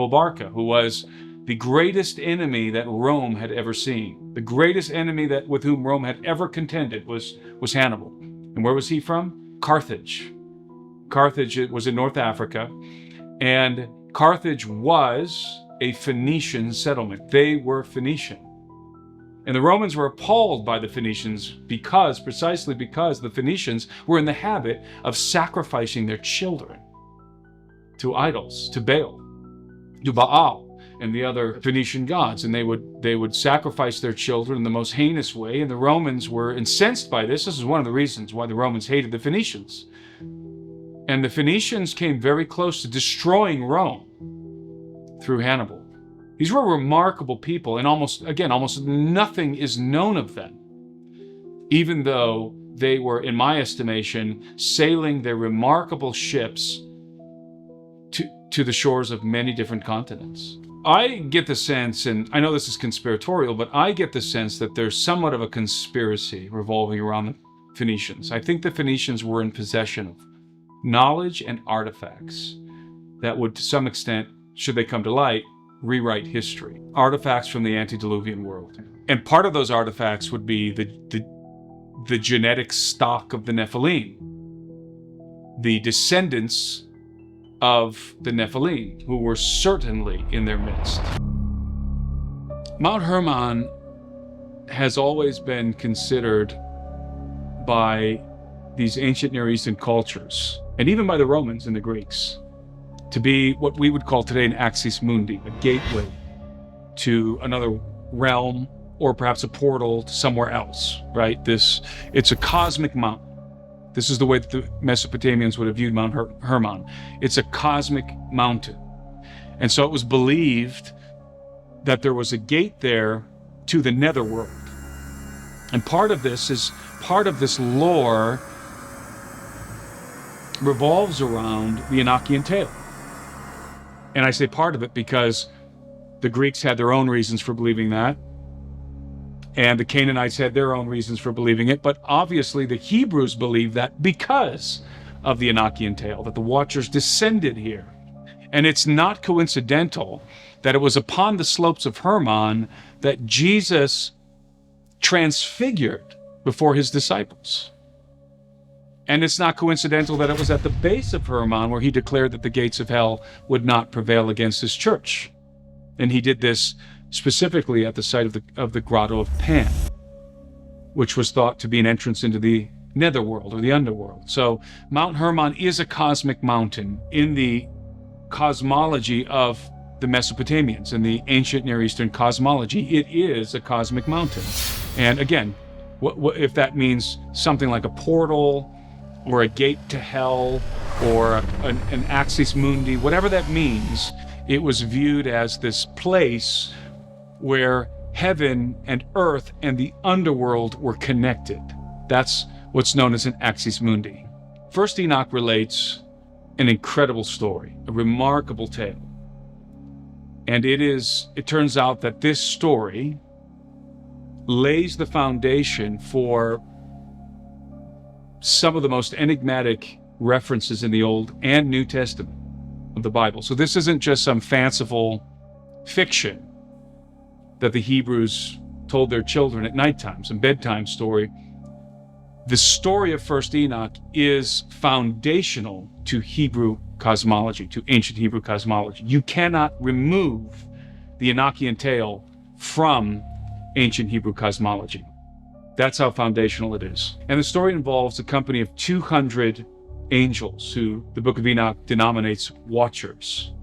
Barca, who was the greatest enemy that Rome had ever seen. The greatest enemy with whom Rome had ever contended was Hannibal. And where was he from? Carthage. Carthage was in North Africa, and Carthage was a Phoenician settlement. They were Phoenician. And the Romans were appalled by the Phoenicians precisely because the Phoenicians were in the habit of sacrificing their children to idols, to Baal, and the other Phoenician gods. And they would sacrifice their children in the most heinous way, and the Romans were incensed by this. This is one of the reasons why the Romans hated the Phoenicians. And the Phoenicians came very close to destroying Rome through Hannibal. These were remarkable people, and almost nothing is known of them, even though they were, in my estimation, sailing their remarkable ships to the shores of many different continents. I get the sense, and I know this is conspiratorial, but I get the sense that there's somewhat of a conspiracy revolving around the Phoenicians. I think the Phoenicians were in possession of knowledge and artifacts that would, to some extent, should they come to light, rewrite history. Artifacts from the antediluvian world. And part of those artifacts would be the genetic stock of the Nephilim, the descendants of the Nephilim, who were certainly in their midst. Mount Hermon has always been considered by these ancient Near Eastern cultures, and even by the Romans and the Greeks, to be what we would call today an axis mundi, a gateway to another realm, or perhaps a portal to somewhere else, right? It's a cosmic mountain. This is the way that the Mesopotamians would have viewed Mount Hermon. It's a cosmic mountain. And so it was believed that there was a gate there to the netherworld. And part of this lore revolves around the Enochian tale. And I say part of it because the Greeks had their own reasons for believing that, and the Canaanites had their own reasons for believing it, but obviously the Hebrews believed that because of the Enochian tale, that the Watchers descended here. And it's not coincidental that it was upon the slopes of Hermon that Jesus transfigured before his disciples. And it's not coincidental that it was at the base of Hermon where he declared that the gates of hell would not prevail against his church. And he did this specifically at the site of the Grotto of Pan, which was thought to be an entrance into the netherworld or the underworld. So Mount Hermon is a cosmic mountain in the cosmology of the Mesopotamians, in the ancient Near Eastern cosmology. It is a cosmic mountain. And again, what if that means something like a portal or a gate to hell or an axis mundi, whatever that means, it was viewed as this place where heaven and earth and the underworld were connected. That's what's known as an axis mundi. First Enoch relates an incredible story, a remarkable tale. And it turns out that this story lays the foundation for some of the most enigmatic references in the Old and New Testament of the Bible. So this isn't just some fanciful fiction that the Hebrews told their children at nighttime, some bedtime story. The story of First Enoch is foundational to Hebrew cosmology, to ancient Hebrew cosmology. You cannot remove the Enochian tale from ancient Hebrew cosmology. That's how foundational it is. And the story involves a company of 200 angels who the Book of Enoch denominates watchers.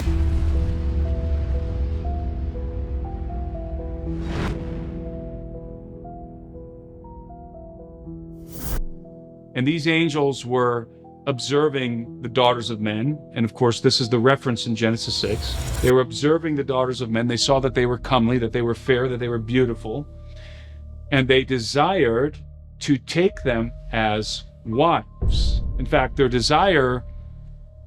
And these angels were observing the daughters of men. And of course, this is the reference in Genesis 6. They were observing the daughters of men. They saw that they were comely, that they were fair, that they were beautiful. And they desired to take them as wives. In fact, their desire,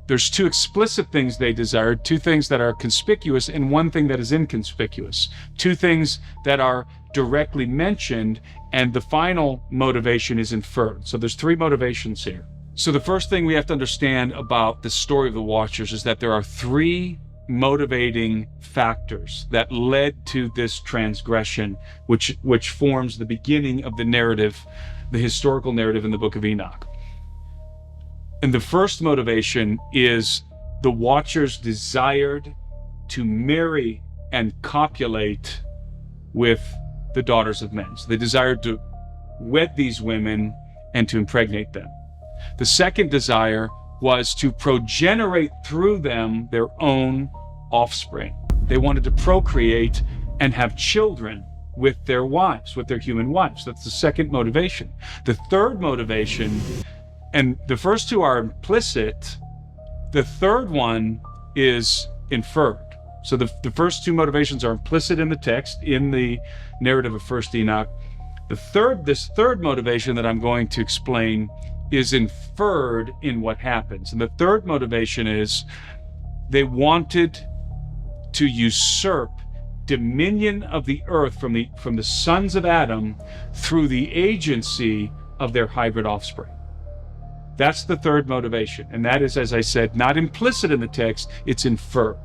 there's two explicit things they desired, two things that are conspicuous and one thing that is inconspicuous. Two things that are directly mentioned, and the final motivation is inferred. So there's three motivations here. So the first thing we have to understand about the story of the Watchers is that there are three motivating factors that led to this transgression, which forms the beginning of the narrative, the historical narrative in the Book of Enoch. And the first motivation is the Watchers desired to marry and copulate with the daughters of men. So they desired to wed these women and to impregnate them. The second desire was to progenerate through them their own offspring. They wanted to procreate and have children with their wives, with their human wives. That's the second motivation. The third motivation, and the first two are implicit, the third one is inferred. So the first two motivations are implicit in the text, in the narrative of First Enoch. This third motivation that I'm going to explain is inferred in what happens. And the third motivation is they wanted to usurp dominion of the earth from the sons of Adam through the agency of their hybrid offspring. That's the third motivation. And that is, as I said, not implicit in the text, it's inferred.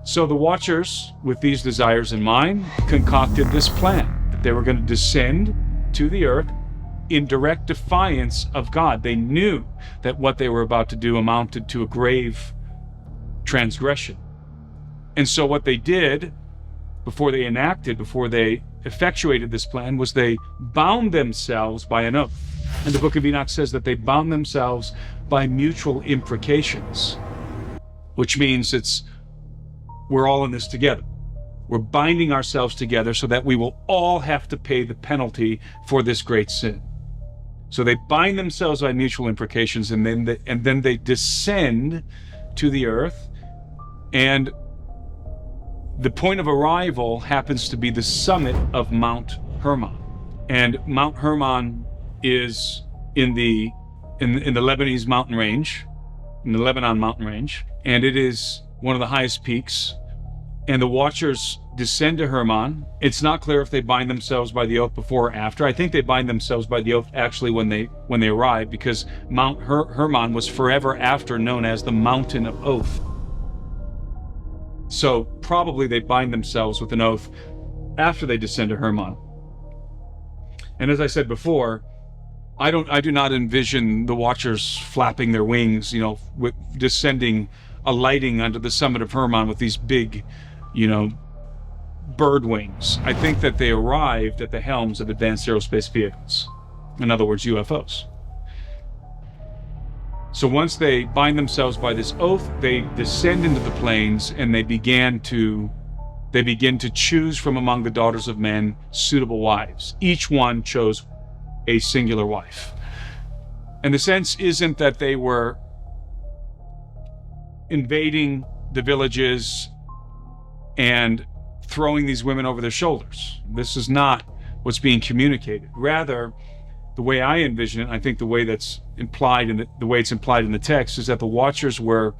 So the Watchers, with these desires in mind, concocted this plan that they were going to descend to the earth in direct defiance of God. They knew that what they were about to do amounted to a grave transgression. And so what they did before they effectuated this plan was they bound themselves by an oath. And the Book of Enoch says that they bound themselves by mutual imprecations, which means we're all in this together. We're binding ourselves together so that we will all have to pay the penalty for this great sin. So they bind themselves by mutual imprecations, and then they descend to the earth, and the point of arrival happens to be the summit of Mount Hermon. And Mount Hermon is in the Lebanese mountain range, in the Lebanon mountain range, and it is one of the highest peaks. And the Watchers descend to Hermon. It's not clear if they bind themselves by the oath before or after. I think they bind themselves by the oath actually when they arrive, because Mount Hermon was forever after known as the Mountain of Oath. So probably they bind themselves with an oath after they descend to Hermon. And as I said before, I do not envision the Watchers flapping their wings, with descending, alighting onto the summit of Hermon with these big, bird wings. I think that they arrived at the helms of advanced aerospace vehicles. In other words, UFOs. So once they bind themselves by this oath, they descend into the plains, and they begin to choose from among the daughters of men suitable wives. Each one chose a singular wife. And the sense isn't that they were invading the villages and throwing these women over their shoulders. This is not what's being communicated. Rather, the way I envision it, I think the way that's implied in the way it's implied in the text, is that the Watchers were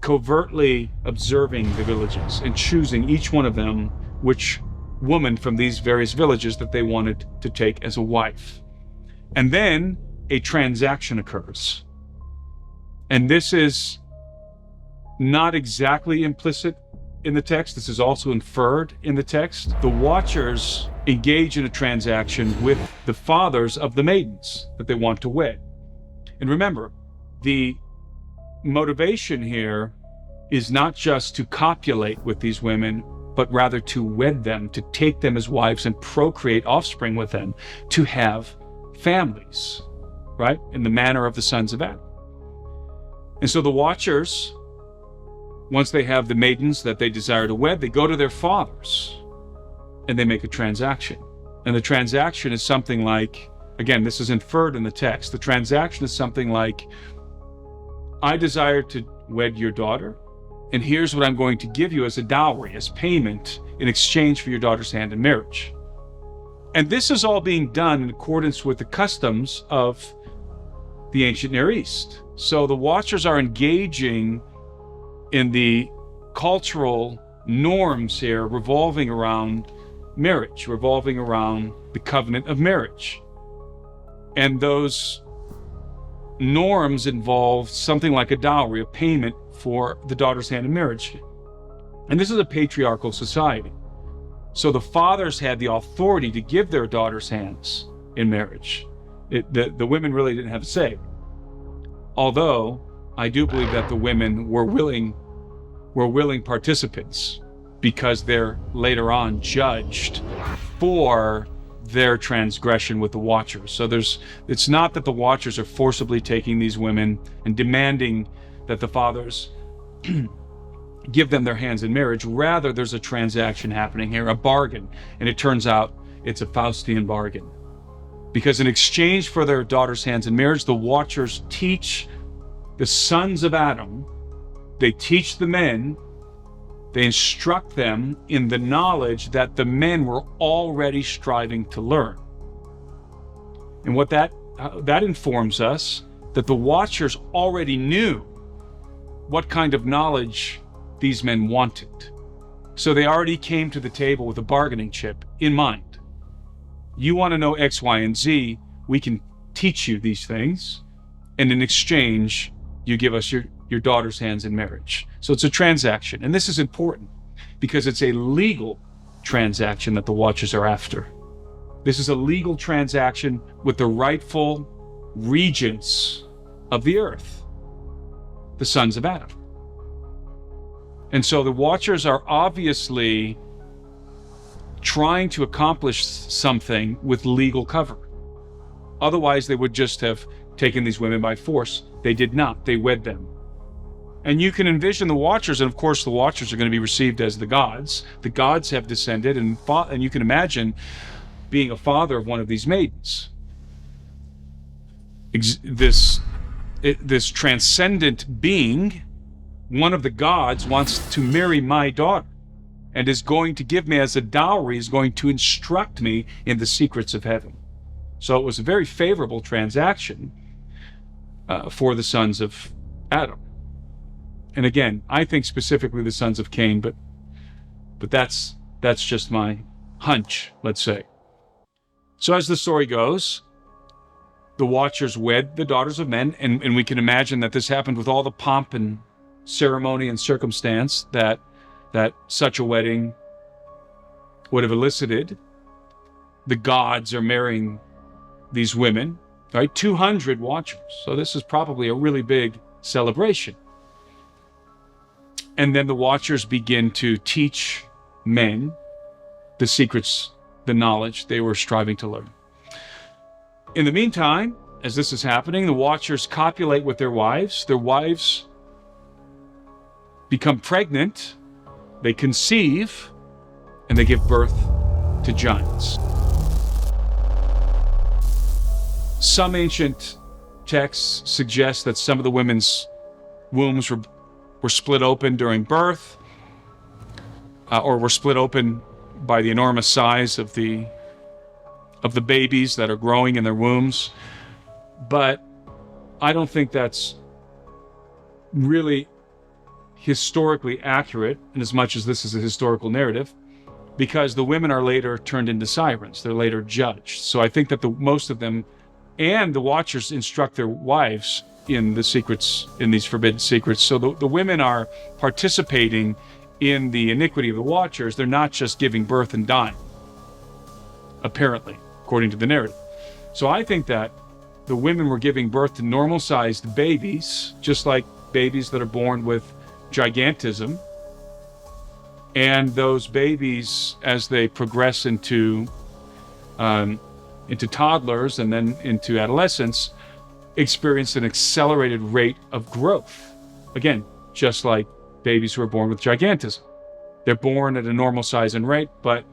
covertly observing the villages and choosing each one of them which woman from these various villages that they wanted to take as a wife. And then a transaction occurs. And this is not exactly implicit in the text. This is also inferred in the text. The Watchers engage in a transaction with the fathers of the maidens that they want to wed. And remember, the motivation here is not just to copulate with these women, but rather to wed them, to take them as wives and procreate offspring with them, to have families, right? In the manner of the sons of Adam. And so the Watchers, once they have the maidens that they desire to wed, they go to their fathers and they make a transaction. And the transaction is something like, again, this is inferred in the text. The transaction is something like, I desire to wed your daughter, and here's what I'm going to give you as a dowry, as payment in exchange for your daughter's hand in marriage. And this is all being done in accordance with the customs of the ancient Near East. So the Watchers are engaging in the cultural norms here revolving around marriage, revolving around the covenant of marriage. And those norms involve something like a dowry, a payment for the daughter's hand in marriage. And this is a patriarchal society. So the fathers had the authority to give their daughters hands in marriage. The women really didn't have a say. Although I do believe that the women were willing participants, because they're later on judged for their transgression with the Watchers. So it's not that the Watchers are forcibly taking these women and demanding that the fathers give them their hands in marriage. Rather, there's a transaction happening here, a bargain. And it turns out it's a Faustian bargain. Because in exchange for their daughters' hands in marriage, the Watchers teach the sons of Adam, they teach the men, they instruct them in the knowledge that the men were already striving to learn. And what that informs us, that the Watchers already knew what kind of knowledge these men wanted. So they already came to the table with a bargaining chip in mind. You want to know X, Y, and Z, we can teach you these things, and in exchange, you give us your daughter's hands in marriage. So it's a transaction. And this is important because it's a legal transaction that the Watchers are after. This is a legal transaction with the rightful regents of the earth, the sons of Adam. And so the Watchers are obviously trying to accomplish something with legal cover. Otherwise, they would just have taken these women by force. They did not. They wed them. And you can envision the Watchers, and of course the Watchers are going to be received as the gods. The gods have descended, and you can imagine being a father of one of these maidens. This transcendent being, one of the gods, wants to marry my daughter and is going to give me as a dowry, is going to instruct me in the secrets of heaven. So it was a very favorable transaction for the sons of Adam. And again, I think specifically the sons of Cain, but that's just my hunch, let's say. So as the story goes, the Watchers wed the daughters of men, and we can imagine that this happened with all the pomp and ceremony and circumstance that such a wedding would have elicited. The gods are marrying these women, right? 200 Watchers. So this is probably a really big celebration. And then the Watchers begin to teach men the secrets, the knowledge they were striving to learn. In the meantime, as this is happening, the Watchers copulate with their wives. Their wives become pregnant, they conceive, and they give birth to giants. Some ancient texts suggest that some of the women's wombs were split open during birth, or were split open by the enormous size of the babies that are growing in their wombs. But I don't think that's really historically accurate, in as much as this is a historical narrative, because the women are later turned into sirens. They're later judged. So I think that most of them, and the Watchers, instruct their wives in the secrets, in these forbidden secrets. So the women are participating in the iniquity of the Watchers. They're not just giving birth and dying, apparently, according to the narrative. So I think that the women were giving birth to normal-sized babies, just like babies that are born with gigantism. And those babies, as they progress into toddlers and then into adolescence, experience an accelerated rate of growth. Again, just like babies who are born with gigantism. They're born at a normal size and rate, but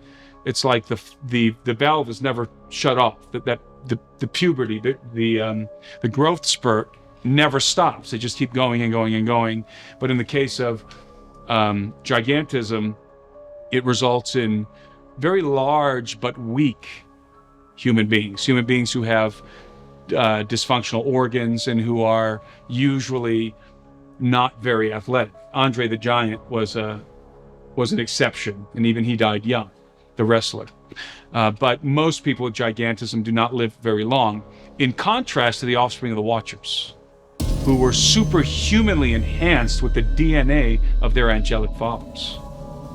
it's like the valve is never shut off. That the puberty, the growth spurt never stops. They just keep going and going and going. But in the case of gigantism, it results in very large but weak human beings who have dysfunctional organs and who are usually not very athletic. Andre the Giant was an exception, and even he died young, the wrestler. But most people with gigantism do not live very long, in contrast to the offspring of the Watchers, who were superhumanly enhanced with the DNA of their angelic fathers.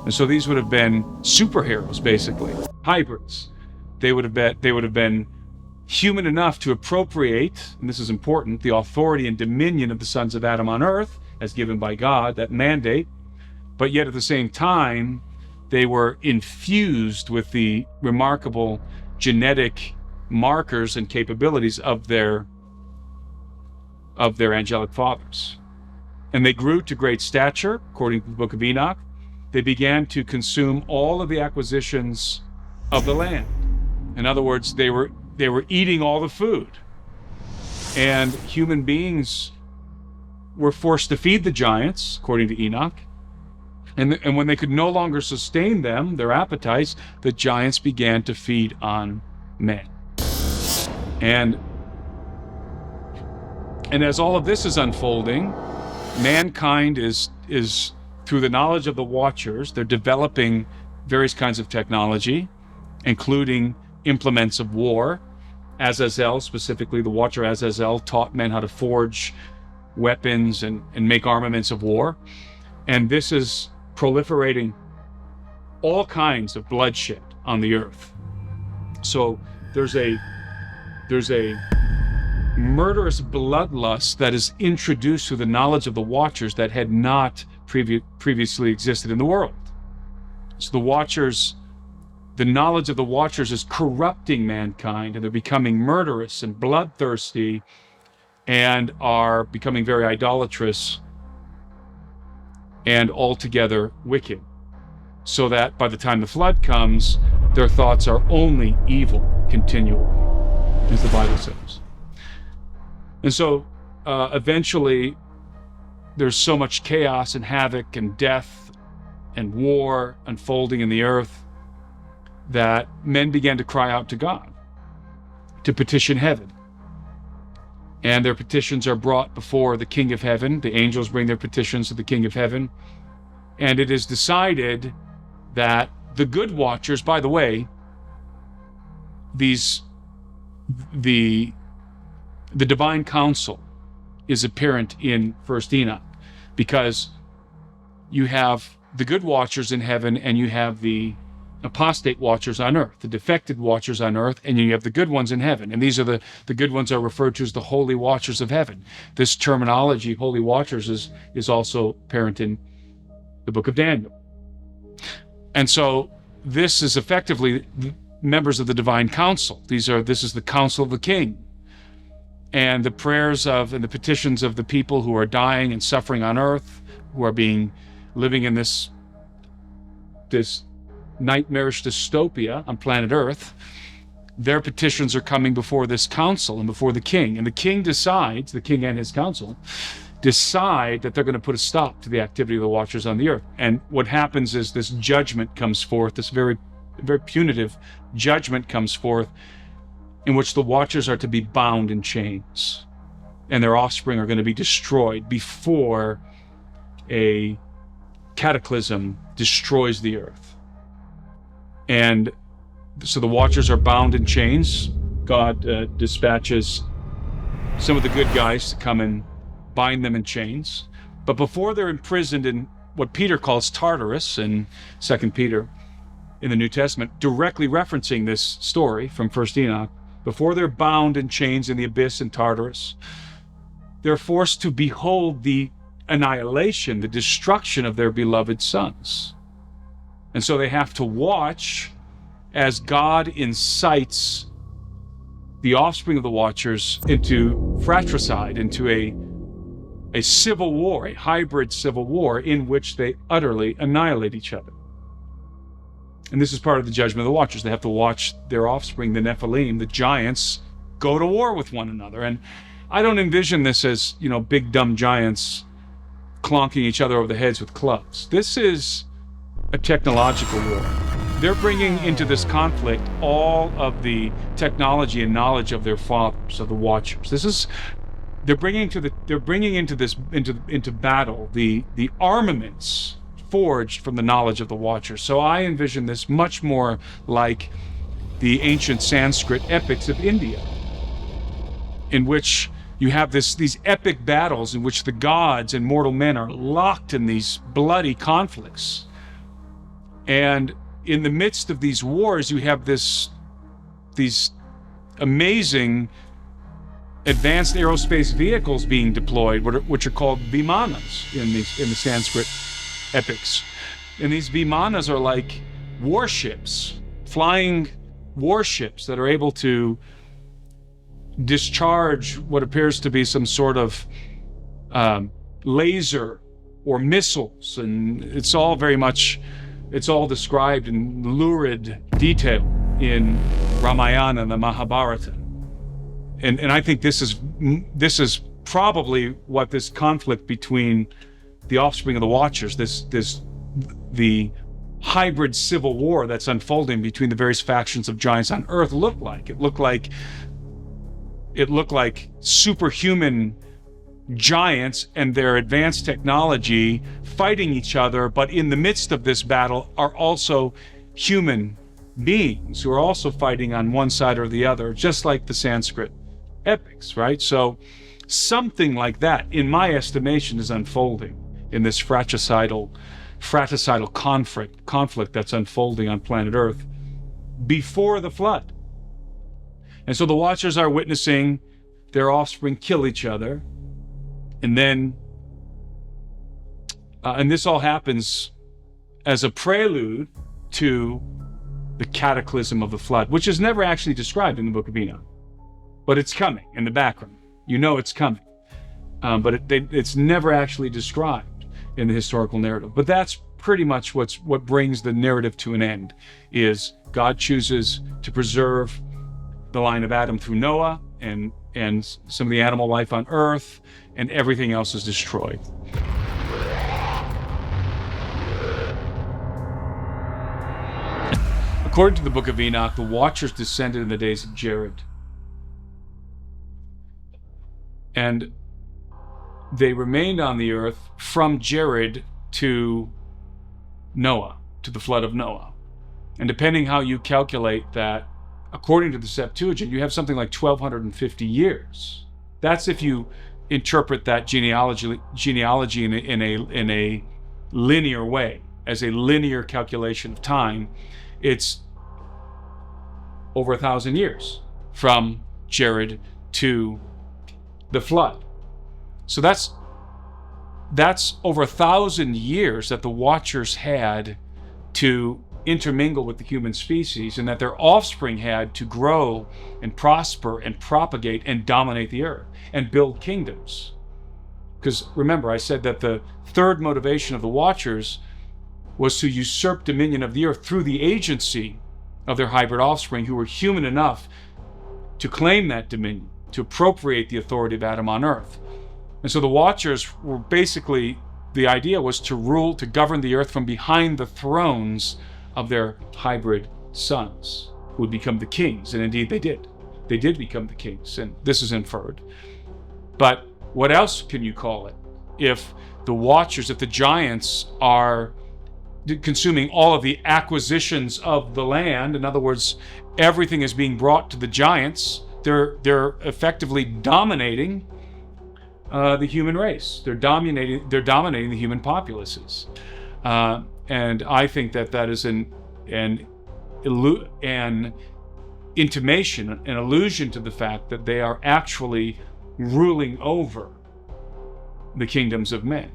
And so these would have been superheroes, basically, hybrids. They would have been human enough to appropriate, and this is important, the authority and dominion of the sons of Adam on earth, as given by God, that mandate, but yet at the same time, they were infused with the remarkable genetic markers and capabilities of their angelic fathers. And they grew to great stature, according to the book of Enoch. They began to consume all of the acquisitions of the land. In other words, they were eating all the food. And human beings were forced to feed the giants, according to Enoch. And when they could no longer sustain them, their appetites, the giants began to feed on men. And as all of this is unfolding, mankind is through the knowledge of the Watchers, they're developing various kinds of technology, including implements of war. Azazel, specifically the Watcher Azazel, taught men how to forge weapons and make armaments of war. And this is proliferating all kinds of bloodshed on the earth. So there's a murderous bloodlust that is introduced through the knowledge of the Watchers that had not previously existed in the world. So the knowledge of the Watchers is corrupting mankind, and they're becoming murderous and bloodthirsty and are becoming very idolatrous and altogether wicked, so that by the time the flood comes, their thoughts are only evil continually, as the Bible says. And so eventually there's so much chaos and havoc and death and war unfolding in the earth that men began to cry out to God, to petition heaven. And their petitions are brought before the King of Heaven. The angels bring their petitions to the King of Heaven. And it is decided that the good watchers, by the way, the divine council is apparent in 1st Enoch, because you have the good watchers in heaven and you have the apostate watchers on earth, the defected watchers on earth, and you have the good ones in heaven. And these are the good ones are referred to as the holy watchers of heaven. This terminology, holy watchers, is also apparent in the book of Daniel. And so this is effectively members of the divine council. This is the council of the king. And the prayers of and the petitions of the people who are dying and suffering on earth, who are living in this nightmarish dystopia on planet Earth, their petitions are coming before this council and before the king. And the king decides, the king and his council, decide that they're going to put a stop to the activity of the watchers on the earth. And what happens is this judgment comes forth, this very, very punitive judgment comes forth, in which the watchers are to be bound in chains. And their offspring are going to be destroyed before a cataclysm destroys the earth. And so the watchers are bound in chains. God dispatches some of the good guys to come and bind them in chains. But before they're imprisoned in what Peter calls Tartarus in 2 Peter in the New Testament, directly referencing this story from 1st Enoch, before they're bound in chains in the abyss in Tartarus, they're forced to behold the annihilation, the destruction of their beloved sons. And so they have to watch as God incites the offspring of the watchers into fratricide, into a civil war, a hybrid civil war in which they utterly annihilate each other. And this is part of the judgment of the watchers. They have to watch their offspring, the Nephilim, the giants, go to war with one another. And I don't envision this as, big dumb giants clonking each other over the heads with clubs. This is a technological war. They're bringing into this conflict all of the technology and knowledge of their fathers, of the watchers. They're bringing into battle the armaments forged from the knowledge of the watchers. So I envision this much more like the ancient Sanskrit epics of India, in which you have these epic battles in which the gods and mortal men are locked in these bloody conflicts. And in the midst of these wars, you have these amazing advanced aerospace vehicles being deployed, which are called vimanas in the Sanskrit epics. And these vimanas are like warships, flying warships that are able to discharge what appears to be some sort of laser or missiles. And it's all described in lurid detail in Ramayana and the Mahabharata. And I think this is probably what this conflict between the offspring of the watchers, the hybrid civil war that's unfolding between the various factions of giants on Earth looked like. It looked like superhuman giants and their advanced technology fighting each other, but in the midst of this battle are also human beings who are also fighting on one side or the other, just like the Sanskrit epics, right? So something like that, in my estimation, is unfolding in this fratricidal conflict that's unfolding on planet Earth before the flood. And so the watchers are witnessing their offspring kill each other. And then, and this all happens as a prelude to the cataclysm of the flood, which is never actually described in the book of Enoch. But it's coming in the background. It's coming. But it's never actually described. in the historical narrative. But that's pretty much what brings the narrative to an end, is God chooses to preserve the line of Adam through Noah and some of the animal life on earth, and everything else is destroyed. According to the book of Enoch, the Watchers descended in the days of Jared. And they remained on the earth from Jared to Noah, to the flood of Noah. And depending how you calculate that, according to the Septuagint, you have something like 1,250 years. That's if you interpret that genealogy in a linear way, as a linear calculation of time. It's over 1,000 years from Jared to the flood. So that's over 1,000 years that the Watchers had to intermingle with the human species, and that their offspring had to grow and prosper and propagate and dominate the earth and build kingdoms. Because remember, I said that the third motivation of the Watchers was to usurp dominion of the earth through the agency of their hybrid offspring, who were human enough to claim that dominion, to appropriate the authority of Adam on earth. And so the Watchers were basically, the idea was to rule, to govern the earth from behind the thrones of their hybrid sons, who would become the kings. And indeed they did. They did become the kings, and this is inferred. But what else can you call it? If the Watchers, if the giants are consuming all of the acquisitions of the land, in other words, everything is being brought to the giants, they're effectively dominating the human race. They're dominating the human populaces. And I think that is an intimation, an allusion to the fact that they are actually ruling over the kingdoms of men,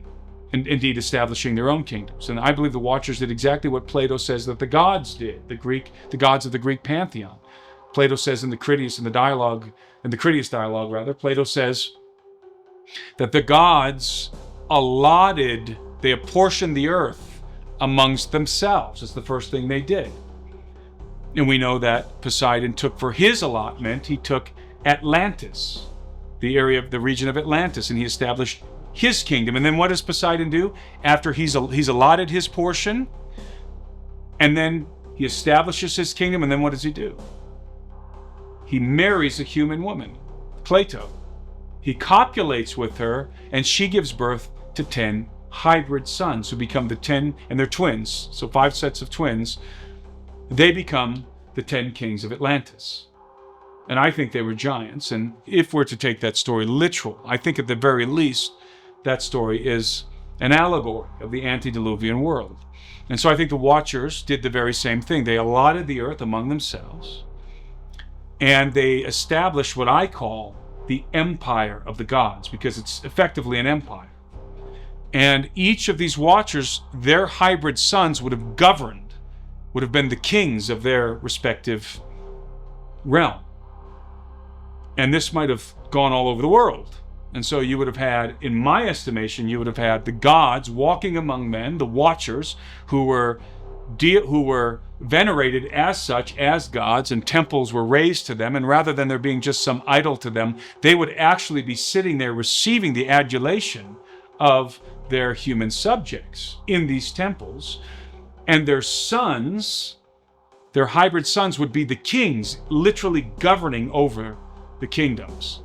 and indeed establishing their own kingdoms. And I believe the Watchers did exactly what Plato says that the gods did, the gods of the Greek pantheon. Plato says in the Critias dialogue, Plato says that the gods they apportioned the earth amongst themselves. It's the first thing they did. And we know that Poseidon took for his allotment, he took Atlantis, the region of Atlantis, and he established his kingdom. And then what does Poseidon do? After he's allotted his portion, and then he establishes his kingdom, and then what does he do? He marries a human woman, Plato. He copulates with her, and she gives birth to 10 hybrid sons, who become the 10, and they're twins, so 5 sets of twins. They become the 10 kings of Atlantis. And I think they were giants, and if we're to take that story literal, I think at the very least that story is an allegory of the antediluvian world. And so I think the Watchers did the very same thing. They allotted the earth among themselves, and they established what I call the empire of the gods, because it's effectively an empire. And each of these Watchers, their hybrid sons would have been the kings of their respective realm. And this might have gone all over the world. And so you would have had, in my estimation, you would have had the gods walking among men, the Watchers, who were venerated as such, as gods, and temples were raised to them. And rather than there being just some idol to them, they would actually be sitting there receiving the adulation of their human subjects in these temples. And their sons, their hybrid sons, would be the kings, literally governing over the kingdoms.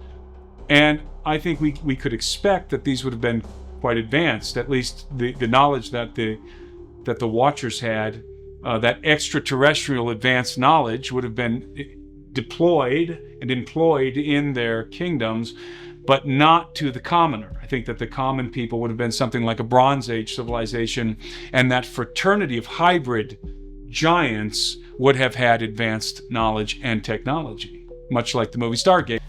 And I think we could expect that these would have been quite advanced, at least the knowledge that the Watchers had, that extraterrestrial advanced knowledge would have been deployed and employed in their kingdoms, but not to the commoner. I think that the common people would have been something like a Bronze Age civilization, and that fraternity of hybrid giants would have had advanced knowledge and technology, much like the movie Stargate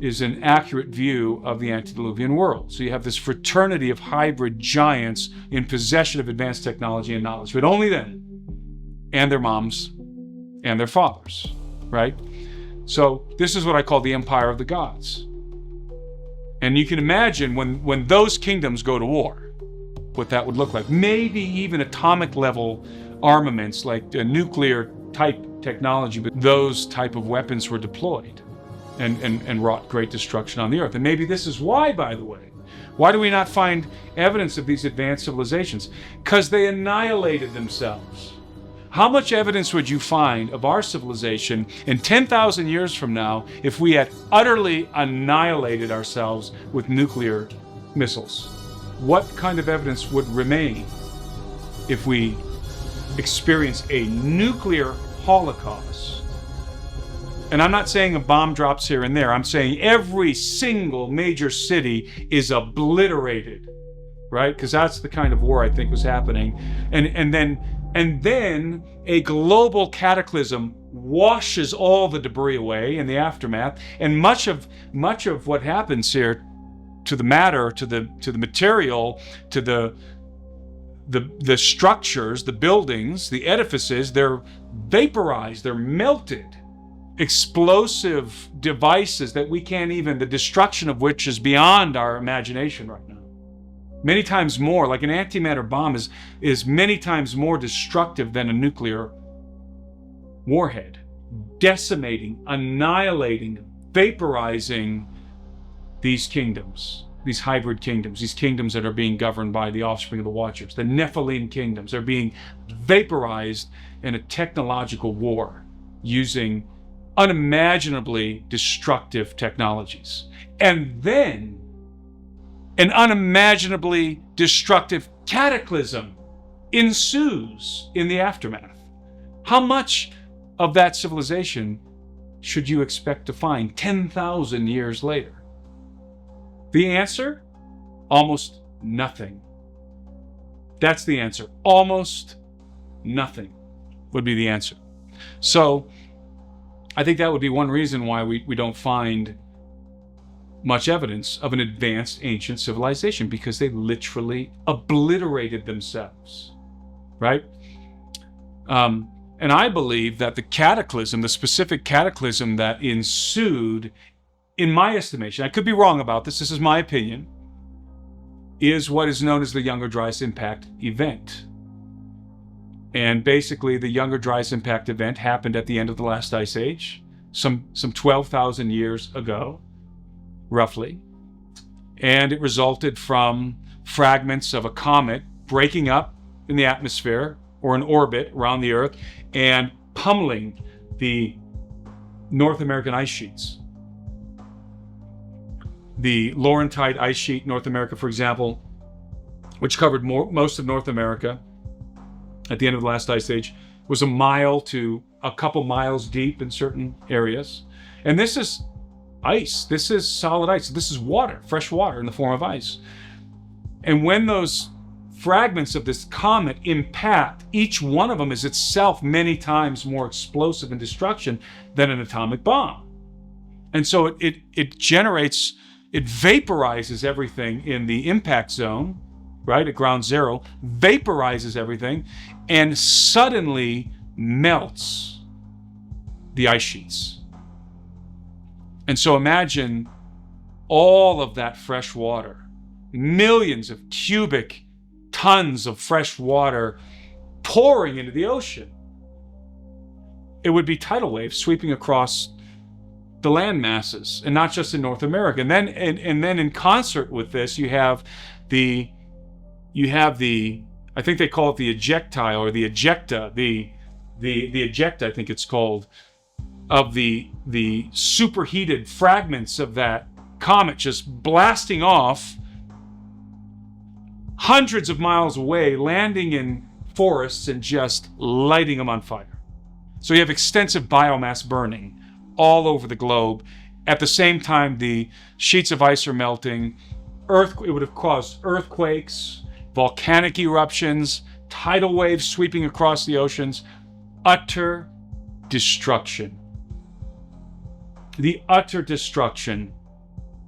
is an accurate view of the antediluvian world. So you have this fraternity of hybrid giants in possession of advanced technology and knowledge, but only them, and their moms and their fathers, right? So this is what I call the empire of the gods. And you can imagine when those kingdoms go to war, what that would look like. Maybe even atomic level armaments, like nuclear type technology, but those type of weapons were deployed and wrought great destruction on the earth. And maybe this is why, by the way, why do we not find evidence of these advanced civilizations? Because they annihilated themselves. How much evidence would you find of our civilization in 10,000 years from now if we had utterly annihilated ourselves with nuclear missiles? What kind of evidence would remain if we experience a nuclear holocaust? And I'm not saying a bomb drops here and there. I'm saying every single major city is obliterated, right? Because that's the kind of war I think was happening. And then a global cataclysm washes all the debris away in the aftermath. And much of what happens here to the matter, to the material, to the structures, the buildings, the edifices, they're vaporized, they're melted. Explosive devices that we can't even, the destruction of which is beyond our imagination right now. Many times more, like an antimatter bomb is many times more destructive than a nuclear warhead. Decimating, annihilating, vaporizing these kingdoms, these hybrid kingdoms, these kingdoms that are being governed by the offspring of the Watchers, the Nephilim kingdoms. They're being vaporized in a technological war using unimaginably destructive technologies. And then an unimaginably destructive cataclysm ensues in the aftermath. How much of that civilization should you expect to find 10,000 years later? The answer? Almost nothing. That's the answer. Almost nothing would be the answer. So I think that would be one reason why we don't find much evidence of an advanced ancient civilization, because they literally obliterated themselves, right? And I believe that the cataclysm, the specific cataclysm that ensued, in my estimation, I could be wrong about this is my opinion, is what is known as the Younger Dryas Impact event. And basically, the Younger Dryas Impact event happened at the end of the last ice age, some 12,000 years ago, roughly. And it resulted from fragments of a comet breaking up in the atmosphere or in orbit around the Earth and pummeling the North American ice sheets. The Laurentide ice sheet, North America, for example, which covered most of North America at the end of the last ice age, was a mile to a couple miles deep in certain areas. And this is ice. This is solid ice. This is water, fresh water in the form of ice. And when those fragments of this comet impact, each one of them is itself many times more explosive in destruction than an atomic bomb. And so it generates, it vaporizes everything in the impact zone, right, at ground zero, vaporizes everything, and suddenly melts the ice sheets. And so imagine all of that fresh water, millions of cubic tons of fresh water pouring into the ocean. It would be tidal waves sweeping across the land masses, and not just in North America. And then in concert with this, you have the I think they call it the ejectile or the ejecta, the ejecta, I think it's called, of the superheated fragments of that comet just blasting off hundreds of miles away, landing in forests and just lighting them on fire. So you have extensive biomass burning all over the globe. At the same time, the sheets of ice are melting. It would have caused earthquakes, volcanic eruptions, tidal waves sweeping across the oceans. Utter destruction. The utter destruction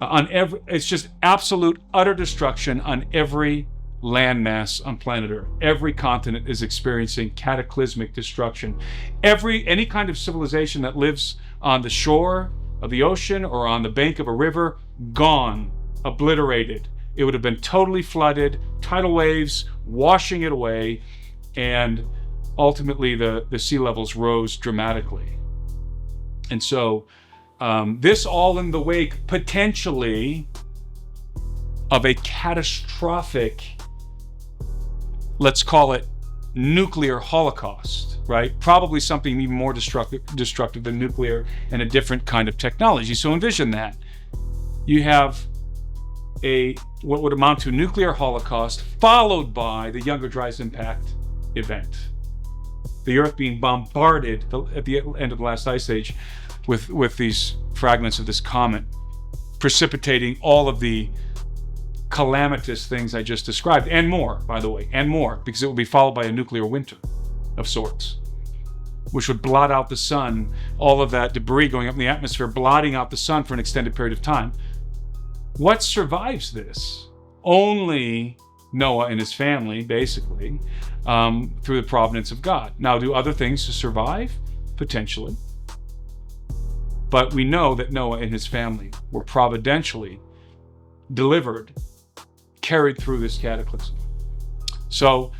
it's just absolute utter destruction on every landmass on planet Earth. Every continent is experiencing cataclysmic destruction. Any kind of civilization that lives on the shore of the ocean or on the bank of a river, gone, obliterated. it would have been totally flooded, tidal waves washing it away, and ultimately the sea levels rose dramatically. And so this all in the wake, potentially, of a catastrophic, let's call it nuclear holocaust, right? Probably something even more destructive than nuclear, and a different kind of technology. So envision that. You have what would amount to a nuclear holocaust, followed by the Younger Dryas impact event. The Earth being bombarded at the end of the last ice age with these fragments of this comet, precipitating all of the calamitous things I just described, and more, by the way, and more, because it will be followed by a nuclear winter of sorts, which would blot out the sun, all of that debris going up in the atmosphere, blotting out the sun for an extended period of time. What survives this? Only Noah and his family, basically, through the providence of God. Now, do other things survive? Potentially. But we know that Noah and his family were providentially delivered, carried through this cataclysm. So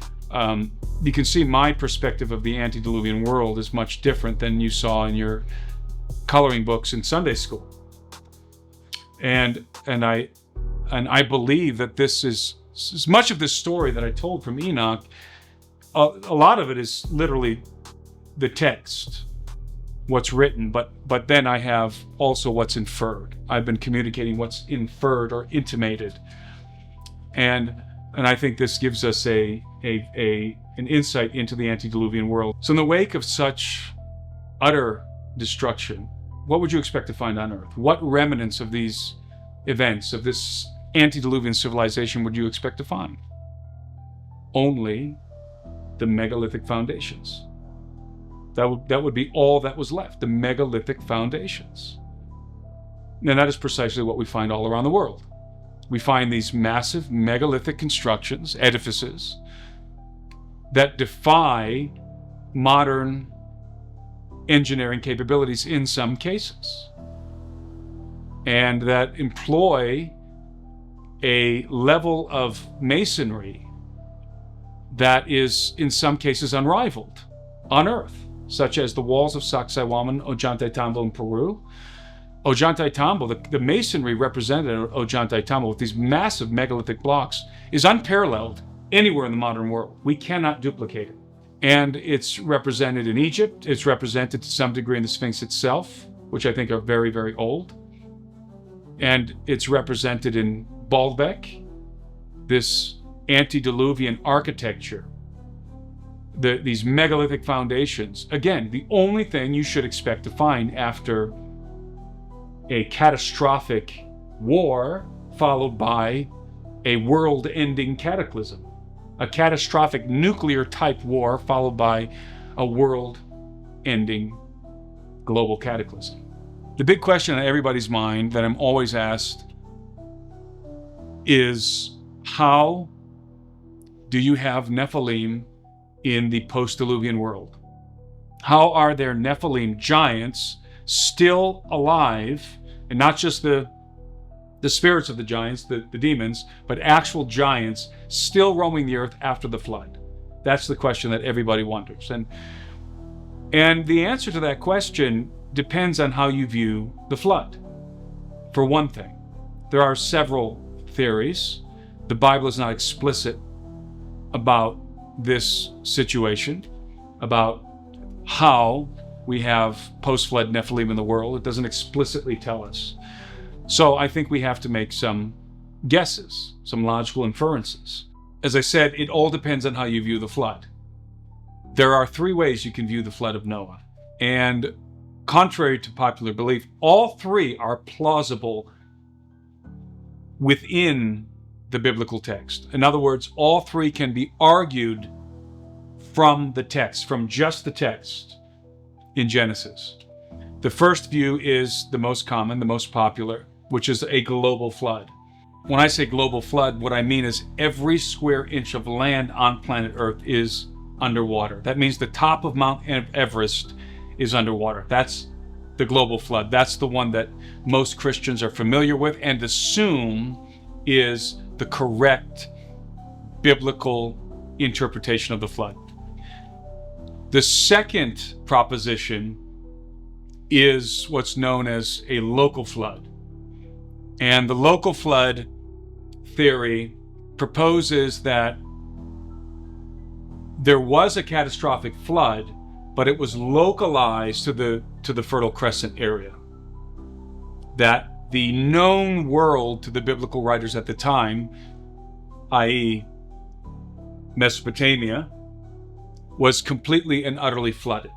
you can see my perspective of the antediluvian world is much different than you saw in your coloring books in Sunday school. And I believe that this is much of this story that I told from Enoch. A lot of it is literally the text, what's written, but then I have also what's inferred. I've been communicating what's inferred or intimated, and I think this gives us an insight into the antediluvian world. So in the wake of such utter destruction, what would you expect to find on Earth? What remnants of these events, of this antediluvian civilization, would you expect to find? Only the megalithic foundations. That would be all that was left, the megalithic foundations. And that is precisely what we find all around the world. We find these massive megalithic constructions, edifices, that defy modern engineering capabilities in some cases, and that employ a level of masonry that is in some cases unrivaled on Earth, such as the walls of Sacsayhuaman, Ollantaytambo in Peru. Ollantaytambo, the masonry represented in Ollantaytambo with these massive megalithic blocks is unparalleled anywhere in the modern world. We cannot duplicate it. And it's represented in Egypt. It's represented to some degree in the Sphinx itself, which I think are very, very old. And it's represented in Baalbek, this antediluvian architecture, these megalithic foundations. Again, the only thing you should expect to find after a catastrophic war followed by a world-ending cataclysm, a catastrophic nuclear-type war followed by a world-ending global cataclysm. The big question on everybody's mind that I'm always asked is, how do you have Nephilim in the post-diluvian world? How are there Nephilim giants still alive, and not just the spirits of the giants, the demons, but actual giants still roaming the earth after the flood? That's the question that everybody wonders. And the answer to that question depends on how you view the flood. For one thing, there are several theories. The Bible is not explicit about this situation, about how we have post-flood Nephilim in the world. It doesn't explicitly tell us. So I think we have to make some guesses, some logical inferences. As I said, it all depends on how you view the flood. There are three ways you can view the flood of Noah. And contrary to popular belief, all three are plausible within the biblical text. In other words, all three can be argued from the text, from just the text in Genesis. The first view is the most common, the most popular, which is a global flood. When I say global flood, what I mean is every square inch of land on planet Earth is underwater. That means the top of Mount Everest is underwater. That's the global flood. That's the one that most Christians are familiar with and assume is the correct biblical interpretation of the flood. The second proposition is what's known as a local flood. And the local flood theory proposes that there was a catastrophic flood, but it was localized to the Fertile Crescent area. That the known world to the biblical writers at the time, i.e. Mesopotamia, was completely and utterly flooded.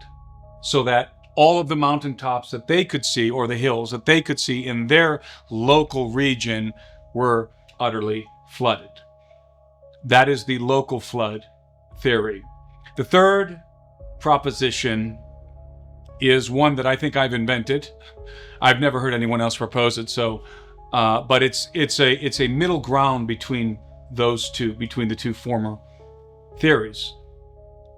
So that all of the mountaintops that they could see, or the hills that they could see in their local region, were utterly flooded. That is the local flood theory. The third proposition is one that I think I've invented. I've never heard anyone else propose it. So, but it's a middle ground between those two, between the two former theories,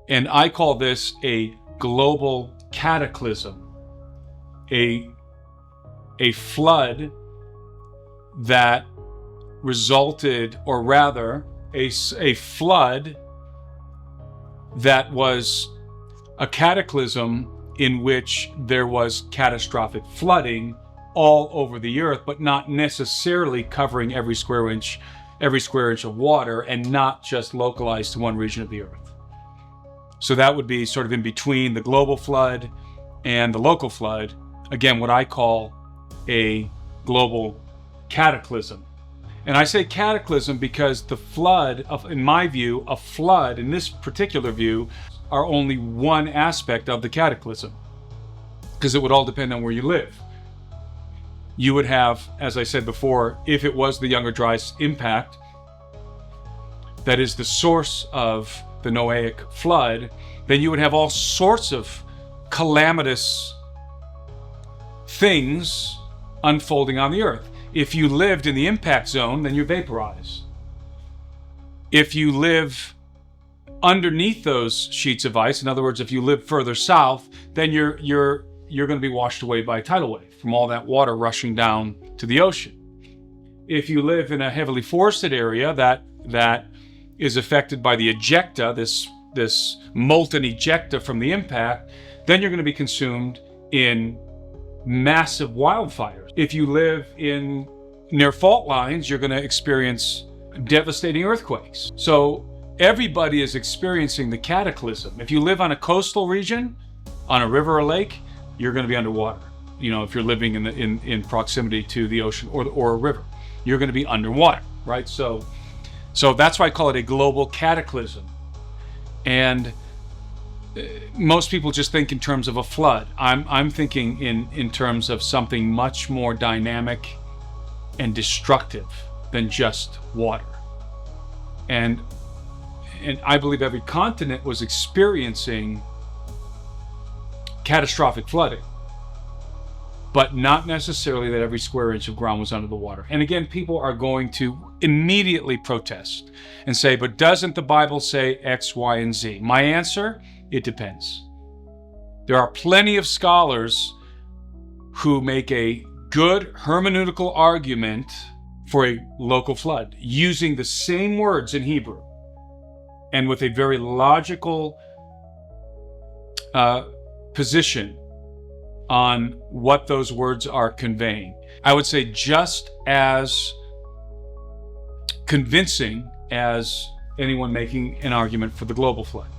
and I call this a global cataclysm, a flood that resulted, or rather, a flood that was a cataclysm in which there was catastrophic flooding all over the earth, but not necessarily covering every square inch of water, and not just localized to one region of the earth. So that would be sort of in between the global flood and the local flood. Again, what I call a global cataclysm. And I say cataclysm because the flood, in my view, a flood in this particular view, are only one aspect of the cataclysm, because it would all depend on where you live. You would have, as I said before, if it was the Younger Dryas impact, that is the source of the Noahic flood, then you would have all sorts of calamitous things unfolding on the earth. If you lived in the impact zone, then you're vaporized. If you live underneath those sheets of ice, in other words, if you live further south, then you're going to be washed away by a tidal wave from all that water rushing down to the ocean. If you live in a heavily forested area that is affected by the ejecta, this molten ejecta from the impact, then you're going to be consumed in massive wildfires. If you live near fault lines, you're going to experience devastating earthquakes. So everybody is experiencing the cataclysm. If you live on a coastal region, on a river or lake, you're going to be underwater. You know, if you're living in proximity to the ocean or a river, you're going to be underwater, right? So that's why I call it a global cataclysm. And most people just think in terms of a flood. I'm thinking in terms of something much more dynamic and destructive than just water. And I believe every continent was experiencing catastrophic flooding, but not necessarily that every square inch of ground was under the water. And again, people are going to immediately protest and say, but doesn't the Bible say X, Y, and Z? My answer, it depends. There are plenty of scholars who make a good hermeneutical argument for a local flood using the same words in Hebrew and with a very logical position on what those words are conveying. I would say just as convincing as anyone making an argument for the global flood.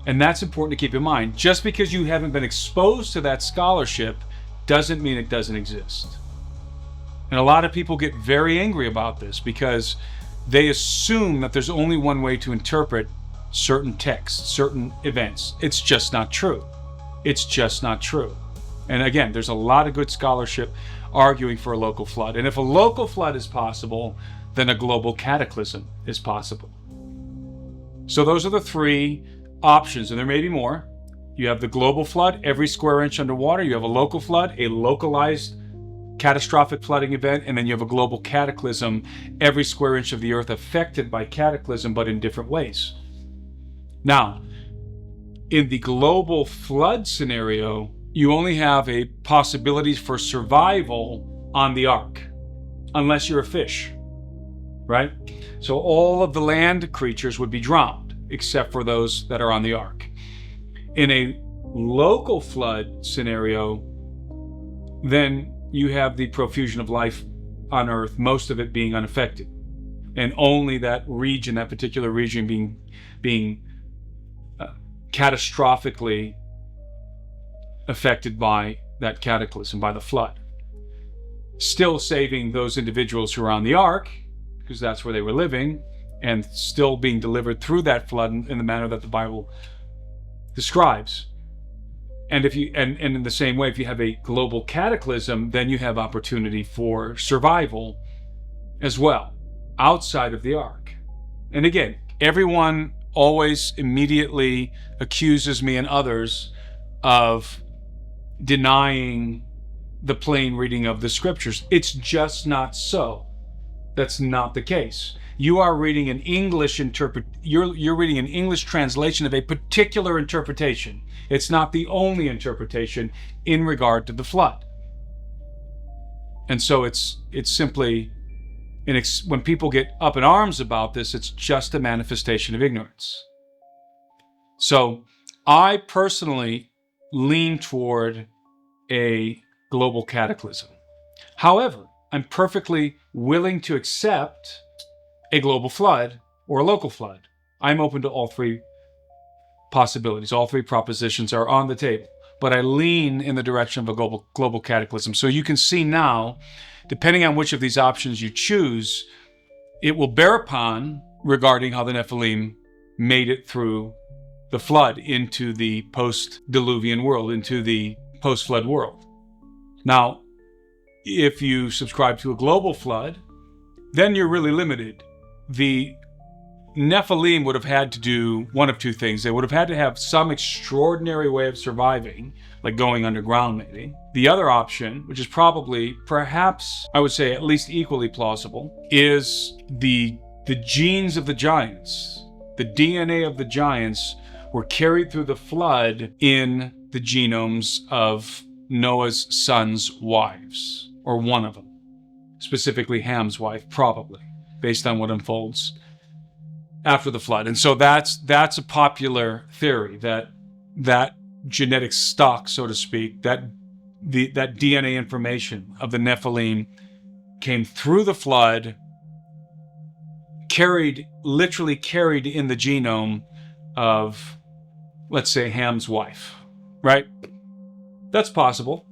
And that's important to keep in mind. Just because you haven't been exposed to that scholarship doesn't mean it doesn't exist. And a lot of people get very angry about this because they assume that there's only one way to interpret certain texts, certain events. It's just not true. It's just not true. And again, there's a lot of good scholarship arguing for a local flood. And if a local flood is possible, then a global cataclysm is possible. So those are the three options, and there may be more. You have the global flood, every square inch underwater. You have a local flood, a localized catastrophic flooding event, and then you have a global cataclysm, every square inch of the earth affected by cataclysm, but in different ways. Now, in the global flood scenario, you only have a possibility for survival on the ark, unless you're a fish. right? So all of the land creatures would be drowned, except for those that are on the ark. In a local flood scenario, then you have the profusion of life on Earth, most of it being unaffected, and only that region, that particular region being catastrophically affected by that cataclysm, by the flood. Still saving those individuals who are on the ark, because that's where they were living, and still being delivered through that flood in the manner that the Bible describes. And if you and in the same way, if you have a global cataclysm, then you have opportunity for survival as well, outside of the ark. And again, everyone always immediately accuses me and others of denying the plain reading of the scriptures. It's just not so. That's not the case. You are reading an English you're reading an English translation of a particular interpretation. It's not the only interpretation in regard to the flood. And so it's simply, when people get up in arms about this, it's just a manifestation of ignorance. So I personally lean toward a global cataclysm. However, I'm perfectly willing to accept a global flood or a local flood. I'm open to all three possibilities. All three propositions are on the table, but I lean in the direction of a global cataclysm. So you can see now, depending on which of these options you choose, it will bear upon regarding how the Nephilim made it through the flood into the post-Diluvian world, into the post-flood world. Now, if you subscribe to a global flood, then you're really limited. The Nephilim would have had to do one of two things. They would have had to have some extraordinary way of surviving, like going underground maybe. The other option, which is probably, perhaps, I would say at least equally plausible, is the genes of the giants. The DNA of the giants were carried through the flood in the genomes of Noah's sons' wives, or one of them, specifically Ham's wife, probably, based on what unfolds after the flood. And so that's a popular theory, that genetic stock, so to speak, that DNA information of the Nephilim came through the flood, literally carried in the genome of, let's say, Ham's wife, right? That's possible.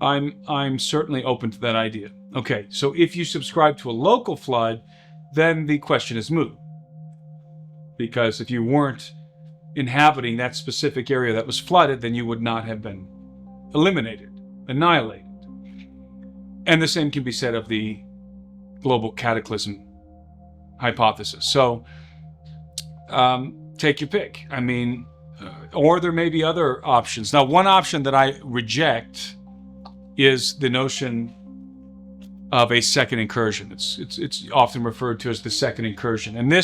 I'm certainly open to that idea. Okay, so if you subscribe to a local flood, then the question is moot. Because if you weren't inhabiting that specific area that was flooded, then you would not have been eliminated, annihilated. And the same can be said of the global cataclysm hypothesis. So take your pick. I mean, or there may be other options. Now, one option that I reject is the notion of a second incursion. It's often referred to as the second incursion. And the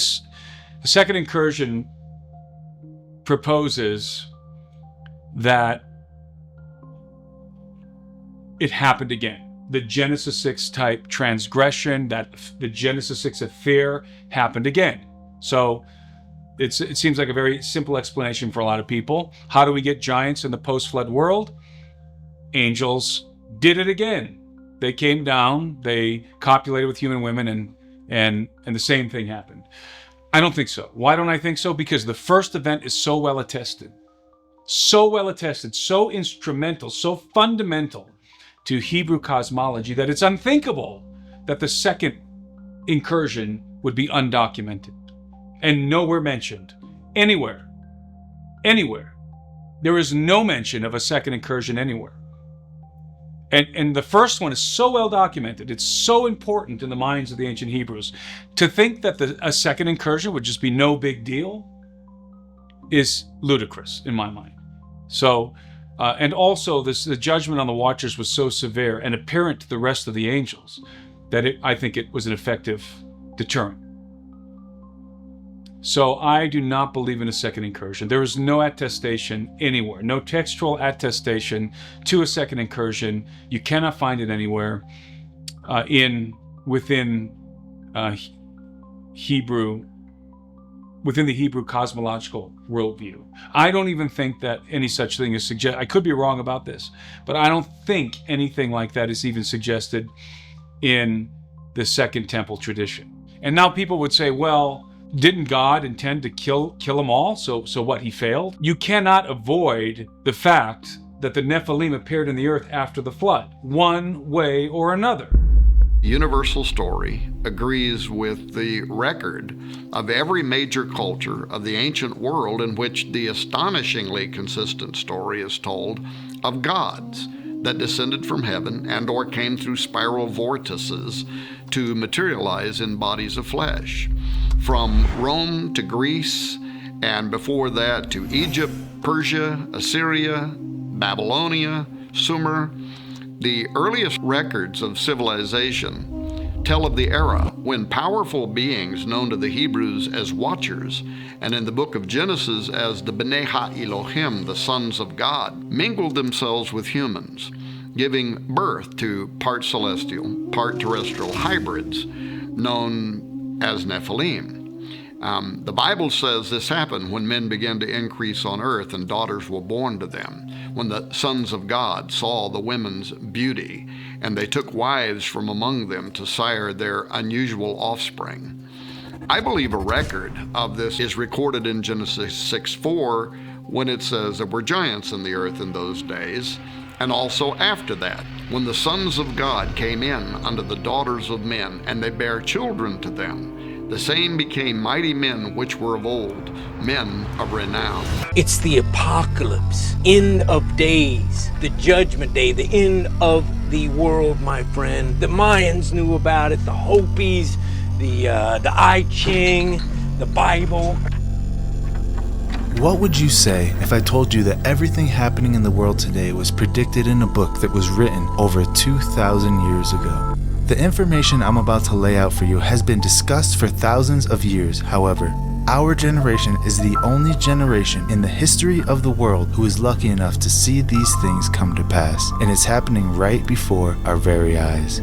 second incursion proposes that it happened again. The Genesis 6 type transgression, that the Genesis 6 affair happened again. So it seems like a very simple explanation for a lot of people. How do we get giants in the post-flood world? Angels did it again. They came down, they copulated with human women, and the same thing happened. I don't think so. Why don't I think so? Because the first event is so well attested, so instrumental, so fundamental to Hebrew cosmology that it's unthinkable that the second incursion would be undocumented and nowhere mentioned. Anywhere. There is no mention of a second incursion anywhere. And the first one is so well documented, it's so important in the minds of the ancient Hebrews. To think that a second incursion would just be no big deal is ludicrous in my mind. So, and also the judgment on the watchers was so severe and apparent to the rest of the angels that I think it was an effective deterrent. So I do not believe in a second incursion. There is no attestation anywhere, no textual attestation to a second incursion. You cannot find it anywhere within Hebrew cosmological worldview. I don't even think that any such thing is suggested. I could be wrong about this, but I don't think anything like that is even suggested in the Second Temple tradition. And now people would say, well, didn't God intend to kill them all? So what, he failed? You cannot avoid the fact that the Nephilim appeared in the earth after the flood, one way or another. Universal story agrees with the record of every major culture of the ancient world in which the astonishingly consistent story is told of gods that descended from heaven and or came through spiral vortices to materialize in bodies of flesh. From Rome to Greece, and before that to Egypt, Persia, Assyria, Babylonia, Sumer, the earliest records of civilization tell of the era when powerful beings known to the Hebrews as Watchers, and in the book of Genesis as the Bnei Ha-Elohim, the sons of God, mingled themselves with humans, giving birth to part celestial, part terrestrial hybrids known as Nephilim. The Bible says this happened when men began to increase on earth and daughters were born to them, when the sons of God saw the women's beauty, and they took wives from among them to sire their unusual offspring. I believe a record of this is recorded in Genesis 6:4, when it says there were giants in the earth in those days, and also after that, when the sons of God came in unto the daughters of men, and they bare children to them. The same became mighty men which were of old, men of renown. It's the apocalypse, end of days, the judgment day, the end of the world, my friend. The Mayans knew about it, the Hopis, the I Ching, the Bible. What would you say if I told you that everything happening in the world today was predicted in a book that was written over 2,000 years ago? The information I'm about to lay out for you has been discussed for thousands of years. However, our generation is the only generation in the history of the world who is lucky enough to see these things come to pass, and it's happening right before our very eyes.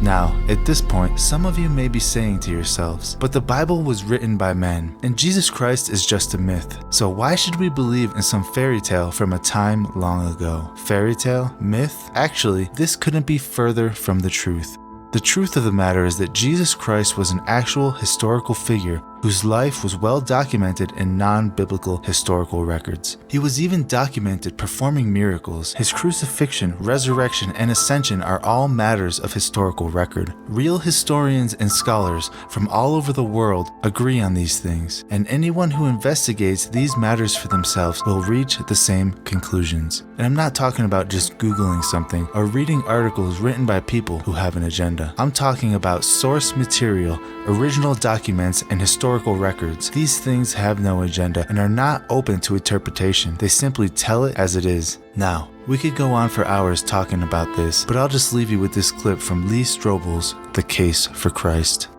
Now, at this point, some of you may be saying to yourselves, but the Bible was written by men, and Jesus Christ is just a myth. So why should we believe in some fairy tale from a time long ago? Fairy tale? Myth? Actually, this couldn't be further from the truth. The truth of the matter is that Jesus Christ was an actual historical figure whose life was well documented in non-biblical historical records. He was even documented performing miracles. His crucifixion, resurrection, and ascension are all matters of historical record. Real historians and scholars from all over the world agree on these things, and anyone who investigates these matters for themselves will reach the same conclusions. And I'm not talking about just Googling something or reading articles written by people who have an agenda. I'm talking about source material, original documents, and historical records. These things have no agenda and are not open to interpretation. They simply tell it as it is. Now, we could go on for hours talking about this, but I'll just leave you with this clip from Lee Strobel's The Case for Christ.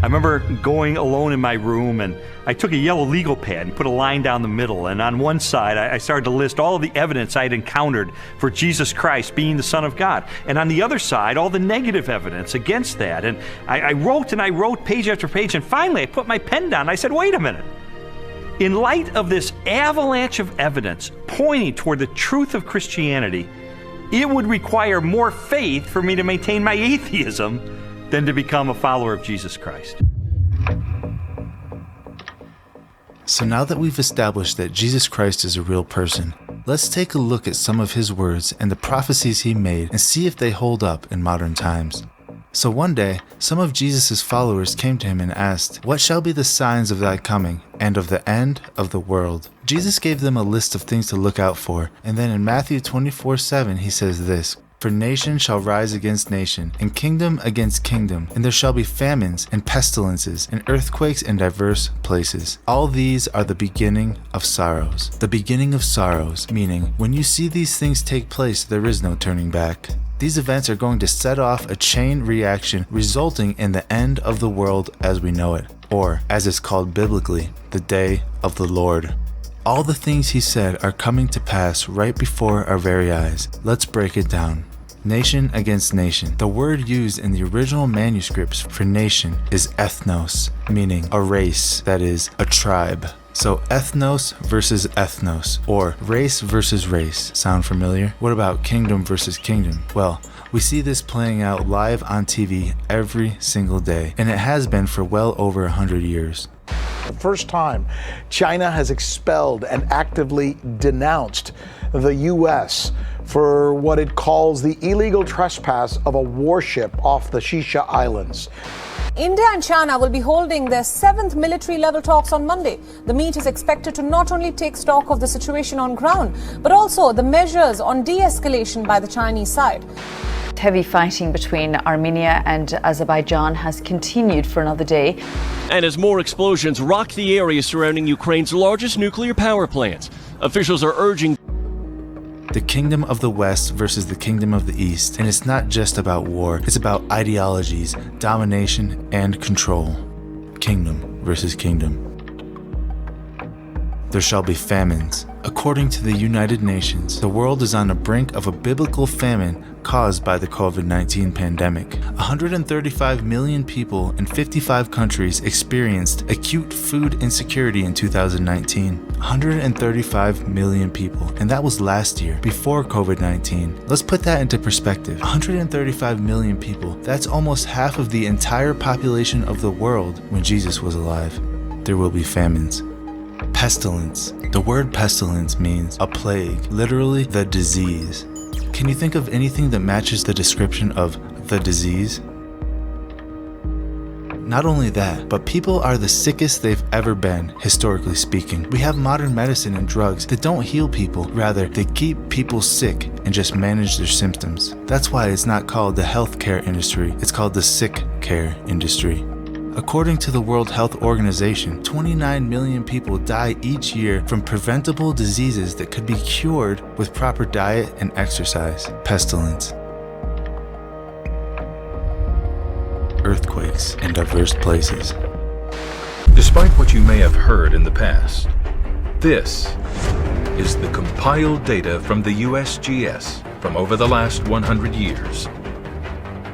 I remember going alone in my room, and I took a yellow legal pad and put a line down the middle, and on one side I started to list all of the evidence I had encountered for Jesus Christ being the Son of God, and on the other side all the negative evidence against that. And I wrote page after page, and finally I put my pen down and I said, wait a minute. In light of this avalanche of evidence pointing toward the truth of Christianity, it would require more faith for me to maintain my atheism than to become a follower of Jesus Christ. So now that we've established that Jesus Christ is a real person, let's take a look at some of his words and the prophecies he made and see if they hold up in modern times. So one day, some of Jesus' followers came to him and asked, "What shall be the signs of thy coming and of the end of the world?" Jesus gave them a list of things to look out for, and then in Matthew 24:7 he says this, "For nation shall rise against nation, and kingdom against kingdom, and there shall be famines, and pestilences, and earthquakes in diverse places. All these are the beginning of sorrows." The beginning of sorrows, meaning when you see these things take place, there is no turning back. These events are going to set off a chain reaction, resulting in the end of the world as we know it, or as it's called biblically, the day of the Lord. All the things he said are coming to pass right before our very eyes. Let's break it down. Nation against nation. The word used in the original manuscripts for nation is ethnos, meaning a race, that is, a tribe. So ethnos versus ethnos, or race versus race. Sound familiar? What about kingdom versus kingdom? Well, we see this playing out live on TV every single day, and it has been for well over 100 years. The first time China has expelled and actively denounced the U.S. for what it calls the illegal trespass of a warship off the Shisha Islands. India and China will be holding their 7th military-level talks on Monday. The meet is expected to not only take stock of the situation on ground, but also the measures on de-escalation by the Chinese side. Heavy fighting between Armenia and Azerbaijan has continued for another day. And as more explosions rock the area surrounding Ukraine's largest nuclear power plant, officials are urging the kingdom of the West versus the kingdom of the East. And it's not just about war, it's about ideologies, domination, and control. Kingdom versus kingdom. There shall be famines. According to the United Nations, the world is on the brink of a biblical famine caused by the COVID-19 pandemic. 135 million people in 55 countries experienced acute food insecurity in 2019. 135 million people, and that was last year, before COVID-19. Let's put that into perspective. 135 million people, that's almost half of the entire population of the world when Jesus was alive. There will be famines. Pestilence. The word pestilence means a plague, literally the disease. Can you think of anything that matches the description of the disease? Not only that, but people are the sickest they've ever been, historically speaking. We have modern medicine and drugs that don't heal people, rather they keep people sick and just manage their symptoms. That's why it's not called the healthcare industry, it's called the sick care industry. According to the World Health Organization, 29 million people die each year from preventable diseases that could be cured with proper diet and exercise. Pestilence. Earthquakes in diverse places. Despite what you may have heard in the past, this is the compiled data from the USGS from over the last 100 years.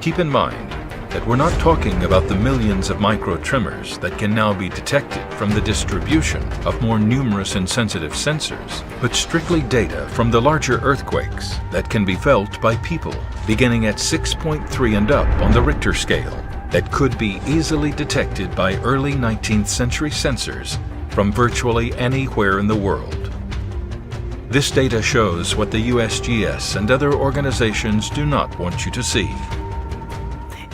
Keep in mind that we're not talking about the millions of microtremors that can now be detected from the distribution of more numerous and sensitive sensors, but strictly data from the larger earthquakes that can be felt by people beginning at 6.3 and up on the Richter scale that could be easily detected by early 19th century sensors from virtually anywhere in the world. This data shows what the USGS and other organizations do not want you to see.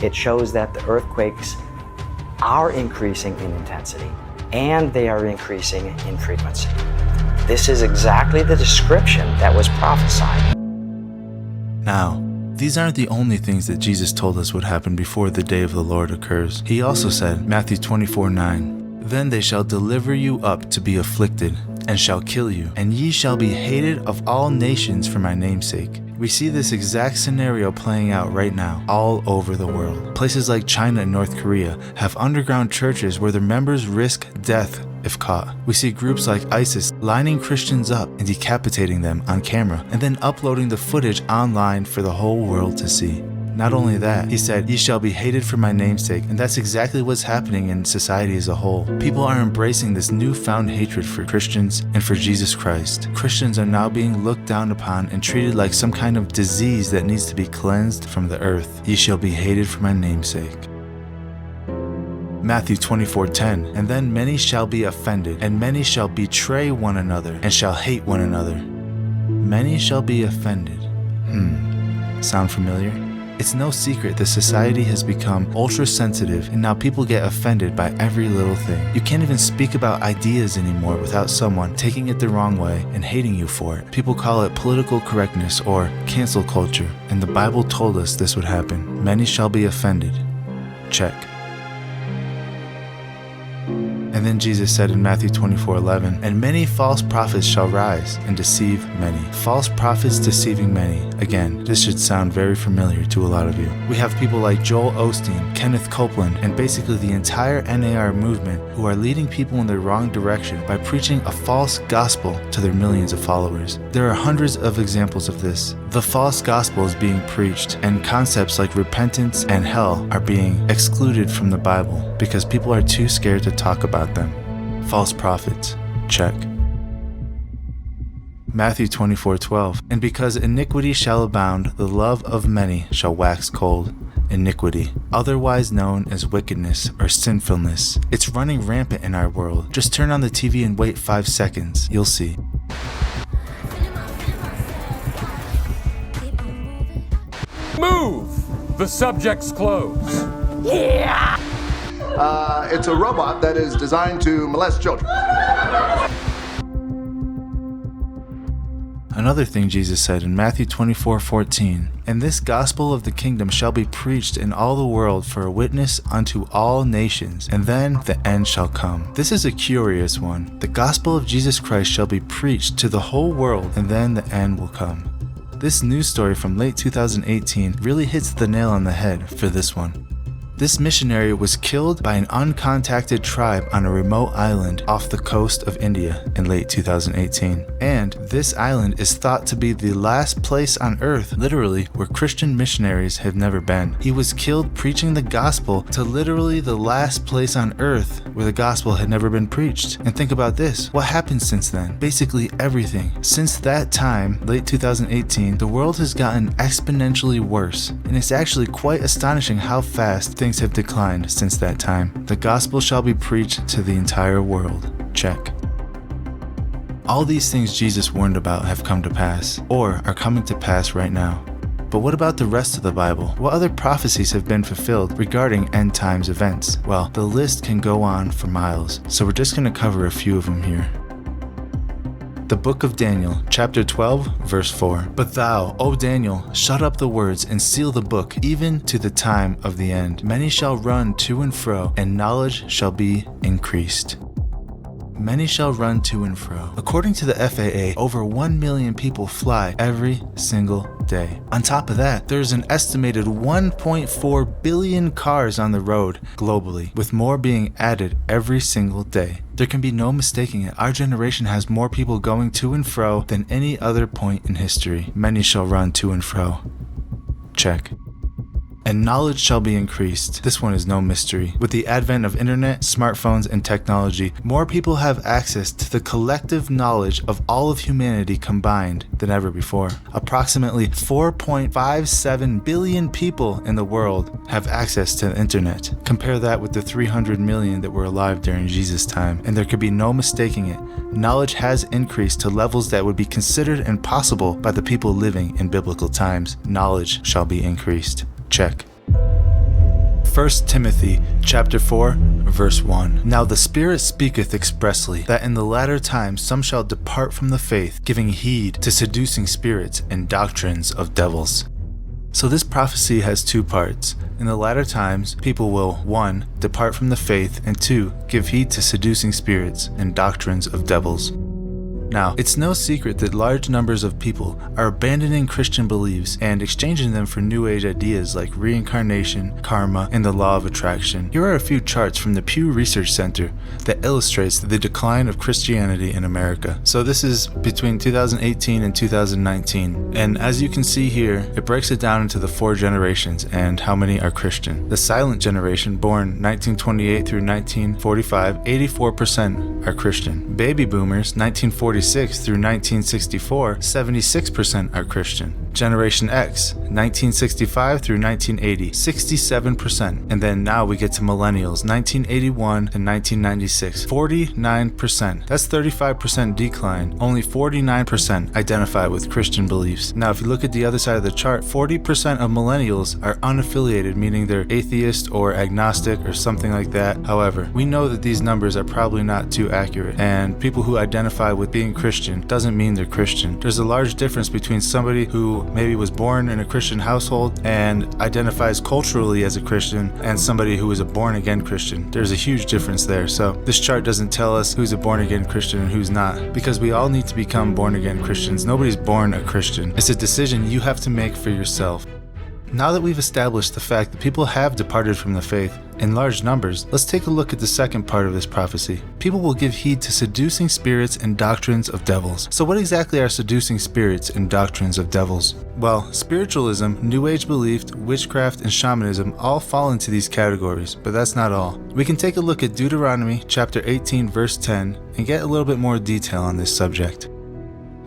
It shows that the earthquakes are increasing in intensity and they are increasing in frequency. This is exactly the description that was prophesied. Now, these aren't the only things that Jesus told us would happen before the day of the Lord occurs. He also said, Matthew 24:9, "Then they shall deliver you up to be afflicted, and shall kill you, and ye shall be hated of all nations for my name's sake." We see this exact scenario playing out right now all over the world. Places like China and North Korea have underground churches where their members risk death if caught. We see groups like ISIS lining Christians up and decapitating them on camera, and then uploading the footage online for the whole world to see. Not only that, he said, "Ye shall be hated for my name's sake," and that's exactly what's happening in society as a whole. People are embracing this newfound hatred for Christians and for Jesus Christ. Christians are now being looked down upon and treated like some kind of disease that needs to be cleansed from the earth. "Ye shall be hated for my name's sake." Matthew 24:10, "And then many shall be offended, and many shall betray one another, and shall hate one another." Many shall be offended. Sound familiar? It's no secret that society has become ultra-sensitive, and now people get offended by every little thing. You can't even speak about ideas anymore without someone taking it the wrong way and hating you for it. People call it political correctness or cancel culture, and the Bible told us this would happen. Many shall be offended. Check. And And then Jesus said in Matthew 24:11, and many false prophets shall rise and deceive many. False prophets deceiving many. Again, this should sound very familiar to a lot of you. We have people like Joel Osteen, Kenneth Copeland, and basically the entire NAR movement who are leading people in the wrong direction by preaching a false gospel to their millions of followers. There are hundreds of examples of this. The false gospel is being preached, and concepts like repentance and hell are being excluded from the Bible because people are too scared to talk about them. False prophets. Check. Matthew 24:12, and because iniquity shall abound, the love of many shall wax cold. Iniquity, otherwise known as wickedness or sinfulness. It's running rampant in our world. Just turn on the TV and wait 5 seconds. You'll see. Move! The subject's clothes. Yeah! It's a robot that is designed to molest children. Another thing Jesus said in Matthew 24:14, and this gospel of the kingdom shall be preached in all the world for a witness unto all nations, and then the end shall come. This is a curious one. The gospel of Jesus Christ shall be preached to the whole world, and then the end will come. This news story from late 2018 really hits the nail on the head for this one. This missionary was killed by an uncontacted tribe on a remote island off the coast of India in late 2018. And this island is thought to be the last place on earth, literally, where Christian missionaries have never been. He was killed preaching the gospel to literally the last place on earth where the gospel had never been preached. And think about this, what happened since then? Basically everything. Since that time, late 2018, the world has gotten exponentially worse. And it's actually quite astonishing how fast things have declined since that time. The gospel shall be preached to the entire world. Check. All these things Jesus warned about have come to pass, or are coming to pass right now. But what about the rest of the Bible? What other prophecies have been fulfilled regarding end times events? Well, the list can go on for miles, so we're just going to cover a few of them here. The book of Daniel, chapter 12, verse 4. But thou, O Daniel, shut up the words and seal the book, even to the time of the end. Many shall run to and fro, and knowledge shall be increased. Many shall run to and fro. According to the FAA, over 1 million people fly every single day. On top of that, there's an estimated 1.4 billion cars on the road globally, with more being added every single day. There can be no mistaking it. Our generation has more people going to and fro than any other point in history. Many shall run to and fro. Check. And knowledge shall be increased. This one is no mystery. With the advent of internet, smartphones, and technology, more people have access to the collective knowledge of all of humanity combined than ever before. Approximately 4.57 billion people in the world have access to the internet. Compare that with the 300 million that were alive during Jesus' time, and there could be no mistaking it. Knowledge has increased to levels that would be considered impossible by the people living in biblical times. Knowledge shall be increased. Check. 1 Timothy chapter 4, verse 1. Now the Spirit speaketh expressly, that in the latter times some shall depart from the faith, giving heed to seducing spirits and doctrines of devils. So this prophecy has two parts. In the latter times, people will 1. Depart from the faith, and 2. Give heed to seducing spirits and doctrines of devils. Now, it's no secret that large numbers of people are abandoning Christian beliefs and exchanging them for New Age ideas like reincarnation, karma, and the law of attraction. Here are a few charts from the Pew Research Center that illustrates the decline of Christianity in America. So this is between 2018 and 2019. And as you can see here, it breaks it down into the 4 generations and how many are Christian. The silent generation, born 1928 through 1945, 84% are Christian. Baby boomers, 1946 through 1964, 76% are Christian. Generation X, 1965 through 1980, 67%. And then now we get to millennials, 1981 to 1996, 49%. That's 35% decline. Only 49% identify with Christian beliefs. Now, if you look at the other side of the chart, 40% of millennials are unaffiliated, meaning they're atheist or agnostic or something like that. However, we know that these numbers are probably not too accurate, and people who identify with being Christian doesn't mean they're Christian. There's a large difference between somebody who who maybe was born in a Christian household and identifies culturally as a Christian, and somebody who is a born-again Christian. There's a huge difference there. So this chart doesn't tell us who's a born-again Christian and who's not, because we all need to become born-again Christians. Nobody's born a Christian. It's a decision you have to make for yourself. Now that we've established the fact that people have departed from the faith in large numbers, let's take a look at the second part of this prophecy. People will give heed to seducing spirits and doctrines of devils. So what exactly are seducing spirits and doctrines of devils? Well, spiritualism, New Age belief, witchcraft, and shamanism all fall into these categories, but that's not all. We can take a look at Deuteronomy chapter 18 verse 10 and get a little bit more detail on this subject.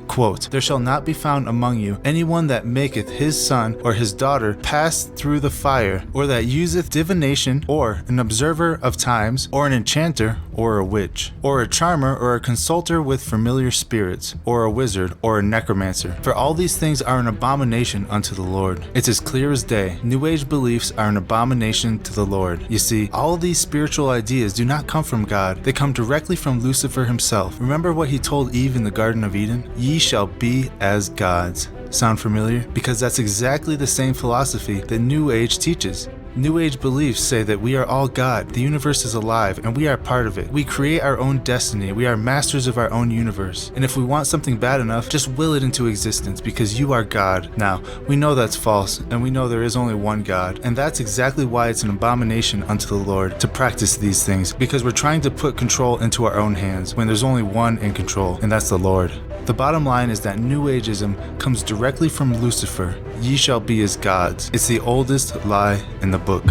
Quote, "There shall not be found among you anyone that maketh his son or his daughter pass through the fire, or that useth divination, or an observer of times, or an enchanter, or a witch, or a charmer, or a consulter with familiar spirits, or a wizard, or a necromancer. For all these things are an abomination unto the Lord." It's as clear as day. New Age beliefs are an abomination to the Lord. You see, all of these spiritual ideas do not come from God. They come directly from Lucifer himself. Remember what he told Eve in the Garden of Eden? Ye shall be as gods. Sound familiar? Because that's exactly the same philosophy that New Age teaches. New Age beliefs say that we are all God, the universe is alive, and we are part of it. We create our own destiny, we are masters of our own universe. And if we want something bad enough, just will it into existence because you are God. Now, we know that's false, and we know there is only one God, and that's exactly why it's an abomination unto the Lord to practice these things, because we're trying to put control into our own hands when there's only one in control, and that's the Lord. The bottom line is that New Ageism comes directly from Lucifer. Ye shall be as gods. It's the oldest lie in the book.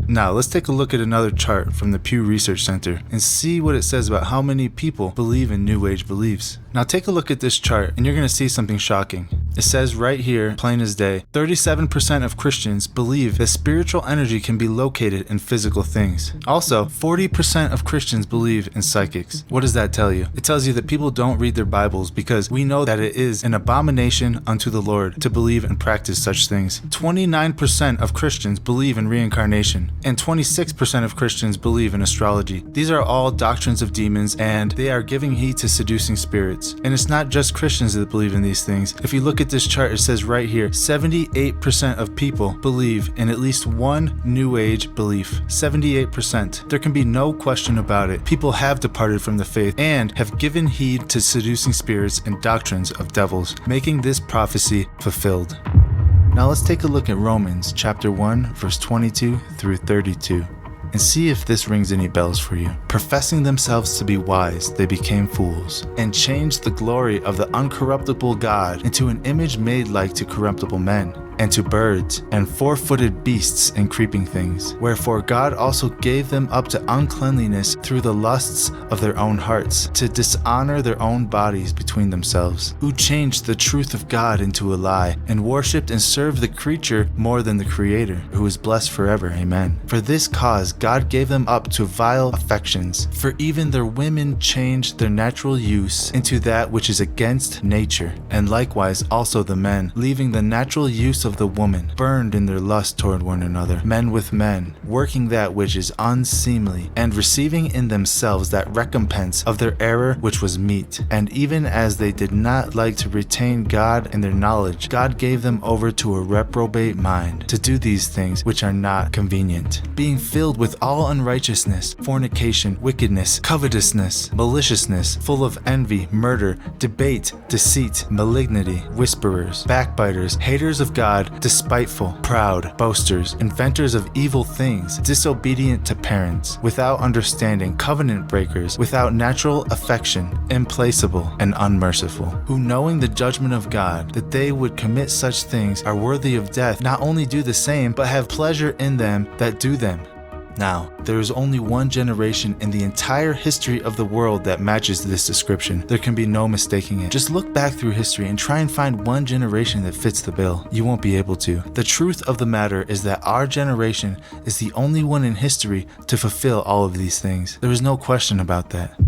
Now, let's take a look at another chart from the Pew Research Center and see what it says about how many people believe in New Age beliefs. Now, take a look at this chart and you're going to see something shocking. It says right here, plain as day, 37% of Christians believe that spiritual energy can be located in physical things. Also, 40% of Christians believe in psychics. What does that tell you? It tells you that people don't read their Bibles because we know that it is an abomination unto the Lord to believe and practice such things. 29% of Christians believe in reincarnation, and 26% of Christians believe in astrology. These are all doctrines of demons, and they are giving heed to seducing spirits. And it's not just Christians that believe in these things. If you look at this chart, it says right here, 78% of people believe in at least one New Age belief. 78%. There can be no question about it. People have departed from the faith and have given heed to seducing spirits and doctrines of devils, making this prophecy fulfilled. Now let's take a look at Romans chapter 1, verse 22 through 32. And see if this rings any bells for you. Professing themselves to be wise, they became fools, and changed the glory of the uncorruptible God into an image made like to corruptible men, and to birds, and four-footed beasts and creeping things. Wherefore God also gave them up to uncleanliness through the lusts of their own hearts, to dishonor their own bodies between themselves, who changed the truth of God into a lie, and worshipped and served the creature more than the Creator, who is blessed forever. Amen. For this cause God gave them up to vile affections, for even their women changed their natural use into that which is against nature, and likewise also the men, leaving the natural use of the woman, burned in their lust toward one another, men with men, working that which is unseemly, and receiving in themselves that recompense of their error which was meet. And even as they did not like to retain God in their knowledge, God gave them over to a reprobate mind, to do these things which are not convenient, being filled with all unrighteousness, fornication, wickedness, covetousness, maliciousness, full of envy, murder, debate, deceit, malignity, whisperers, backbiters, haters of God, despiteful, proud, boasters, inventors of evil things, disobedient to parents, without understanding, covenant breakers, without natural affection, implacable, and unmerciful, who knowing the judgment of God, that they would commit such things, are worthy of death, not only do the same, but have pleasure in them that do them. Now, there is only one generation in the entire history of the world that matches this description. There can be no mistaking it. Just look back through history and try and find one generation that fits the bill. You won't be able to. The truth of the matter is that our generation is the only one in history to fulfill all of these things. There is no question about that.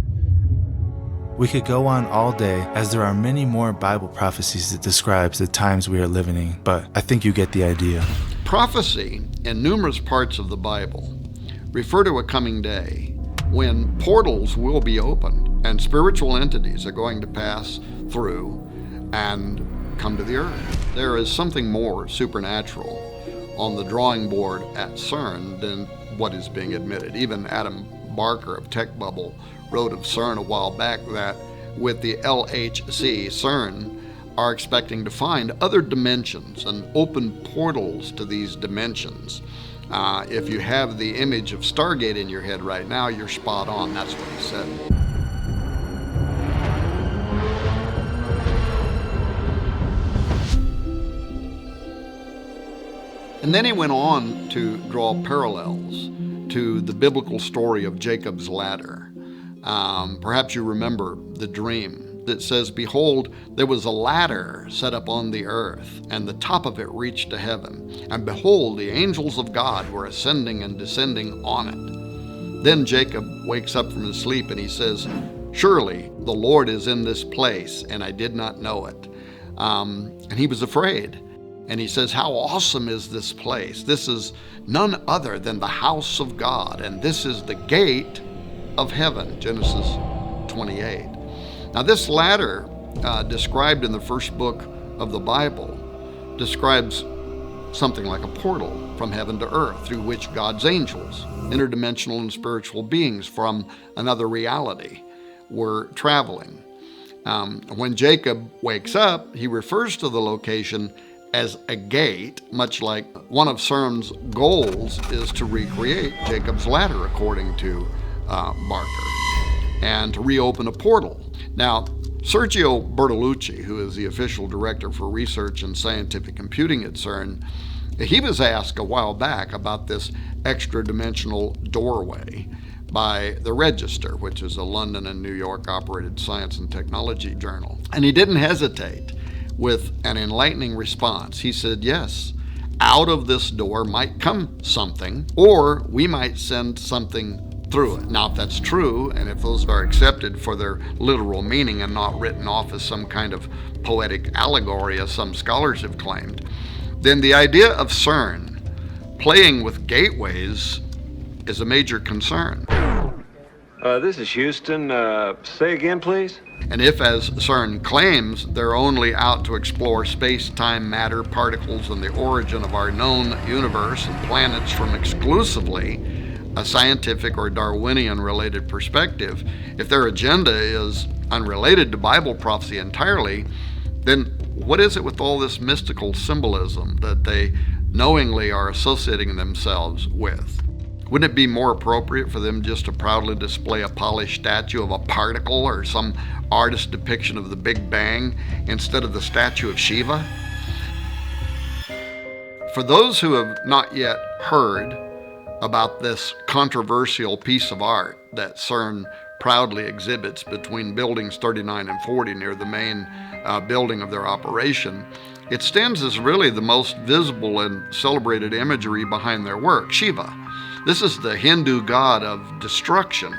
We could go on all day, as there are many more Bible prophecies that describes the times we are living in, but I think you get the idea. Prophecy in numerous parts of the Bible refer to a coming day when portals will be opened and spiritual entities are going to pass through and come to the Earth. There is something more supernatural on the drawing board at CERN than what is being admitted. Even Adam Barker of Tech Bubble wrote of CERN a while back that with the LHC, CERN are expecting to find other dimensions and open portals to these dimensions. If you have the image of Stargate in your head right now, you're spot on. That's what he said. And then he went on to draw parallels to the biblical story of Jacob's ladder. Perhaps you remember the dream that says, "Behold, there was a ladder set up on the earth, and the top of it reached to heaven. And behold, the angels of God were ascending and descending on it." Then Jacob wakes up from his sleep and he says, "Surely the Lord is in this place, and I did not know it." And he was afraid. And he says, "How awesome is this place? This is none other than the house of God, and this is the gate of heaven," Genesis 28. Now this ladder, described in the first book of the Bible, describes something like a portal from heaven to earth through which God's angels, interdimensional and spiritual beings from another reality, were traveling. When Jacob wakes up, he refers to the location as a gate, much like one of CERN's goals is to recreate Jacob's ladder, according to Barker, and to reopen a portal. Now, Sergio Bertolucci, who is the official director for research and scientific computing at CERN, he was asked a while back about this extra-dimensional doorway by the Register, which is a London and New York operated science and technology journal. And he didn't hesitate with an enlightening response. He said, "Yes, out of this door might come something, or we might send something through it." Now, if that's true, and if those are accepted for their literal meaning and not written off as some kind of poetic allegory, as some scholars have claimed, then the idea of CERN playing with gateways is a major concern. This is Houston. Say again, please? And if, as CERN claims, they're only out to explore space-time matter, particles, and the origin of our known universe and planets from exclusively a scientific or Darwinian-related perspective, if their agenda is unrelated to Bible prophecy entirely, then what is it with all this mystical symbolism that they knowingly are associating themselves with? Wouldn't it be more appropriate for them just to proudly display a polished statue of a particle or some artist depiction of the Big Bang instead of the statue of Shiva? For those who have not yet heard about this controversial piece of art that CERN proudly exhibits between buildings 39 and 40 near the main building of their operation, it stands as really the most visible and celebrated imagery behind their work, Shiva. This is the Hindu god of destruction.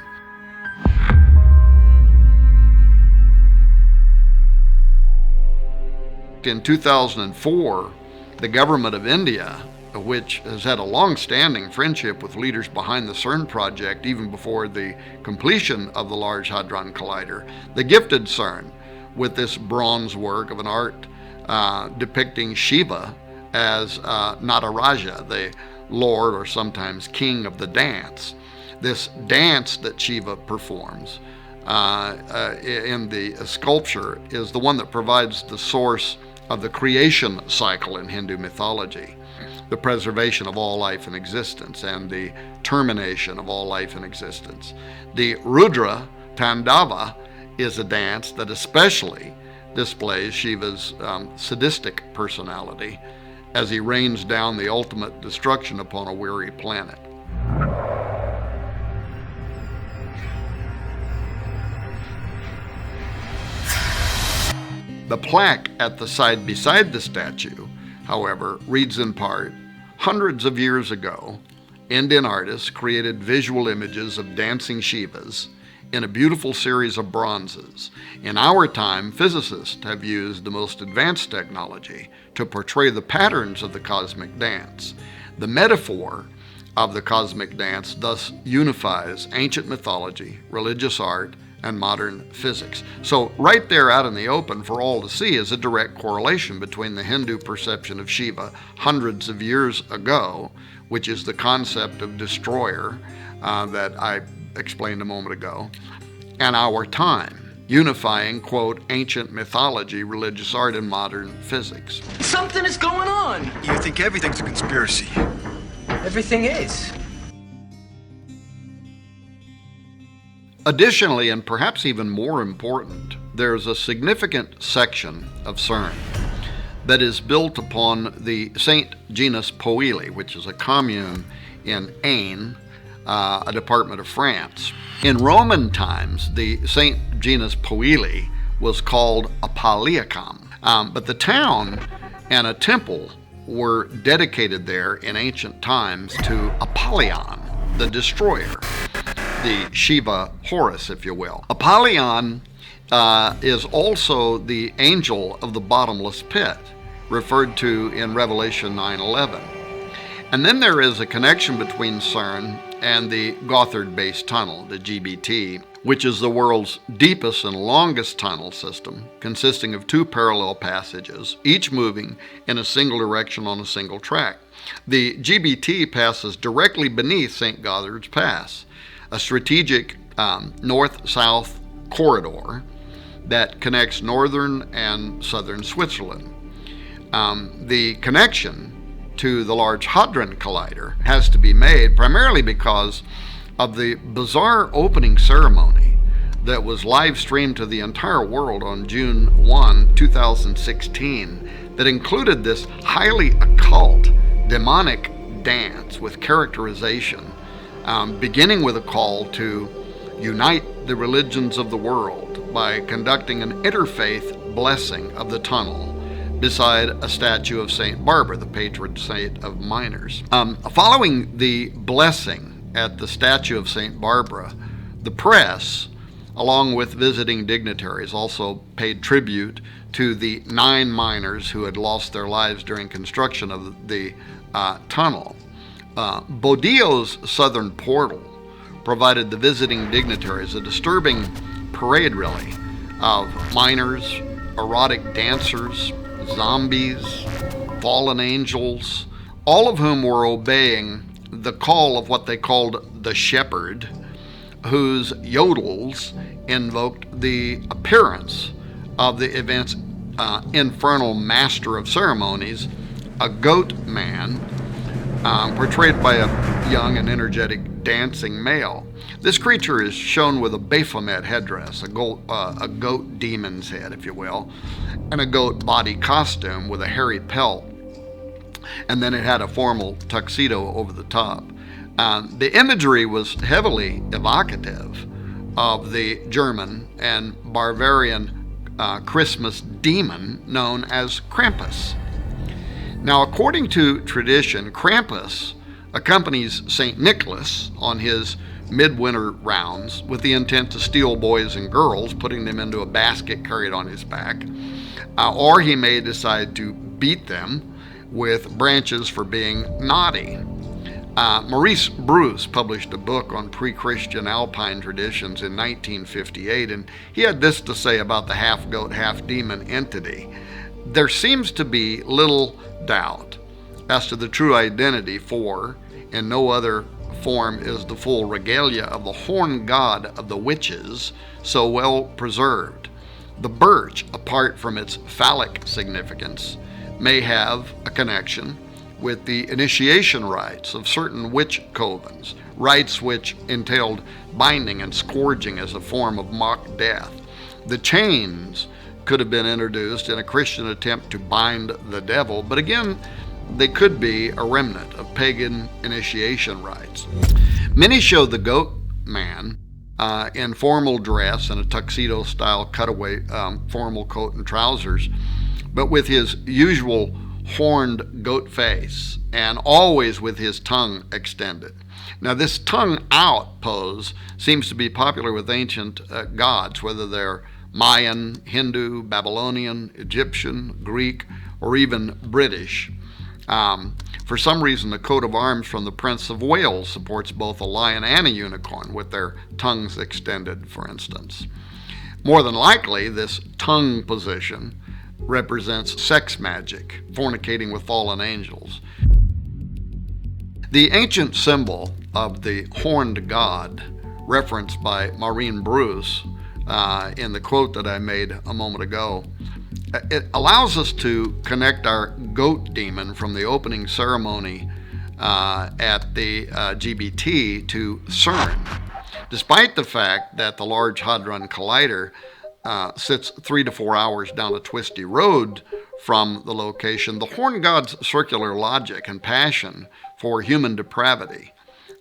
In 2004, the government of India, which has had a long-standing friendship with leaders behind the CERN project even before the completion of the Large Hadron Collider, they gifted CERN with this bronze work of an art depicting Shiva as Nataraja, the lord or sometimes king of the dance. This dance that Shiva performs in the sculpture is the one that provides the source of the creation cycle in Hindu mythology, the preservation of all life in existence and the termination of all life in existence. The Rudra Tandava is a dance that especially displays Shiva's sadistic personality as he rains down the ultimate destruction upon a weary planet. The plaque at the side beside the statue, however, reads in part, "Hundreds of years ago, Indian artists created visual images of dancing Shivas in a beautiful series of bronzes. In our time, physicists have used the most advanced technology to portray the patterns of the cosmic dance. The metaphor of the cosmic dance thus unifies ancient mythology, religious art, and modern physics. So right there out in the open for all to see is a direct correlation between the Hindu perception of Shiva hundreds of years ago, which is the concept of destroyer that I explained a moment ago, and our time, unifying, quote, ancient mythology, religious art, and modern physics. Something is going on. You think everything's a conspiracy. Everything is. Additionally, and perhaps even more important, there's a significant section of CERN that is built upon the St. Genus Poili, which is a commune in Ain, a department of France. In Roman times, the St. Genus Poili was called Apaliacum, but the town and a temple were dedicated there in ancient times to Apollyon, the destroyer, the Shiva Horus, if you will. Apollyon is also the angel of the bottomless pit, referred to in Revelation 9:11. And then there is a connection between CERN and the Gothard Base Tunnel, the GBT, which is the world's deepest and longest tunnel system, consisting of 2 parallel passages, each moving in a single direction on a single track. The GBT passes directly beneath St. Gothard's Pass, a strategic north-south corridor that connects northern and southern Switzerland. The connection to the Large Hadron Collider has to be made primarily because of the bizarre opening ceremony that was live streamed to the entire world on June 1, 2016, that included this highly occult, demonic dance with characterization, beginning with a call to unite the religions of the world by conducting an interfaith blessing of the tunnel beside a statue of St. Barbara, the patron saint of miners. Following the blessing at the statue of St. Barbara, the press, along with visiting dignitaries, also paid tribute to the 9 miners who had lost their lives during construction of the tunnel. Bodio's southern portal provided the visiting dignitaries a disturbing parade, really, of miners, erotic dancers, zombies, fallen angels, all of whom were obeying the call of what they called the shepherd, whose yodels invoked the appearance of the event's infernal master of ceremonies, a goat man, portrayed by a young and energetic dancing male. This creature is shown with a Baphomet headdress, a goat demon's head, if you will, and a goat body costume with a hairy pelt, and then it had a formal tuxedo over the top. The imagery was heavily evocative of the German and Bavarian Christmas demon known as Krampus. Now, according to tradition, Krampus accompanies St. Nicholas on his midwinter rounds with the intent to steal boys and girls, putting them into a basket carried on his back, or he may decide to beat them with branches for being naughty. Maurice Bruce published a book on pre-Christian Alpine traditions in 1958, and he had this to say about the half-goat, half-demon entity. There seems to be little doubt as to the true identity, for in no other form is the full regalia of the horned god of the witches so well preserved. The birch, apart from its phallic significance, may have a connection with the initiation rites of certain witch covens, rites which entailed binding and scourging as a form of mock death. The chains could have been introduced in a Christian attempt to bind the devil, but again, they could be a remnant of pagan initiation rites. Many show the goat man in formal dress and a tuxedo-style cutaway formal coat and trousers, but with his usual horned goat face and always with his tongue extended. Now, this tongue out pose seems to be popular with ancient gods, whether they're Mayan, Hindu, Babylonian, Egyptian, Greek, or even British. For some reason, the coat of arms from the Prince of Wales supports both a lion and a unicorn, with their tongues extended, for instance. More than likely, this tongue position represents sex magic, fornicating with fallen angels. The ancient symbol of the horned god, referenced by Maureen Bruce in the quote that I made a moment ago, it allows us to connect our goat demon from the opening ceremony at the GBT to CERN. Despite the fact that the Large Hadron Collider sits 3 to 4 hours down a twisty road from the location, the horn god's circular logic and passion for human depravity,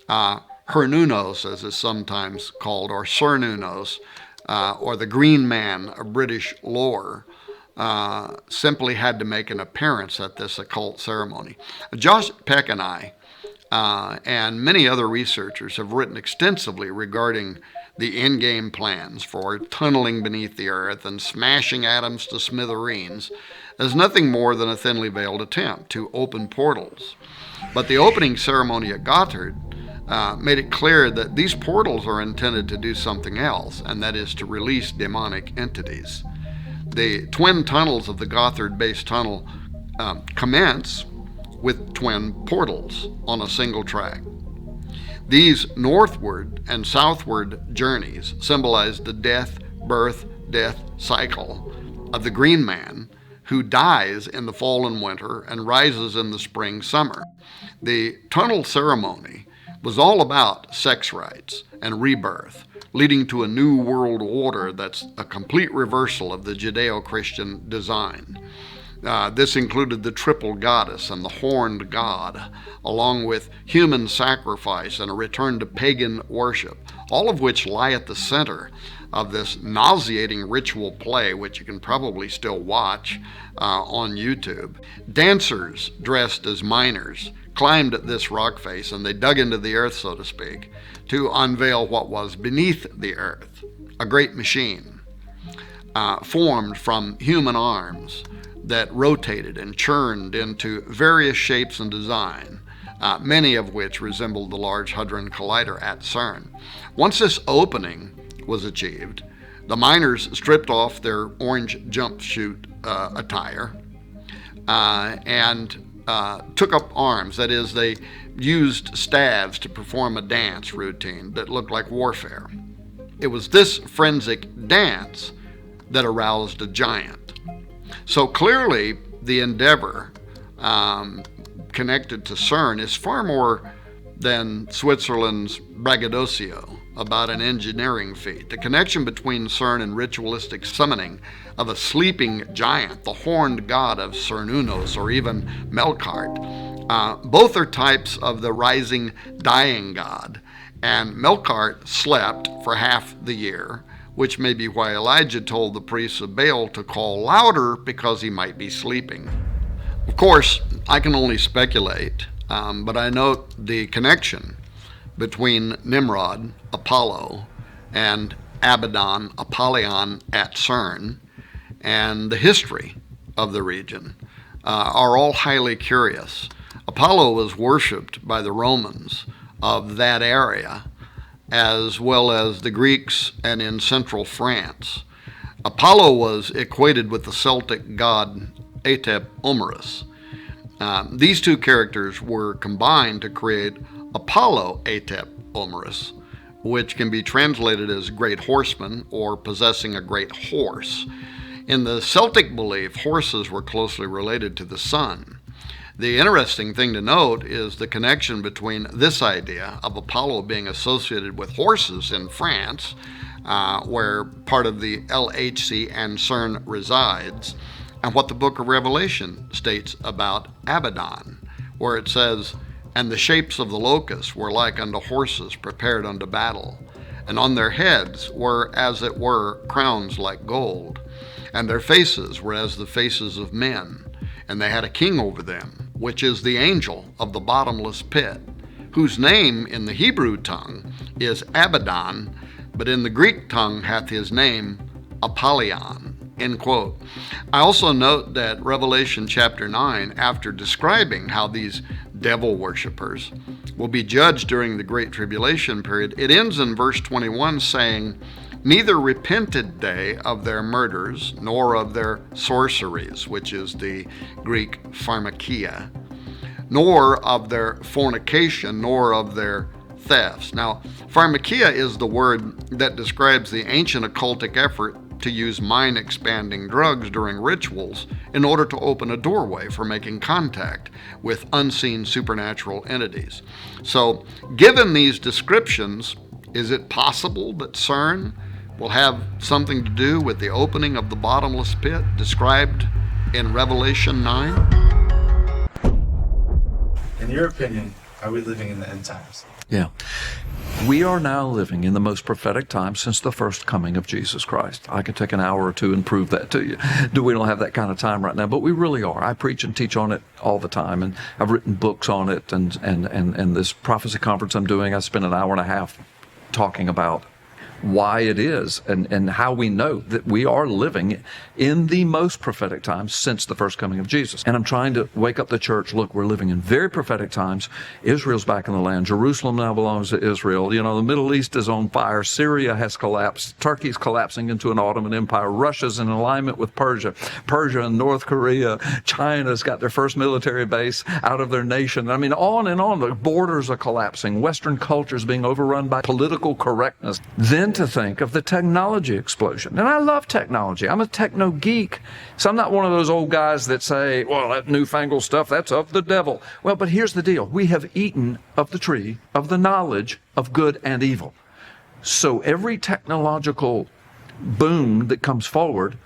Hernunos as is sometimes called, or Cernunnos, or the Green Man of British lore, simply had to make an appearance at this occult ceremony. Josh Peck and I and many other researchers have written extensively regarding the in-game plans for tunneling beneath the earth and smashing atoms to smithereens as nothing more than a thinly veiled attempt to open portals. But the opening ceremony at Gotthard made it clear that these portals are intended to do something else, and that is to release demonic entities. The twin tunnels of the Gotthard base tunnel commence with twin portals on a single track. These northward and southward journeys symbolize the death, birth, death cycle of the Green Man, who dies in the fall and winter and rises in the spring, summer. The tunnel ceremony was all about sex rights and rebirth, leading to a new world order that's a complete reversal of the Judeo-Christian design. This included the triple goddess and the horned god, along with human sacrifice and a return to pagan worship, all of which lie at the center of this nauseating ritual play, which you can probably still watch on YouTube. Dancers dressed as miners climbed this rock face, and they dug into the earth, so to speak, to unveil what was beneath the earth, a great machine formed from human arms that rotated and churned into various shapes and design, many of which resembled the Large Hadron Collider at CERN. Once this opening was achieved, the miners stripped off their orange jumpsuit attire and took up arms. That is, they used staves to perform a dance routine that looked like warfare. It was this forensic dance that aroused a giant. So clearly, the endeavor connected to CERN is far more than Switzerland's braggadocio about an engineering feat. The connection between CERN and ritualistic summoning of a sleeping giant, the horned god of Cernunnos, or even Melkart. Both are types of the rising dying god, and Melkart slept for half the year, which may be why Elijah told the priests of Baal to call louder because he might be sleeping. Of course, I can only speculate, but I note the connection between Nimrod, Apollo, and Abaddon, Apollyon at CERN, and the history of the region are all highly curious. Apollo was worshipped by the Romans of that area, as well as the Greeks and in central France. Apollo was equated with the Celtic god Atep Omerus. These two characters were combined to create Apollo Atep Omerus, which can be translated as great horseman or possessing a great horse. In the Celtic belief, horses were closely related to the sun. The interesting thing to note is the connection between this idea of Apollo being associated with horses in France, where part of the LHC and CERN resides, and what the book of Revelation states about Abaddon, where it says, "And the shapes of the locusts were like unto horses prepared unto battle, and on their heads were as it were crowns like gold, and their faces were as the faces of men, and they had a king over them, which is the angel of the bottomless pit, whose name in the Hebrew tongue is Abaddon, but in the Greek tongue hath his name Apollyon." end quote. I also note that Revelation chapter 9, after describing how these devil worshippers will be judged during the Great Tribulation period, it ends in verse 21 saying, "Neither repented they of their murders, nor of their sorceries," which is the Greek pharmakia, "nor of their fornication, nor of their thefts." Now, pharmakia is the word that describes the ancient occultic effort to use mind-expanding drugs during rituals in order to open a doorway for making contact with unseen supernatural entities. So, given these descriptions, is it possible that CERN will have something to do with the opening of the bottomless pit described in Revelation 9? In your opinion, are we living in the end times? Yeah. We are now living in the most prophetic time since the first coming of Jesus Christ. I could take an hour or two and prove that to you. We don't have that kind of time right now, but we really are. I preach and teach on it all the time, and I've written books on it, and this prophecy conference I'm doing, I spent an hour and a half talking about why it is and how we know that we are living in the most prophetic times since the first coming of Jesus. And I'm trying to wake up the church. Look, we're living in very prophetic times. Israel's back in the land. Jerusalem now belongs to Israel. You know, the Middle East is on fire. Syria has collapsed. Turkey's collapsing into an Ottoman Empire. Russia's in alignment with Persia. Persia and North Korea. China's got their first military base out of their nation. I mean, on and on. The borders are collapsing. Western culture's being overrun by political correctness. Then to think of the technology explosion. And I love technology. I'm a techno geek. So I'm not one of those old guys that say, well, that newfangled stuff, that's of the devil. Well, but here's the deal. We have eaten of the tree of the knowledge of good and evil. So every technological boom that comes forward,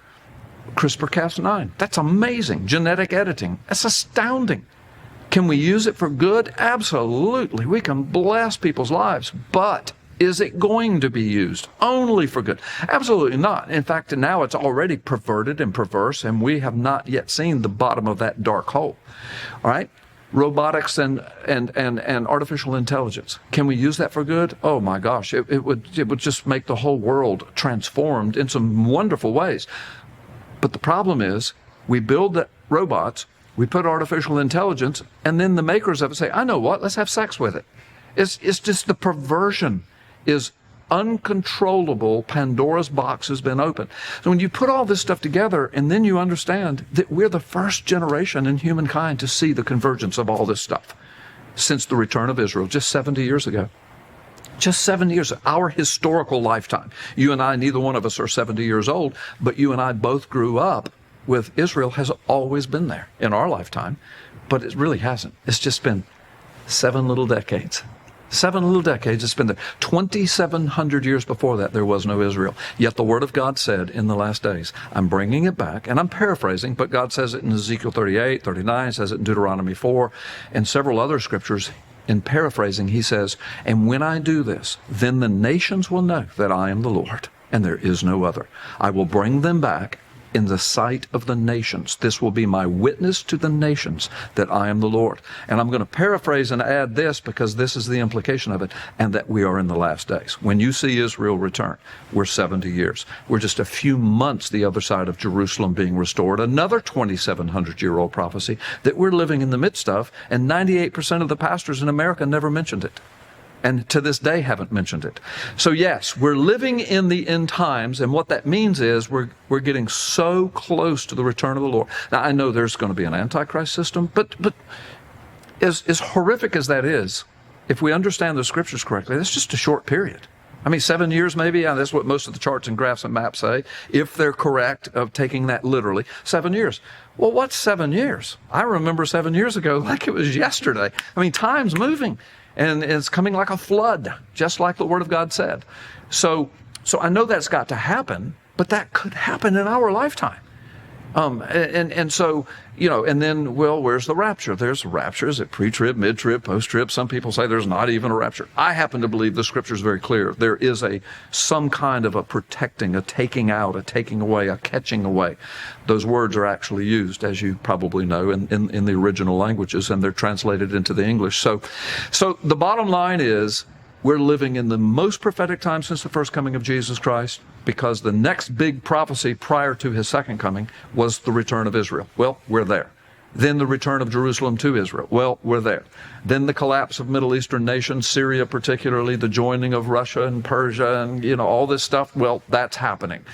CRISPR-Cas9, that's amazing. Genetic editing, that's astounding. Can we use it for good? Absolutely. We can bless people's lives, but is it going to be used only for good? Absolutely not. In fact, now it's already perverted and perverse, and we have not yet seen the bottom of that dark hole. All right? Robotics and artificial intelligence. Can we use that for good? Oh my gosh, it would just make the whole world transformed in some wonderful ways. But the problem is, we build the robots, we put artificial intelligence, and then the makers of it say, I know what, let's have sex with it. It's just the perversion is uncontrollable. Pandora's box has been opened. So when you put all this stuff together, and then you understand that we're the first generation in humankind to see the convergence of all this stuff since the return of Israel, just 70 years ago. Just 70 years, our historical lifetime. You and I, neither one of us are 70 years old, but you and I both grew up with Israel has always been there in our lifetime, but it really hasn't. It's just been 7 little decades. 7 little decades it's been there. 2,700 years before that, there was no Israel. Yet the Word of God said in the last days, I'm bringing it back, and I'm paraphrasing, but God says it in Ezekiel 38, 39, says it in Deuteronomy 4, and several other scriptures. In paraphrasing, he says, and when I do this, then the nations will know that I am the Lord, and there is no other. I will bring them back in the sight of the nations. This will be my witness to the nations that I am the Lord. And I'm going to paraphrase and add this because this is the implication of it, and that we are in the last days. When you see Israel return, we're 70 years. We're just a few months the other side of Jerusalem being restored, another 2,700-year-old prophecy that we're living in the midst of, and 98% of the pastors in America never mentioned it. And to this day haven't mentioned it. So yes, we're living in the end times, and what that means is we're getting so close to the return of the Lord. Now, I know there's going to be an Antichrist system, but as horrific as that is, if we understand the scriptures correctly, that's just a short period. I mean, 7 years maybe, yeah, that's what most of the charts and graphs and maps say, if they're correct of taking that literally. 7 years. Well, what's 7 years? I remember 7 years ago like it was yesterday. I mean, time's moving. And it's coming like a flood, just like the Word of God said. So I know that's got to happen, but that could happen in our lifetime. And so, you know, and then, well, where's the rapture? There's raptures at pre-trib, mid-trib, post-trib. Some people say there's not even a rapture. I happen to believe the scripture is very clear. There is some kind of a protecting, a taking out, a taking away, a catching away. Those words are actually used, as you probably know, in the original languages, and they're translated into the English. So the bottom line is, we're living in the most prophetic time since the first coming of Jesus Christ. because the next big prophecy prior to his second coming was the return of Israel. Well, we're there. Then the return of Jerusalem to Israel. Well, we're there. Then the collapse of Middle Eastern nations, Syria particularly, the joining of Russia and Persia and, all this stuff. Well, that's happening.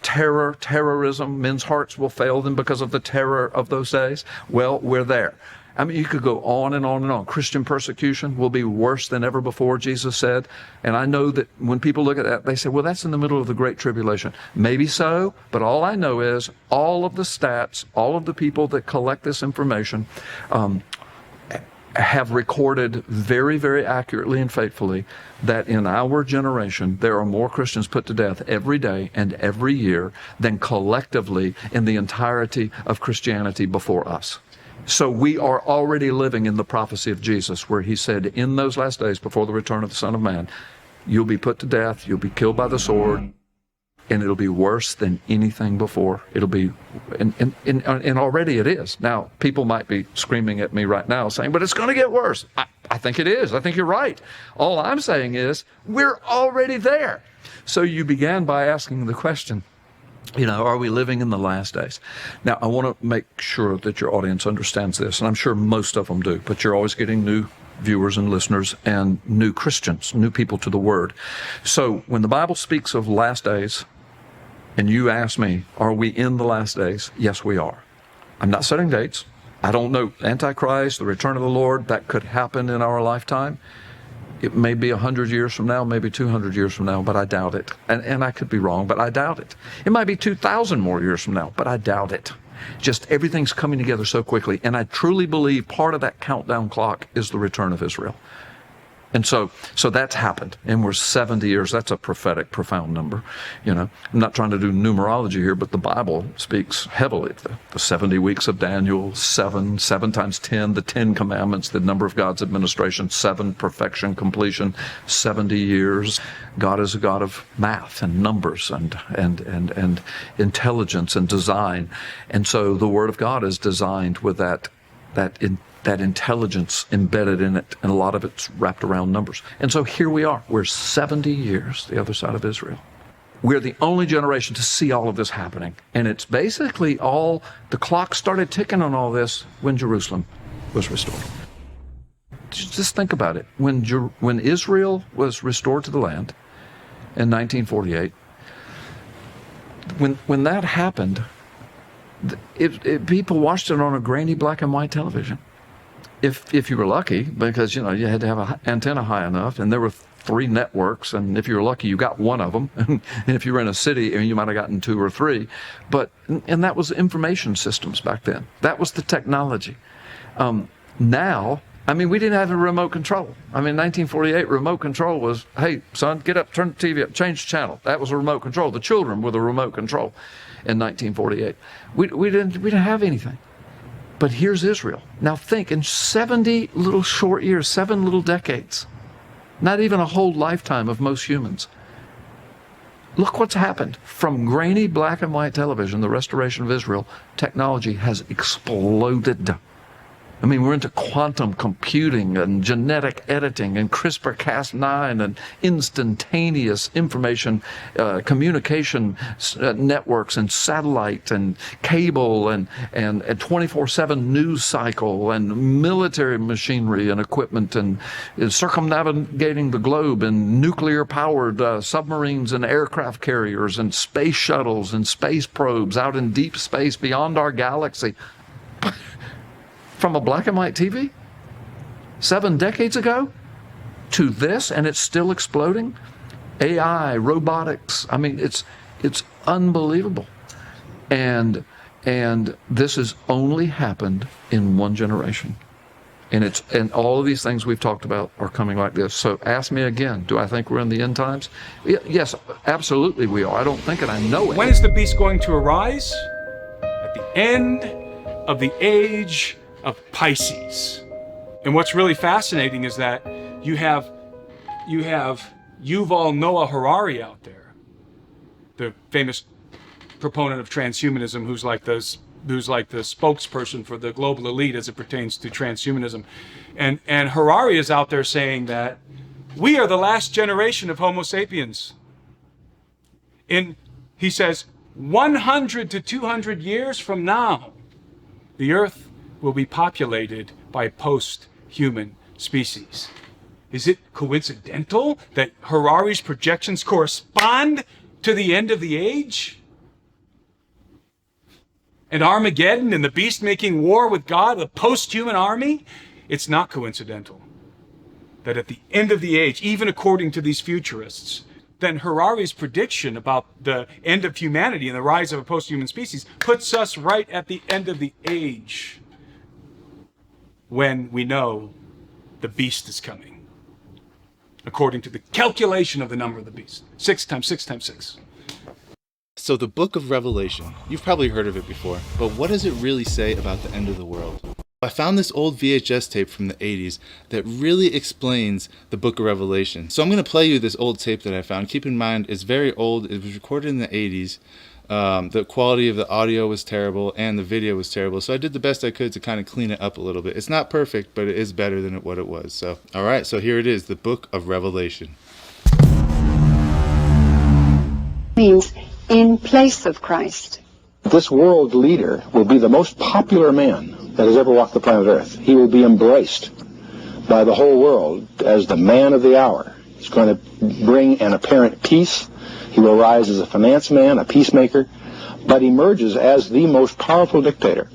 Terrorism, men's hearts will fail them because of the terror of those days. Well, we're there. I mean, you could go on and on and on. Christian persecution will be worse than ever before, Jesus said. And I know that when people look at that, they say, well, that's in the middle of the Great Tribulation. Maybe so, but all I know is all of the stats, all of the people that collect this information have recorded very, very accurately and faithfully that in our generation, there are more Christians put to death every day and every year than collectively in the entirety of Christianity before us. So we are already living in the prophecy of Jesus, where he said, in those last days before the return of the Son of Man, you'll be put to death, you'll be killed by the sword, and it'll be worse than anything before. It'll be, and already it is. Now, people might be screaming at me right now saying, but it's going to get worse. I think it is. I think you're right. All I'm saying is, we're already there. So you began by asking the question, are we living in the last days? Now, I want to make sure that your audience understands this, and I'm sure most of them do, but you're always getting new viewers and listeners and new Christians, new people to the Word. So when the Bible speaks of last days, and you ask me, are we in the last days? Yes, we are. I'm not setting dates. I don't know. Antichrist, the return of the Lord, that could happen in our lifetime. It may be 100 years from now, maybe 200 years from now, but I doubt it. And I could be wrong, but I doubt it. It might be 2,000 more years from now, but I doubt it. Just everything's coming together so quickly. And I truly believe part of that countdown clock is the return of Israel. And so that's happened. And we're 70 years. That's a prophetic, profound number. I'm not trying to do numerology here, but the Bible speaks heavily. The 70 weeks of Daniel, 7 times 10, the 10 commandments, the number of God's administration, 7, perfection, completion, 70 years. God is a God of math and numbers and intelligence and design. And so the Word of God is designed with that intelligence embedded in it, and a lot of it's wrapped around numbers. And so here we are. We're 70 years the other side of Israel. We're the only generation to see all of this happening. And it's basically the clock started ticking on all this when Jerusalem was restored. Just think about it. When Israel was restored to the land in 1948, when that happened, people watched it on a grainy black and white television. If you were lucky, because you had to have an antenna high enough, and there were 3 networks, and if you were lucky, you got one of them. And if you were in a city, you might have gotten 2 or 3. And that was information systems back then. That was the technology. Now, we didn't have a remote control. 1948 remote control was, hey, son, get up, turn the TV up, change the channel. That was a remote control. The children were the remote control in 1948. We didn't have anything. But here's Israel. Now think, in 70 little short years, 7 little decades, not even a whole lifetime of most humans, look what's happened. From grainy black and white television, the restoration of Israel, technology has exploded. We're into quantum computing and genetic editing and CRISPR-Cas9 and instantaneous information communication networks and satellite and cable and 24/7 news cycle and military machinery and equipment and circumnavigating the globe and nuclear-powered submarines and aircraft carriers and space shuttles and space probes out in deep space beyond our galaxy. From a black and white TV 7 decades ago to this, and it's still exploding. AI, robotics. It's unbelievable. And this has only happened in one generation. And all of these things we've talked about are coming like this. So ask me again, do I think we're in the end times? Yes, absolutely we are. I don't think it, I know it. When is the beast going to arise? At the end of the age of Pisces. And what's really fascinating is that you have Yuval Noah Harari out there, the famous proponent of transhumanism, who's like the spokesperson for the global elite as it pertains to transhumanism. And Harari is out there saying that we are the last generation of Homo sapiens. He says, 100 to 200 years from now, the Earth will be populated by post-human species. Is it coincidental that Harari's projections correspond to the end of the age? And Armageddon and the beast making war with God, the post-human army? It's not coincidental that at the end of the age, even according to these futurists, then Harari's prediction about the end of humanity and the rise of a post-human species puts us right at the end of the age when we know the beast is coming, according to the calculation of the number of the beast. 6 times 6 times 6. So the Book of Revelation, you've probably heard of it before, but what does it really say about the end of the world? I found this old VHS tape from the 80s that really explains the Book of Revelation. So I'm going to play you this old tape that I found. Keep in mind, it's very old. It was recorded in the 80s. The quality of the audio was terrible and the video was terrible. So I did the best I could to kind of clean it up a little bit. It's not perfect, but it is better than what it was. So, all right, so here it is, the Book of Revelation. Means in place of Christ. This world leader will be the most popular man that has ever walked the planet Earth. He will be embraced by the whole world as the man of the hour. He's going to bring an apparent peace. He will rise as a finance man, a peacemaker, but emerges as the most powerful dictator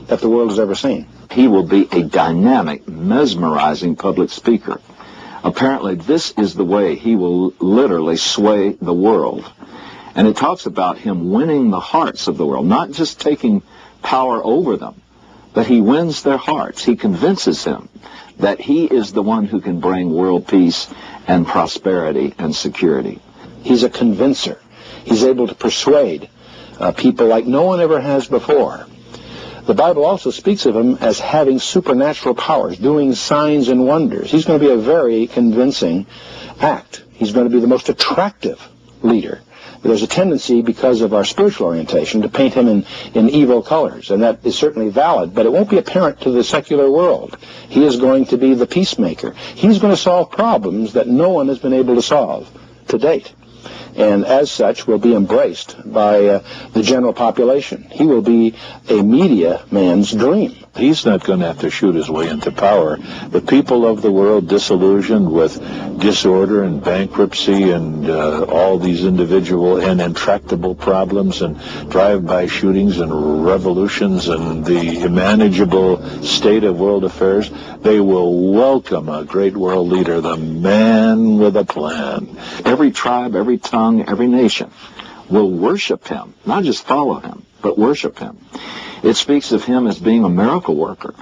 that the world has ever seen. He will be a dynamic, mesmerizing public speaker. Apparently, this is the way he will literally sway the world. And it talks about him winning the hearts of the world, not just taking power over them, but he wins their hearts. He convinces them that he is the one who can bring world peace and prosperity and security. He's a convincer. He's able to persuade people like no one ever has before. The Bible also speaks of him as having supernatural powers, doing signs and wonders. He's going to be a very convincing act. He's going to be the most attractive leader. There's a tendency, because of our spiritual orientation, to paint him in evil colors, and that is certainly valid, but it won't be apparent to the secular world. He is going to be the peacemaker. He's going to solve problems that no one has been able to solve to date, and as such will be embraced by the general population. He will be a media man's dream. He's not going to have to shoot his way into power. The people of the world, disillusioned with disorder and bankruptcy and all these individual and intractable problems and drive-by shootings and revolutions and the unmanageable state of world affairs, they will welcome a great world leader, the man with a plan. Every tribe, every tongue, every nation will worship him, not just follow him, but worship him. It speaks of him as being a miracle worker,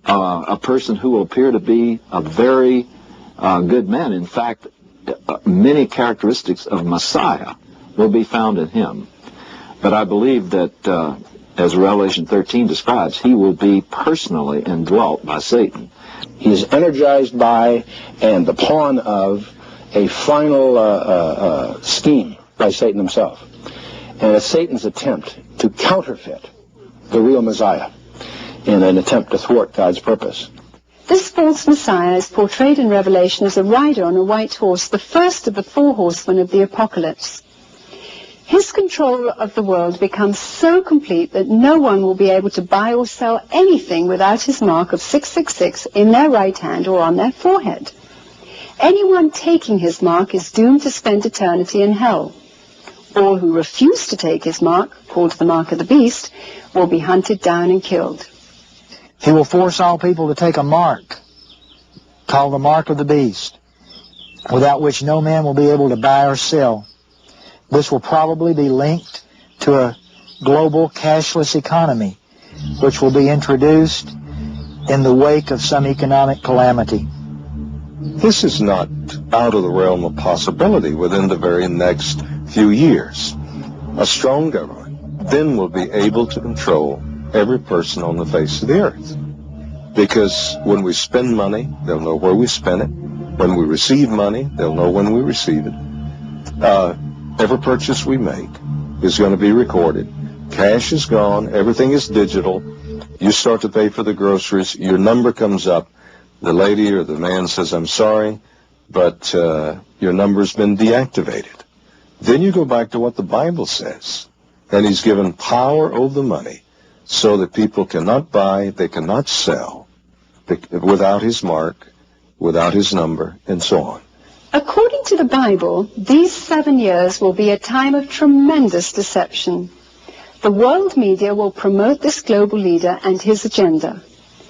a person who will appear to be a very good man. In fact, many characteristics of Messiah will be found in him. But I believe that, as Revelation 13 describes, he will be personally indwelt by Satan. He is energized by and the pawn of a final scheme by Satan himself. And it's Satan's attempt to counterfeit the real Messiah in an attempt to thwart God's purpose. This false Messiah is portrayed in Revelation as a rider on a white horse, the first of the 4 horsemen of the apocalypse. His control of the world becomes so complete that no one will be able to buy or sell anything without his mark of 666 in their right hand or on their forehead. Anyone taking his mark is doomed to spend eternity in hell. All who refuse to take his mark, called the mark of the beast, will be hunted down and killed. He will force all people to take a mark, called the mark of the beast, without which no man will be able to buy or sell. This will probably be linked to a global cashless economy, which will be introduced in the wake of some economic calamity. This is not out of the realm of possibility within the very next few years. A strong government then will be able to control every person on the face of the earth. Because when we spend money, they'll know where we spend it. When we receive money, they'll know when we receive it. Every purchase we make is going to be recorded. Cash is gone. Everything is digital. You start to pay for the groceries. Your number comes up. The lady or the man says, "I'm sorry, but your number's been deactivated." Then you go back to what the Bible says. And he's given power over the money so that people cannot buy, they cannot sell without his mark, without his number, and so on. According to the Bible, these 7 years will be a time of tremendous deception. The world media will promote this global leader and his agenda.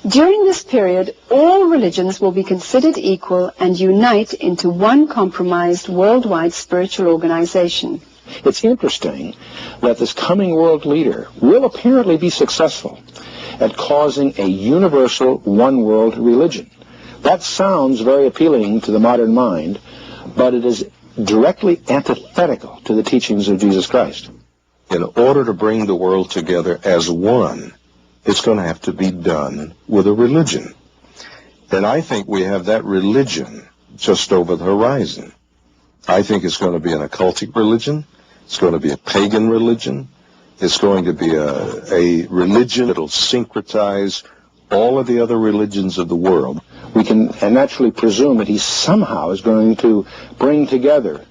During this period, all religions will be considered equal and unite into one compromised worldwide spiritual organization. It's interesting that this coming world leader will apparently be successful at causing a universal one-world religion. That sounds very appealing to the modern mind, but it is directly antithetical to the teachings of Jesus Christ. In order to bring the world together as one, it's going to have to be done with a religion. And I think we have that religion just over the horizon. I think it's going to be an occultic religion. It's going to be a pagan religion. It's going to be a religion that will syncretize all of the other religions of the world. We can naturally presume that he somehow is going to bring together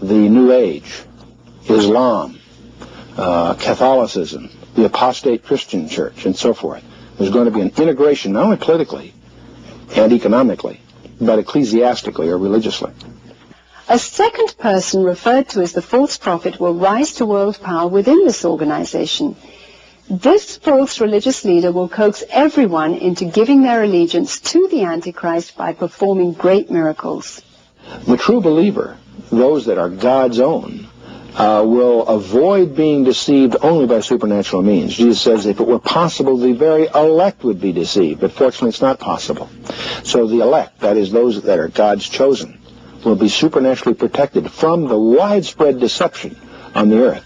the New Age, Islam, Catholicism, the apostate Christian church, and so forth. There's going to be an integration, not only politically and economically, but ecclesiastically or religiously. A second person referred to as the false prophet will rise to world power within this organization. This false religious leader will coax everyone into giving their allegiance to the Antichrist by performing great miracles. The true believer, those that are God's own, will avoid being deceived only by supernatural means. Jesus says if it were possible, the very elect would be deceived, but fortunately it's not possible. So the elect, that is those that are God's chosen, will be supernaturally protected from the widespread deception on the earth.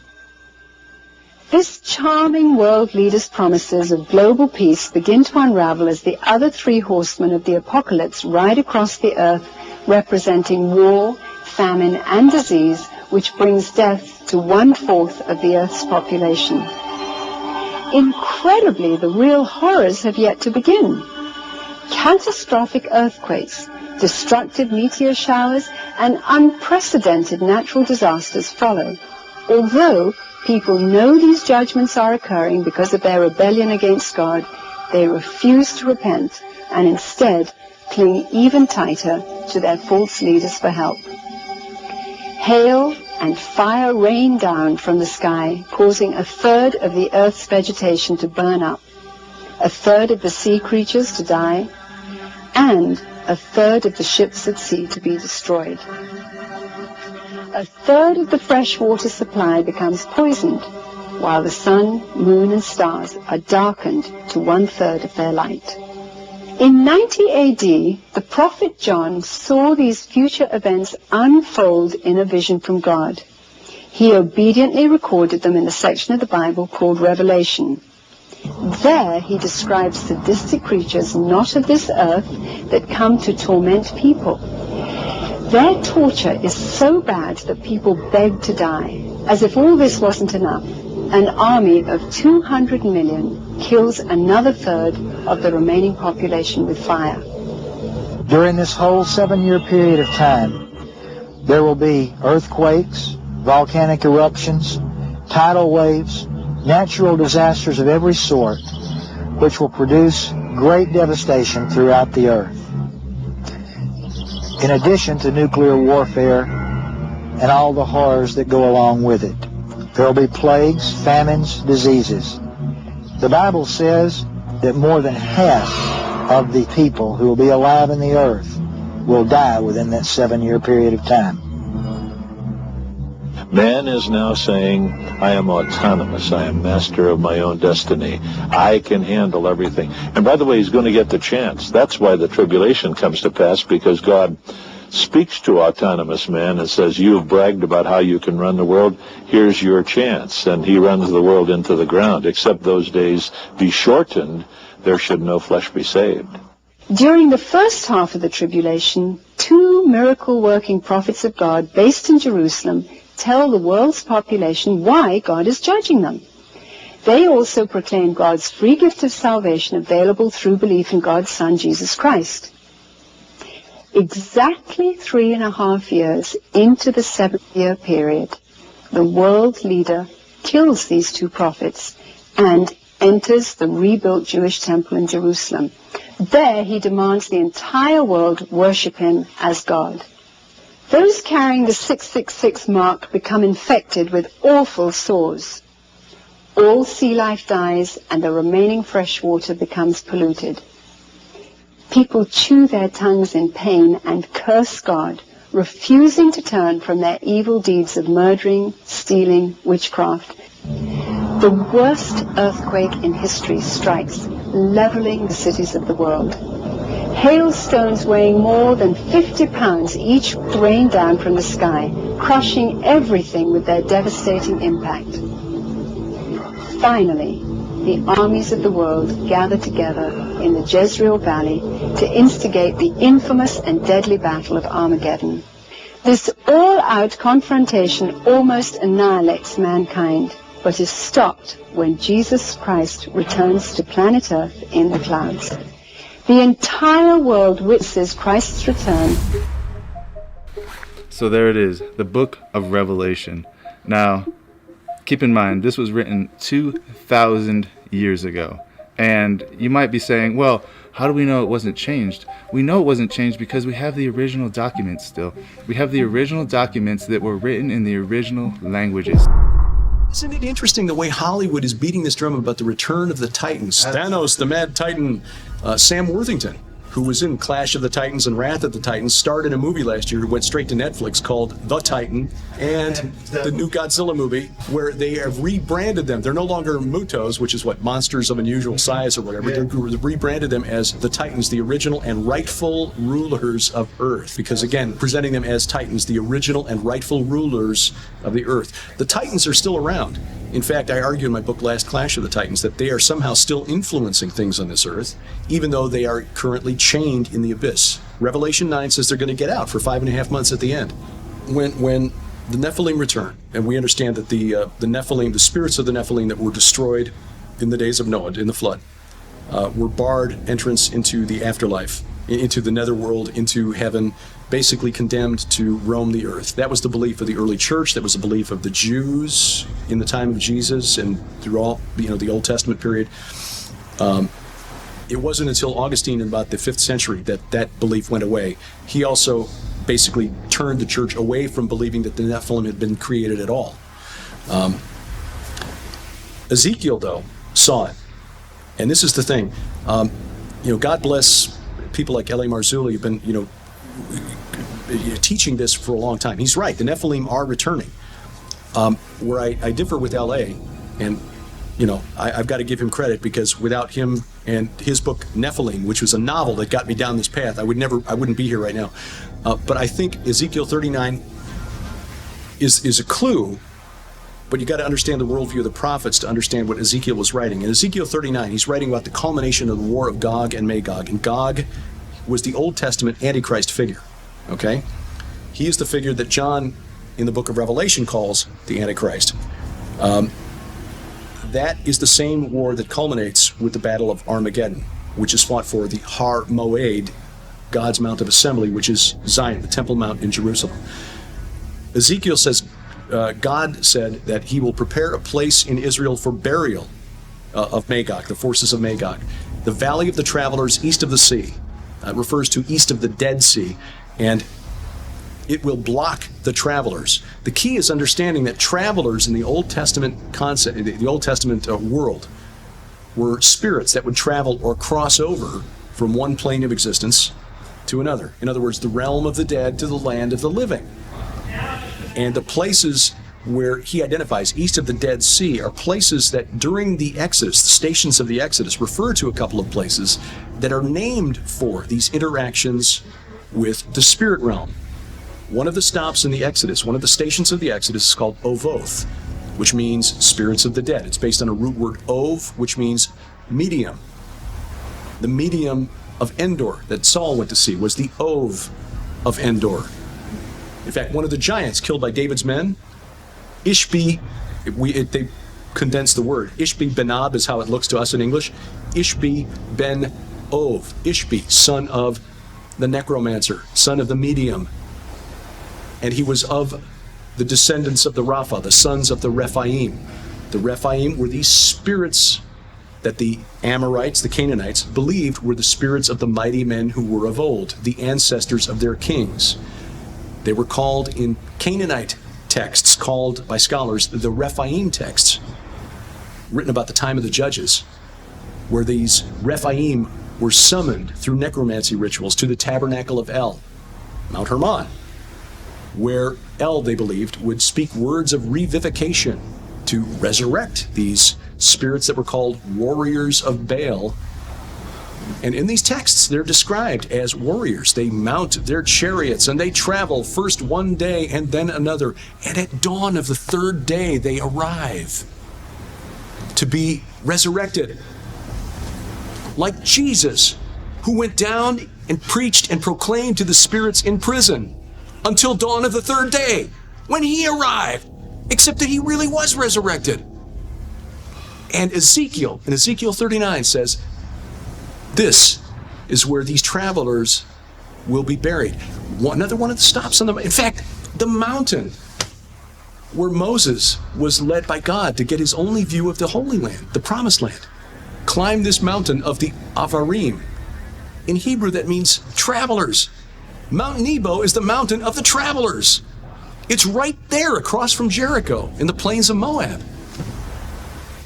This charming world leader's promises of global peace begin to unravel as the other three horsemen of the apocalypse ride across the earth, representing war, famine, and disease, which brings death to 1/4 of the Earth's population. Incredibly, the real horrors have yet to begin. Catastrophic earthquakes, destructive meteor showers, and unprecedented natural disasters follow. Although people know these judgments are occurring because of their rebellion against God, they refuse to repent and instead cling even tighter to their false leaders for help. Hail and fire rain down from the sky, causing 1/3 of the earth's vegetation to burn up, 1/3 of the sea creatures to die, and 1/3 of the ships at sea to be destroyed. 1/3 of the fresh water supply becomes poisoned, while the sun, moon, and stars are darkened to 1/3 of their light. In 90 AD, the prophet John saw these future events unfold in a vision from God. He obediently recorded them in the section of the Bible called Revelation. There he describes sadistic creatures not of this earth that come to torment people. Their torture is so bad that people beg to die. As if all this wasn't enough, an army of 200 million kills another 1/3 of the remaining population with fire. During this whole 7-year period of time, there will be earthquakes, volcanic eruptions, tidal waves, natural disasters of every sort, which will produce great devastation throughout the earth. In addition to nuclear warfare and all the horrors that go along with it. There will be plagues, famines, diseases. The Bible says that more than half of the people who will be alive in the earth will die within that 7-year period of time. Man is now saying, I am autonomous. I am master of my own destiny. I can handle everything. And by the way, he's going to get the chance. That's why the tribulation comes to pass, because God speaks to autonomous man and says, you have bragged about how you can run the world. Here's your chance. And he runs the world into the ground. Except those days be shortened, there should no flesh be saved. During the first half of the tribulation, 2 miracle-working prophets of God based in Jerusalem tell the world's population why God is judging them. They also proclaim God's free gift of salvation available through belief in God's Son, Jesus Christ. Exactly 3.5 years into the 7-year period, the world leader kills these two prophets and enters the rebuilt Jewish temple in Jerusalem. There he demands the entire world worship him as God. Those carrying the 666 mark become infected with awful sores. All sea life dies and the remaining fresh water becomes polluted. People chew their tongues in pain and curse God, refusing to turn from their evil deeds of murdering, stealing, witchcraft. The worst earthquake in history strikes, leveling the cities of the world. Hailstones weighing more than 50 pounds each rain down from the sky, crushing everything with their devastating impact. Finally, the armies of the world gather together in the Jezreel Valley to instigate the infamous and deadly Battle of Armageddon. This all-out confrontation almost annihilates mankind, but is stopped when Jesus Christ returns to planet Earth in the clouds. The entire world witnesses Christ's return. So there it is, the book of Revelation. Now, keep in mind, this was written 2,000 years ago. And you might be saying, well, how do we know it wasn't changed? We know it wasn't changed because we have the original documents still. We have the original documents that were written in the original languages. Isn't it interesting the way Hollywood is beating this drum about the return of the Titans? Thanos, the Mad Titan, Sam Worthington, who was in Clash of the Titans and Wrath of the Titans, starred in a movie last year, went straight to Netflix, called The Titan, and the new Godzilla movie, where they have rebranded them. They're no longer Mutos, which is what, monsters of unusual size or whatever. They've rebranded them as the Titans, the original and rightful rulers of Earth. Because again, presenting them as Titans, the original and rightful rulers of the Earth. The Titans are still around. In fact, I argue in my book, Last Clash of the Titans, that they are somehow still influencing things on this earth, even though they are currently chained in the abyss. Revelation 9 says they're going to get out for 5.5 months at the end. When the Nephilim return, and we understand that the Nephilim, the spirits of the Nephilim that were destroyed in the days of Noah, in the flood, were barred entrance into the afterlife, into the netherworld, into heaven, basically condemned to roam the earth. That was the belief of the early church. That was the belief of the Jews in the time of Jesus and through all, the Old Testament period. It wasn't until Augustine in about the 5th century that that belief went away. He also basically turned the church away from believing that the Nephilim had been created at all. Ezekiel, though, saw it. And this is the thing. God bless people like L.A. Marzulli who've been, teaching this for a long time. He's right. The Nephilim are returning. Where I differ with L.A., and I've got to give him credit, because without him and his book Nephilim, which was a novel that got me down this path, I wouldn't be here right now. But I think Ezekiel 39 is a clue, but you got to understand the worldview of the prophets to understand what Ezekiel was writing. In Ezekiel 39, he's writing about the culmination of the war of Gog and Magog, and Gog was the Old Testament Antichrist figure. Okay, he is the figure that John in the book of Revelation calls the Antichrist. That is the same war that culminates with the Battle of Armageddon, which is fought for the Har Moed, God's Mount of Assembly, which is Zion, the Temple Mount in Jerusalem. Ezekiel says, God said that he will prepare a place in Israel for burial of Magog, the forces of Magog. The Valley of the Travelers east of the sea refers to east of the Dead Sea, and it will block the travelers. The key is understanding that travelers in the Old Testament concept, the Old Testament world, were spirits that would travel or cross over from one plane of existence to another. In other words, the realm of the dead to the land of the living. And the places where he identifies east of the Dead Sea are places that during the Exodus, the stations of the Exodus, refer to a couple of places that are named for these interactions with the spirit realm. One of the stops in the Exodus, one of the stations of the Exodus is called Ovoth, which means spirits of the dead. It's based on a root word Ov, which means medium. The medium of Endor that Saul went to see was the Ov of Endor. In fact, one of the giants killed by David's men, Ishbi, they condensed the word. Ishbi Benab is how it looks to us in English. Ishbi Ben Ov. Ishbi, son of the necromancer, son of the medium. And he was of the descendants of the Rapha, the sons of the Rephaim. The Rephaim were these spirits that the Amorites, the Canaanites, believed were the spirits of the mighty men who were of old, the ancestors of their kings. They were called in Canaanite texts, called by scholars the Rephaim texts, written about the time of the judges, where these Rephaim were summoned through necromancy rituals to the tabernacle of El, Mount Hermon, where El, they believed, would speak words of revivification to resurrect these spirits that were called warriors of Baal. And in these texts, they're described as warriors. They mount their chariots and they travel first one day and then another. And at dawn of the third day, they arrive to be resurrected. Like Jesus, who went down and preached and proclaimed to the spirits in prison until dawn of the third day, when he arrived, except that he really was resurrected. And Ezekiel, in Ezekiel 39, says, this is where these travelers will be buried. Another one of the stops on the, in fact, the mountain where Moses was led by God to get his only view of the Holy Land, the Promised Land. Climb this mountain of the Avarim. In Hebrew, that means travelers. Mount Nebo is the mountain of the travelers. It's right there across from Jericho in the plains of Moab.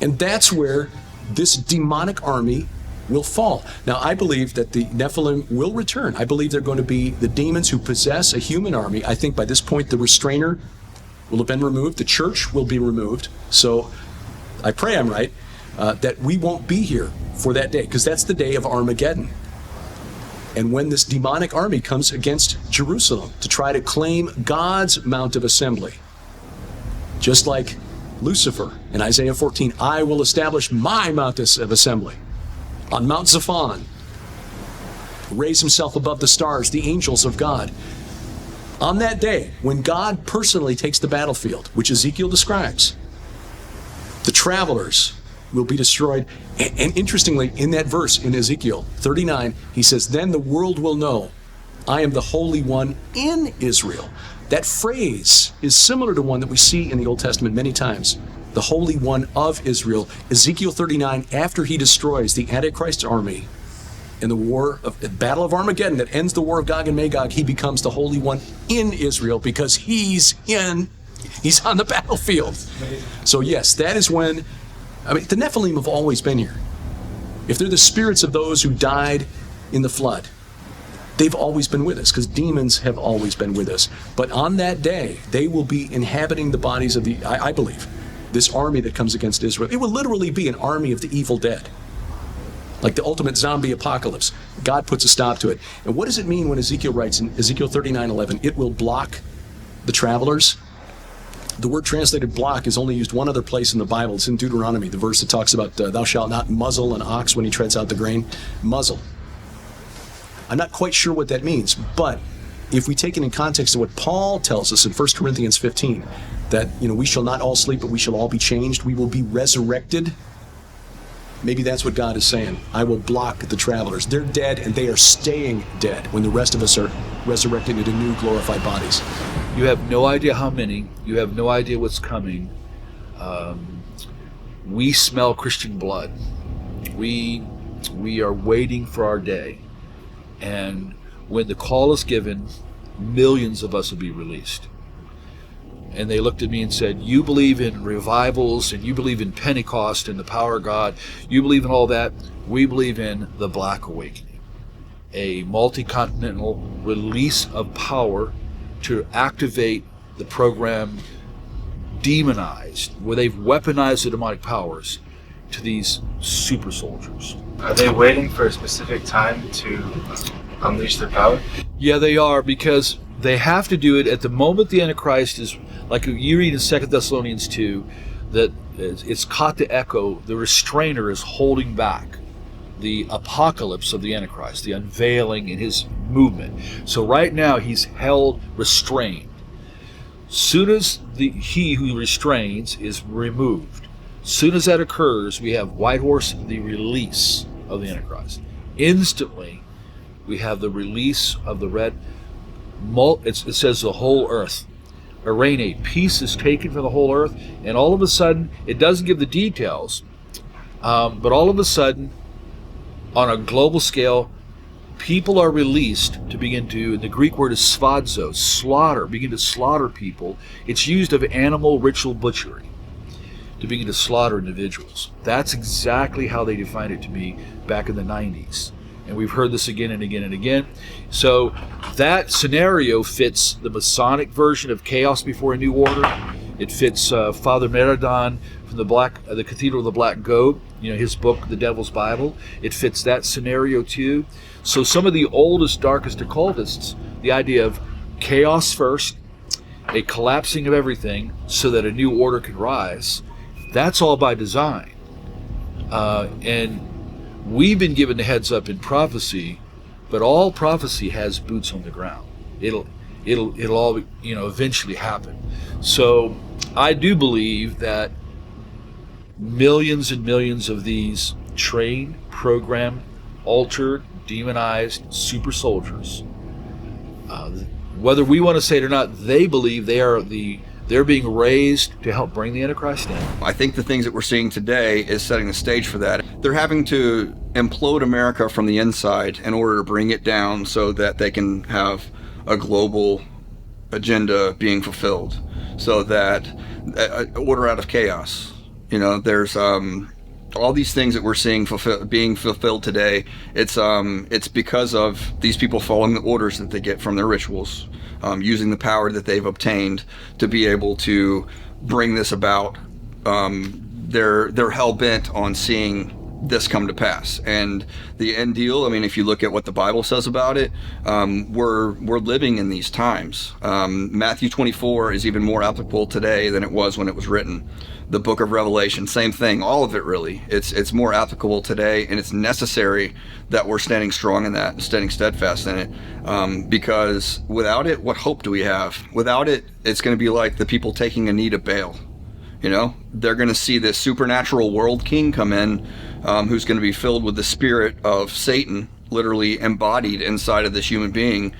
And that's where this demonic army will fall. Now, I believe that the Nephilim will return. I believe they're going to be the demons who possess a human army. I think by this point the restrainer will have been removed. The church will be removed. So I pray I'm right, that we won't be here for that day, because that's the day of Armageddon. And when this demonic army comes against Jerusalem to try to claim God's Mount of Assembly, just like Lucifer in Isaiah 14, I will establish my Mount of Assembly on Mount Zaphon, raise himself above the stars, the angels of God. On that day, when God personally takes the battlefield, which Ezekiel describes, the travelers will be destroyed. And interestingly, in that verse in Ezekiel 39, he says, then the world will know I am the Holy One in Israel. That phrase is similar to one that we see in the Old Testament many times. The Holy One of Israel. Ezekiel 39, after he destroys the Antichrist army in the Battle of Armageddon that ends the war of Gog and Magog, he becomes the Holy One in Israel because he's on the battlefield. So yes, that is when, the Nephilim have always been here. If they're the spirits of those who died in the flood, they've always been with us, because demons have always been with us. But on that day, they will be inhabiting the bodies of I believe, this army that comes against Israel. It will literally be an army of the evil dead. Like the ultimate zombie apocalypse. God puts a stop to it. And what does it mean when Ezekiel writes in Ezekiel 39:11, it will block the travelers? The word translated block is only used one other place in the Bible. It's in Deuteronomy, the verse that talks about thou shalt not muzzle an ox when he treads out the grain. Muzzle. I'm not quite sure what that means, but if we take it in context of what Paul tells us in 1 Corinthians 15, that we shall not all sleep, but we shall all be changed, we will be resurrected. Maybe that's what God is saying. I will block the travelers. They're dead and they are staying dead when the rest of us are resurrected into new glorified bodies. You have no idea how many. You have no idea what's coming. We smell Christian blood. We are waiting for our day. And when the call is given, millions of us will be released. And they looked at me and said, you believe in revivals and you believe in Pentecost and the power of God. You believe in all that. We believe in the Black Awakening, a multi-continental release of power to activate the program demonized, where they've weaponized the demonic powers to these super soldiers. Are they waiting for a specific time to unleash their power? Yeah, they are, because they have to do it at the moment the Antichrist is, like you read in 2 Thessalonians 2, that it's caught the echo, the restrainer is holding back the apocalypse of the Antichrist, the unveiling in his movement. So right now he's held restrained. Soon as he who restrains is removed, soon as that occurs, we have White Horse, the release of the Antichrist. Instantly, we have the release of the red. It says the whole earth a piece is taken from the whole earth, and all of a sudden, it doesn't give the details, but all of a sudden, on a global scale, people are released to begin to, the Greek word is svadzo, slaughter, begin to slaughter people. It's used of animal ritual butchery, to begin to slaughter individuals. That's exactly how they defined it to me back in the 90s. And we've heard this again and again and again. So that scenario fits the Masonic version of Chaos Before a New Order. It fits Father Meridon from the Cathedral of the Black Goat, his book, The Devil's Bible. It fits that scenario too. So some of the oldest, darkest occultists, the idea of chaos first, a collapsing of everything so that a new order can rise, that's all by design. And we've been given the heads up in prophecy, but all prophecy has boots on the ground. It'll all eventually happen. So I do believe that millions and millions of these trained, programmed, altered, demonized super soldiers, whether we want to say it or not, they believe they're being raised to help bring the Antichrist in. I think the things that we're seeing today is setting the stage for that. They're having to implode America from the inside in order to bring it down so that they can have a global agenda being fulfilled, so that order out of chaos. There's all these things that we're seeing being fulfilled today. It's because of these people following the orders that they get from their rituals, using the power that they've obtained to be able to bring this about. They're hell-bent on seeing this come to pass. And the end deal, if you look at what the Bible says about it, we're living in these times. Matthew 24 is even more applicable today than it was when it was written. The book of Revelation, same thing, all of it really. It's more applicable today, and it's necessary that we're standing strong in that and standing steadfast in it. Because without it, what hope do we have? Without it, it's going to be like the people taking a knee to Baal. They're going to see this supernatural world king come in, who's going to be filled with the spirit of Satan, literally embodied inside of this human being.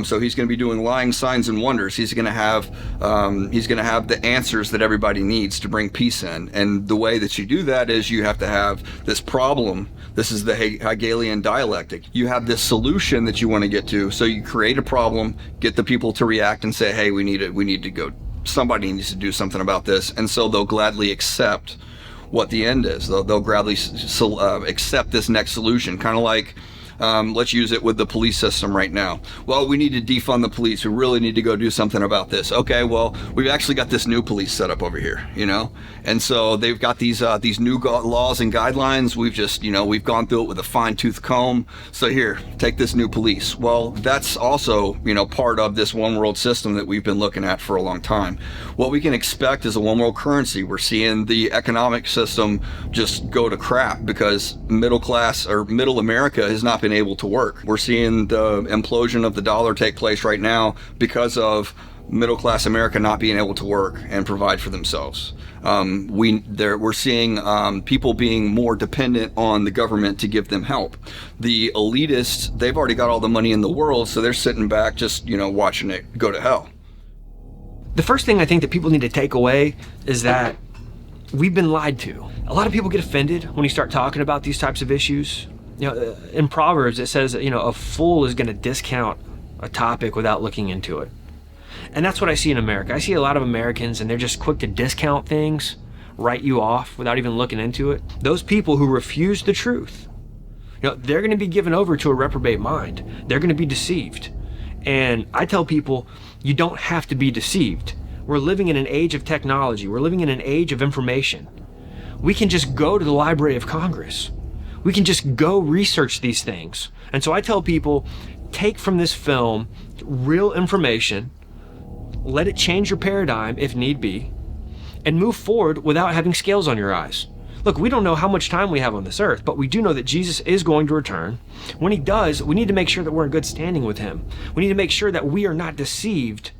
So he's going to be doing lying signs and wonders. He's going to have the answers that everybody needs to bring peace in. And the way that you do that is you have to have this problem. This is the Hegelian dialectic. You have this solution that you want to get to. So you create a problem, get the people to react and say, hey, we need to go. Somebody needs to do something about this. And so they'll gladly accept what the end is. They'll gladly accept this next solution. Kind of like, let's use it with the police system right now. Well, we need to defund the police. We really need to go do something about this. Okay, well, we've actually got this new police set up over here, and so they've got these new laws and guidelines. We've just, we've gone through it with a fine-tooth comb. So here, take this new police. Well, that's also, part of this one world system that we've been looking at for a long time. What we can expect is a one world currency. We're seeing the economic system just go to crap because middle class or middle America has not been able to work. We're seeing the implosion of the dollar take place right now because of middle class America not being able to work and provide for themselves. We're seeing people being more dependent on the government to give them help. The elitists, they've already got all the money in the world, so they're sitting back just watching it go to hell. The first thing I think that people need to take away is that we've been lied to. A lot of people get offended when you start talking about these types of issues. In Proverbs it says that, a fool is going to discount a topic without looking into it. And that's what I see in America. I see a lot of Americans and they're just quick to discount things, write you off without even looking into it. Those people who refuse the truth, they're going to be given over to a reprobate mind. They're going to be deceived. And I tell people, you don't have to be deceived. We're living in an age of technology. We're living in an age of information. We can just go to the Library of Congress. We can just go research these things. And so I tell people, take from this film real information, let it change your paradigm if need be, and move forward without having scales on your eyes. Look, we don't know how much time we have on this earth, but we do know that Jesus is going to return. When he does, we need to make sure that we're in good standing with him. We need to make sure that we are not deceived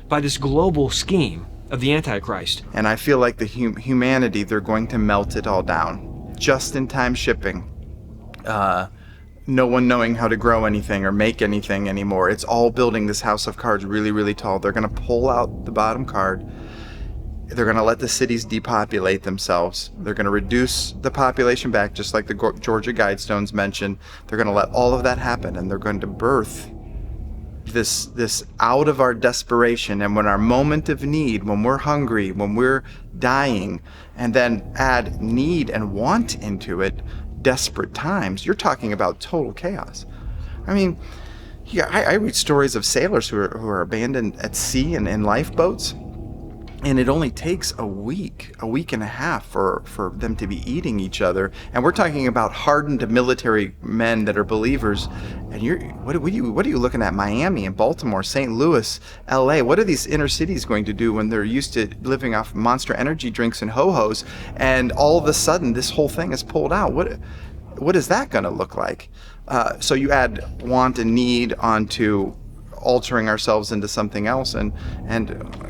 by this global scheme of the Antichrist. And I feel like the humanity, they're going to melt it all down. Just-in-time shipping. no one knowing how to grow anything or make anything anymore. It's all building this house of cards really, really tall. They're going to pull out the bottom card. They're going to let the cities depopulate themselves. They're going to reduce the population back, just like the Georgia Guidestones mentioned. They're going to let all of that happen, and they're going to birth this out of our desperation. And when our moment of need, when we're hungry, when we're dying, and then add need and want into it, desperate times, you're talking about total chaos. I mean, yeah, I read stories of sailors who are abandoned at sea and in lifeboats, and it only takes a week and a half for them to be eating each other. And we're talking about hardened military men that are believers. And what are you looking at? Miami and Baltimore, St. Louis, LA. What are these inner cities going to do when they're used to living off Monster Energy drinks and ho-hos, and all of a sudden this whole thing is pulled out? What is that going to look like? So you add want and need onto altering ourselves into something else, and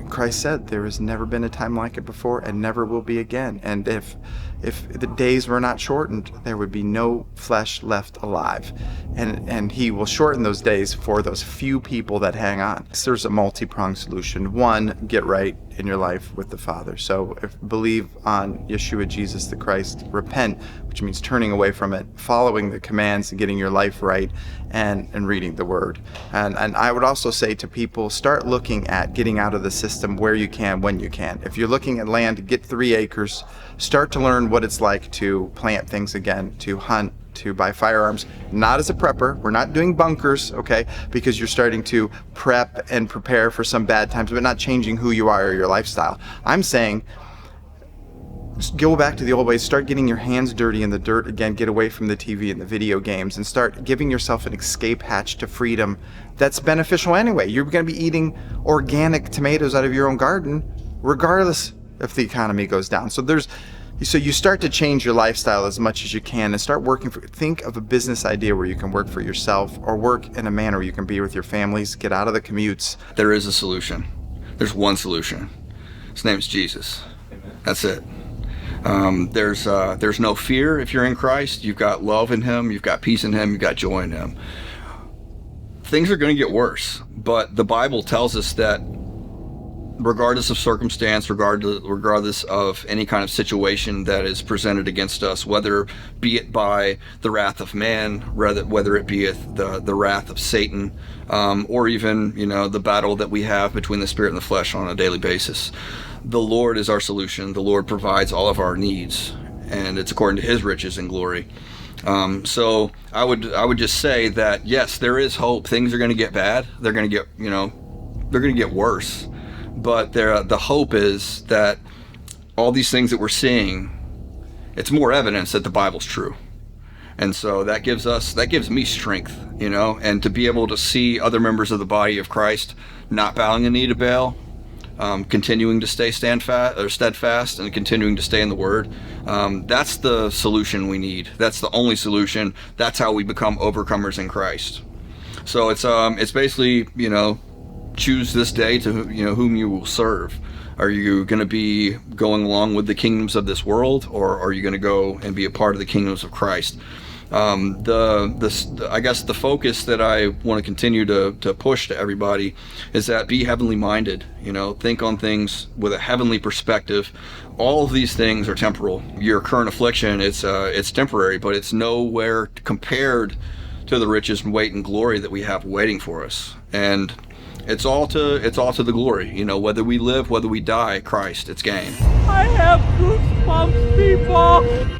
Christ said there has never been a time like it before and never will be again. And if the days were not shortened, there would be no flesh left alive, and he will shorten those days for those few people that hang on. So there's a multi-pronged solution. One, get right in your life with the Father. So believe on Yeshua, Jesus the Christ, repent, which means turning away from it, following the commands and getting your life right, and reading the Word. And I would also say to people, start looking at getting out of the system where you can, when you can. If you're looking at land, get 3 acres. Start to learn what it's like to plant things again, to hunt, to buy firearms, not as a prepper. We're not doing bunkers, okay? Because you're starting to prep and prepare for some bad times, but not changing who you are or your lifestyle. I'm saying, go back to the old ways, start getting your hands dirty in the dirt again, get away from the TV and the video games, and start giving yourself an escape hatch to freedom that's beneficial anyway. You're going to be eating organic tomatoes out of your own garden, regardless if the economy goes down. So you start to change your lifestyle as much as you can and start working think of a business idea where you can work for yourself or work in a manner where you can be with your families, get out of the commutes. There is a solution. There's one solution. His name is Jesus. Amen. That's it. There's no fear if you're in Christ. You've got love in Him. You've got peace in Him. You've got joy in Him. Things are going to get worse, but the Bible tells us that regardless of circumstance, regardless of any kind of situation that is presented against us, whether be it by the wrath of man, whether it be the wrath of Satan, or even the battle that we have between the spirit and the flesh on a daily basis, the Lord is our solution. The Lord provides all of our needs, and it's according to His riches and glory. So I would just say that yes, there is hope. Things are going to get bad. They're going to get worse. But the hope is that all these things that we're seeing, it's more evidence that the Bible's true. And so that gives me strength, and to be able to see other members of the body of Christ not bowing the knee to Baal, continuing to stay steadfast and continuing to stay in the Word. That's the solution we need. That's the only solution. That's how we become overcomers in Christ. So it's basically, choose this day to whom you will serve. Are you going to be going along with the kingdoms of this world, or are you going to go and be a part of the kingdoms of Christ? I guess the focus that I want to continue to push to everybody is that be heavenly minded. Think on things with a heavenly perspective. All of these things are temporal. Your current affliction, it's temporary, but it's nowhere compared to the riches and weight and glory that we have waiting for us. And it's all to the glory. Whether we live, whether we die, Christ, it's gain. I have goosebumps, people.